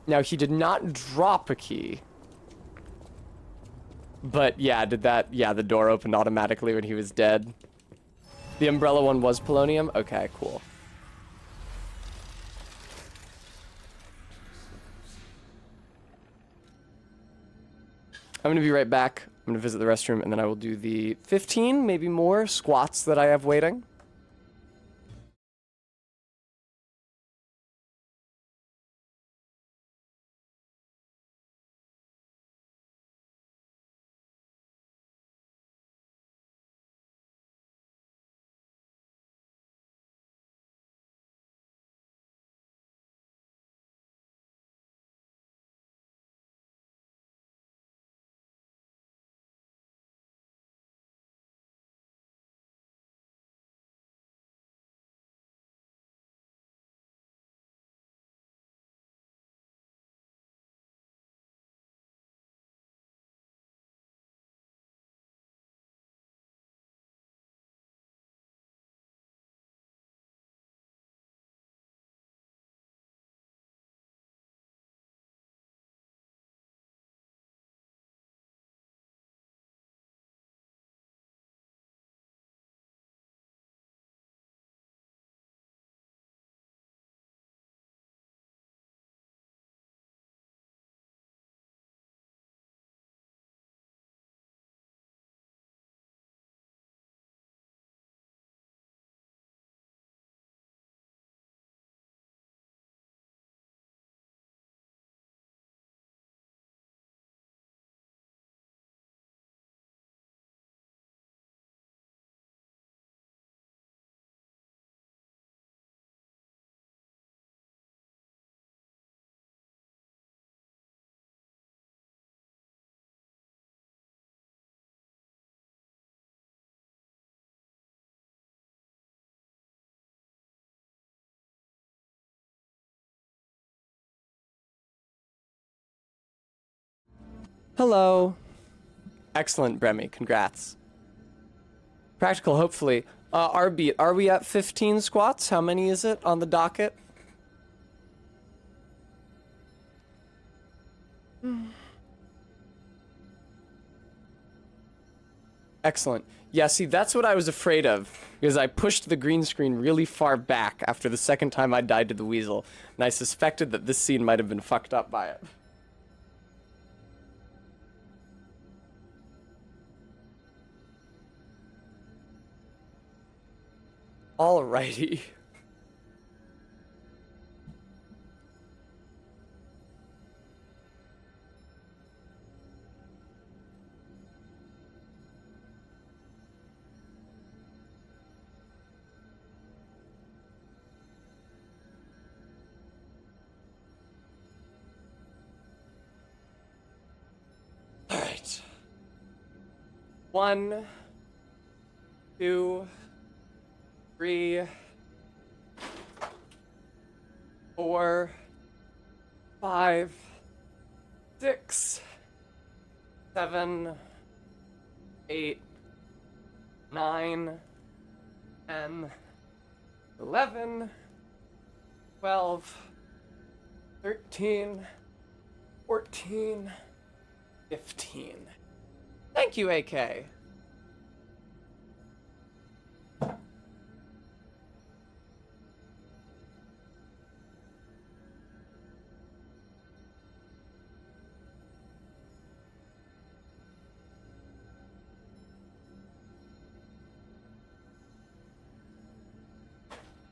Now, he did not drop a key. But, yeah, yeah, the door opened automatically when he was dead. The umbrella one was polonium? Okay, cool. I'm gonna be right back. I'm gonna visit the restroom, and then I will do the 15, maybe more, squats that I have waiting. Hello. Excellent, Bremy. Congrats. Practical, hopefully. Arbeat, are we at 15 squats? How many is it on the docket? Excellent. Yeah, see, that's what I was afraid of, because I pushed the green screen really far back after the second time I died to the weasel, and I suspected that this scene might have been fucked up by it. Alrighty. Alright. 1, 2, 3, 4, 5, 6, 7, 8, 9, 10, 11, 12, 13, 14, 15. Thank you, AK.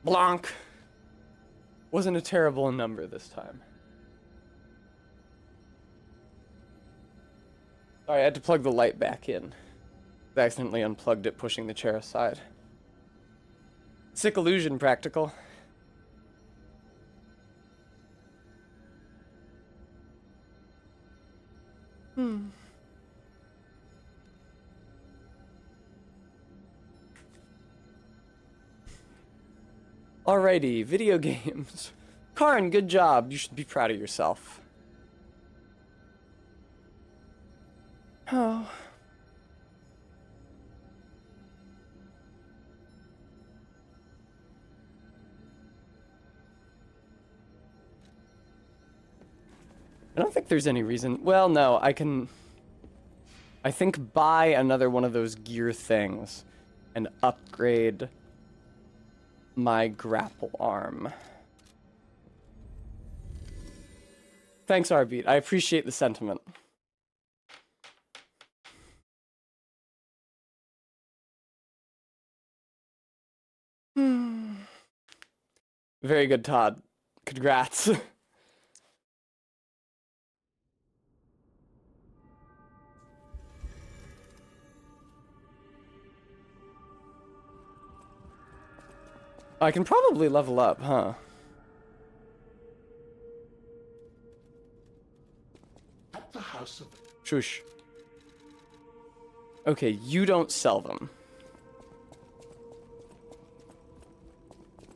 Blanc. Wasn't a terrible number this time. Sorry, I had to plug the light back in. I accidentally unplugged it, pushing the chair aside. Sick illusion, Practical. Alrighty, video games. Karin, good job. You should be proud of yourself. Oh. I don't think there's any reason. Well, no, I think buy another one of those gear things and upgrade my grapple arm. Thanks, Arbeat. I appreciate the sentiment. Very good, Todd. Congrats. I can probably level up, huh? At the house of... Shush. Okay, you don't sell them.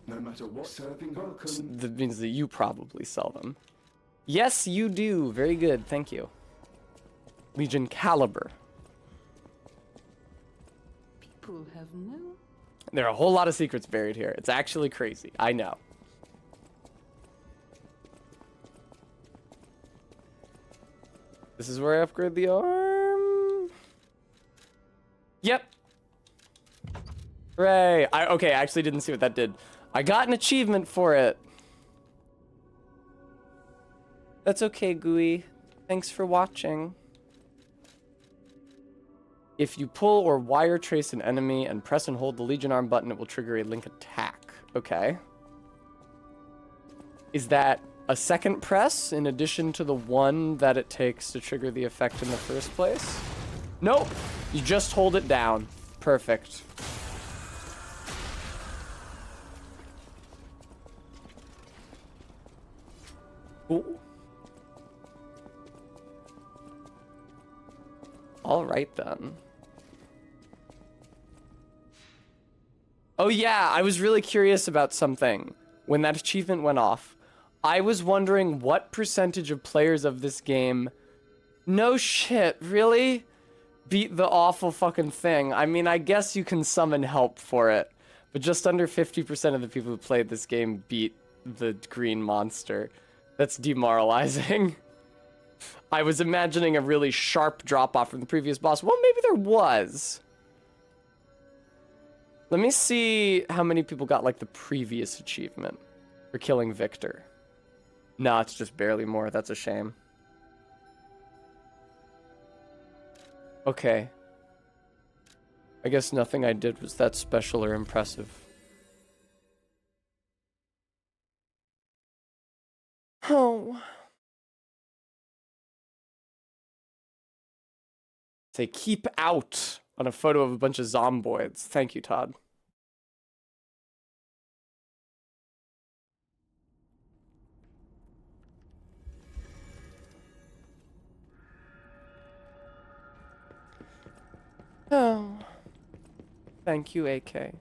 No matter what serving welcome. That means that you probably sell them. Yes, you do. Very good. Thank you. Legion Caliber. People have no... There are a whole lot of secrets buried here. It's actually crazy. I know. This is where I upgrade the arm. Yep. Hooray. Okay, I actually didn't see what that did. I got an achievement for it. That's okay, Gooey. Thanks for watching. If you pull or wire trace an enemy and press and hold the Legion Arm button, it will trigger a link attack. Okay. Is that a second press in addition to the one that it takes to trigger the effect in the first place? Nope. You just hold it down. Perfect. Cool. All right then. Oh yeah, I was really curious about something. When that achievement went off, I was wondering what percentage of players of this game No shit, really? Beat the awful fucking thing. I mean, I guess you can summon help for it, but just under 50% of the people who played this game beat the green monster. That's demoralizing. I was imagining a really sharp drop-off from the previous boss. Well, maybe there was. Let me see how many people got, like, the previous achievement for killing Victor. No, it's just barely more. That's a shame. Okay. I guess nothing I did was that special or impressive. Oh. Say keep out on a photo of a bunch of zomboids. Thank you, Todd. Oh. Thank you, AK.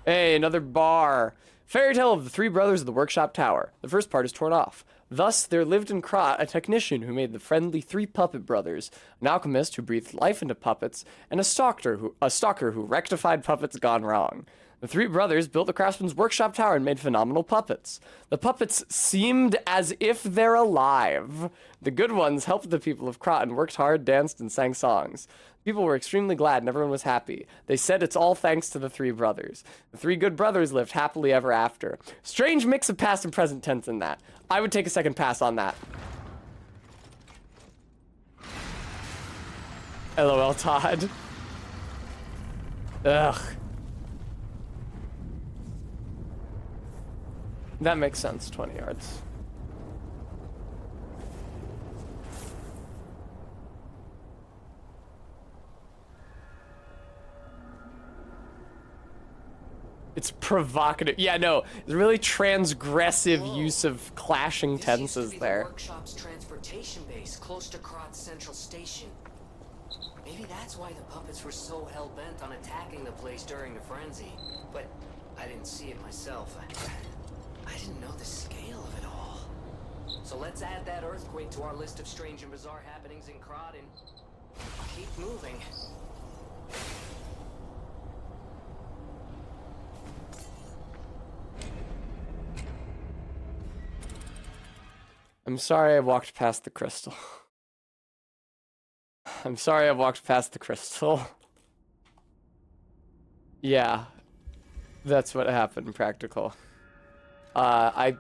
Hey, another bar. Fairy tale of the three brothers of the workshop tower. The first part is torn off. Thus, there lived in Krat a technician who made the friendly three puppet brothers, an alchemist who breathed life into puppets, and a stalker who rectified puppets gone wrong. The three brothers built the craftsman's workshop tower and made phenomenal puppets. The puppets seemed as if they're alive. The good ones helped the people of Krat and worked hard, danced, and sang songs. People were extremely glad and everyone was happy. They said it's all thanks to the three brothers. The three good brothers lived happily ever after. Strange mix of past and present tense in that. I would take a second pass on that. LOL, Todd. Ugh. That makes sense, 20 yards. It's provocative. Yeah, no, it's really transgressive use of clashing tenses there. The workshop's transportation base close to Krat's central station. Maybe that's why the puppets were so hell-bent on attacking the place during the frenzy. But I didn't see it myself. I didn't know the scale of it all. So let's add that earthquake to our list of strange and bizarre happenings in Krat and keep moving. I'm sorry I walked past the crystal. I'm sorry I walked past the crystal. Yeah. That's what happened, Practical. I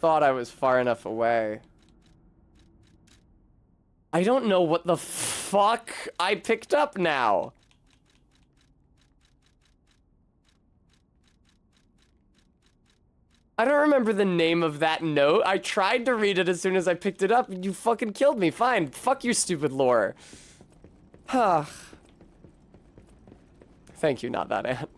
thought I was far enough away. I don't know what the fuck I picked up now. I don't remember the name of that note. I tried to read it as soon as I picked it up, and you fucking killed me. Fine. Fuck your stupid lore. Thank you, not that ant.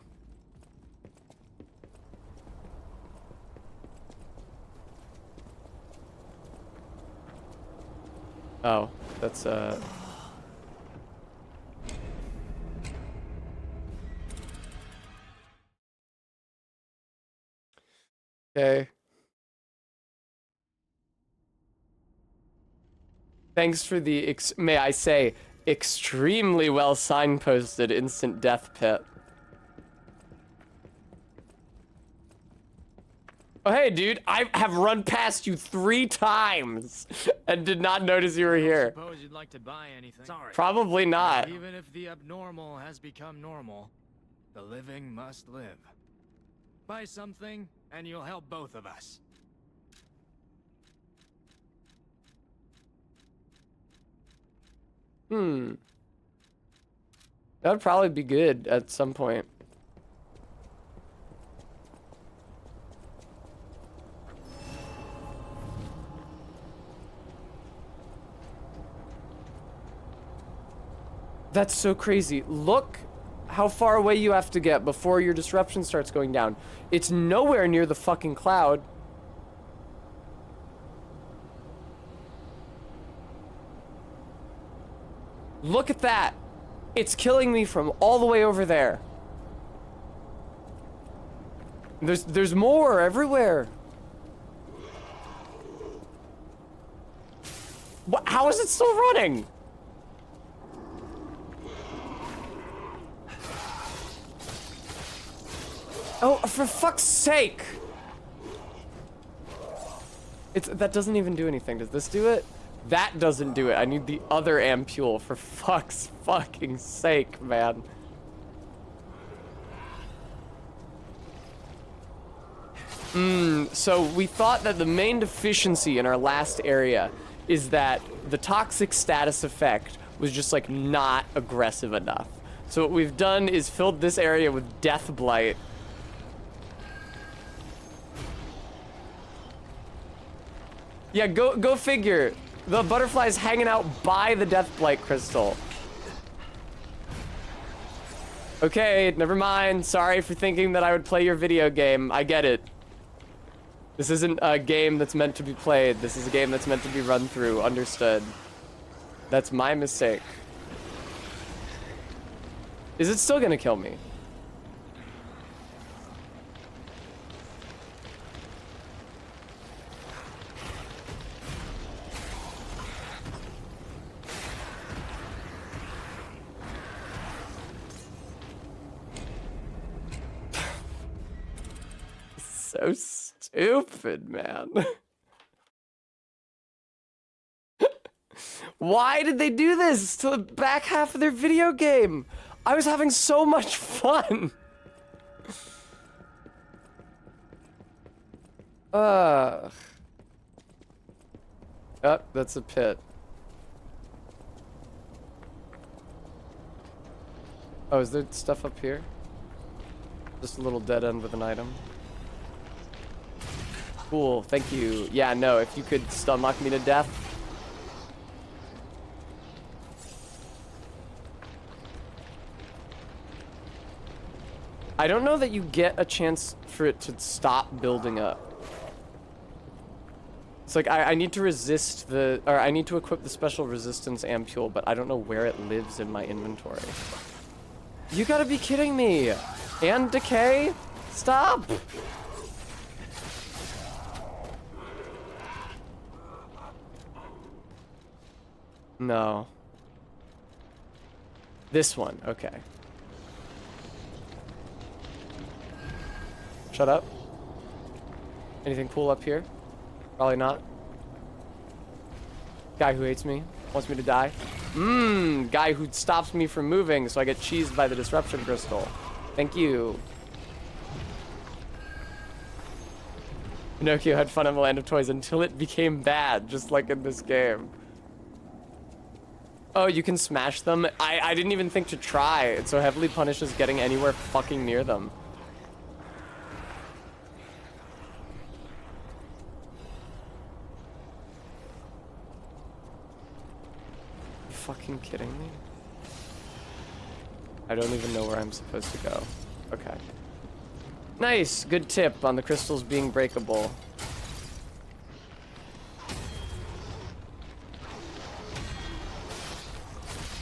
Oh, that's okay. Thanks for the, may I say, extremely well signposted instant death pit. Oh, hey, dude, I have run past you 3 times and did not notice you were here. Suppose you'd like to buy anything. Sorry. Probably not. Even if the abnormal has become normal, the living must live. Buy something, and you'll help both of us. That would probably be good at some point. That's so crazy. Look how far away you have to get before your disruption starts going down. It's nowhere near the fucking cloud. Look at that. It's killing me from all the way over there. There's more everywhere. How is it still running? Oh, for fuck's sake! That doesn't even do anything. Does this do it? That doesn't do it. I need the other ampule for fuck's fucking sake, man. So we thought that the main deficiency in our last area is that the toxic status effect was just like not aggressive enough. So what we've done is filled this area with Death Blight. Yeah, go figure. The butterfly's hanging out by the Death Blight crystal. Okay, never mind. Sorry for thinking that I would play your video game. I get it. This isn't a game that's meant to be played. This is a game that's meant to be run through. Understood. That's my mistake. Is it still gonna kill me? So stupid, man. Why did they do this to the back half of their video game? I was having so much fun. Oh, that's a pit. Oh, is there stuff up here? Just a little dead end with an item. Cool, thank you. Yeah, no, if you could stomach me to death. I don't know that you get a chance for it to stop building up. It's like, I need to resist the, or I need to equip the special resistance ampule, but I don't know where it lives in my inventory. You gotta be kidding me. And decay? Stop. No. This one, okay. Shut up. Anything cool up here? Probably not. Guy who hates me, wants me to die. Guy who stops me from moving so I get cheesed by the disruption crystal. Thank you. Pinocchio had fun in the land of toys until it became bad, just like in this game. Oh, you can smash them? I didn't even think to try. It so heavily punishes getting anywhere fucking near them. You fucking kidding me? I don't even know where I'm supposed to go. Okay. Nice, good tip on the crystals being breakable.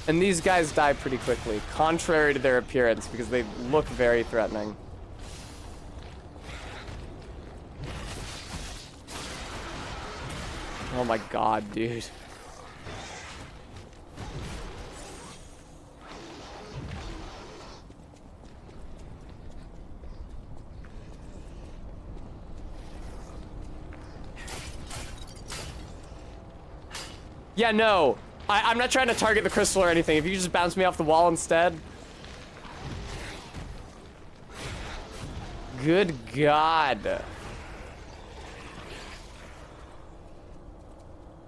And these guys die pretty quickly, contrary to their appearance, because they look very threatening. Oh my god, dude. Yeah, no. I'm not trying to target the crystal or anything. If you just bounce me off the wall instead. Good God.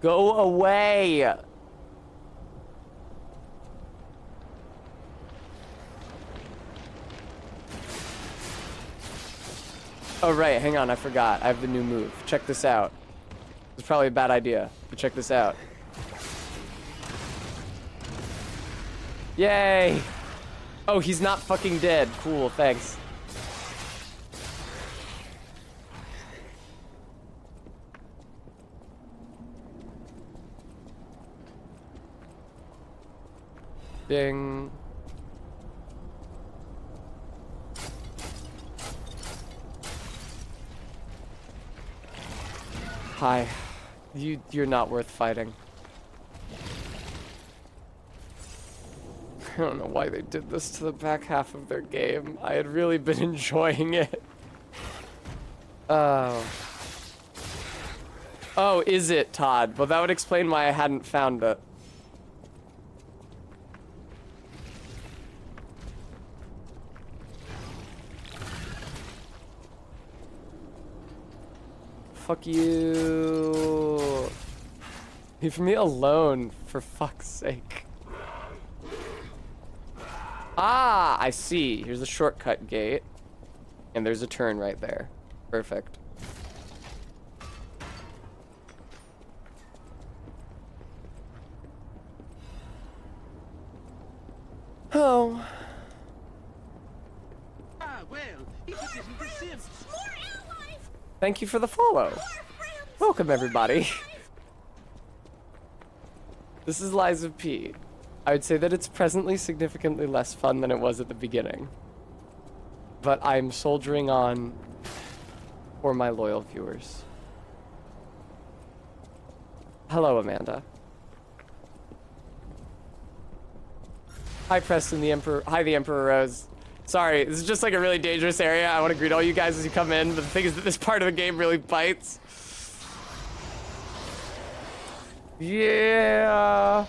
Go away. Oh, right. Hang on. I forgot. I have the new move. Check this out. It's probably a bad idea, but check this out. Yay! Oh, he's not fucking dead. Cool, thanks. Ding. Hi. You're not worth fighting. don't know why they did this to the back half of their game. I had really been enjoying it. Oh. Oh, is it, Todd? Well, that would explain why I hadn't found it. Fuck you. Leave me alone, for fuck's sake. Ah, I see. Here's the shortcut gate. And there's a turn right there. Perfect. Oh. Ah, well, if it isn't the Sim. Thank you for the follow. Welcome, everybody. This is Lies of P. I would say that it's presently significantly less fun than it was at the beginning. But I'm soldiering on for my loyal viewers. Hello, Amanda. Hi, Preston, the Emperor. Hi, the Emperor Rose. Sorry, this is just like a really dangerous area. I want to greet all you guys as you come in, but the thing is that this part of the game really bites. Yeah.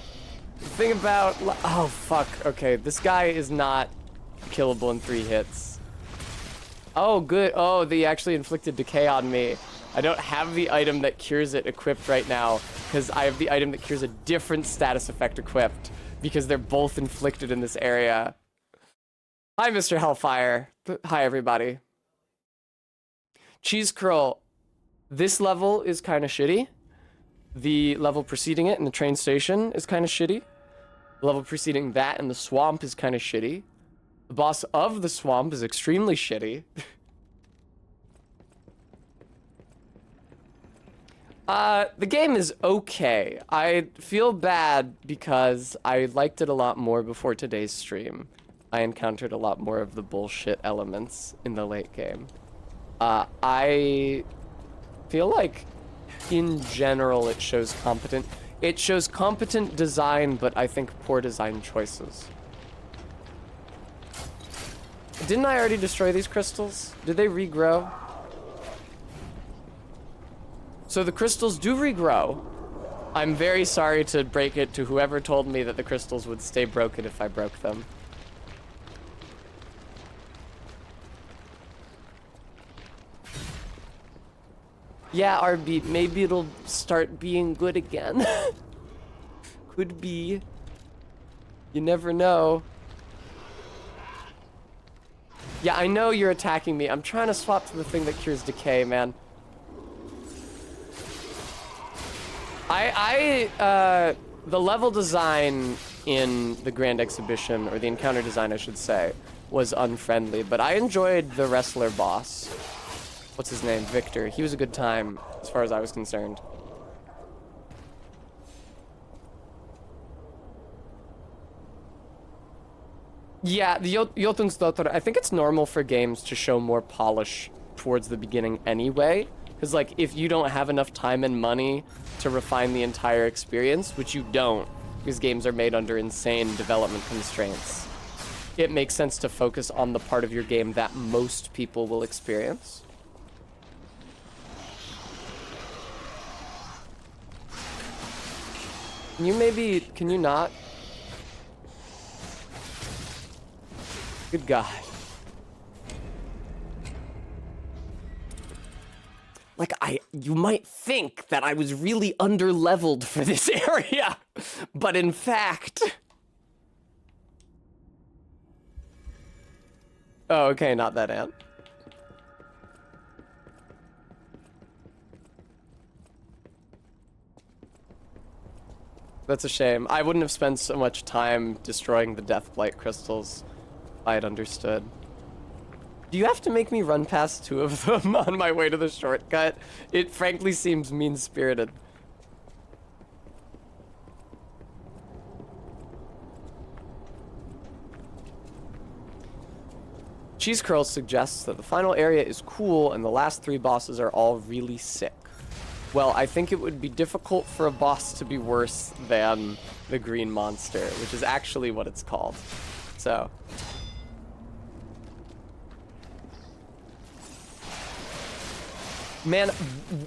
The thing about... Oh, fuck. Okay, this guy is not killable in 3 hits. Oh, good. Oh, they actually inflicted decay on me. I don't have the item that cures it equipped right now, because I have the item that cures a different status effect equipped, because they're both inflicted in this area. Hi, Mr. Hellfire. Hi, everybody. Cheese Curl. This level is kind of shitty. The level preceding it in the train station is kind of shitty. The level preceding that in the swamp is kind of shitty. The boss of the swamp is extremely shitty. The game is okay. I feel bad because I liked it a lot more before today's stream. I encountered a lot more of the bullshit elements in the late game. I feel like, in general, it shows competent design, but I think poor design choices. Didn't I already destroy these crystals? Did they regrow? So the crystals do regrow. I'm very sorry to break it to whoever told me that the crystals would stay broken if I broke them. Yeah, RB, maybe it'll start being good again. Could be. You never know. Yeah, I know you're attacking me. I'm trying to swap to the thing that cures decay, man. The level design in the Grand Exhibition, or the encounter design, I should say, was unfriendly, but I enjoyed the wrestler boss. What's his name? Victor. He was a good time, as far as I was concerned. Yeah, the Jotunsdottir, I think it's normal for games to show more polish towards the beginning anyway. Because, like, if you don't have enough time and money to refine the entire experience, which you don't, because games are made under insane development constraints, it makes sense to focus on the part of your game that most people will experience. Can you not? Good God. Like, you might think that I was really under-leveled for this area, but in fact... Oh, okay, not that ant. That's a shame. I wouldn't have spent so much time destroying the Deathblight crystals if I had understood. Do you have to make me run past 2 of them on my way to the shortcut? It frankly seems mean-spirited. Cheese Curl suggests that the final area is cool and the last 3 bosses are all really sick. well, I think it would be difficult for a boss to be worse than the green monster, which is actually what it's called. So. Man,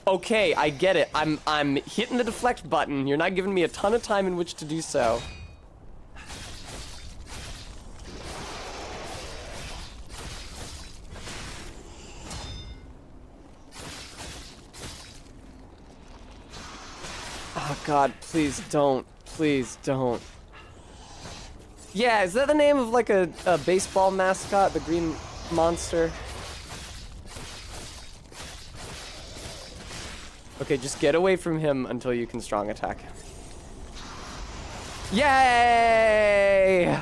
okay, I get it. I'm hitting the deflect button. You're not giving me a ton of time in which to do so. Oh god, please don't. Please don't. Yeah, is that the name of like a baseball mascot, the green monster? Okay, just get away from him until you can strong attack him. Yay!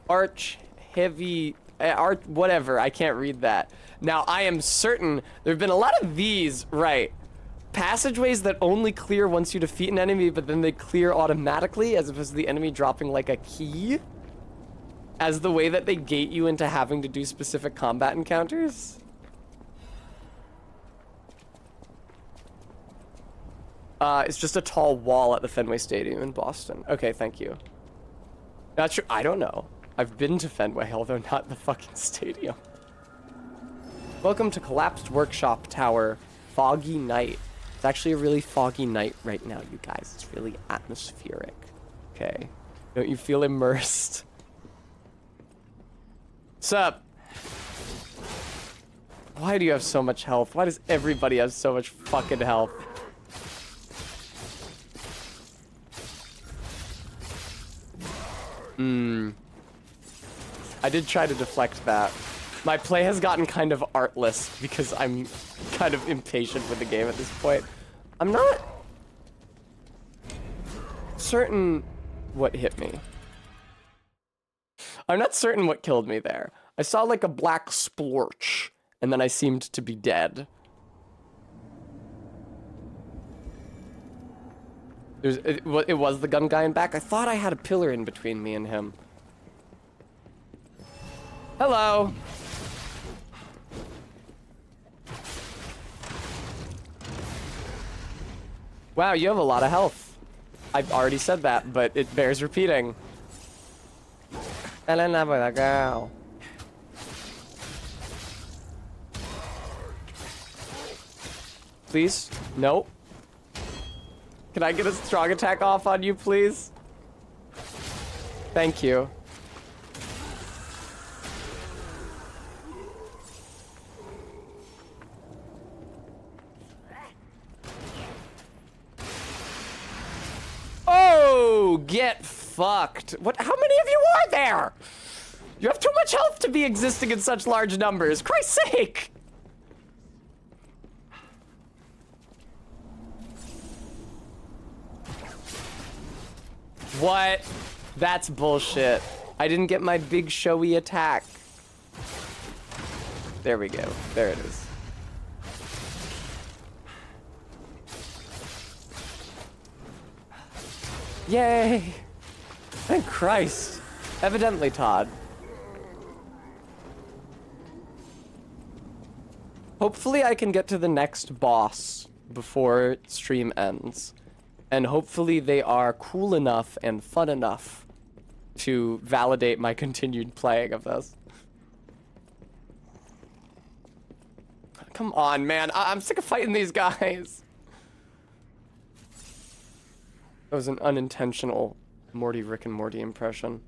Arch, heavy, arch, whatever, I can't read that. Now, I am certain there have been a lot of these, right? Passageways that only clear once you defeat an enemy, but then they clear automatically, as opposed to the enemy dropping like a key. As the way that they gate you into having to do specific combat encounters. It's just a tall wall at the Fenway Stadium in Boston. Okay, thank you. Not sure, I don't know. I've been to Fenway, although not the fucking stadium. Welcome to Collapsed Workshop Tower, Foggy Night. It's actually a really foggy night right now, you guys. It's really atmospheric. Okay. Don't you feel immersed? Sup? Why do you have so much health? Why does everybody have so much fucking health? I did try to deflect that. My play has gotten kind of artless because I'm kind of impatient with the game at this point. I'm not certain what hit me. I'm not certain what killed me there. I saw like a black splorch, and then I seemed to be dead. It was the gun guy in back. I thought I had a pillar in between me and him. Hello. Wow, you have a lot of health. I've already said that, but it bears repeating. Elena, boy, girl. Please? Nope. Can I get a strong attack off on you, please? Thank you. Oh, get fucked. What? How many of you are there? You have too much health to be existing in such large numbers. Christ's sake. What? That's bullshit. I didn't get my big showy attack. There we go. There it is. Yay! Thank Christ. Evidently, Todd. Hopefully I can get to the next boss before stream ends. And hopefully they are cool enough and fun enough to validate my continued playing of this. Come on, man. I'm sick of fighting these guys. That was an unintentional Morty, Rick and Morty impression.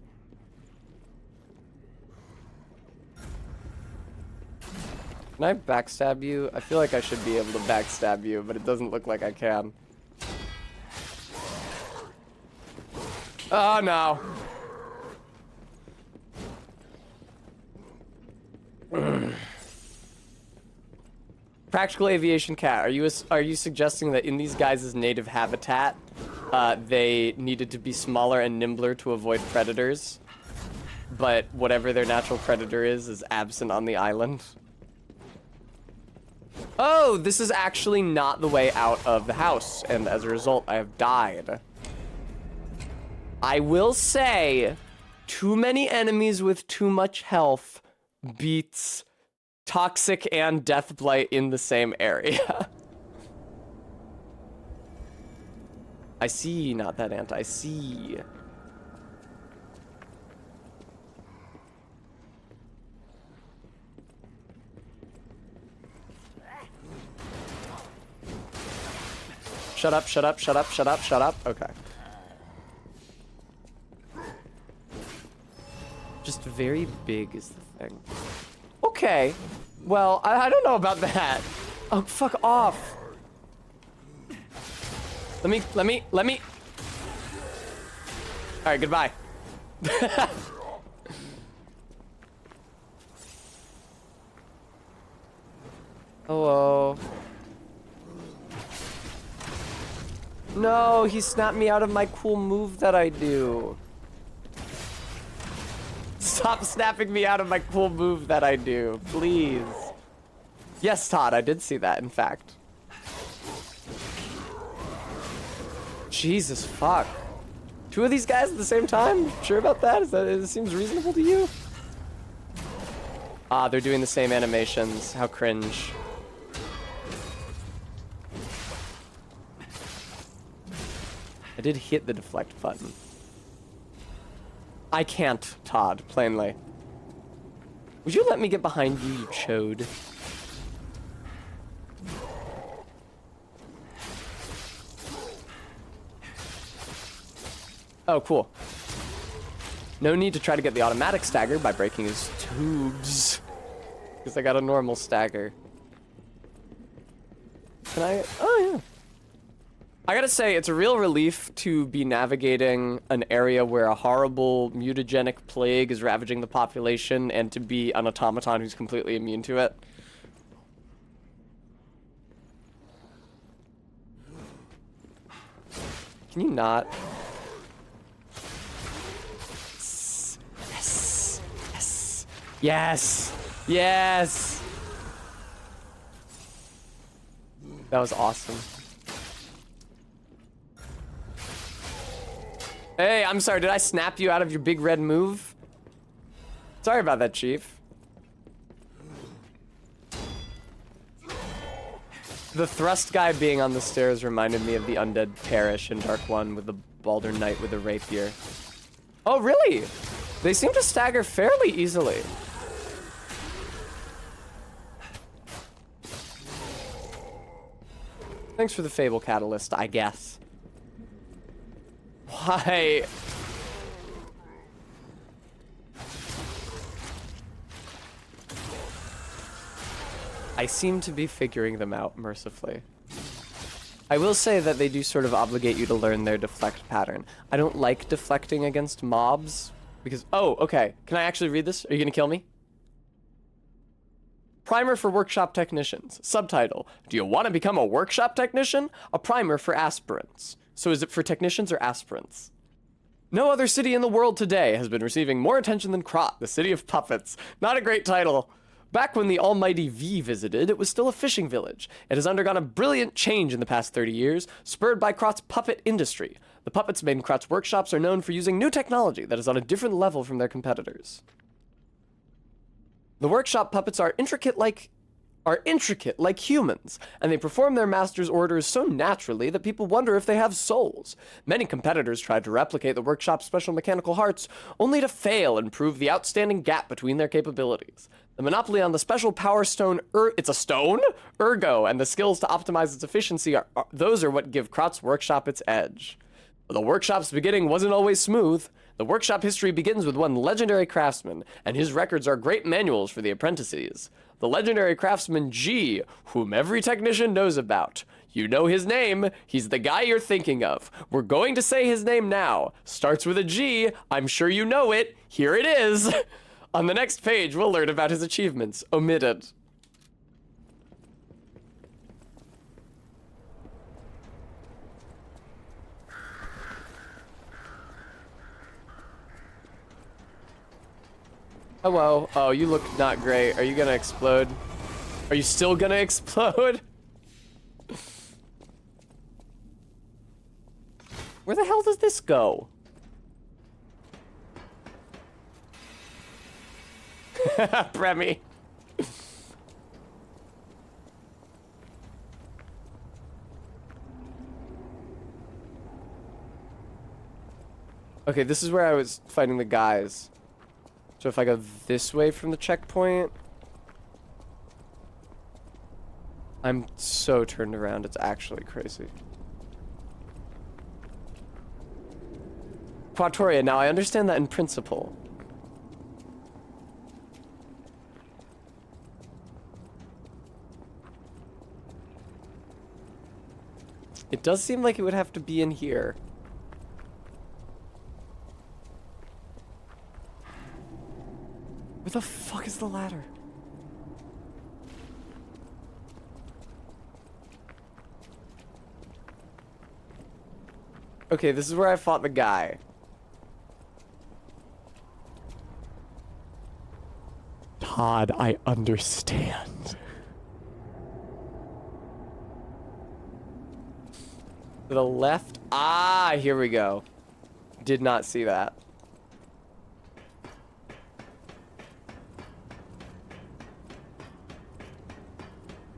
Can I backstab you? I feel like I should be able to backstab you, but it doesn't look like I can. Oh no. Practical Aviation Cat, are you suggesting that in these guys' native habitat, they needed to be smaller and nimbler to avoid predators, but whatever their natural predator is absent on the island? Oh, this is actually not the way out of the house, and as a result, I have died. I will say, too many enemies with too much health beats Toxic and Deathblight in the same area. I see, not that ant, I see. Shut up, shut up, shut up, shut up, shut up. Okay. Just very big is the thing. Okay. Well, I don't know about that. Oh, fuck off. Let me. All right, goodbye. Hello. No, he snapped me out of my cool move that I do. Stop snapping me out of my cool move that I do, please. Yes, Todd, I did see that, in fact. Jesus, fuck. 2 of these guys at the same time? Sure about that? It seems reasonable to you? Ah, they're doing the same animations. How cringe. I did hit the deflect button. I can't, Todd, plainly. Would you let me get behind you, you chode? Oh, cool. No need to try to get the automatic stagger by breaking his tubes. Because I got a normal stagger. Can I? Oh, yeah. I gotta say, it's a real relief to be navigating an area where a horrible mutagenic plague is ravaging the population and to be an automaton who's completely immune to it. Can you not? Yes. Yes. Yes. Yes. That was awesome. Hey, I'm sorry, did I snap you out of your big red move? Sorry about that, Chief. The thrust guy being on the stairs reminded me of the undead Parish in Dark 1 with the Baldur Knight with a rapier. Oh, really? They seem to stagger fairly easily. Thanks for the Fable Catalyst, I guess. Why? I seem to be figuring them out mercifully. I will say that they do sort of obligate you to learn their deflect pattern. I don't like deflecting against mobs because, oh, okay. Can I actually read this? Are you gonna kill me? Primer for workshop technicians. Subtitle, do you want to become a workshop technician? A primer for aspirants. So is it for technicians or aspirants? No other city in the world today has been receiving more attention than Krat, the city of puppets. Not a great title. Back when the almighty V visited, it was still a fishing village. It has undergone a brilliant change in the past 30 years, spurred by Krat's puppet industry. The puppets made in Krat's workshops are known for using new technology that is on a different level from their competitors. The workshop puppets are intricate like humans, and they perform their master's orders so naturally that people wonder if they have souls. Many competitors tried to replicate the workshop's special mechanical hearts, only to fail and prove the outstanding gap between their capabilities. The monopoly on the special power stone, it's a stone? Ergo, and the skills to optimize its efficiency, those are what give Krat's workshop its edge. But the workshop's beginning wasn't always smooth. The workshop history begins with one legendary craftsman, and his records are great manuals for the apprentices. The legendary craftsman G, whom every technician knows about. You know his name. He's the guy you're thinking of. We're going to say his name now. Starts with a G. I'm sure you know it. Here it is. On the next page, we'll learn about his achievements. Omitted. Hello. Oh, you look not great. Are you gonna explode? Are you still gonna explode? Where the hell does this go? Premi. Okay, this is where I was fighting the guys. So if I go this way from the checkpoint... I'm so turned around, it's actually crazy. Quatoria, now I understand that in principle. It does seem like it would have to be in here. Where the fuck is the ladder? Okay, this is where I fought the guy. Todd, I understand. To the left. Ah, here we go. Did not see that.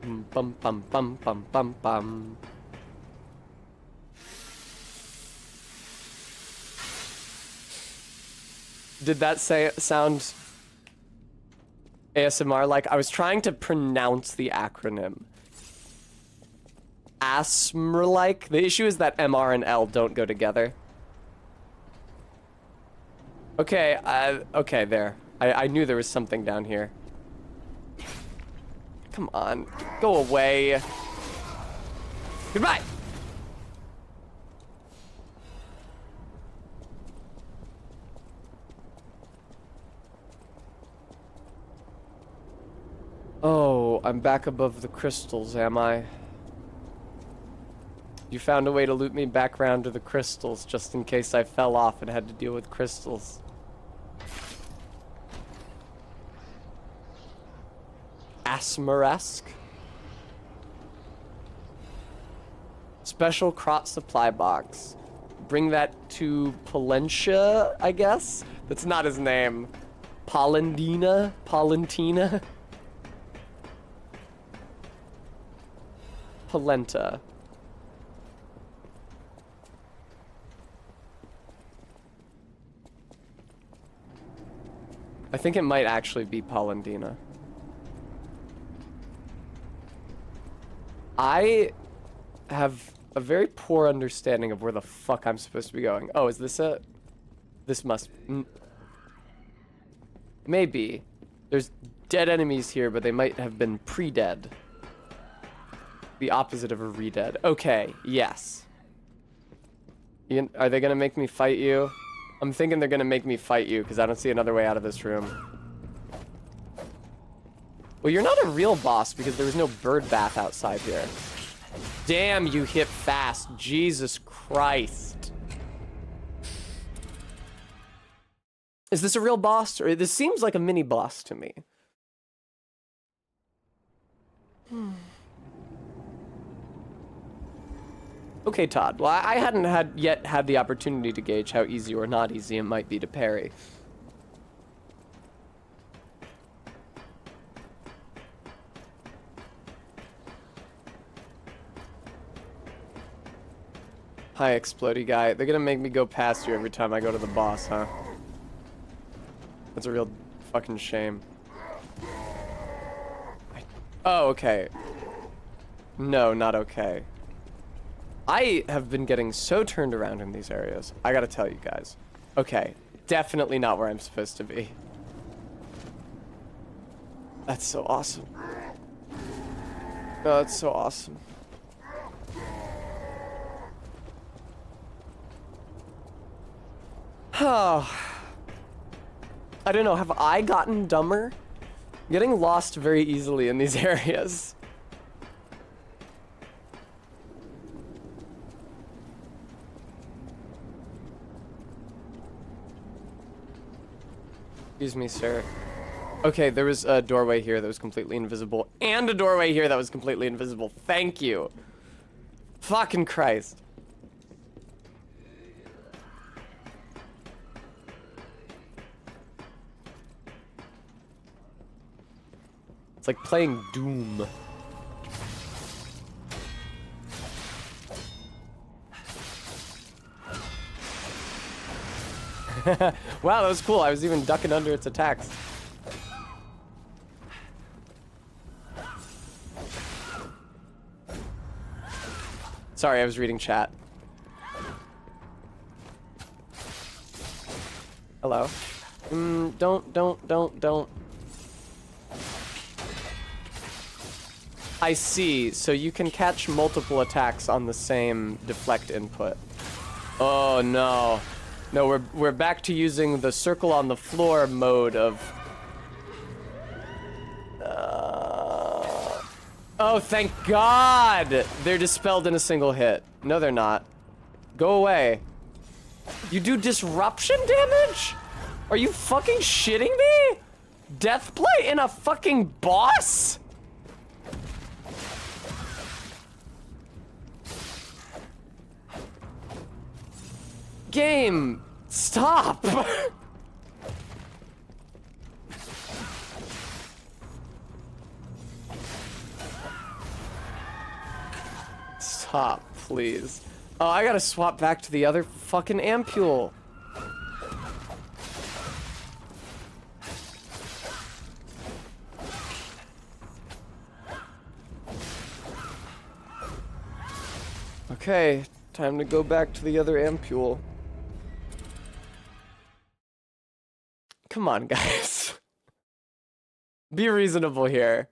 Bum bum bum bum bum bum. Did that sound ASMR like? I was trying to pronounce the acronym. ASMR-like? The issue is that MR and L don't go together. Okay, okay, there. I knew there was something down here. Come on, go away. Goodbye! Oh, I'm back above the crystals, am I? You found a way to loot me back round to the crystals, just in case I fell off and had to deal with crystals. Asmeresque? Special Krot supply box. Bring that to Palencia, I guess? That's not his name. Palentina? Palentina? Polenta. I think it might actually be Palentina. I have a very poor understanding of where the fuck I'm supposed to be going. Oh, is this it? This must... Maybe. There's dead enemies here, but they might have been pre-dead. The opposite of a re-dead. Okay, yes. Are they gonna make me fight you? I'm thinking they're gonna make me fight you, because I don't see another way out of this room. Well, you're not a real boss, because there was no bird bath outside here. Damn, you hit fast. Jesus Christ. Is this a real boss? Or this seems like a mini boss to me. Okay, Todd. Well, I hadn't yet had the opportunity to gauge how easy or not easy it might be to parry. Hi, explodey guy. They're gonna make me go past you every time I go to the boss, huh? That's a real fucking shame. Oh, okay. No, not okay. I have been getting so turned around in these areas. I gotta tell you guys. Okay, definitely not where I'm supposed to be. That's so awesome. Oh, that's so awesome. Oh. I don't know, have I gotten dumber? I'm getting lost very easily in these areas. Excuse me, sir. Okay, there was a doorway here that was completely invisible, and a doorway here that was completely invisible. Thank you. Fucking Christ. It's like playing Doom. Wow, that was cool. I was even ducking under its attacks. Sorry, I was reading chat. Hello. Don't. I see. So you can catch multiple attacks on the same deflect input. Oh no. No, we're back to using the circle on the floor mode of Oh, thank God! They're dispelled in a single hit. No, they're not. Go away. You do disruption damage? Are you fucking shitting me? Deathplay in a fucking boss? Game, stop! Stop, please. Oh, I gotta swap back to the other fucking ampule. Okay, time to go back to the other ampule. Come on, guys. Be reasonable here.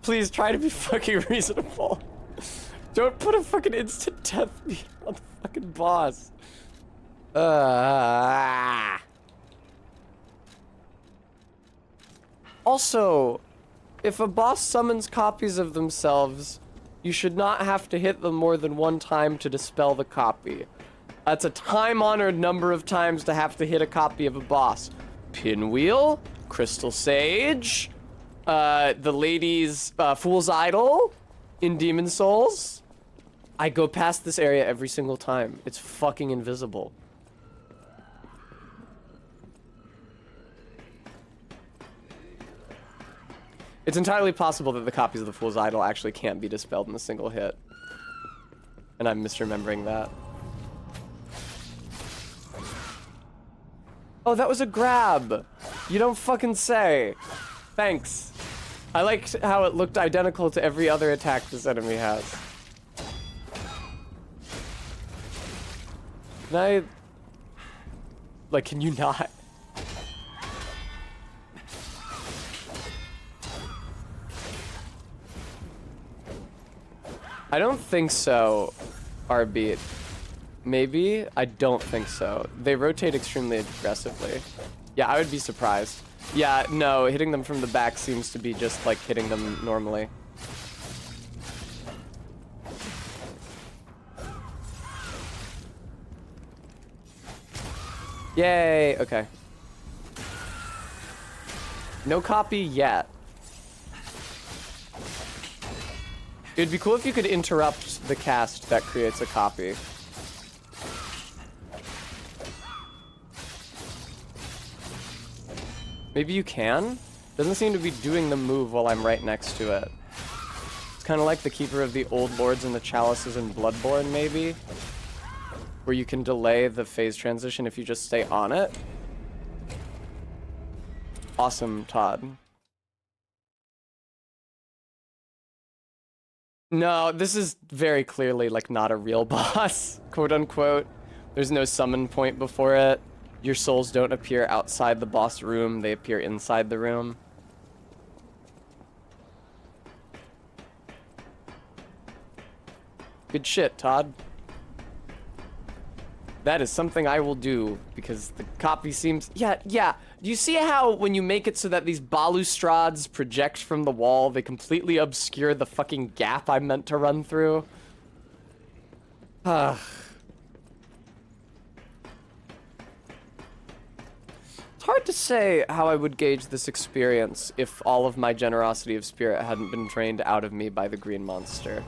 Please try to be fucking reasonable. Don't put a fucking instant death meter on the fucking boss. Also, if a boss summons copies of themselves, you should not have to hit them more than one time to dispel the copy. That's a time-honored number of times to have to hit a copy of a boss. Pinwheel, Crystal Sage, the lady's Fool's Idol in Demon Souls. I go past this area every single time. It's fucking invisible. It's entirely possible that the copies of the Fool's Idol actually can't be dispelled in a single hit. And I'm misremembering that. Oh, that was a grab! You don't fucking say! Thanks. I liked how it looked identical to every other attack this enemy has. Can I... Like, can you not? I don't think so, RB. Maybe? I don't think so. They rotate extremely aggressively. Yeah, I would be surprised. Yeah, no, hitting them from the back seems to be just like hitting them normally. Yay, okay. No copy yet. It'd be cool if you could interrupt the cast that creates a copy. Maybe you can? Doesn't seem to be doing the move while I'm right next to it. It's kind of like the Keeper of the Old Lords and the Chalices in Bloodborne, maybe? Where you can delay the phase transition if you just stay on it. Awesome, Todd. No, this is very clearly, like, not a real boss, quote unquote. There's no summon point before it. Your souls don't appear outside the boss room, they appear inside the room. Good shit, Todd. That is something I will do, because the copy seems... Yeah. Do you see how when you make it so that these balustrades project from the wall, they completely obscure the fucking gap I meant to run through? It's hard to say how I would gauge this experience if all of my generosity of spirit hadn't been drained out of me by the green monster.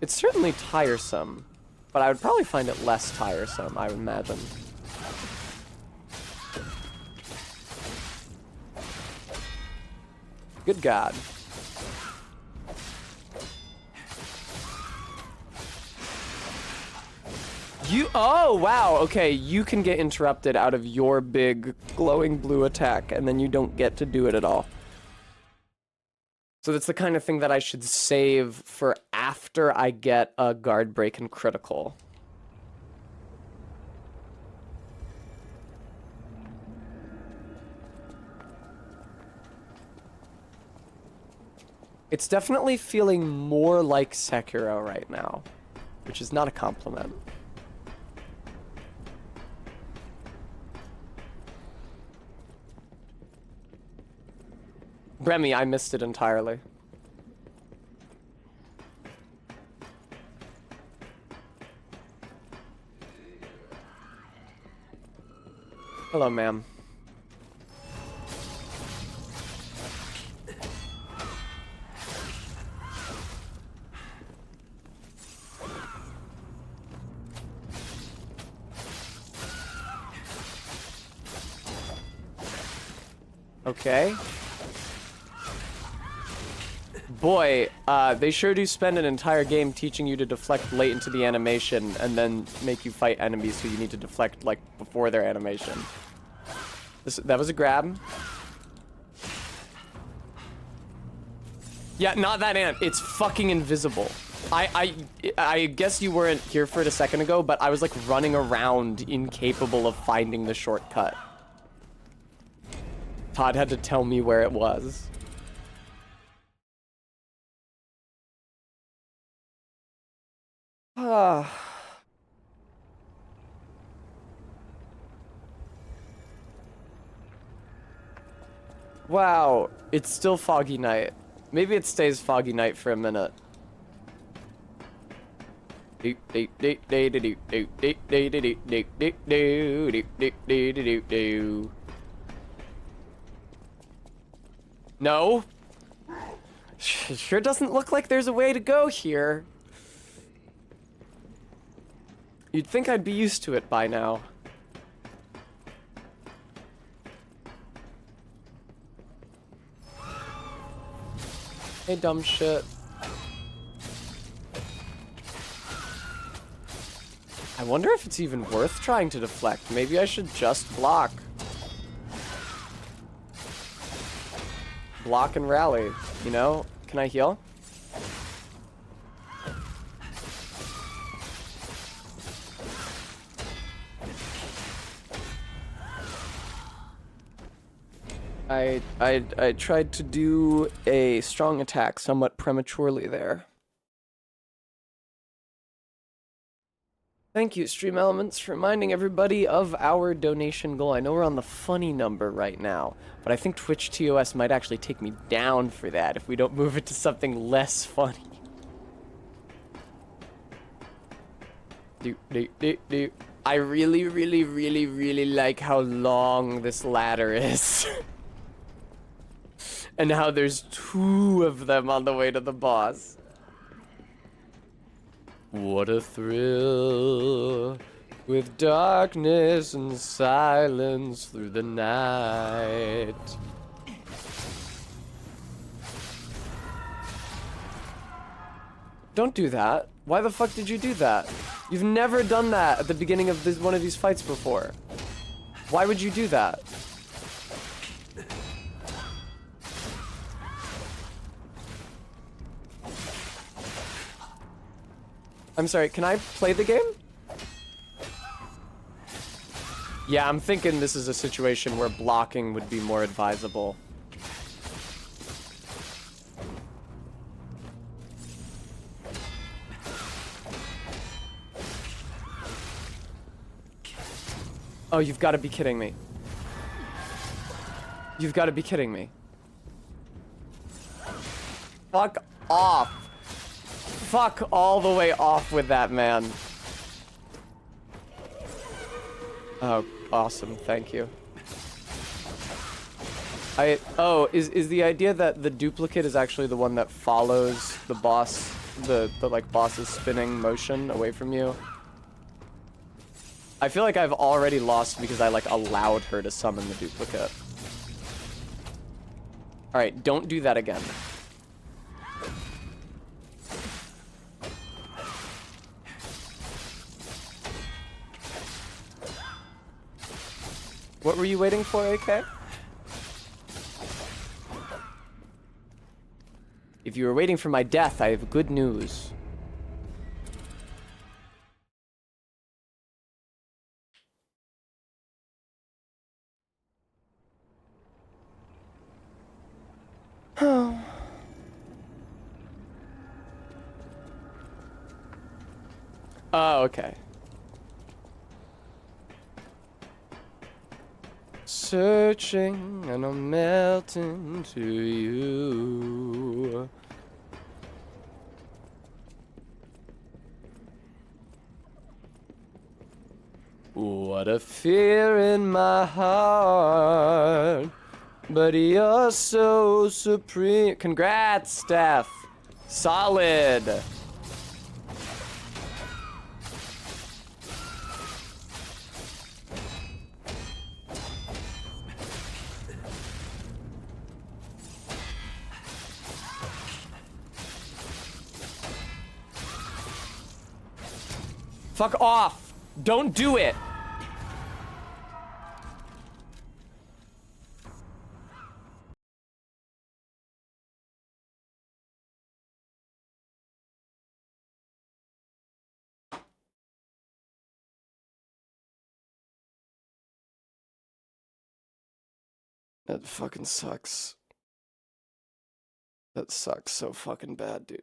It's certainly tiresome, but I would probably find it less tiresome, I would imagine. Good God. Oh, wow. Okay, you can get interrupted out of your big glowing blue attack, and then you don't get to do it at all. So that's the kind of thing that I should save for after I get a guard break and critical. It's definitely feeling more like Sekiro right now, which is not a compliment. Remy, I missed it entirely. Hello, ma'am. Okay. Boy, they sure do spend an entire game teaching you to deflect late into the animation and then make you fight enemies who you need to deflect, like, before their animation. That was a grab. Yeah, not that ant. It's fucking invisible. I guess you weren't here for it a second ago, but I was, like, running around incapable of finding the shortcut. Todd had to tell me where it was. Wow, it's still foggy night. Maybe it stays foggy night for a minute. No? Sure doesn't look like there's a way to go here. You'd think I'd be used to it by now. Hey, dumb shit. I wonder if it's even worth trying to deflect. Maybe I should just block. Block and rally, you know? Can I heal? I tried to do a strong attack somewhat prematurely there. Thank you, Stream Elements, for reminding everybody of our donation goal. I know we're on the funny number right now, but I think Twitch TOS might actually take me down for that if we don't move it to something less funny. I really like how long this ladder is. And how there's 2 of them on the way to the boss. What a thrill, with darkness and silence through the night. Don't do that. Why the fuck did you do that? You've never done that at the beginning of one of these fights before. Why would you do that? I'm sorry, can I play the game? Yeah, I'm thinking this is a situation where blocking would be more advisable. Oh, you've got to be kidding me. You've got to be kidding me. Fuck off. Fuck all the way off with that, man. Oh, awesome. Thank you. Oh, is the idea that the duplicate is actually the one that follows the boss, the like boss's spinning motion away from you? I feel like I've already lost because I like allowed her to summon the duplicate. All right, don't do that again. What were you waiting for, AK? If you were waiting for my death, I have good news. Oh. Oh, okay. Searching and I'm melting to you. What a fear in my heart, but you're so supreme. Congrats, Steph. Solid. Fuck off! Don't do it! That fucking sucks. That sucks so fucking bad, dude.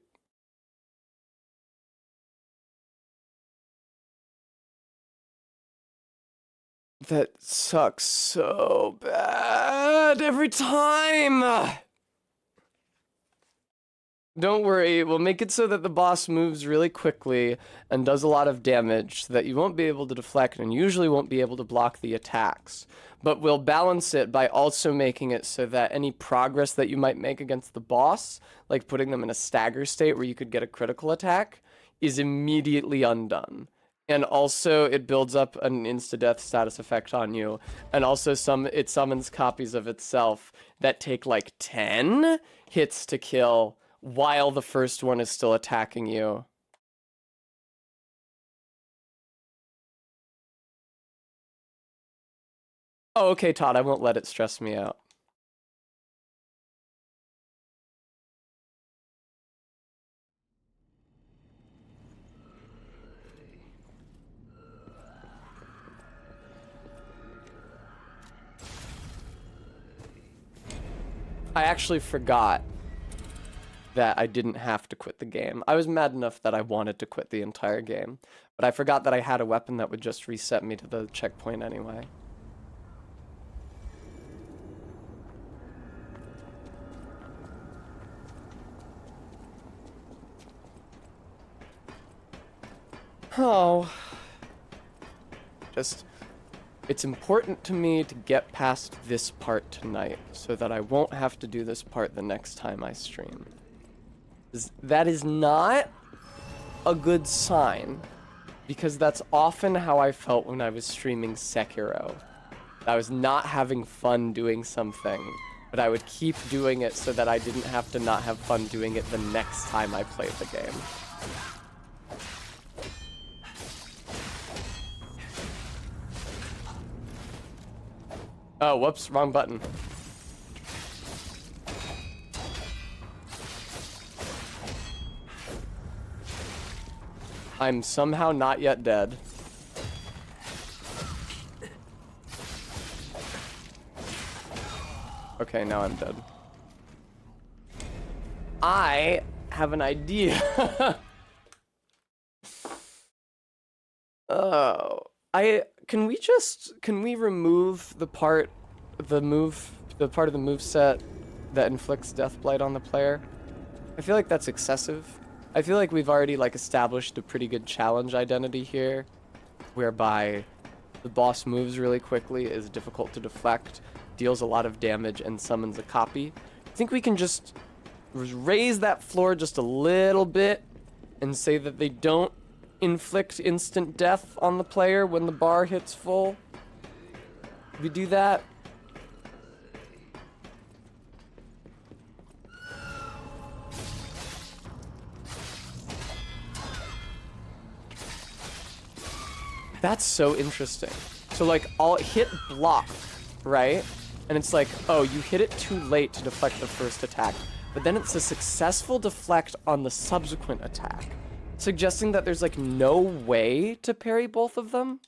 That sucks so bad every time. Don't worry, we'll make it so that the boss moves really quickly and does a lot of damage so that you won't be able to deflect and usually won't be able to block the attacks. But we'll balance it by also making it so that any progress that you might make against the boss, like putting them in a stagger state where you could get a critical attack, is immediately undone. And also, it builds up an insta-death status effect on you. And also, it summons copies of itself that take like 10 hits to kill while the first one is still attacking you. Oh, okay, Todd, I won't let it stress me out. I actually forgot that I didn't have to quit the game. I was mad enough that I wanted to quit the entire game, but I forgot that I had a weapon that would just reset me to the checkpoint anyway. Oh. It's important to me to get past this part tonight so that I won't have to do this part the next time I stream. That is not a good sign, because that's often how I felt when I was streaming Sekiro. I was not having fun doing something, but I would keep doing it so that I didn't have to not have fun doing it the next time I played the game. Oh, whoops, wrong button. I'm somehow not yet dead. Okay, now I'm dead. I have an idea. Oh, can we remove the part of the moveset that inflicts Death Blight on the player? I feel like that's excessive. I feel like we've already established a pretty good challenge identity here, whereby the boss moves really quickly, is difficult to deflect, deals a lot of damage, and summons a copy. I think we can just raise that floor just a little bit and say that they don't inflict instant death on the player when the bar hits full. We do that. That's so interesting. So like I'll hit block, right? And it's like, oh, you hit it too late to deflect the first attack. But then it's a successful deflect on the subsequent attack, suggesting that there's like no way to parry both of them.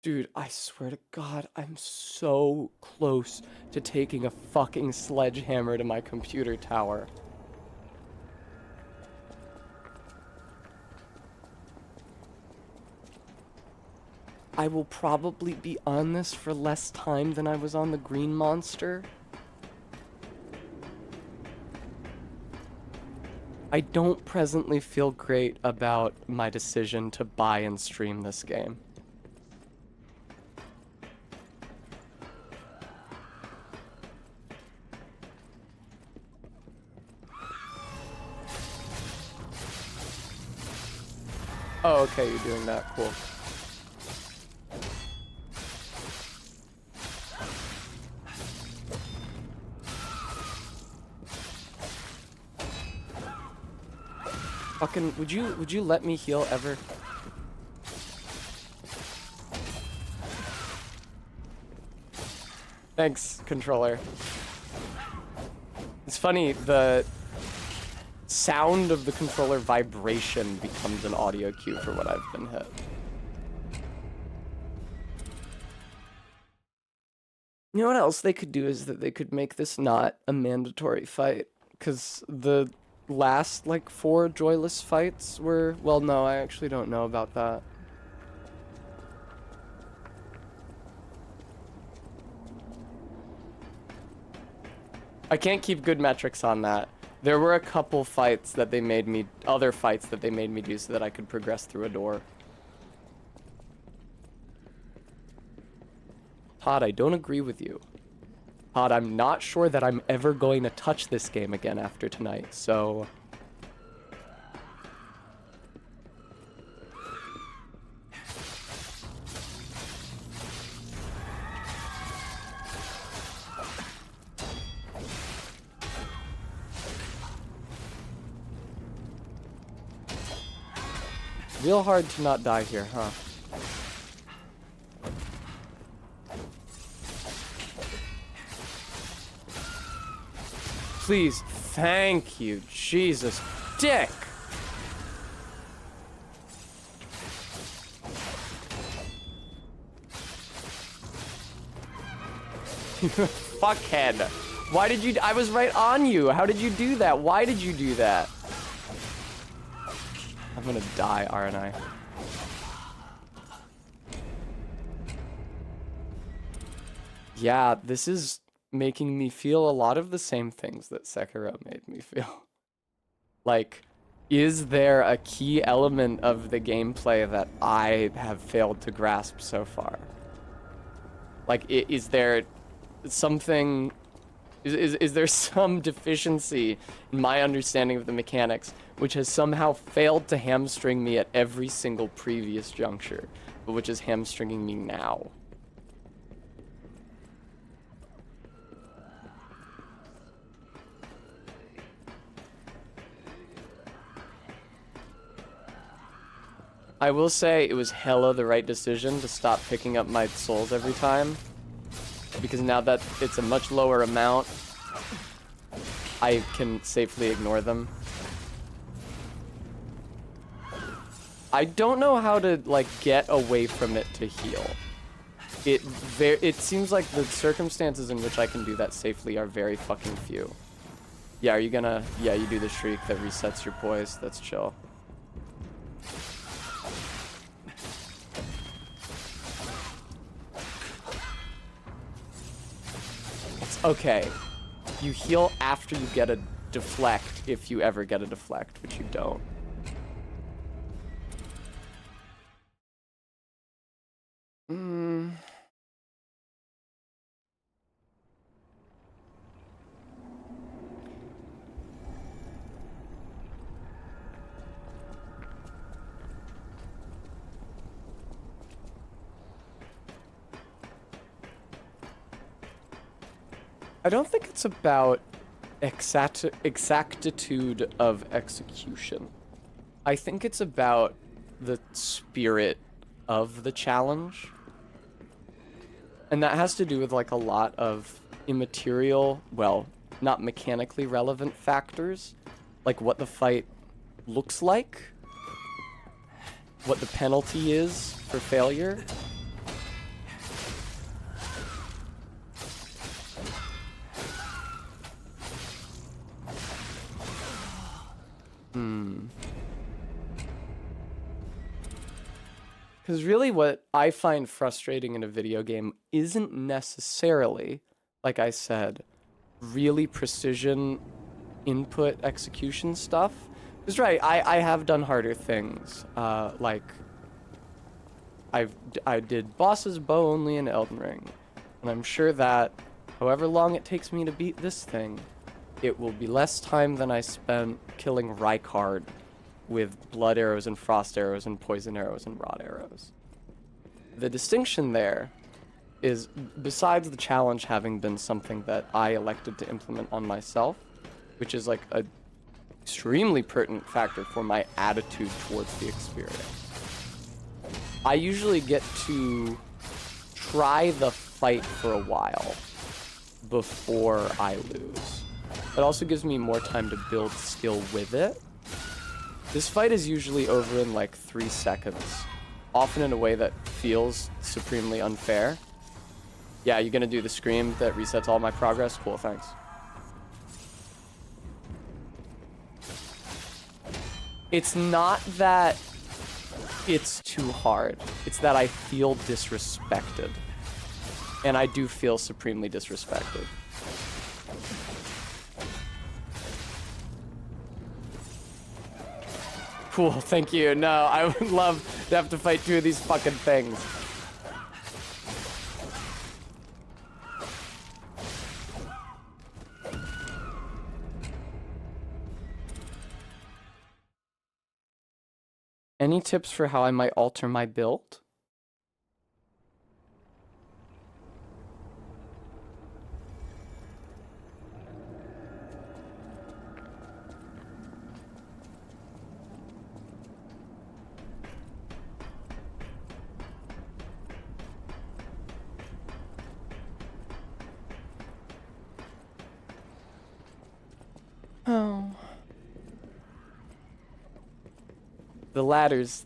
Dude, I swear to God, I'm so close to taking a fucking sledgehammer to my computer tower. I will probably be on this for less time than I was on the green monster. I don't presently feel great about my decision to buy and stream this game. Oh, okay, you're doing that. Cool. Fucking, would you let me heal ever? Thanks, controller. It's funny, the sound of the controller vibration becomes an audio cue for when I've been hit. You know what else they could do is that they could make this not a mandatory fight, because the last like 4 joyless fights were, well, no, I actually don't know about that. I can't keep good metrics on that. There were a couple fights that they made me, other fights that they made me do so that I could progress through a door. Todd, I don't agree with you. Todd, I'm not sure that I'm ever going to touch this game again after tonight, so... Real hard to not die here, huh? Please, thank you, Jesus, dick! Fuckhead. Why did you, I was right on you. How did you do that? Why did you do that? I'm gonna die, aren't I? Yeah, this is making me feel a lot of the same things that Sekiro made me feel. Like, is there a key element of the gameplay that I have failed to grasp so far? Like, is there something... Is there some deficiency in my understanding of the mechanics which has somehow failed to hamstring me at every single previous juncture, but which is hamstringing me now? I will say it was hella the right decision to stop picking up my souls every time, because now that it's a much lower amount, I can safely ignore them. I don't know how to, like, get away from it to heal. It seems like the circumstances in which I can do that safely are very fucking few. Yeah, are you gonna... Yeah, you do the shriek that resets your poise. That's chill. Okay, you heal after you get a deflect, if you ever get a deflect, which you don't. I don't think it's about exactitude of execution. I think it's about the spirit of the challenge. And that has to do with like a lot of immaterial, well, not mechanically relevant factors, like what the fight looks like, what the penalty is for failure. Because really what I find frustrating in a video game isn't necessarily, like I said, really precision input execution stuff. Because right, I have done harder things. Like, I did bosses bow only in Elden Ring. And I'm sure that however long it takes me to beat this thing, it will be less time than I spent killing Rykard with blood arrows and frost arrows and poison arrows and rod arrows. The distinction there is, besides the challenge having been something that I elected to implement on myself, which is like a extremely pertinent factor for my attitude towards the experience, I usually get to try the fight for a while before I lose. It also gives me more time to build skill with it. This fight is usually over in like 3 seconds, often in a way that feels supremely unfair. Yeah, you're gonna do the scream that resets all my progress? Cool, thanks. It's not that it's too hard. It's that I feel disrespected. And I do feel supremely disrespected. Cool, thank you. No, I would love to have to fight 2 of these fucking things. Any tips for how I might alter my build? Oh. The ladders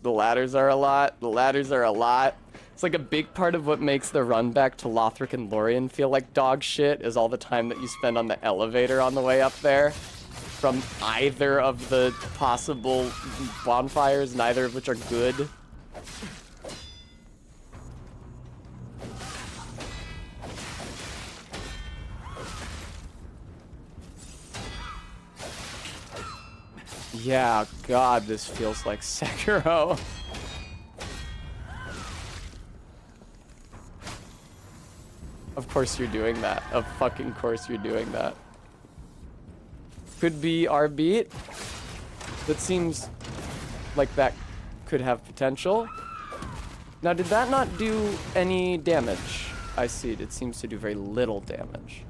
are a lot. The ladders are a lot. It's like a big part of what makes the run back to Lothric and Lorien feel like dog shit is all the time that you spend on the elevator on the way up there from either of the possible bonfires, neither of which are good. Yeah, God, this feels like Sekiro. Of course you're doing that. Of fucking course you're doing that. Could be our beat. That seems like that could have potential. Now, did that not do any damage? I see it. It seems to do very little damage.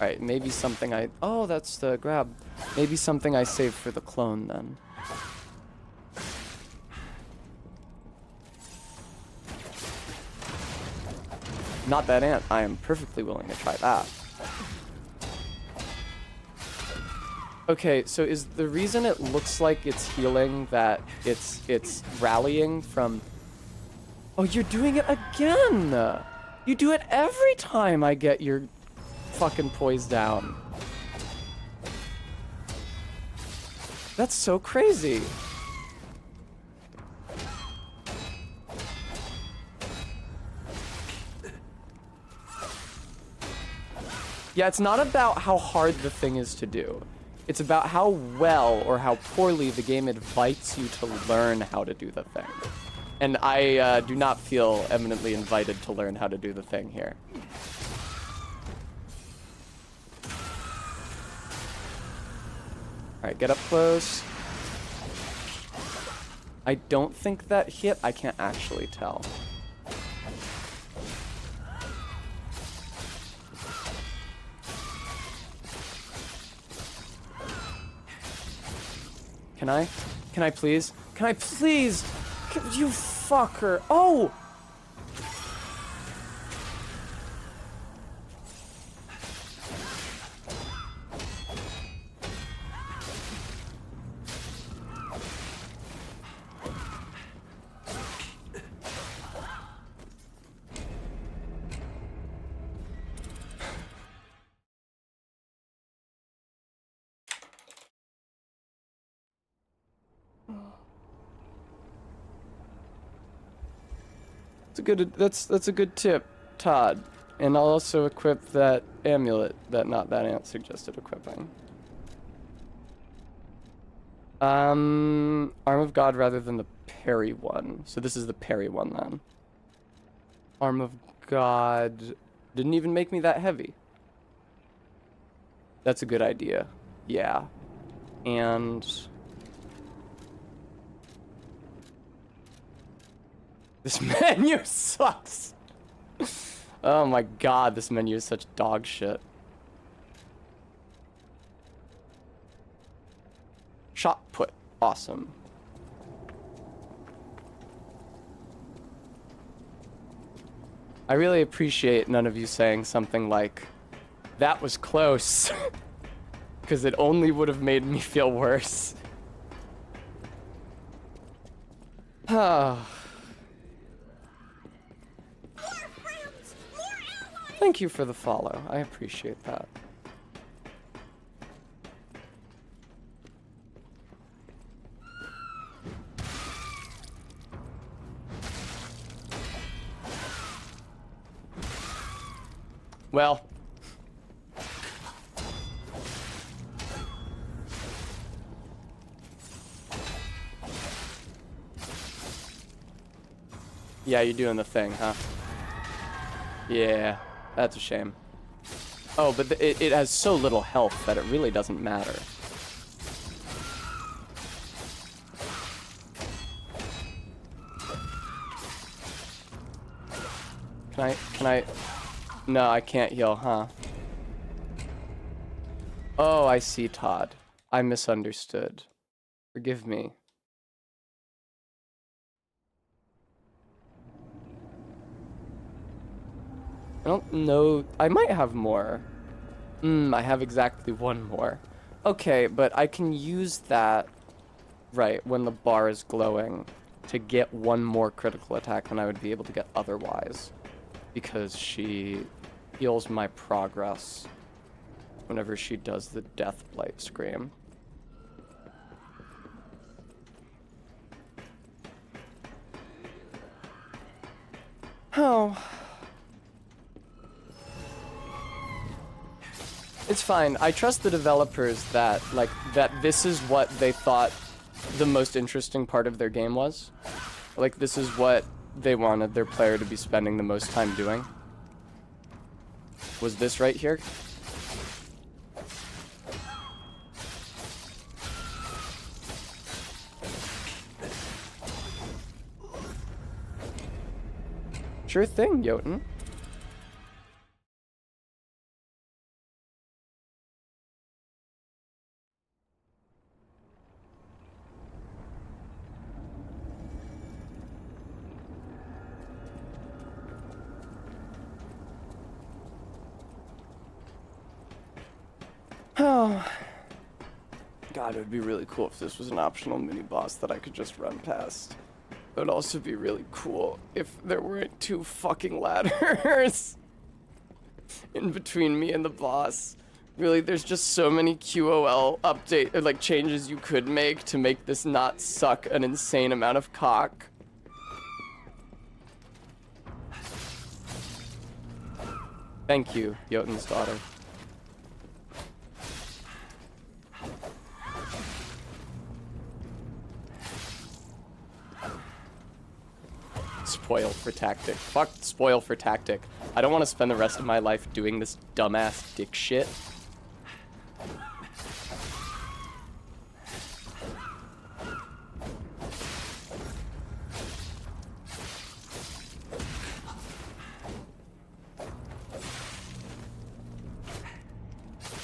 Alright, maybe something I... Oh, that's the grab. Maybe something I saved for the clone, then. Not that ant. I am perfectly willing to try that. Okay, so is the reason it looks like it's healing that it's rallying from... Oh, you're doing it again! You do it every time I get your fucking poise down. That's so crazy. Yeah, it's not about how hard the thing is to do. It's about how well or how poorly the game invites you to learn how to do the thing. And I do not feel eminently invited to learn how to do the thing here. Alright, get up close. I don't think that hit. I can't actually tell. Can I? Can I please? Can I please? You fucker. Oh! That's a good tip, Todd. And I'll also equip that amulet that Not That Ant suggested equipping. Arm of God rather than the parry one. So this is the parry one then. Arm of God didn't even make me that heavy. That's a good idea. Yeah. And this menu sucks. Oh my god, this menu is such dog shit. Shot put. Awesome. I really appreciate none of you saying something like, that was close. Because it only would have made me feel worse. Thank you for the follow. I appreciate that. Well. Yeah, you're doing the thing, huh? Yeah, that's a shame. Oh, but it has so little health that it really doesn't matter. Can I? No, I can't heal, huh? Oh, I see, Todd. I misunderstood. Forgive me. I don't know. I might have more. I have exactly one more. Okay, but I can use that, right, when the bar is glowing, to get one more critical attack than I would be able to get otherwise. Because she heals my progress whenever she does the Death Blight Scream. Oh. It's fine. I trust the developers that, like, that this is what they thought the most interesting part of their game was. Like, this is what they wanted their player to be spending the most time doing. Was this right here? Sure thing, Jotun. Oh. God, it would be really cool if this was an optional mini-boss that I could just run past. It would also be really cool if there weren't two fucking ladders in between me and the boss. Really, there's just so many QOL update, or like changes you could make to make this not suck an insane amount of cock. Thank you, Jotun's daughter. Spoil for tactic. Fuck spoil for tactic. I don't want to spend the rest of my life doing this dumbass dick shit.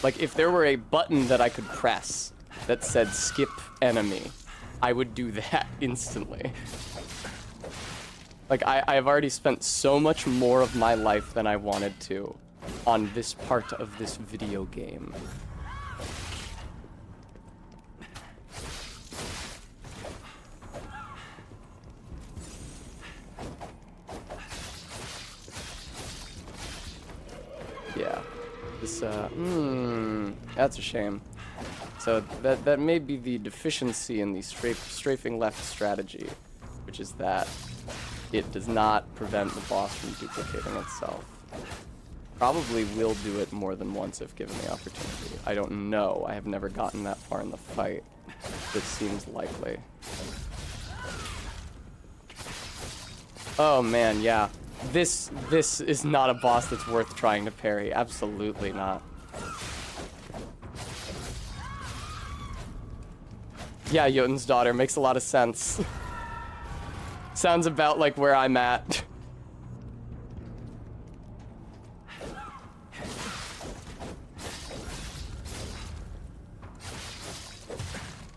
Like, if there were a button that I could press that said skip enemy, I would do that instantly. Like, I've already spent so much more of my life than I wanted to on this part of this video game. Yeah. This, that's a shame. So that may be the deficiency in the strafing left strategy, which is that it does not prevent the boss from duplicating itself. Probably will do it more than once if given the opportunity. I don't know. I have never gotten that far in the fight. This seems likely. Oh man, yeah. This is not a boss that's worth trying to parry. Absolutely not. Yeah, Jotun's daughter makes a lot of sense. Sounds about like where I'm at.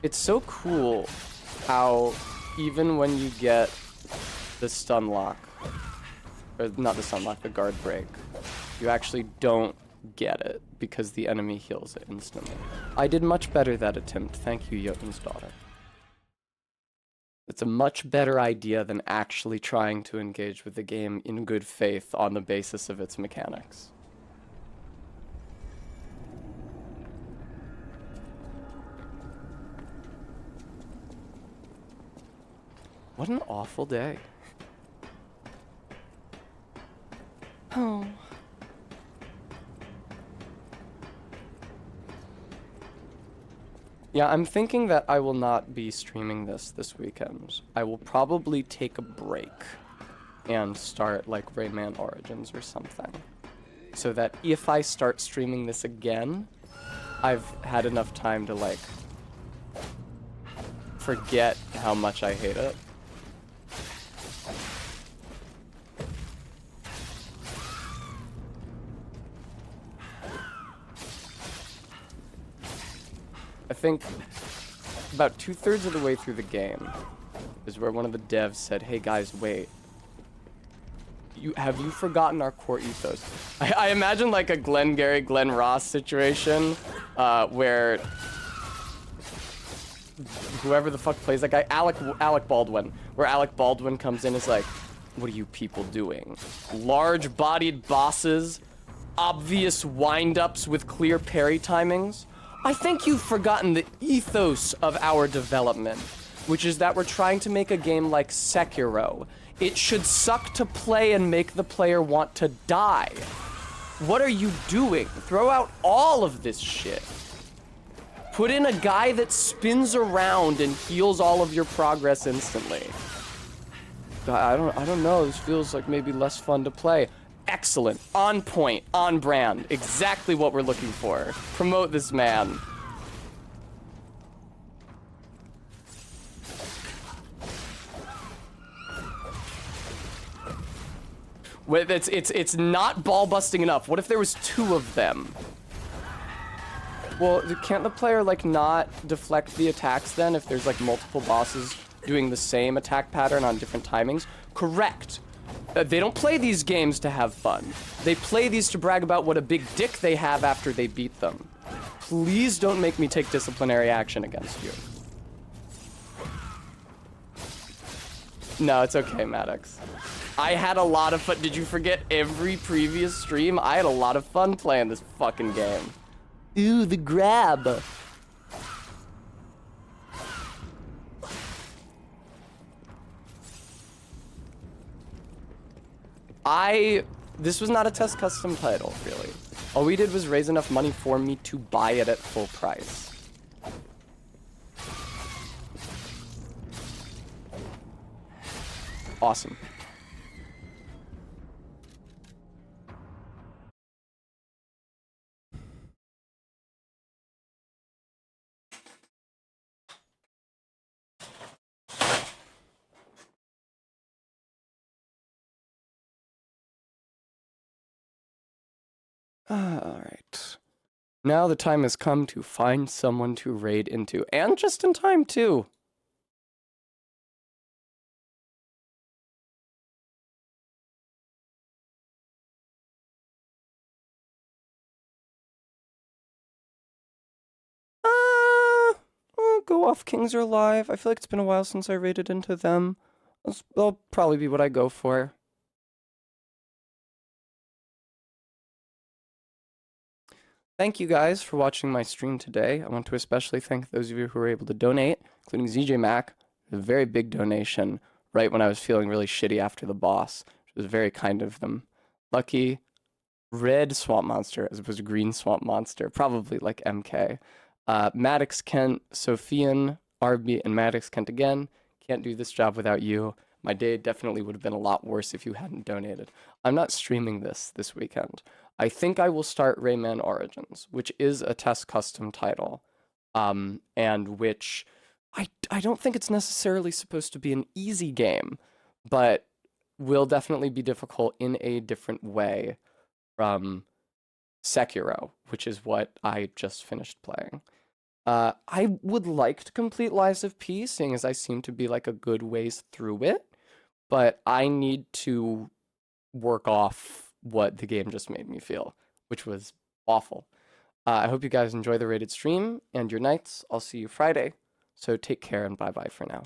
It's so cool how even when you get the stun lock, or not the stun lock, the guard break, you actually don't get it because the enemy heals it instantly. I did much better that attempt. Thank you, Jotun's daughter. It's a much better idea than actually trying to engage with the game in good faith on the basis of its mechanics. What an awful day. Oh. Yeah, I'm thinking that I will not be streaming this weekend. I will probably take a break and start like Rayman Origins or something. So that if I start streaming this again, I've had enough time to like forget how much I hate it. I think about 2/3 of the way through the game is where one of the devs said, "Hey guys, wait. Have you forgotten our core ethos?" I imagine like a Glengarry, Glen Ross situation where whoever the fuck plays that guy, Alec Baldwin, where Alec Baldwin comes in and is like, "What are you people doing? Large-bodied bosses, obvious wind-ups with clear parry timings? I think you've forgotten the ethos of our development, which is that we're trying to make a game like Sekiro. It should suck to play and make the player want to die. What are you doing? Throw out all of this shit. Put in a guy that spins around and heals all of your progress instantly." I don't know, this feels like maybe less fun to play. Excellent, on point, on brand, exactly what we're looking for. Promote this man. Wait, it's not ball busting enough. What if there was 2 of them? Well, can't the player like not deflect the attacks then if there's like multiple bosses doing the same attack pattern on different timings? Correct. They don't play these games to have fun. They play these to brag about what a big dick they have after they beat them. Please don't make me take disciplinary action against you. No, it's okay, Maddox. I had a lot of fun. Did you forget every previous stream? I had a lot of fun playing this fucking game. Ooh, the grab. This was not a test custom title, really. All we did was raise enough money for me to buy it at full price. Awesome. Alright. Now the time has come to find someone to raid into. And just in time, too. Go off Kings are alive. I feel like it's been a while since I raided into them. That'll probably be what I go for. Thank you guys for watching my stream today. I want to especially thank those of you who were able to donate, including ZJ Mac, a very big donation right when I was feeling really shitty after the boss. It was very kind of them. Lucky, red swamp monster as opposed to green swamp monster, probably like MK. Maddox Kent, Sophian, Arby, and Maddox Kent again. Can't do this job without you. My day definitely would have been a lot worse if you hadn't donated. I'm not streaming this weekend. I think I will start Rayman Origins, which is a test custom title, and which I don't think it's necessarily supposed to be an easy game, but will definitely be difficult in a different way from Sekiro, which is what I just finished playing. I would like to complete Lies of P, seeing as I seem to be like a good ways through it, but I need to work off what the game just made me feel, which was awful. I hope you guys enjoy the rated stream and your nights. I'll see you Friday, so take care and bye-bye for now.